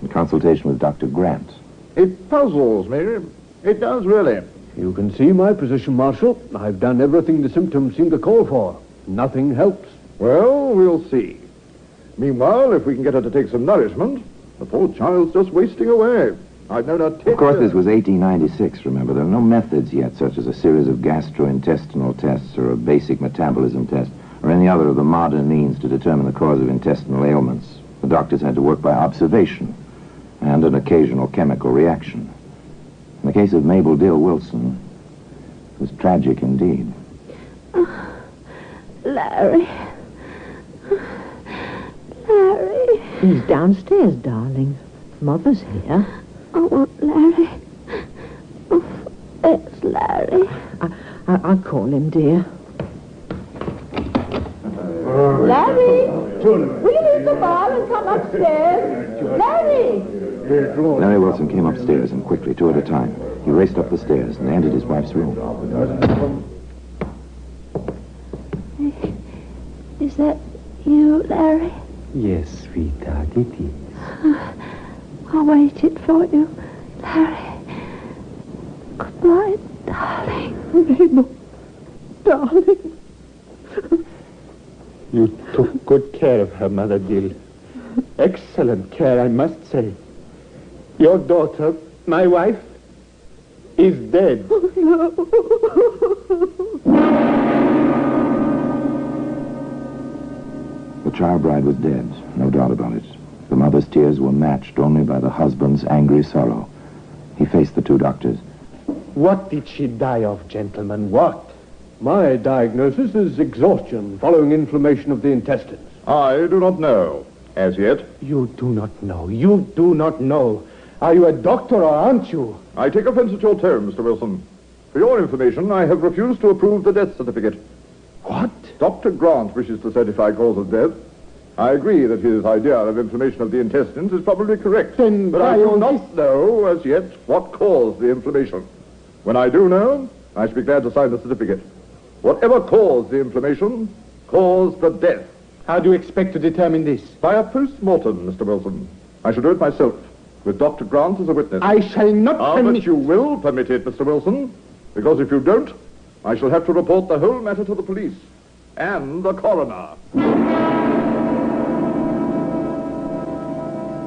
S16: in consultation with Dr. Grant.
S23: It puzzles me. It does, really. You can see my position, Marshal. I've done everything the symptoms seem to call for. Nothing helps.
S6: Well, we'll see. Meanwhile, if we can get her to take some nourishment, the poor child's just wasting away. I've known her 10
S16: Of course,
S6: years.
S16: this was 1896, remember. There are no methods yet, such as a series of gastrointestinal tests or a basic metabolism test, or any other of the modern means to determine the cause of intestinal ailments. The doctors had to work by observation and an occasional chemical reaction. In the case of Mabel Dill Wilson, it was tragic indeed.
S17: Larry. Larry. He's downstairs, darling. Mother's here.
S1: I want Larry. Oh, there's Larry.
S17: I'll call him, dear. Larry! Will you leave the bar and come upstairs? Larry!
S16: Larry Wilson came upstairs, and quickly, 2 at a time, he raced up the stairs and entered his wife's room.
S1: Is that you, Larry?
S10: Yes, sweetheart, it is.
S1: I waited for you, Larry. Goodbye, darling.
S19: Mabel, darling. You took good care of her, Mother Dill. Excellent care, I must say. Your daughter, my wife, is dead.
S1: Oh, no.
S16: The child bride was dead, no doubt about it. The mother's tears were matched only by the husband's angry sorrow. He faced the 2 doctors.
S19: What did she die of, gentlemen? What?
S23: My diagnosis is exhaustion following inflammation of the intestines.
S6: I do not know, as yet.
S19: You do not know. You do not know. Are you a doctor or aren't you?
S6: I take offense at your tone, Mr. Wilson. For your information, I have refused to approve the death certificate.
S19: What?
S6: Dr. Grant wishes to certify cause of death. I agree that his idea of inflammation of the intestines is probably correct.
S19: Then
S6: but I do not know, as yet, what caused the inflammation. When I do know, I shall be glad to sign the certificate. Whatever caused the inflammation caused the death.
S19: How do you expect to determine this?
S6: By a post-mortem, Mr. Wilson. I shall do it myself, with Dr. Grant as a witness.
S19: I shall not permit...
S6: But you will permit it, Mr. Wilson, because if you don't, I shall have to report the whole matter to the police and the coroner.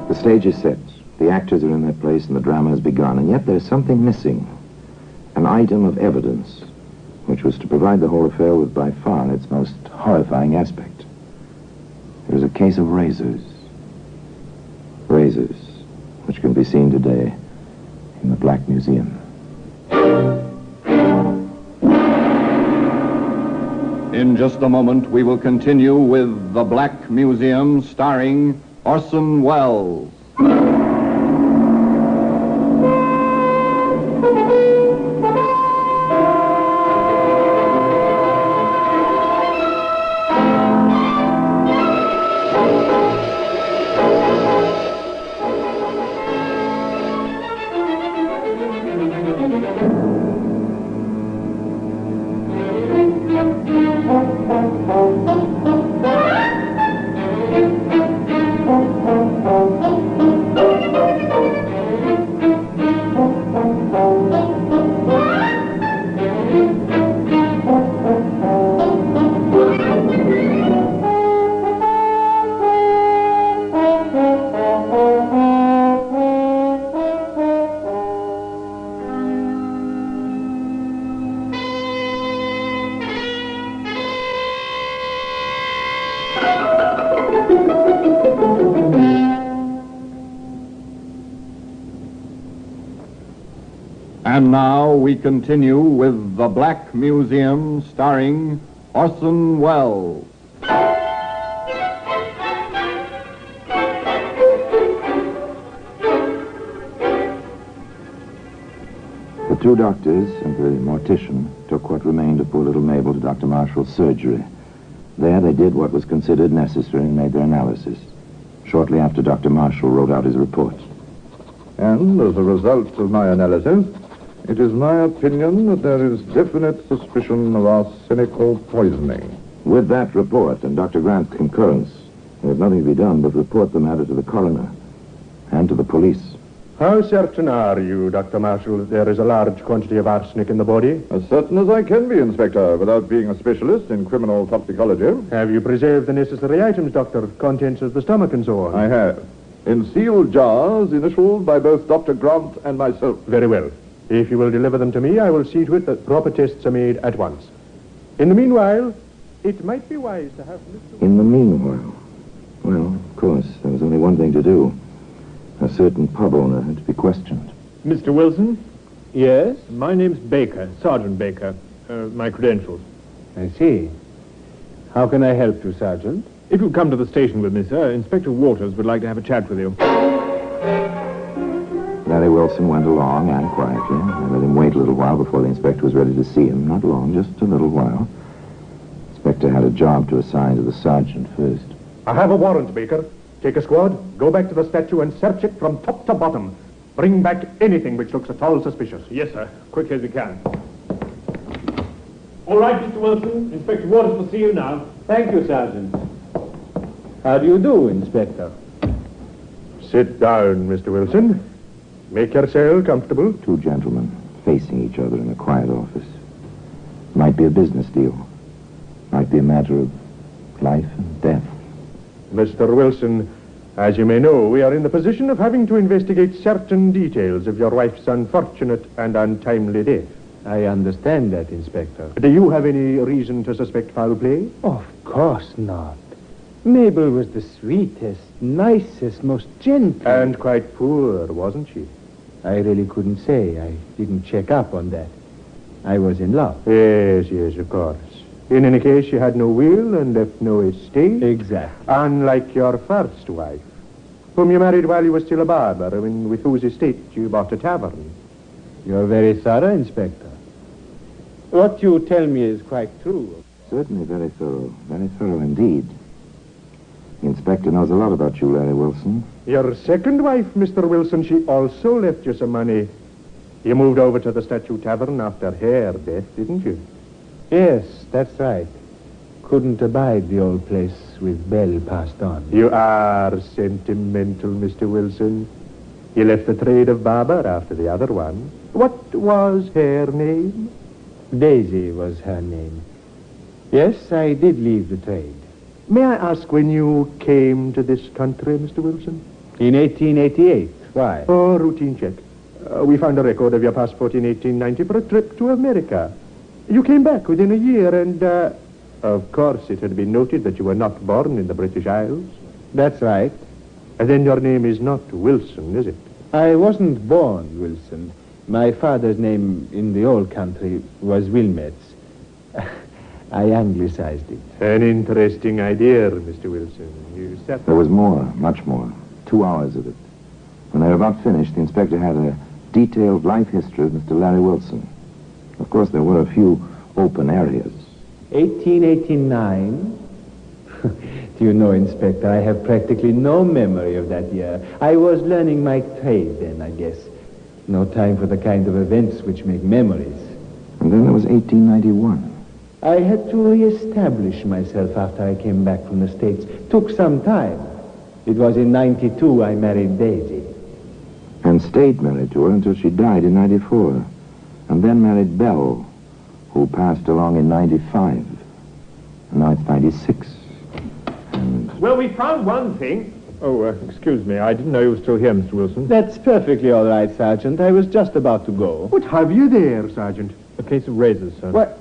S16: The stage is set. The actors are in their place and the drama has begun, and yet there's something missing. An item of evidence, which was to provide the whole affair with by far its most horrifying aspect. It was a case of razors. Razors, which can be seen today in the Black Museum.
S9: In just a moment, we will continue with The Black Museum, starring Orson Welles. And now we continue with The Black Museum, starring Orson Welles.
S16: The two doctors and the mortician took what remained of poor little Mabel to Dr. Marshall's surgery. There they did what was considered necessary and made their analysis. Shortly after, Dr. Marshall wrote out his report.
S6: And as a result of my analysis, it is my opinion that there is definite suspicion of arsenical poisoning.
S16: With that report and Dr. Grant's concurrence, there was nothing to be done but report the matter to the coroner and to the police.
S23: How certain are you, Dr. Marshall, that there is a large quantity of arsenic in the body?
S6: As certain as I can be, Inspector, without being a specialist in criminal toxicology.
S23: Have you preserved the necessary items, Doctor? Contents of the stomach and so on?
S6: I have. In sealed jars, initialed by both Dr. Grant and myself.
S23: Very well. If you will deliver them to me, I will see to it that proper tests are made at once. In the meanwhile, it might be wise to have...
S16: In the meanwhile? Well, of course, there was only one thing to do. A certain pub owner had to be questioned.
S23: Mr. Wilson? Yes? My name's Baker, Sergeant Baker. My credentials. I see. How can I help you, Sergeant? If you'll come to the station with me, sir, Inspector Waters would like to have a chat with you.
S16: Larry Wilson went along and quietly. I let him wait a little while before the inspector was ready to see him. Not long, just a little while. The inspector had a job to assign to the sergeant first.
S23: I have a warrant, Baker. Take a squad, go back to the statue and search it from top to bottom. Bring back anything which looks at all suspicious. Yes, sir. Quickly as we can. All right, Mr. Wilson. Inspector Waters will see you now. Thank you, Sergeant. How do you do, Inspector? Sit down, Mr. Wilson. Make yourself comfortable.
S16: Two gentlemen facing each other in a quiet office. Might be a business deal. Might be a matter of life and death.
S23: Mr. Wilson, as you may know, we are in the position of having to investigate certain details of your wife's unfortunate and untimely death. I understand that, Inspector. Do you have any reason to suspect foul play?
S10: Of course not. Mabel was the sweetest, nicest, most gentle.
S23: And quite poor, wasn't she?
S10: I really couldn't say. I didn't check up on that. I was in love.
S23: Yes, of course. In any case, she had no will and left no estate.
S10: Exactly.
S23: Unlike your first wife, whom you married while you were still a barber, and with whose estate you bought a tavern.
S10: You're very thorough, Inspector. What you tell me is quite true.
S16: Certainly very thorough indeed. The inspector knows a lot about you, Larry Wilson.
S23: Your second wife, Mr. Wilson, she also left you some money. You moved over to the Statue Tavern after her death, didn't you?
S10: Yes, that's right. Couldn't abide the old place with Belle passed on.
S23: You are sentimental, Mr. Wilson. You left the trade of barber after the other one. What was her name?
S10: Daisy was her name. Yes, I did leave the trade.
S23: May I ask when you came to this country, Mr. Wilson?
S10: In 1888. Why?
S23: Oh, routine check. We found a record of your passport in 1890 for a trip to America. You came back within a year and, of course, it had been noted that you were not born in the British Isles.
S10: That's right.
S23: And then your name is not Wilson, is it?
S10: I wasn't born Wilson. My father's name in the old country was Wilmets. I anglicized it.
S23: An interesting idea, Mr. Wilson. You said...
S16: There was more, much more. 2 hours of it. When they were about finished, the inspector had a detailed life history of Mr. Larry Wilson. Of course, there were a few open areas.
S10: 1889? Do you know, Inspector, I have practically no memory of that year. I was learning my trade then, I guess. No time for the kind of events which make memories.
S16: And then there was 1891.
S10: I had to re-establish myself after I came back from the States. Took some time. It was in 92 I married Daisy.
S16: And stayed married to her until she died in 94. And then married Belle, who passed along in 95. And now it's 96. And...
S23: Well, we found one thing. Oh, excuse me. I didn't know you were still here, Mr. Wilson.
S10: That's perfectly all right, Sergeant. I was just about to go.
S23: What have you there, Sergeant? A case of razors, sir.
S10: What?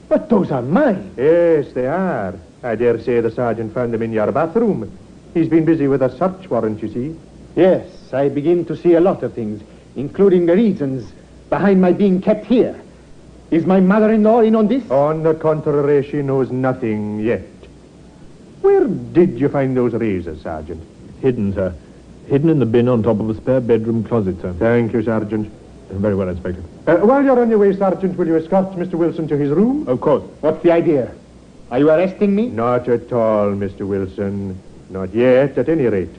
S10: But those are mine.
S23: Yes, they are. I dare say the sergeant found them in your bathroom. He's been busy with a search warrant, you see.
S10: Yes, I begin to see a lot of things, including the reasons
S19: behind my being kept here? Is my mother-in-law in on this?
S23: On the contrary, she knows nothing yet. Where did you find those razors, Sergeant? Hidden, sir. Hidden in the bin on top of a spare bedroom closet, sir. Thank you, Sergeant. Very well, Inspector. While you're on your way, Sergeant, will you escort Mr. Wilson to his room?
S19: Of course. What's the idea? Are you arresting me?
S23: Not at all, Mr. Wilson. Not yet, at any rate.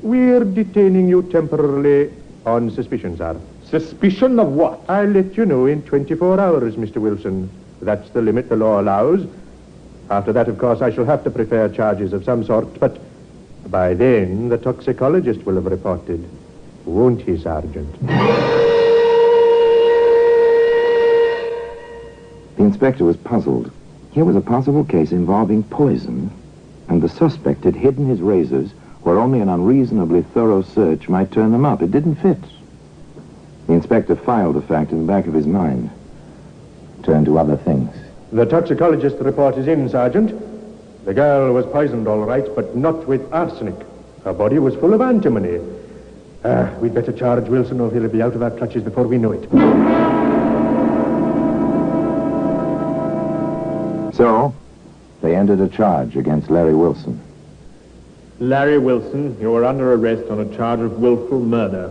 S23: We're detaining you temporarily on suspicion, sir.
S19: Suspicion of what?
S23: I'll let you know in 24 hours, Mr. Wilson. That's the limit the law allows. After that, of course, I shall have to prepare charges of some sort, but by then the toxicologist will have reported. Won't he, Sergeant?
S16: The inspector was puzzled. Here was a possible case involving poison, and the suspect had hidden his razors where only an unreasonably thorough search might turn them up. It didn't fit. The inspector filed the fact in the back of his mind, turned to other things.
S23: The toxicologist report is in, Sergeant. The girl was poisoned, all right, but not with arsenic. Her body was full of antimony. We'd better charge Wilson, or he'll be out of our clutches before we know it.
S16: So, they entered a charge against Larry Wilson.
S23: Larry Wilson, you are under arrest on a charge of willful murder.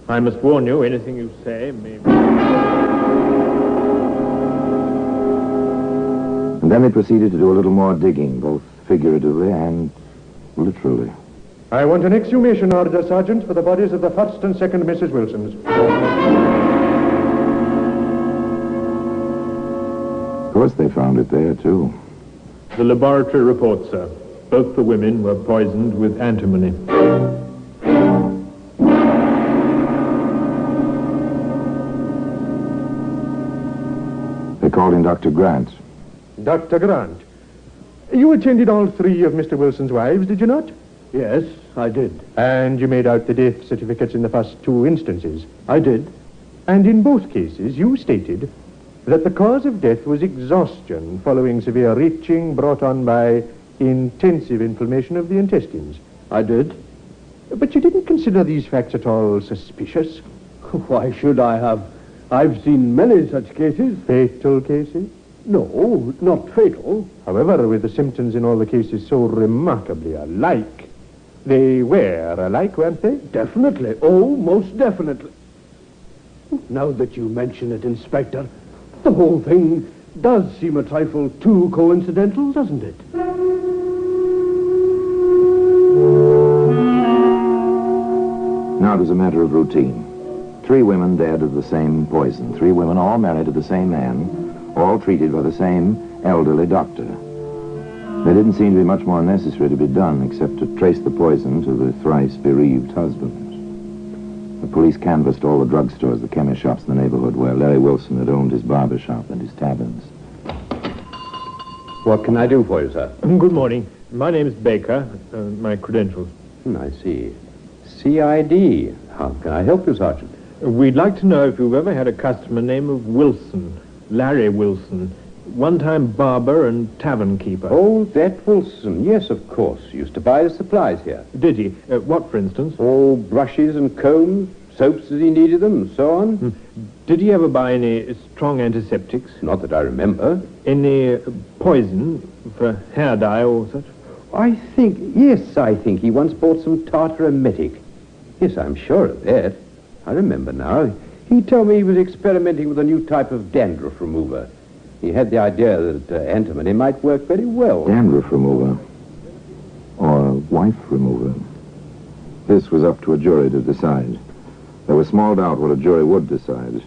S23: I must warn you, anything you say may...
S16: And then they proceeded to do a little more digging, both figuratively and literally.
S23: I want an exhumation order, Sergeant, for the bodies of the first and second Mrs. Wilsons.
S16: Of course they found it there, too.
S23: The laboratory report, sir. Both the women were poisoned with antimony.
S16: They called in Dr. Grant.
S23: Dr. Grant, you attended all three of Mr. Wilson's wives, did you not?
S19: Yes, I did.
S23: And you made out the death certificates in the first two instances?
S19: I did.
S23: And in both cases, you stated that the cause of death was exhaustion following severe retching brought on by intensive inflammation of the intestines.
S19: I did.
S23: But you didn't consider these facts at all suspicious?
S19: Why should I have? I've seen many such cases.
S23: Fatal cases?
S19: No, not fatal.
S23: However, with the symptoms in all the cases so remarkably alike, they were alike, weren't they?
S19: Definitely. Oh, most definitely. Now that you mention it, Inspector, the whole thing does seem a trifle too coincidental, doesn't it?
S16: Now it was a matter of routine. 3 women dead of the same poison. 3 women all married to the same man, all treated by the same elderly doctor. There didn't seem to be much more necessary to be done except to trace the poison to the thrice bereaved husband. The police canvassed all the drugstores, the chemist shops in the neighborhood where Larry Wilson had owned his barber shop and his taverns.
S18: What can I do for you, sir?
S23: Good morning. My name is Baker. My credentials.
S18: I see. CID. How can I help you, Sergeant?
S23: We'd like to know if you've ever had a customer named of Wilson, Larry Wilson, one-time barber and tavern keeper.
S18: Oh, that Wilson. Yes, of course. Used to buy the supplies here.
S23: Did he? What, for instance?
S18: Oh, brushes and combs, soaps as he needed them, and so on.
S23: Did he ever buy any strong antiseptics?
S18: Not that I remember.
S23: Any poison for hair dye or such?
S18: I think he once bought some tartar emetic. Yes, I'm sure of that. I remember now. He told me he was experimenting with a new type of dandruff remover. He had the idea that antimony might work very well.
S16: Dandruff remover. Or wife remover. This was up to a jury to decide. There was small doubt what a jury would decide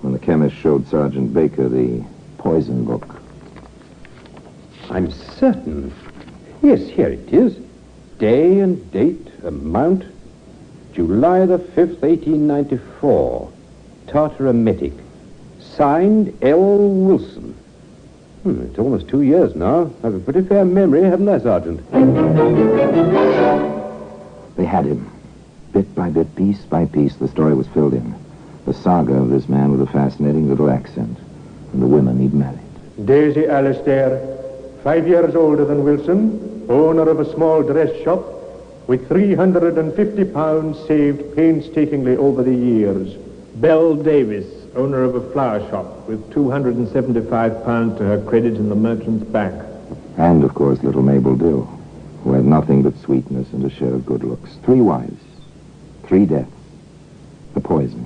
S16: when the chemist showed Sergeant Baker the poison book.
S18: I'm certain. Yes, here it is. Day and date, amount, July the 5th, 1894. Tartar emetic. Signed L. Wilson. It's almost 2 years now. I have a pretty fair memory, haven't I, Sergeant?
S16: They had him. Bit by bit, piece by piece, the story was filled in. The saga of this man with a fascinating little accent. And the women he'd married.
S23: Daisy Alistair, 5 years older than Wilson, owner of a small dress shop, with £350 saved painstakingly over the years. Belle Davis, owner of a flower shop, with £275 to her credit in the merchant's bank.
S16: And, of course, little Mabel Dill, who had nothing but sweetness and a share of good looks. 3 wives, 3 deaths, the poison.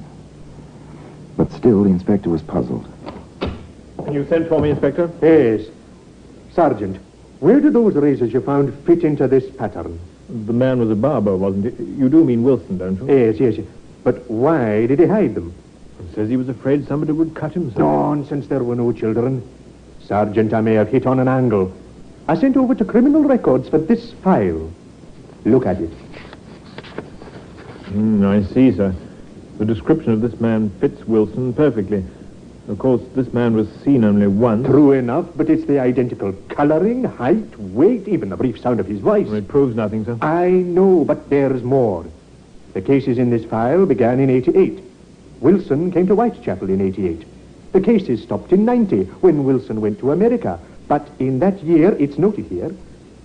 S16: But still, the inspector was puzzled.
S23: And you sent for me, Inspector? Yes. Sergeant, where do those razors you found fit into this pattern? The man was a barber, wasn't he? You do mean Wilson, don't you? Yes. But why did he hide them? He says he was afraid somebody would cut himself. Nonsense, there were no children. Sergeant, I may have hit on an angle. I sent over to Criminal Records for this file. Look at it. I see, sir. The description of this man fits Wilson perfectly. Of course, this man was seen only once. True enough, but it's the identical coloring, height, weight, even the brief sound of his voice. Well, it proves nothing, sir. I know, but there's more. The cases in this file began in 88. Wilson came to Whitechapel in 88. The cases stopped in 90, when Wilson went to America. But in that year, it's noted here,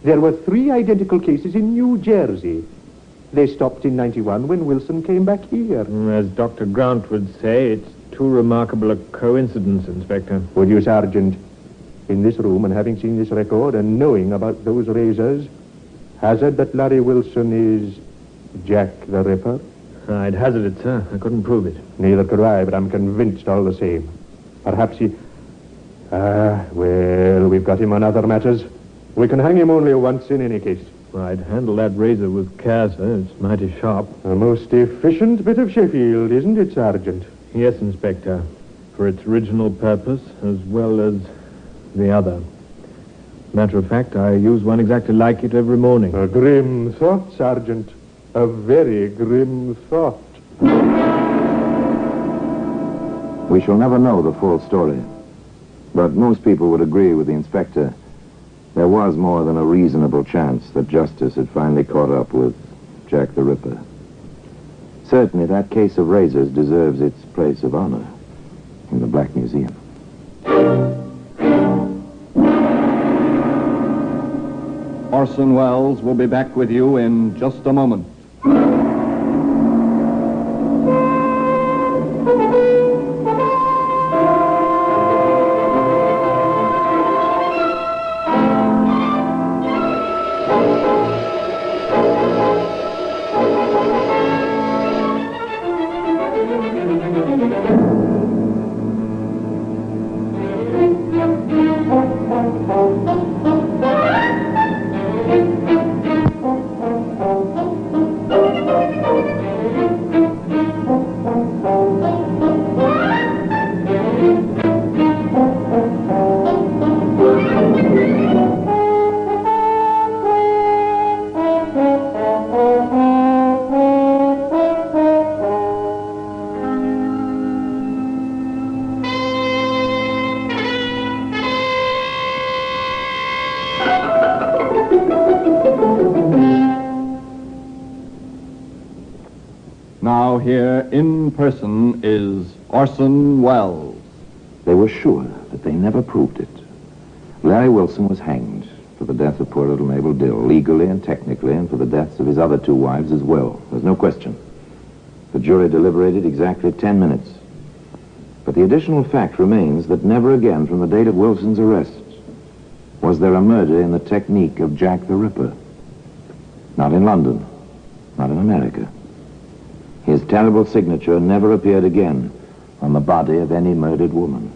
S23: there were 3 identical cases in New Jersey. They stopped in 91 when Wilson came back here. As Dr. Grant would say, it's too remarkable a coincidence, Inspector. Would you, Sergeant? In this room, and having seen this record and knowing about those razors, hazard that Larry Wilson is Jack the Ripper? I'd hazard it, sir. I couldn't prove it. Neither could I, but I'm convinced all the same. Perhaps he... well, we've got him on other matters. We can hang him only once in any case. Well, I'd handle that razor with care, sir. It's mighty sharp. A most efficient bit of Sheffield, isn't it, Sergeant? Yes, Inspector. For its original purpose, as well as the other. Matter of fact, I use one exactly like it every morning. A grim thought, Sergeant. A very grim thought.
S16: We shall never know the full story. But most people would agree with the inspector. There was more than a reasonable chance that justice had finally caught up with Jack the Ripper. Certainly, that case of razors deserves its place of honor in the Black Museum.
S9: Orson Welles will be back with you in just a moment. Now here in person is Orson Welles.
S16: They were sure that they never proved it. Larry Wilson was hanged for the death of poor little Mabel Dill, legally and technically, and for the deaths of his other 2 wives as well. There's no question. The jury deliberated exactly 10 minutes. But the additional fact remains that never again from the date of Wilson's arrest was there a murder in the technique of Jack the Ripper. Not in London, not in America. His terrible signature never appeared again on the body of any murdered woman.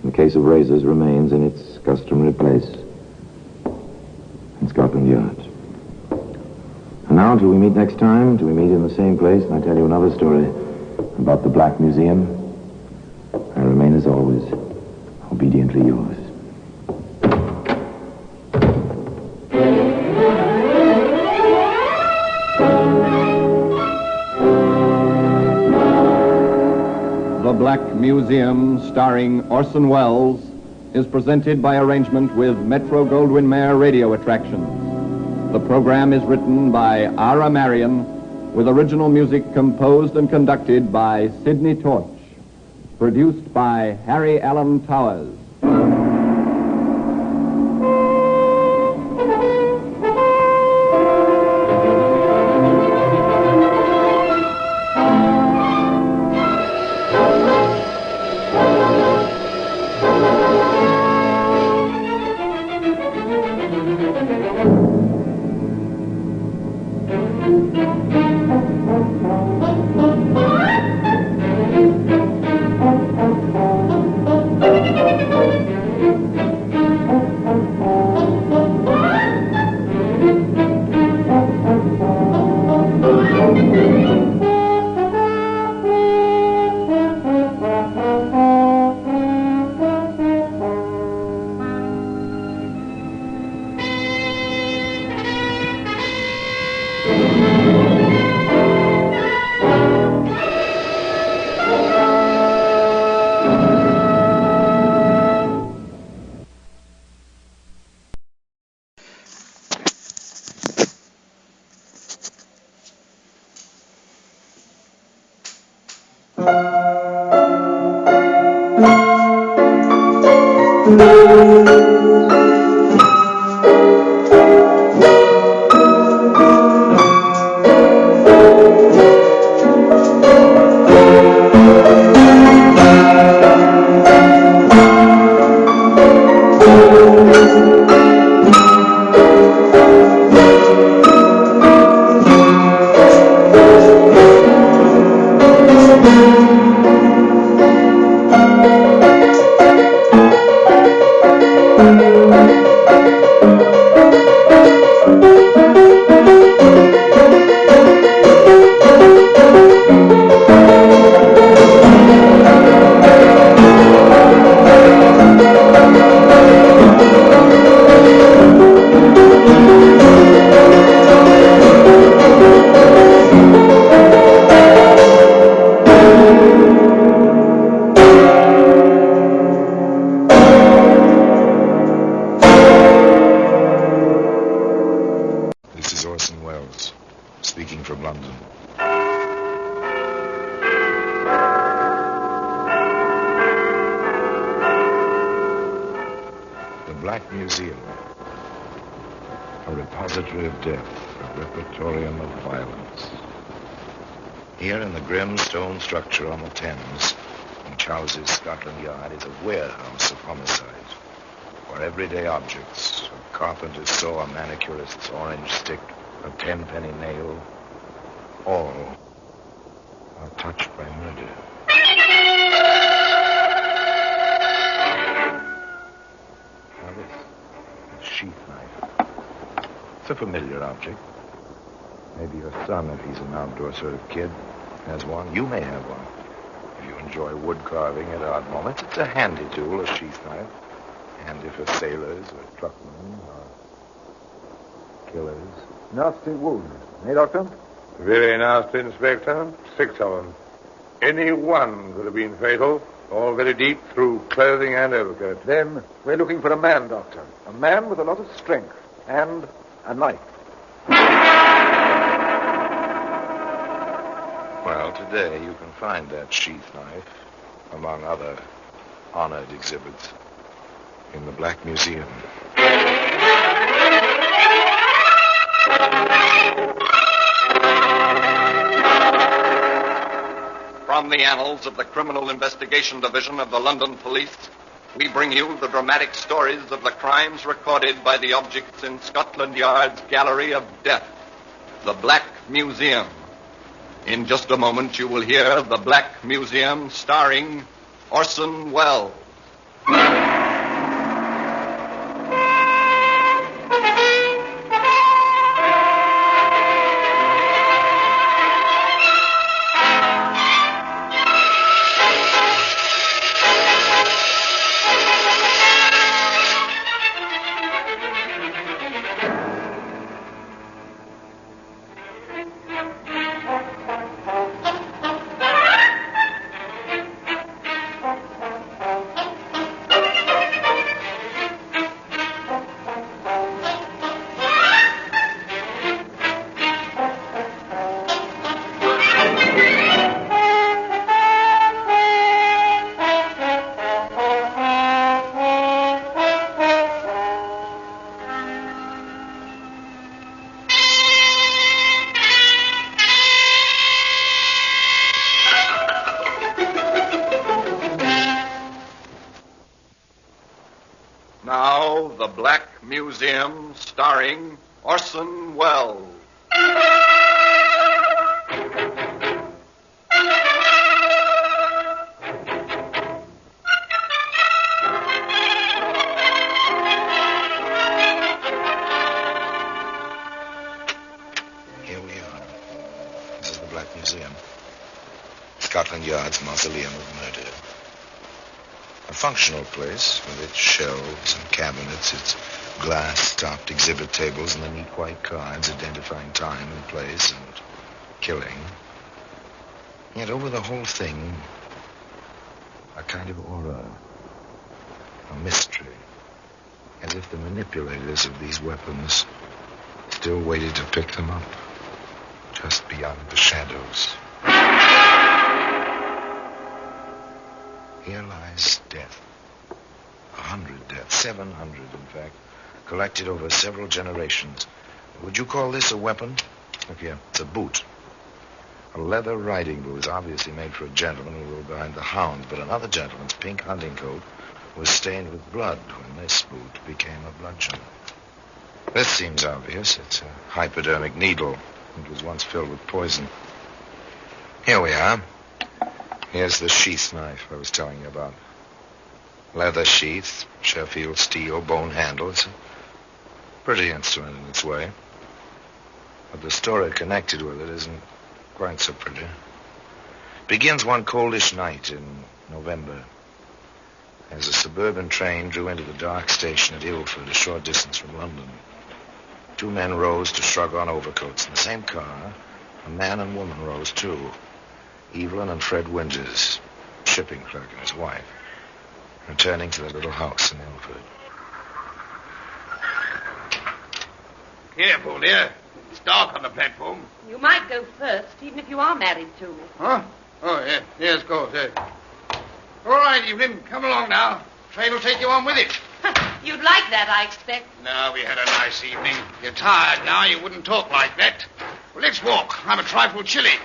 S16: The case of razors remains in its customary place in Scotland Yard. And now, till we meet next time, till we meet in the same place, and I tell you another story about the Black Museum, I remain, as always, obediently yours.
S9: The Black Museum, starring Orson Welles, is presented by arrangement with Metro-Goldwyn-Mayer Radio Attractions. The program is written by Ara Marion, with original music composed and conducted by Sidney Torch. Produced by Harry Allen Towers.
S5: This is Orson Welles, speaking from London. The Black Museum, a repository of death, a repertorium of violence. Here in the grim stone structure on the Thames, in Charles's Scotland Yard, is a warehouse of homicide, where everyday objects, a carpenter's saw, a manicurist's orange stick, a 10-penny nail, all are touched by murder. Now this sheath knife. It's a familiar object. Maybe your son, if he's an outdoor sort of kid, has one. You may have one. If you enjoy wood carving at odd moments, it's a handy tool, a sheath knife. Handy for sailors or truckmen or killers.
S6: Nasty wound. Eh, Doctor?
S12: Very nasty, Inspector. 6 of them. Any one could have been fatal. All very deep through clothing and overcoat.
S6: Then we're looking for a man, Doctor. A man with a lot of strength and a knife.
S5: Well, today you can find that sheath knife, among other honored exhibits, in the Black Museum.
S7: From the annals of the Criminal Investigation Division of the London Police, we bring you the dramatic stories of the crimes recorded by the objects in Scotland Yard's Gallery of Death, the Black Museum. In just a moment, you will hear the Black Museum starring Orson Welles. Now, the Black Museum starring Orson Welles.
S5: Here we are. This is the Black Museum. Scotland Yard's mausoleum of murder. A functional place with its shelves and cabinets, its glass-topped exhibit tables, and the neat white cards identifying time and place and killing. Yet over the whole thing, a kind of aura, a mystery, as if the manipulators of these weapons still waited to pick them up just beyond the shadows. Here lies death, a
S14: 500 deaths, 700 in fact, collected over several generations. Would you call this a weapon? Look here, it's a boot. A leather riding boot is obviously made for a gentleman who rode behind the hounds, but another gentleman's pink hunting coat was stained with blood when this boot became a bludgeon. This seems obvious. It's a hypodermic needle. It was once filled with poison. Here we are. Here's the sheath knife I was telling you about. Leather sheath, Sheffield steel, bone handle. It's a pretty instrument in its way. But the story connected with it isn't quite so pretty. It begins one coldish night in November, as a suburban train drew into the dark station at Ilford, a short distance from London. Two men rose to shrug on overcoats. In the same car, a man and woman rose too. Evelyn and Fred Winters, shipping clerk and his wife, returning to their little house in Ilford.
S12: Careful, dear. It's dark on the platform.
S20: You might go first, even if you are married to me.
S12: Huh? Oh, yeah. Yes, of course, yes. All right, Evelyn, come along now. Train will take you on with it.
S20: You'd like that, I expect.
S12: No, we had a nice evening. You're tired now. You wouldn't talk like that. Well, let's walk. I'm a trifle chilly.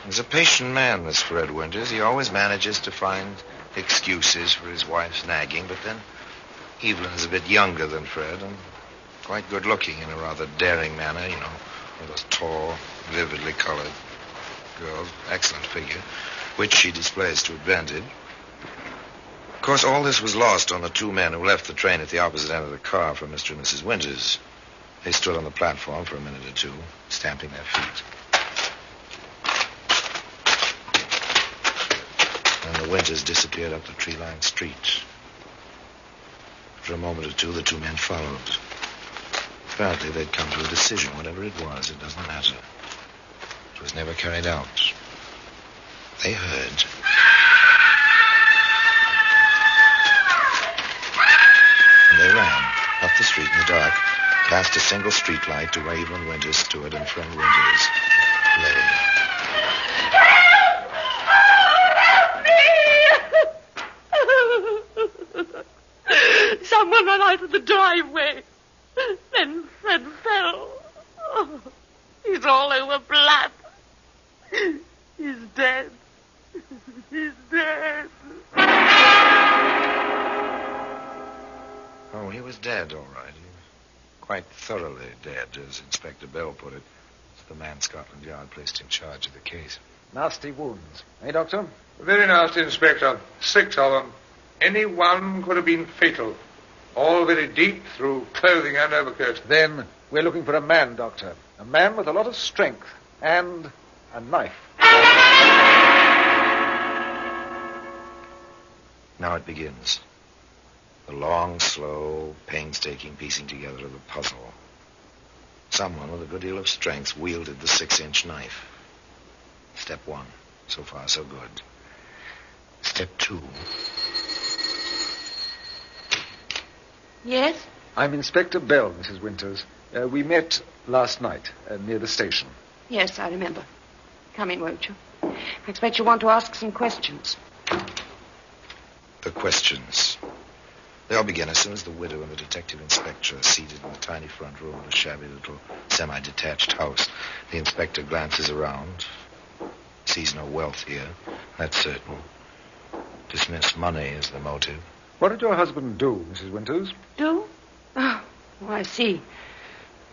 S14: He's a patient man, this Fred Winters. He always manages to find excuses for his wife's nagging, but then Evelyn is a bit younger than Fred and quite good-looking in a rather daring manner, you know, one of those tall, vividly colored girls, excellent figure, which she displays to advantage. Of course, all this was lost on the two men who left the train at the opposite end of the car from Mr. and Mrs. Winters. They stood on the platform for a minute or two, stamping their feet. And the Winters disappeared up the tree-lined street. For a moment or two, the two men followed. Apparently, they'd come to a decision. Whatever it was, it doesn't matter. It was never carried out. They heard. And they ran up the street in the dark, past a single streetlight to where Evelyn Winters stood and Fred Winters lay.
S20: Someone ran out of the driveway. Then Fred fell. Oh, he's all over blood. He's dead. He's dead.
S14: Oh, he was dead, all right. He was quite thoroughly dead, as Inspector Bell put it. It's the man Scotland Yard placed in charge of the case.
S21: Nasty wounds. Eh, Doctor?
S12: Very nasty, Inspector. 6 of them. Any one could have been fatal. All very deep through clothing and overcoat.
S21: Then we're looking for a man, Doctor. A man with a lot of strength and a knife.
S14: Now it begins. The long, slow, painstaking piecing together of the puzzle. Someone with a good deal of strength wielded the 6-inch knife. Step 1. So far, so good. Step 2.
S20: Yes?
S21: I'm Inspector Bell, Mrs. Winters. We met last night near the station.
S20: Yes, I remember. Come in, won't you? I expect you want to ask some questions.
S14: The questions. They all begin as soon as the widow and the detective inspector are seated in the tiny front room of a shabby little semi-detached house. The inspector glances around, sees no wealth here, that's certain. Dismiss money is the motive.
S21: What did your husband do, Mrs. Winters?
S20: Do? Oh, I see.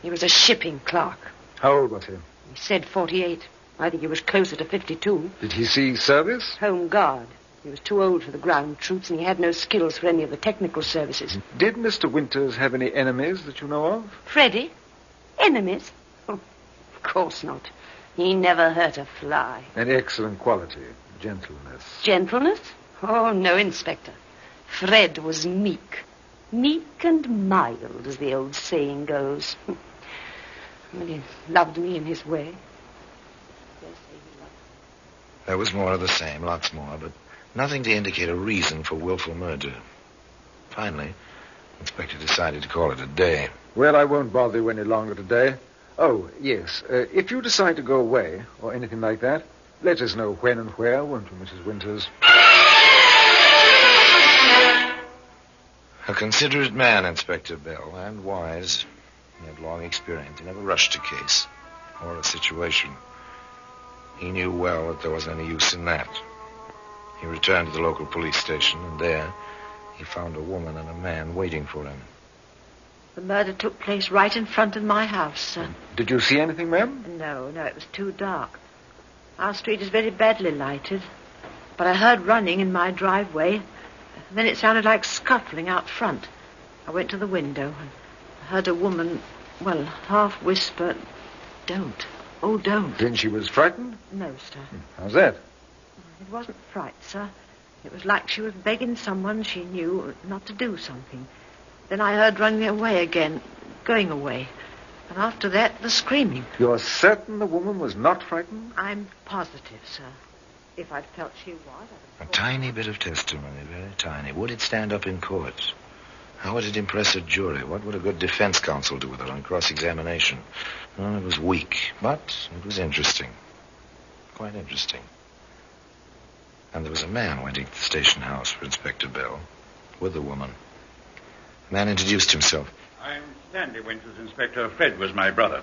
S20: He was a shipping clerk.
S21: How old was he?
S20: He said 48. I think he was closer to 52.
S21: Did he see service?
S20: Home guard. He was too old for the ground troops, and he had no skills for any of the technical services.
S21: Did Mr. Winters have any enemies that you know of?
S20: Freddie? Enemies? Oh, of course not. He never hurt a fly.
S21: An excellent quality. Gentleness.
S20: Gentleness? Oh, no, Inspector. Fred was meek. Meek and mild, as the old saying goes. Well, he loved me in his way.
S14: There was more of the same, lots more, but nothing to indicate a reason for willful murder. Finally, the inspector decided to call it a day.
S21: Well, I won't bother you any longer today. Oh, yes. If you decide to go away, or anything like that, let us know when and where, won't you, Mrs. Winters?
S14: A considerate man, Inspector Bell, and wise. He had long experience. He never rushed a case or a situation. He knew well that there wasn't any use in that. He returned to the local police station, and there he found a woman and a man waiting for him.
S2: The murder took place right in front of my house, sir.
S21: Did you see anything, ma'am?
S2: No, it was too dark. Our street is very badly lighted. But I heard running in my driveway, and then it sounded like scuffling out front. I went to the window and heard a woman, half whisper, "Don't. Oh, don't."
S21: Then she was frightened?
S2: No, sir.
S21: How's that?
S2: It wasn't fright, sir. It was like she was begging someone she knew not to do something. Then I heard running away again, going away. And after that, the screaming.
S21: You're certain the woman was not frightened?
S2: I'm positive, sir. If I'd felt she was,
S14: A tiny bit of testimony, very tiny. Would it stand up in court? How would it impress a jury? What would a good defense counsel do with it on cross-examination? Well, it was weak, but it was interesting. Quite interesting. And there was a man waiting at the station house for Inspector Bell with the woman. The man introduced himself.
S4: I'm Stanley Winters, Inspector. Fred was my brother.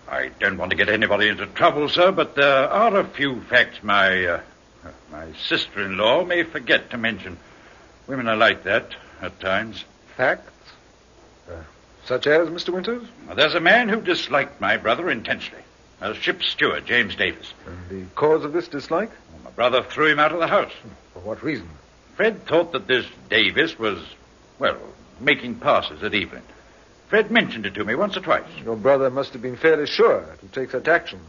S4: I don't want to get anybody into trouble, sir, but there are a few facts my sister-in-law may forget to mention. Women are like that at times.
S21: Facts? Such as, Mr. Winters?
S4: There's a man who disliked my brother intensely. A ship's steward, James Davis.
S21: And the cause of this dislike?
S4: My brother threw him out of the house.
S21: For what reason?
S4: Fred thought that this Davis was, making passes at Evelyn. Fred mentioned it to me once or twice.
S21: Your brother must have been fairly sure to take such action.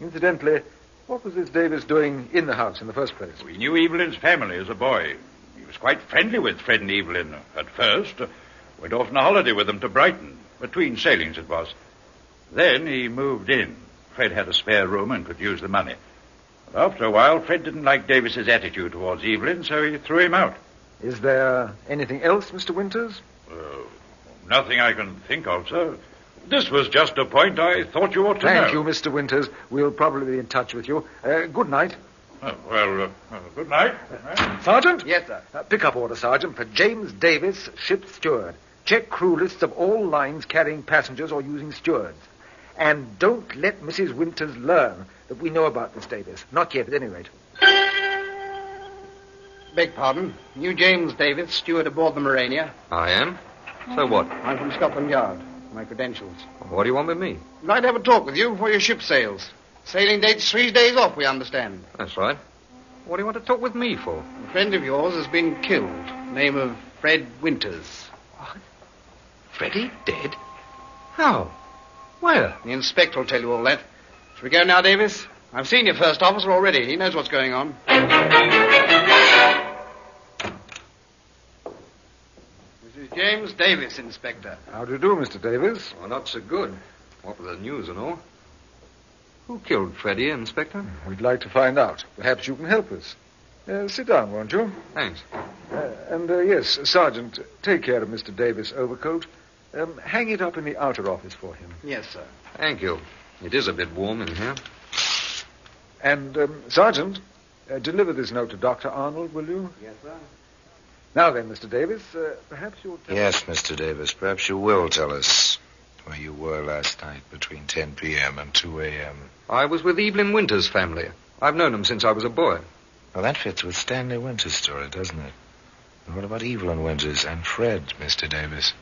S21: Incidentally, what was this Davis doing in the house in the first place?
S4: We knew Evelyn's family as a boy. He was quite friendly with Fred and Evelyn at first. Went off on a holiday with them to Brighton. Between sailings it was. Then he moved in. Fred had a spare room and could use the money. But after a while, Fred didn't like Davis's attitude towards Evelyn, so he threw him out.
S21: Is there anything else, Mr. Winters?
S4: Nothing I can think of, sir. This was just a point I thought you ought to know.
S21: Thank you, Mr. Winters. We'll probably be in touch with you. Good night.
S4: Good night.
S21: Sergeant?
S13: Yes, sir.
S21: Pick-up order, Sergeant, for James Davis, ship's steward. Check crew lists of all lines carrying passengers or using stewards. And don't let Mrs. Winters learn that we know about this Davis. Not yet, at any rate.
S13: Beg pardon. You James Davis, steward aboard the Morania?
S24: I am. So what?
S13: I'm from Scotland Yard. My credentials.
S24: What do you want with me?
S13: I'd like to have a talk with you before your ship sails. Sailing date's 3 days off, we understand.
S24: That's right. What do you want to talk with me for?
S13: A friend of yours has been killed. Name of Fred Winters.
S24: What? Freddie dead? How? Where?
S13: The inspector will tell you all that. Shall we go now, Davis? I've seen your first officer already. He knows what's going on. This is James Davis, Inspector.
S21: How do you do, Mr. Davis?
S24: Oh, not so good. What with the news and all. Who killed Freddie, Inspector?
S21: We'd like to find out. Perhaps you can help us. Sit down, won't you?
S24: Thanks.
S21: Yes, Sergeant, take care of Mr. Davis' overcoat. Hang it up in the outer office for him.
S13: Yes, sir.
S24: Thank you. It is a bit warm in here.
S21: And, Sergeant, deliver this note to Dr. Arnold, will you?
S13: Yes, sir.
S21: Now then, Mr. Davis, perhaps you'll tell
S14: Yes, Mr. Davis, perhaps you will tell us where you were last night between 10 p.m. and 2 a.m.
S24: I was with Evelyn Winters' family. I've known them since I was a boy.
S14: Well, that fits with Stanley Winters' story, doesn't it? And what about Evelyn Winters and Fred, Mr. Davis?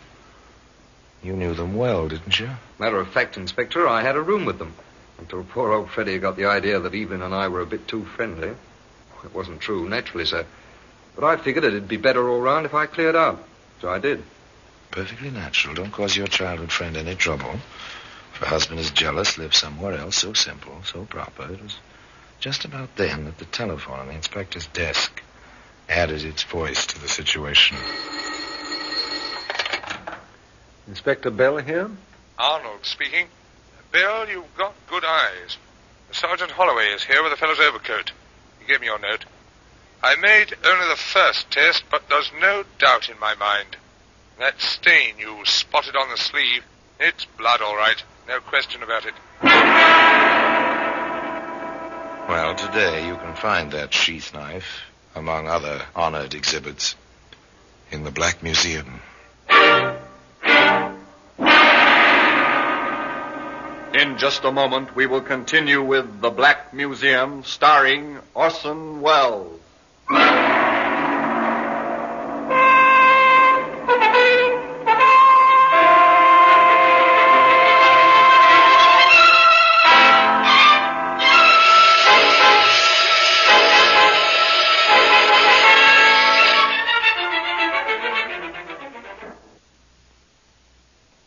S14: You knew them well, didn't you?
S24: Matter of fact, Inspector, I had a room with them. Until poor old Freddie got the idea that Evelyn and I were a bit too friendly. It wasn't true, naturally, sir. But I figured it'd be better all round if I cleared out. So I did.
S14: Perfectly natural. Don't cause your childhood friend any trouble. If her husband is jealous, live somewhere else. So simple, so proper. It was just about then that the telephone on the inspector's desk added its voice to the situation.
S21: Inspector Bell here?
S12: Arnold speaking. Bill, you've got good eyes. Sergeant Holloway is here with a fellow's overcoat. He gave me your note. I made only the first test, but there's no doubt in my mind. That stain you spotted on the sleeve, it's blood, all right. No question about it.
S14: Well, today you can find that sheath knife, among other honored exhibits, in the Black Museum.
S7: In just a moment, we will continue with The Black Museum, starring Orson Welles.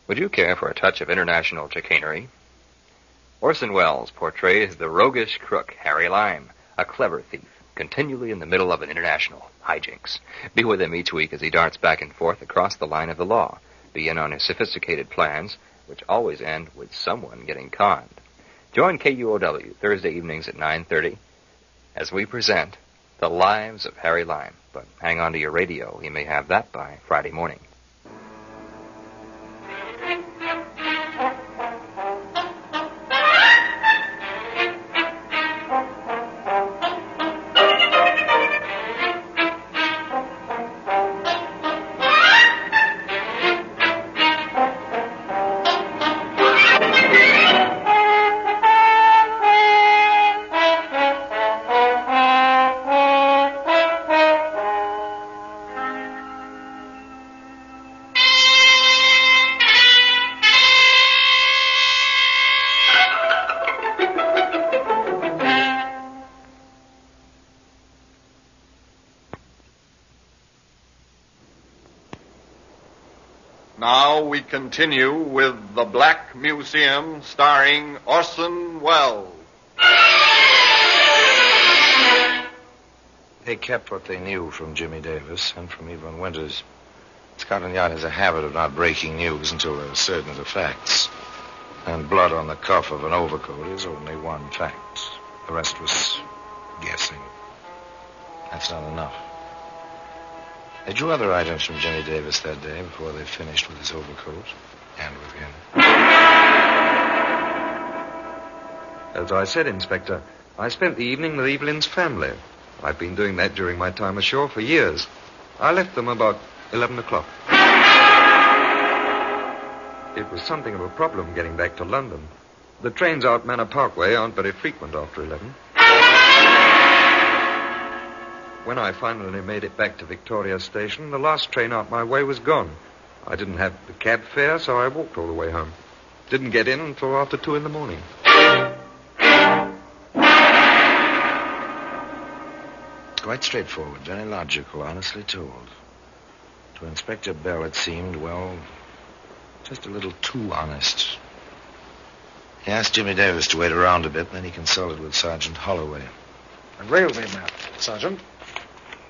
S3: Would you care for a touch of international chicanery? Orson Welles portrays the roguish crook Harry Lime, a clever thief, continually in the middle of an international hijinks. Be with him each week as he darts back and forth across the line of the law. Be in on his sophisticated plans, which always end with someone getting conned. Join KUOW Thursday evenings at 9:30 as we present The Lives of Harry Lime. But hang on to your radio. You may have that by Friday morning.
S7: Now we continue with The Black Museum, starring Orson Welles.
S14: They kept what they knew from Jimmy Davis and from Evelyn Winters. Scotland Yard has a habit of not breaking news until they're certain of the facts. And blood on the cuff of an overcoat is only one fact. The rest was guessing. That's not enough. They drew other items from Jimmy Davis that day before they finished with his overcoat and with him.
S24: As I said, Inspector, I spent the evening with Evelyn's family. I've been doing that during my time ashore for years. I left them about 11 o'clock. It was something of a problem getting back to London. The trains out Manor Parkway aren't very frequent after 11. When I finally made it back to Victoria Station, the last train out my way was gone. I didn't have the cab fare, so I walked all the way home. Didn't get in until after 2 in the morning.
S14: Quite straightforward, very logical, honestly told. To Inspector Bell, it seemed, well, just a little too honest. He asked Jimmy Davis to wait around a bit, and then he consulted with Sergeant Holloway.
S21: A railway map, Sergeant.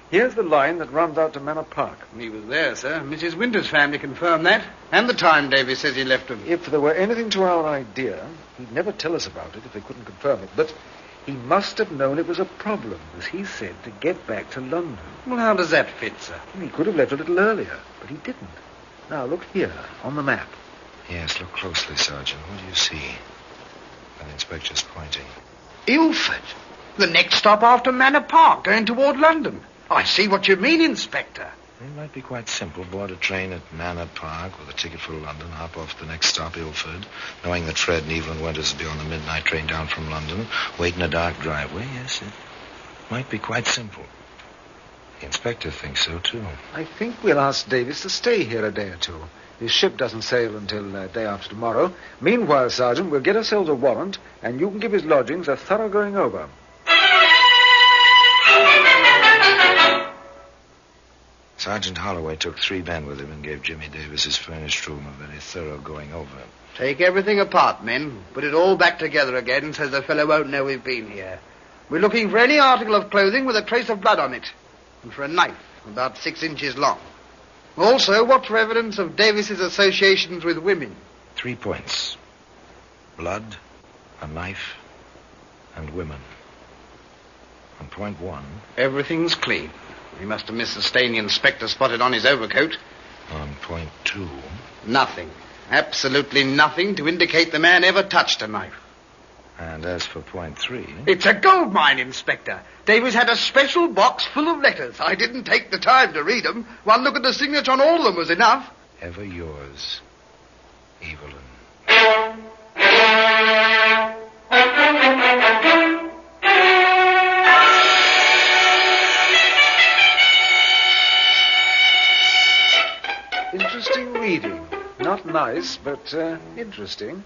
S21: Here's the line that runs out to Manor Park.
S13: He was there, sir. Mrs. Winter's family confirmed that. And the time Davies says he left them.
S21: If there were anything to our idea, he'd never tell us about it if he couldn't confirm it. But he must have known it was a problem, as he said, to get back to London.
S13: Well, how does that fit, sir?
S21: He could have left a little earlier, but he didn't. Now, look here, on the map.
S14: Yes, look closely, Sergeant. What do you see? The inspector's pointing.
S13: Ilford. The next stop after Manor Park, going toward London. I see what you mean, Inspector.
S14: It might be quite simple. Board a train at Manor Park with a ticket for London, hop off the next stop, Ilford, knowing that Fred and Evelyn Winters will be on the midnight train down from London, wait in a dark driveway. Yes, it might be quite simple. The inspector thinks so, too.
S21: I think we'll ask Davis to stay here a day or two. His ship doesn't sail until day after tomorrow. Meanwhile, Sergeant, we'll get ourselves a warrant, and you can give his lodgings a thorough going over.
S14: Sergeant Holloway took 3 men with him and gave Jimmy Davis his furnished room a very thorough going over.
S13: Take everything apart, men. Put it all back together again so the fellow won't know we've been here. We're looking for any article of clothing with a trace of blood on it. And for a knife about 6 inches long. Also, watch for evidence of Davis's associations with women.
S14: 3 points. Blood, a knife, and women. On point 1...
S13: Everything's clean. He must have missed the stain the inspector spotted on his overcoat.
S14: On point 2...
S13: Nothing. Absolutely nothing to indicate the man ever touched a knife.
S14: And as for point 3...
S13: It's a gold mine, Inspector. Davis had a special box full of letters. I didn't take the time to read them. One look at the signature on all of them was enough.
S14: Ever yours, Evelyn.
S21: Interesting reading. Not nice, but interesting.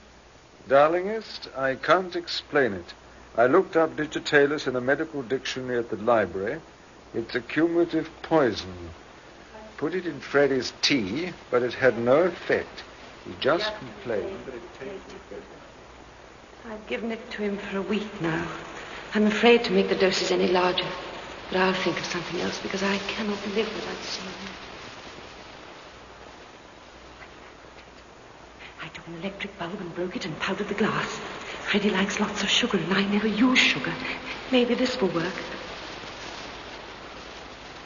S21: Darlingest, I can't explain it. I looked up digitalis in a medical dictionary at the library. It's a cumulative poison. Put it in Freddie's tea, but it had no effect. He just complained that it tasted better.
S2: I've given it to him for a week now. I'm afraid to make the doses any larger. But I'll think of something else because I cannot live without seeing him. I took an electric bulb and broke it and powdered the glass. Freddie likes lots of sugar and I never use sugar. Maybe this will work.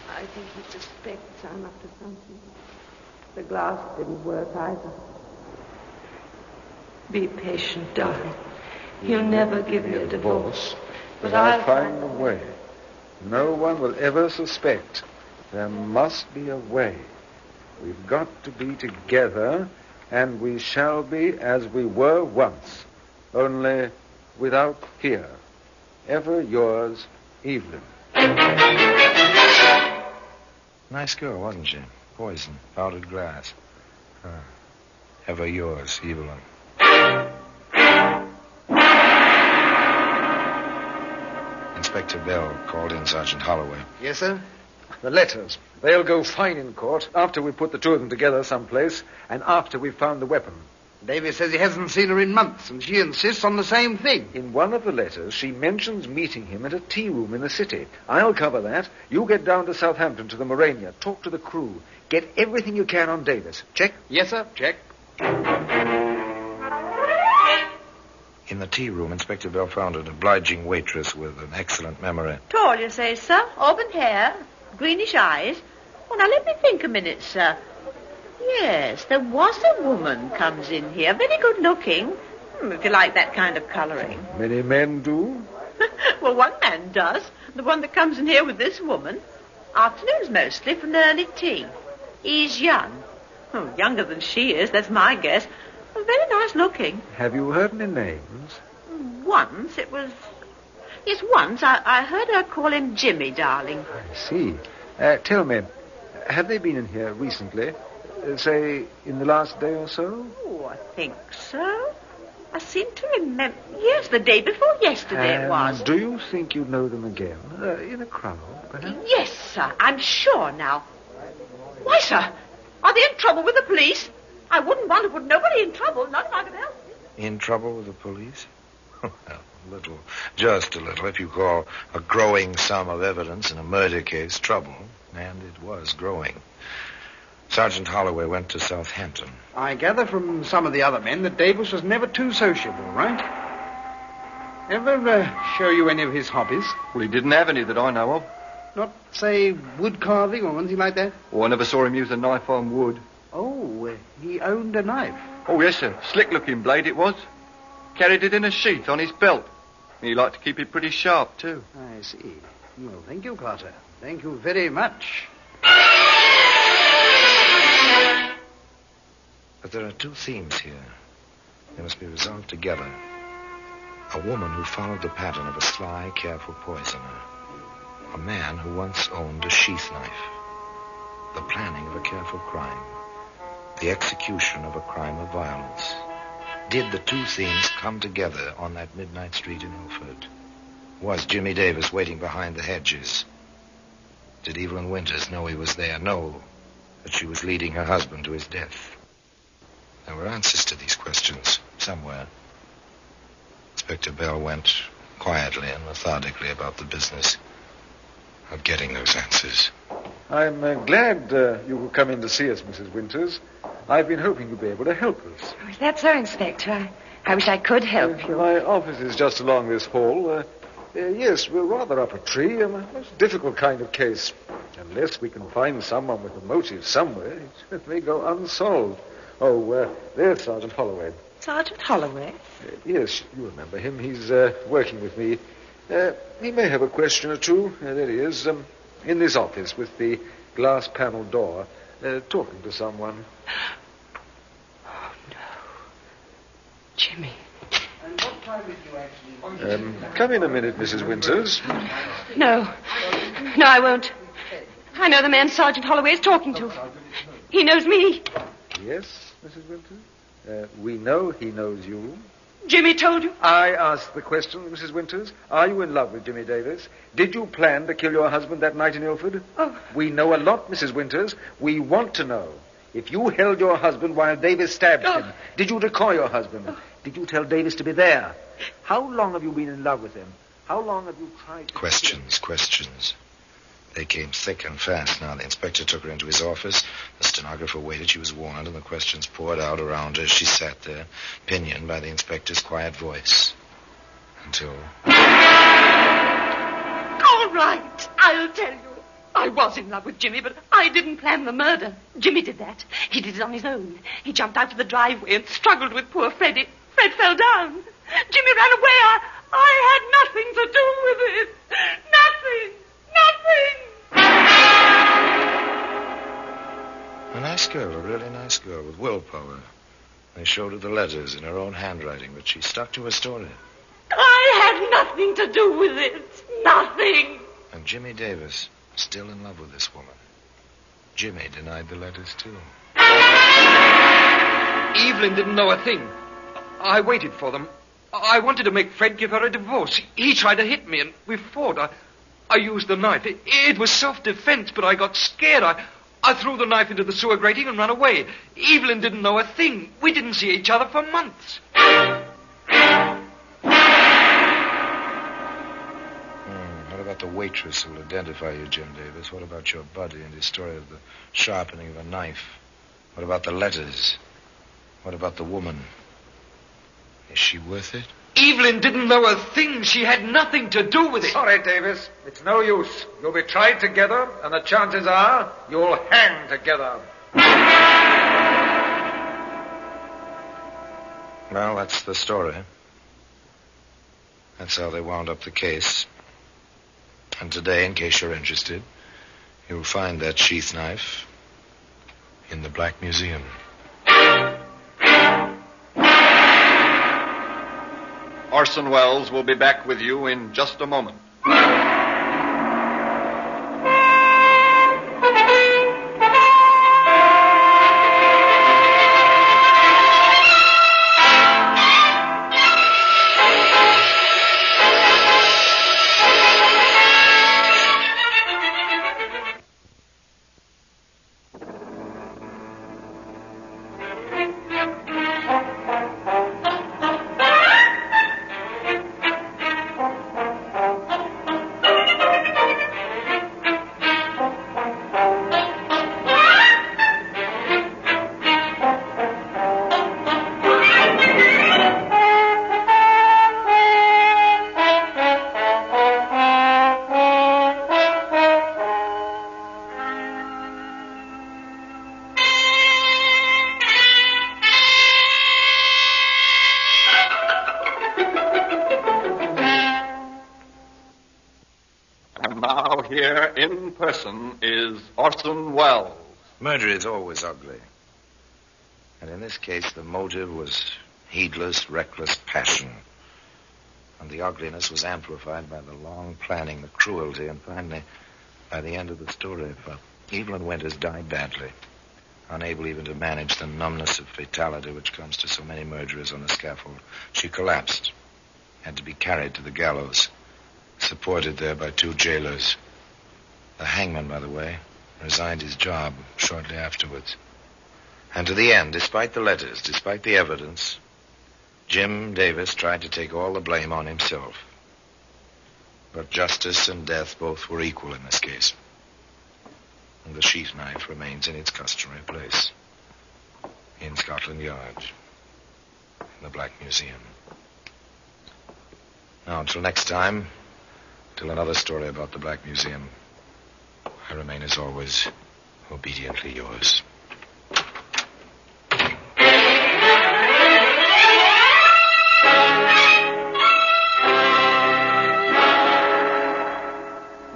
S2: I think he suspects I'm up to something. The glass didn't work either. Be patient, darling. He'll never give me a divorce.
S21: But I'll find a way. No one will ever suspect. There must be a way. We've got to be together, and we shall be as we were once, only without fear. Ever yours, Evelyn.
S14: Nice girl, wasn't she? Poison, powdered glass. Ever yours, Evelyn. Inspector Bell called in Sergeant Holloway.
S21: Yes, sir? The letters. They'll go fine in court after we put the two of them together someplace and after we've found the weapon.
S13: Davis says he hasn't seen her in months, and she insists on the same thing.
S21: In one of the letters, she mentions meeting him at a tea room in the city. I'll cover that. You get down to Southampton to the Morania. Talk to the crew. Get everything you can on Davis. Check?
S13: Yes, sir. Check.
S14: In the tea room, Inspector Bell found an obliging waitress with an excellent memory.
S2: Tall, you say, sir? Auburn hair? Greenish eyes? Well, now, let me think a minute, sir. Yes, there was a woman comes in here, very good looking, if you like that kind of colouring.
S21: Many men do?
S2: Well, one man does. The one that comes in here with this woman. Afternoons mostly, for an early tea. He's young. Oh, younger than she is, that's my guess. Very nice looking.
S21: Have you heard any names?
S2: Once, it was... Yes, once I heard her call him Jimmy, darling.
S21: I see. Tell me, have they been in here recently? Say, in the last day or so?
S2: Oh, I think so. I seem to remember... Yes, the day before yesterday it was.
S21: Do you think you'd know them again? In a crowd, perhaps?
S2: Yes, sir. I'm sure now. Why, sir? Are they in trouble with the police? I wouldn't want to put nobody in trouble, not if I could help it.
S14: In trouble with the police? Well, a little. Just a little. If you call a growing sum of evidence in a murder case trouble. And it was growing. Sergeant Holloway went to Southampton.
S13: I gather from some of the other men that Davis was never too sociable, right? Ever show you any of his hobbies?
S24: Well, he didn't have any that I know of.
S13: Not, say, wood carving or anything like that?
S24: Oh, I never saw him use a knife on wood.
S13: Oh, he owned a knife.
S24: Oh, yes, sir. Slick-looking blade it was. Carried it in a sheath on his belt. He liked to keep it pretty sharp, too.
S13: I see. Well, thank you, Carter. Thank you very much.
S14: But there are two themes here. They must be resolved together. A woman who followed the pattern of a sly, careful poisoner. A man who once owned a sheath knife. The planning of a careful crime. The execution of a crime of violence. Did the two themes come together on that midnight street in Ilford? Was Jimmy Davis waiting behind the hedges? Did Evelyn Winters know he was there? Know that she was leading her husband to his death? There were answers to these questions somewhere. Inspector Bell went quietly and methodically about the business of getting those answers.
S21: I'm glad you could come in to see us, Mrs. Winters. I've been hoping you'd be able to help us.
S2: Oh, is that so, Inspector? I wish I could help you.
S21: My office is just along this hall. Yes, we're rather up a tree. A most difficult kind of case. Unless we can find someone with a motive somewhere, it may go unsolved. Oh, there's Sergeant Holloway.
S2: Sergeant Holloway?
S21: Yes, you remember him. He's working with me. He may have a question or two. There he is, in this office with the glass panel door, talking to someone.
S2: Oh, no. Jimmy.
S12: Come in a minute, Mrs. Winters.
S8: No, I won't. I know the man Sergeant Holloway is talking to. He knows me.
S12: Yes, Mrs. Winters? We know he knows you.
S8: Jimmy told you?
S12: I asked the question, Mrs. Winters. Are you in love with Jimmy Davis? Did you plan to kill your husband that night in Ilford?
S8: Oh.
S12: We know a lot, Mrs. Winters. We want to know. If you held your husband while Davis stabbed him, did you decoy your husband? Did you tell Davis to be there? How long have you been in love with him? How long have you tried to...
S14: Questions. They came thick and fast. Now the inspector took her into his office. The stenographer waited. She was warned, and the questions poured out around her as she sat there, pinioned by the inspector's quiet voice. Until...
S8: All right, I'll tell you. I was in love with Jimmy, but I didn't plan the murder. Jimmy did that. He did it on his own. He jumped out of the driveway and struggled with poor Freddie. Fred fell down. Jimmy ran away. I had nothing to do with it. Nothing.
S14: A nice girl, a really nice girl with willpower. They showed her the letters in her own handwriting, but she stuck to her story.
S8: I had nothing to do with it. Nothing.
S14: And Jimmy Davis, still in love with this woman. Jimmy denied the letters, too.
S24: Evelyn didn't know a thing. I waited for them. I wanted to make Fred give her a divorce. He tried to hit me, and we fought. I used the knife. It was self-defense, but I got scared. I threw the knife into the sewer grating and ran away. Evelyn didn't know a thing. We didn't see each other for months.
S14: What about the waitress who will identify you, Jim Davis? What about your buddy and his story of the sharpening of a knife? What about the letters? What about the woman? Is she worth it?
S24: Evelyn didn't know a thing. She had nothing to do with it.
S12: Sorry, Davis. It's no use. You'll be tried together, and the chances are you'll hang together.
S14: Well, that's the story. That's how they wound up the case. And today, in case you're interested, you'll find that sheath knife in the Black Museum.
S7: Orson Welles will be back with you in just a moment. Now here in person is Orson Welles.
S14: Murder is always ugly. And in this case, the motive was heedless, reckless passion. And the ugliness was amplified by the long planning, the cruelty, and finally, by the end of the story, Evelyn Winters died badly, unable even to manage the numbness of fatality which comes to so many murderers on the scaffold. She collapsed, had to be carried to the gallows, supported there by 2 jailers. The hangman, by the way, resigned his job shortly afterwards. And to the end, despite the letters, despite the evidence, Jim Davis tried to take all the blame on himself. But justice and death both were equal in this case. And the sheath knife remains in its customary place. In Scotland Yard. In the Black Museum. Now, until next time, till another story about the Black Museum, I remain, as always, obediently yours.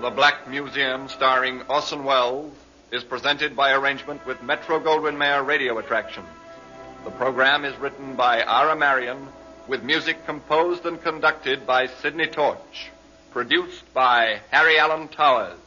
S7: The Black Museum, starring Orson Welles, is presented by arrangement with Metro-Goldwyn-Mayer Radio Attractions. The program is written by Ira Marion with music composed and conducted by Sidney Torch. Produced by Harry Allen Towers.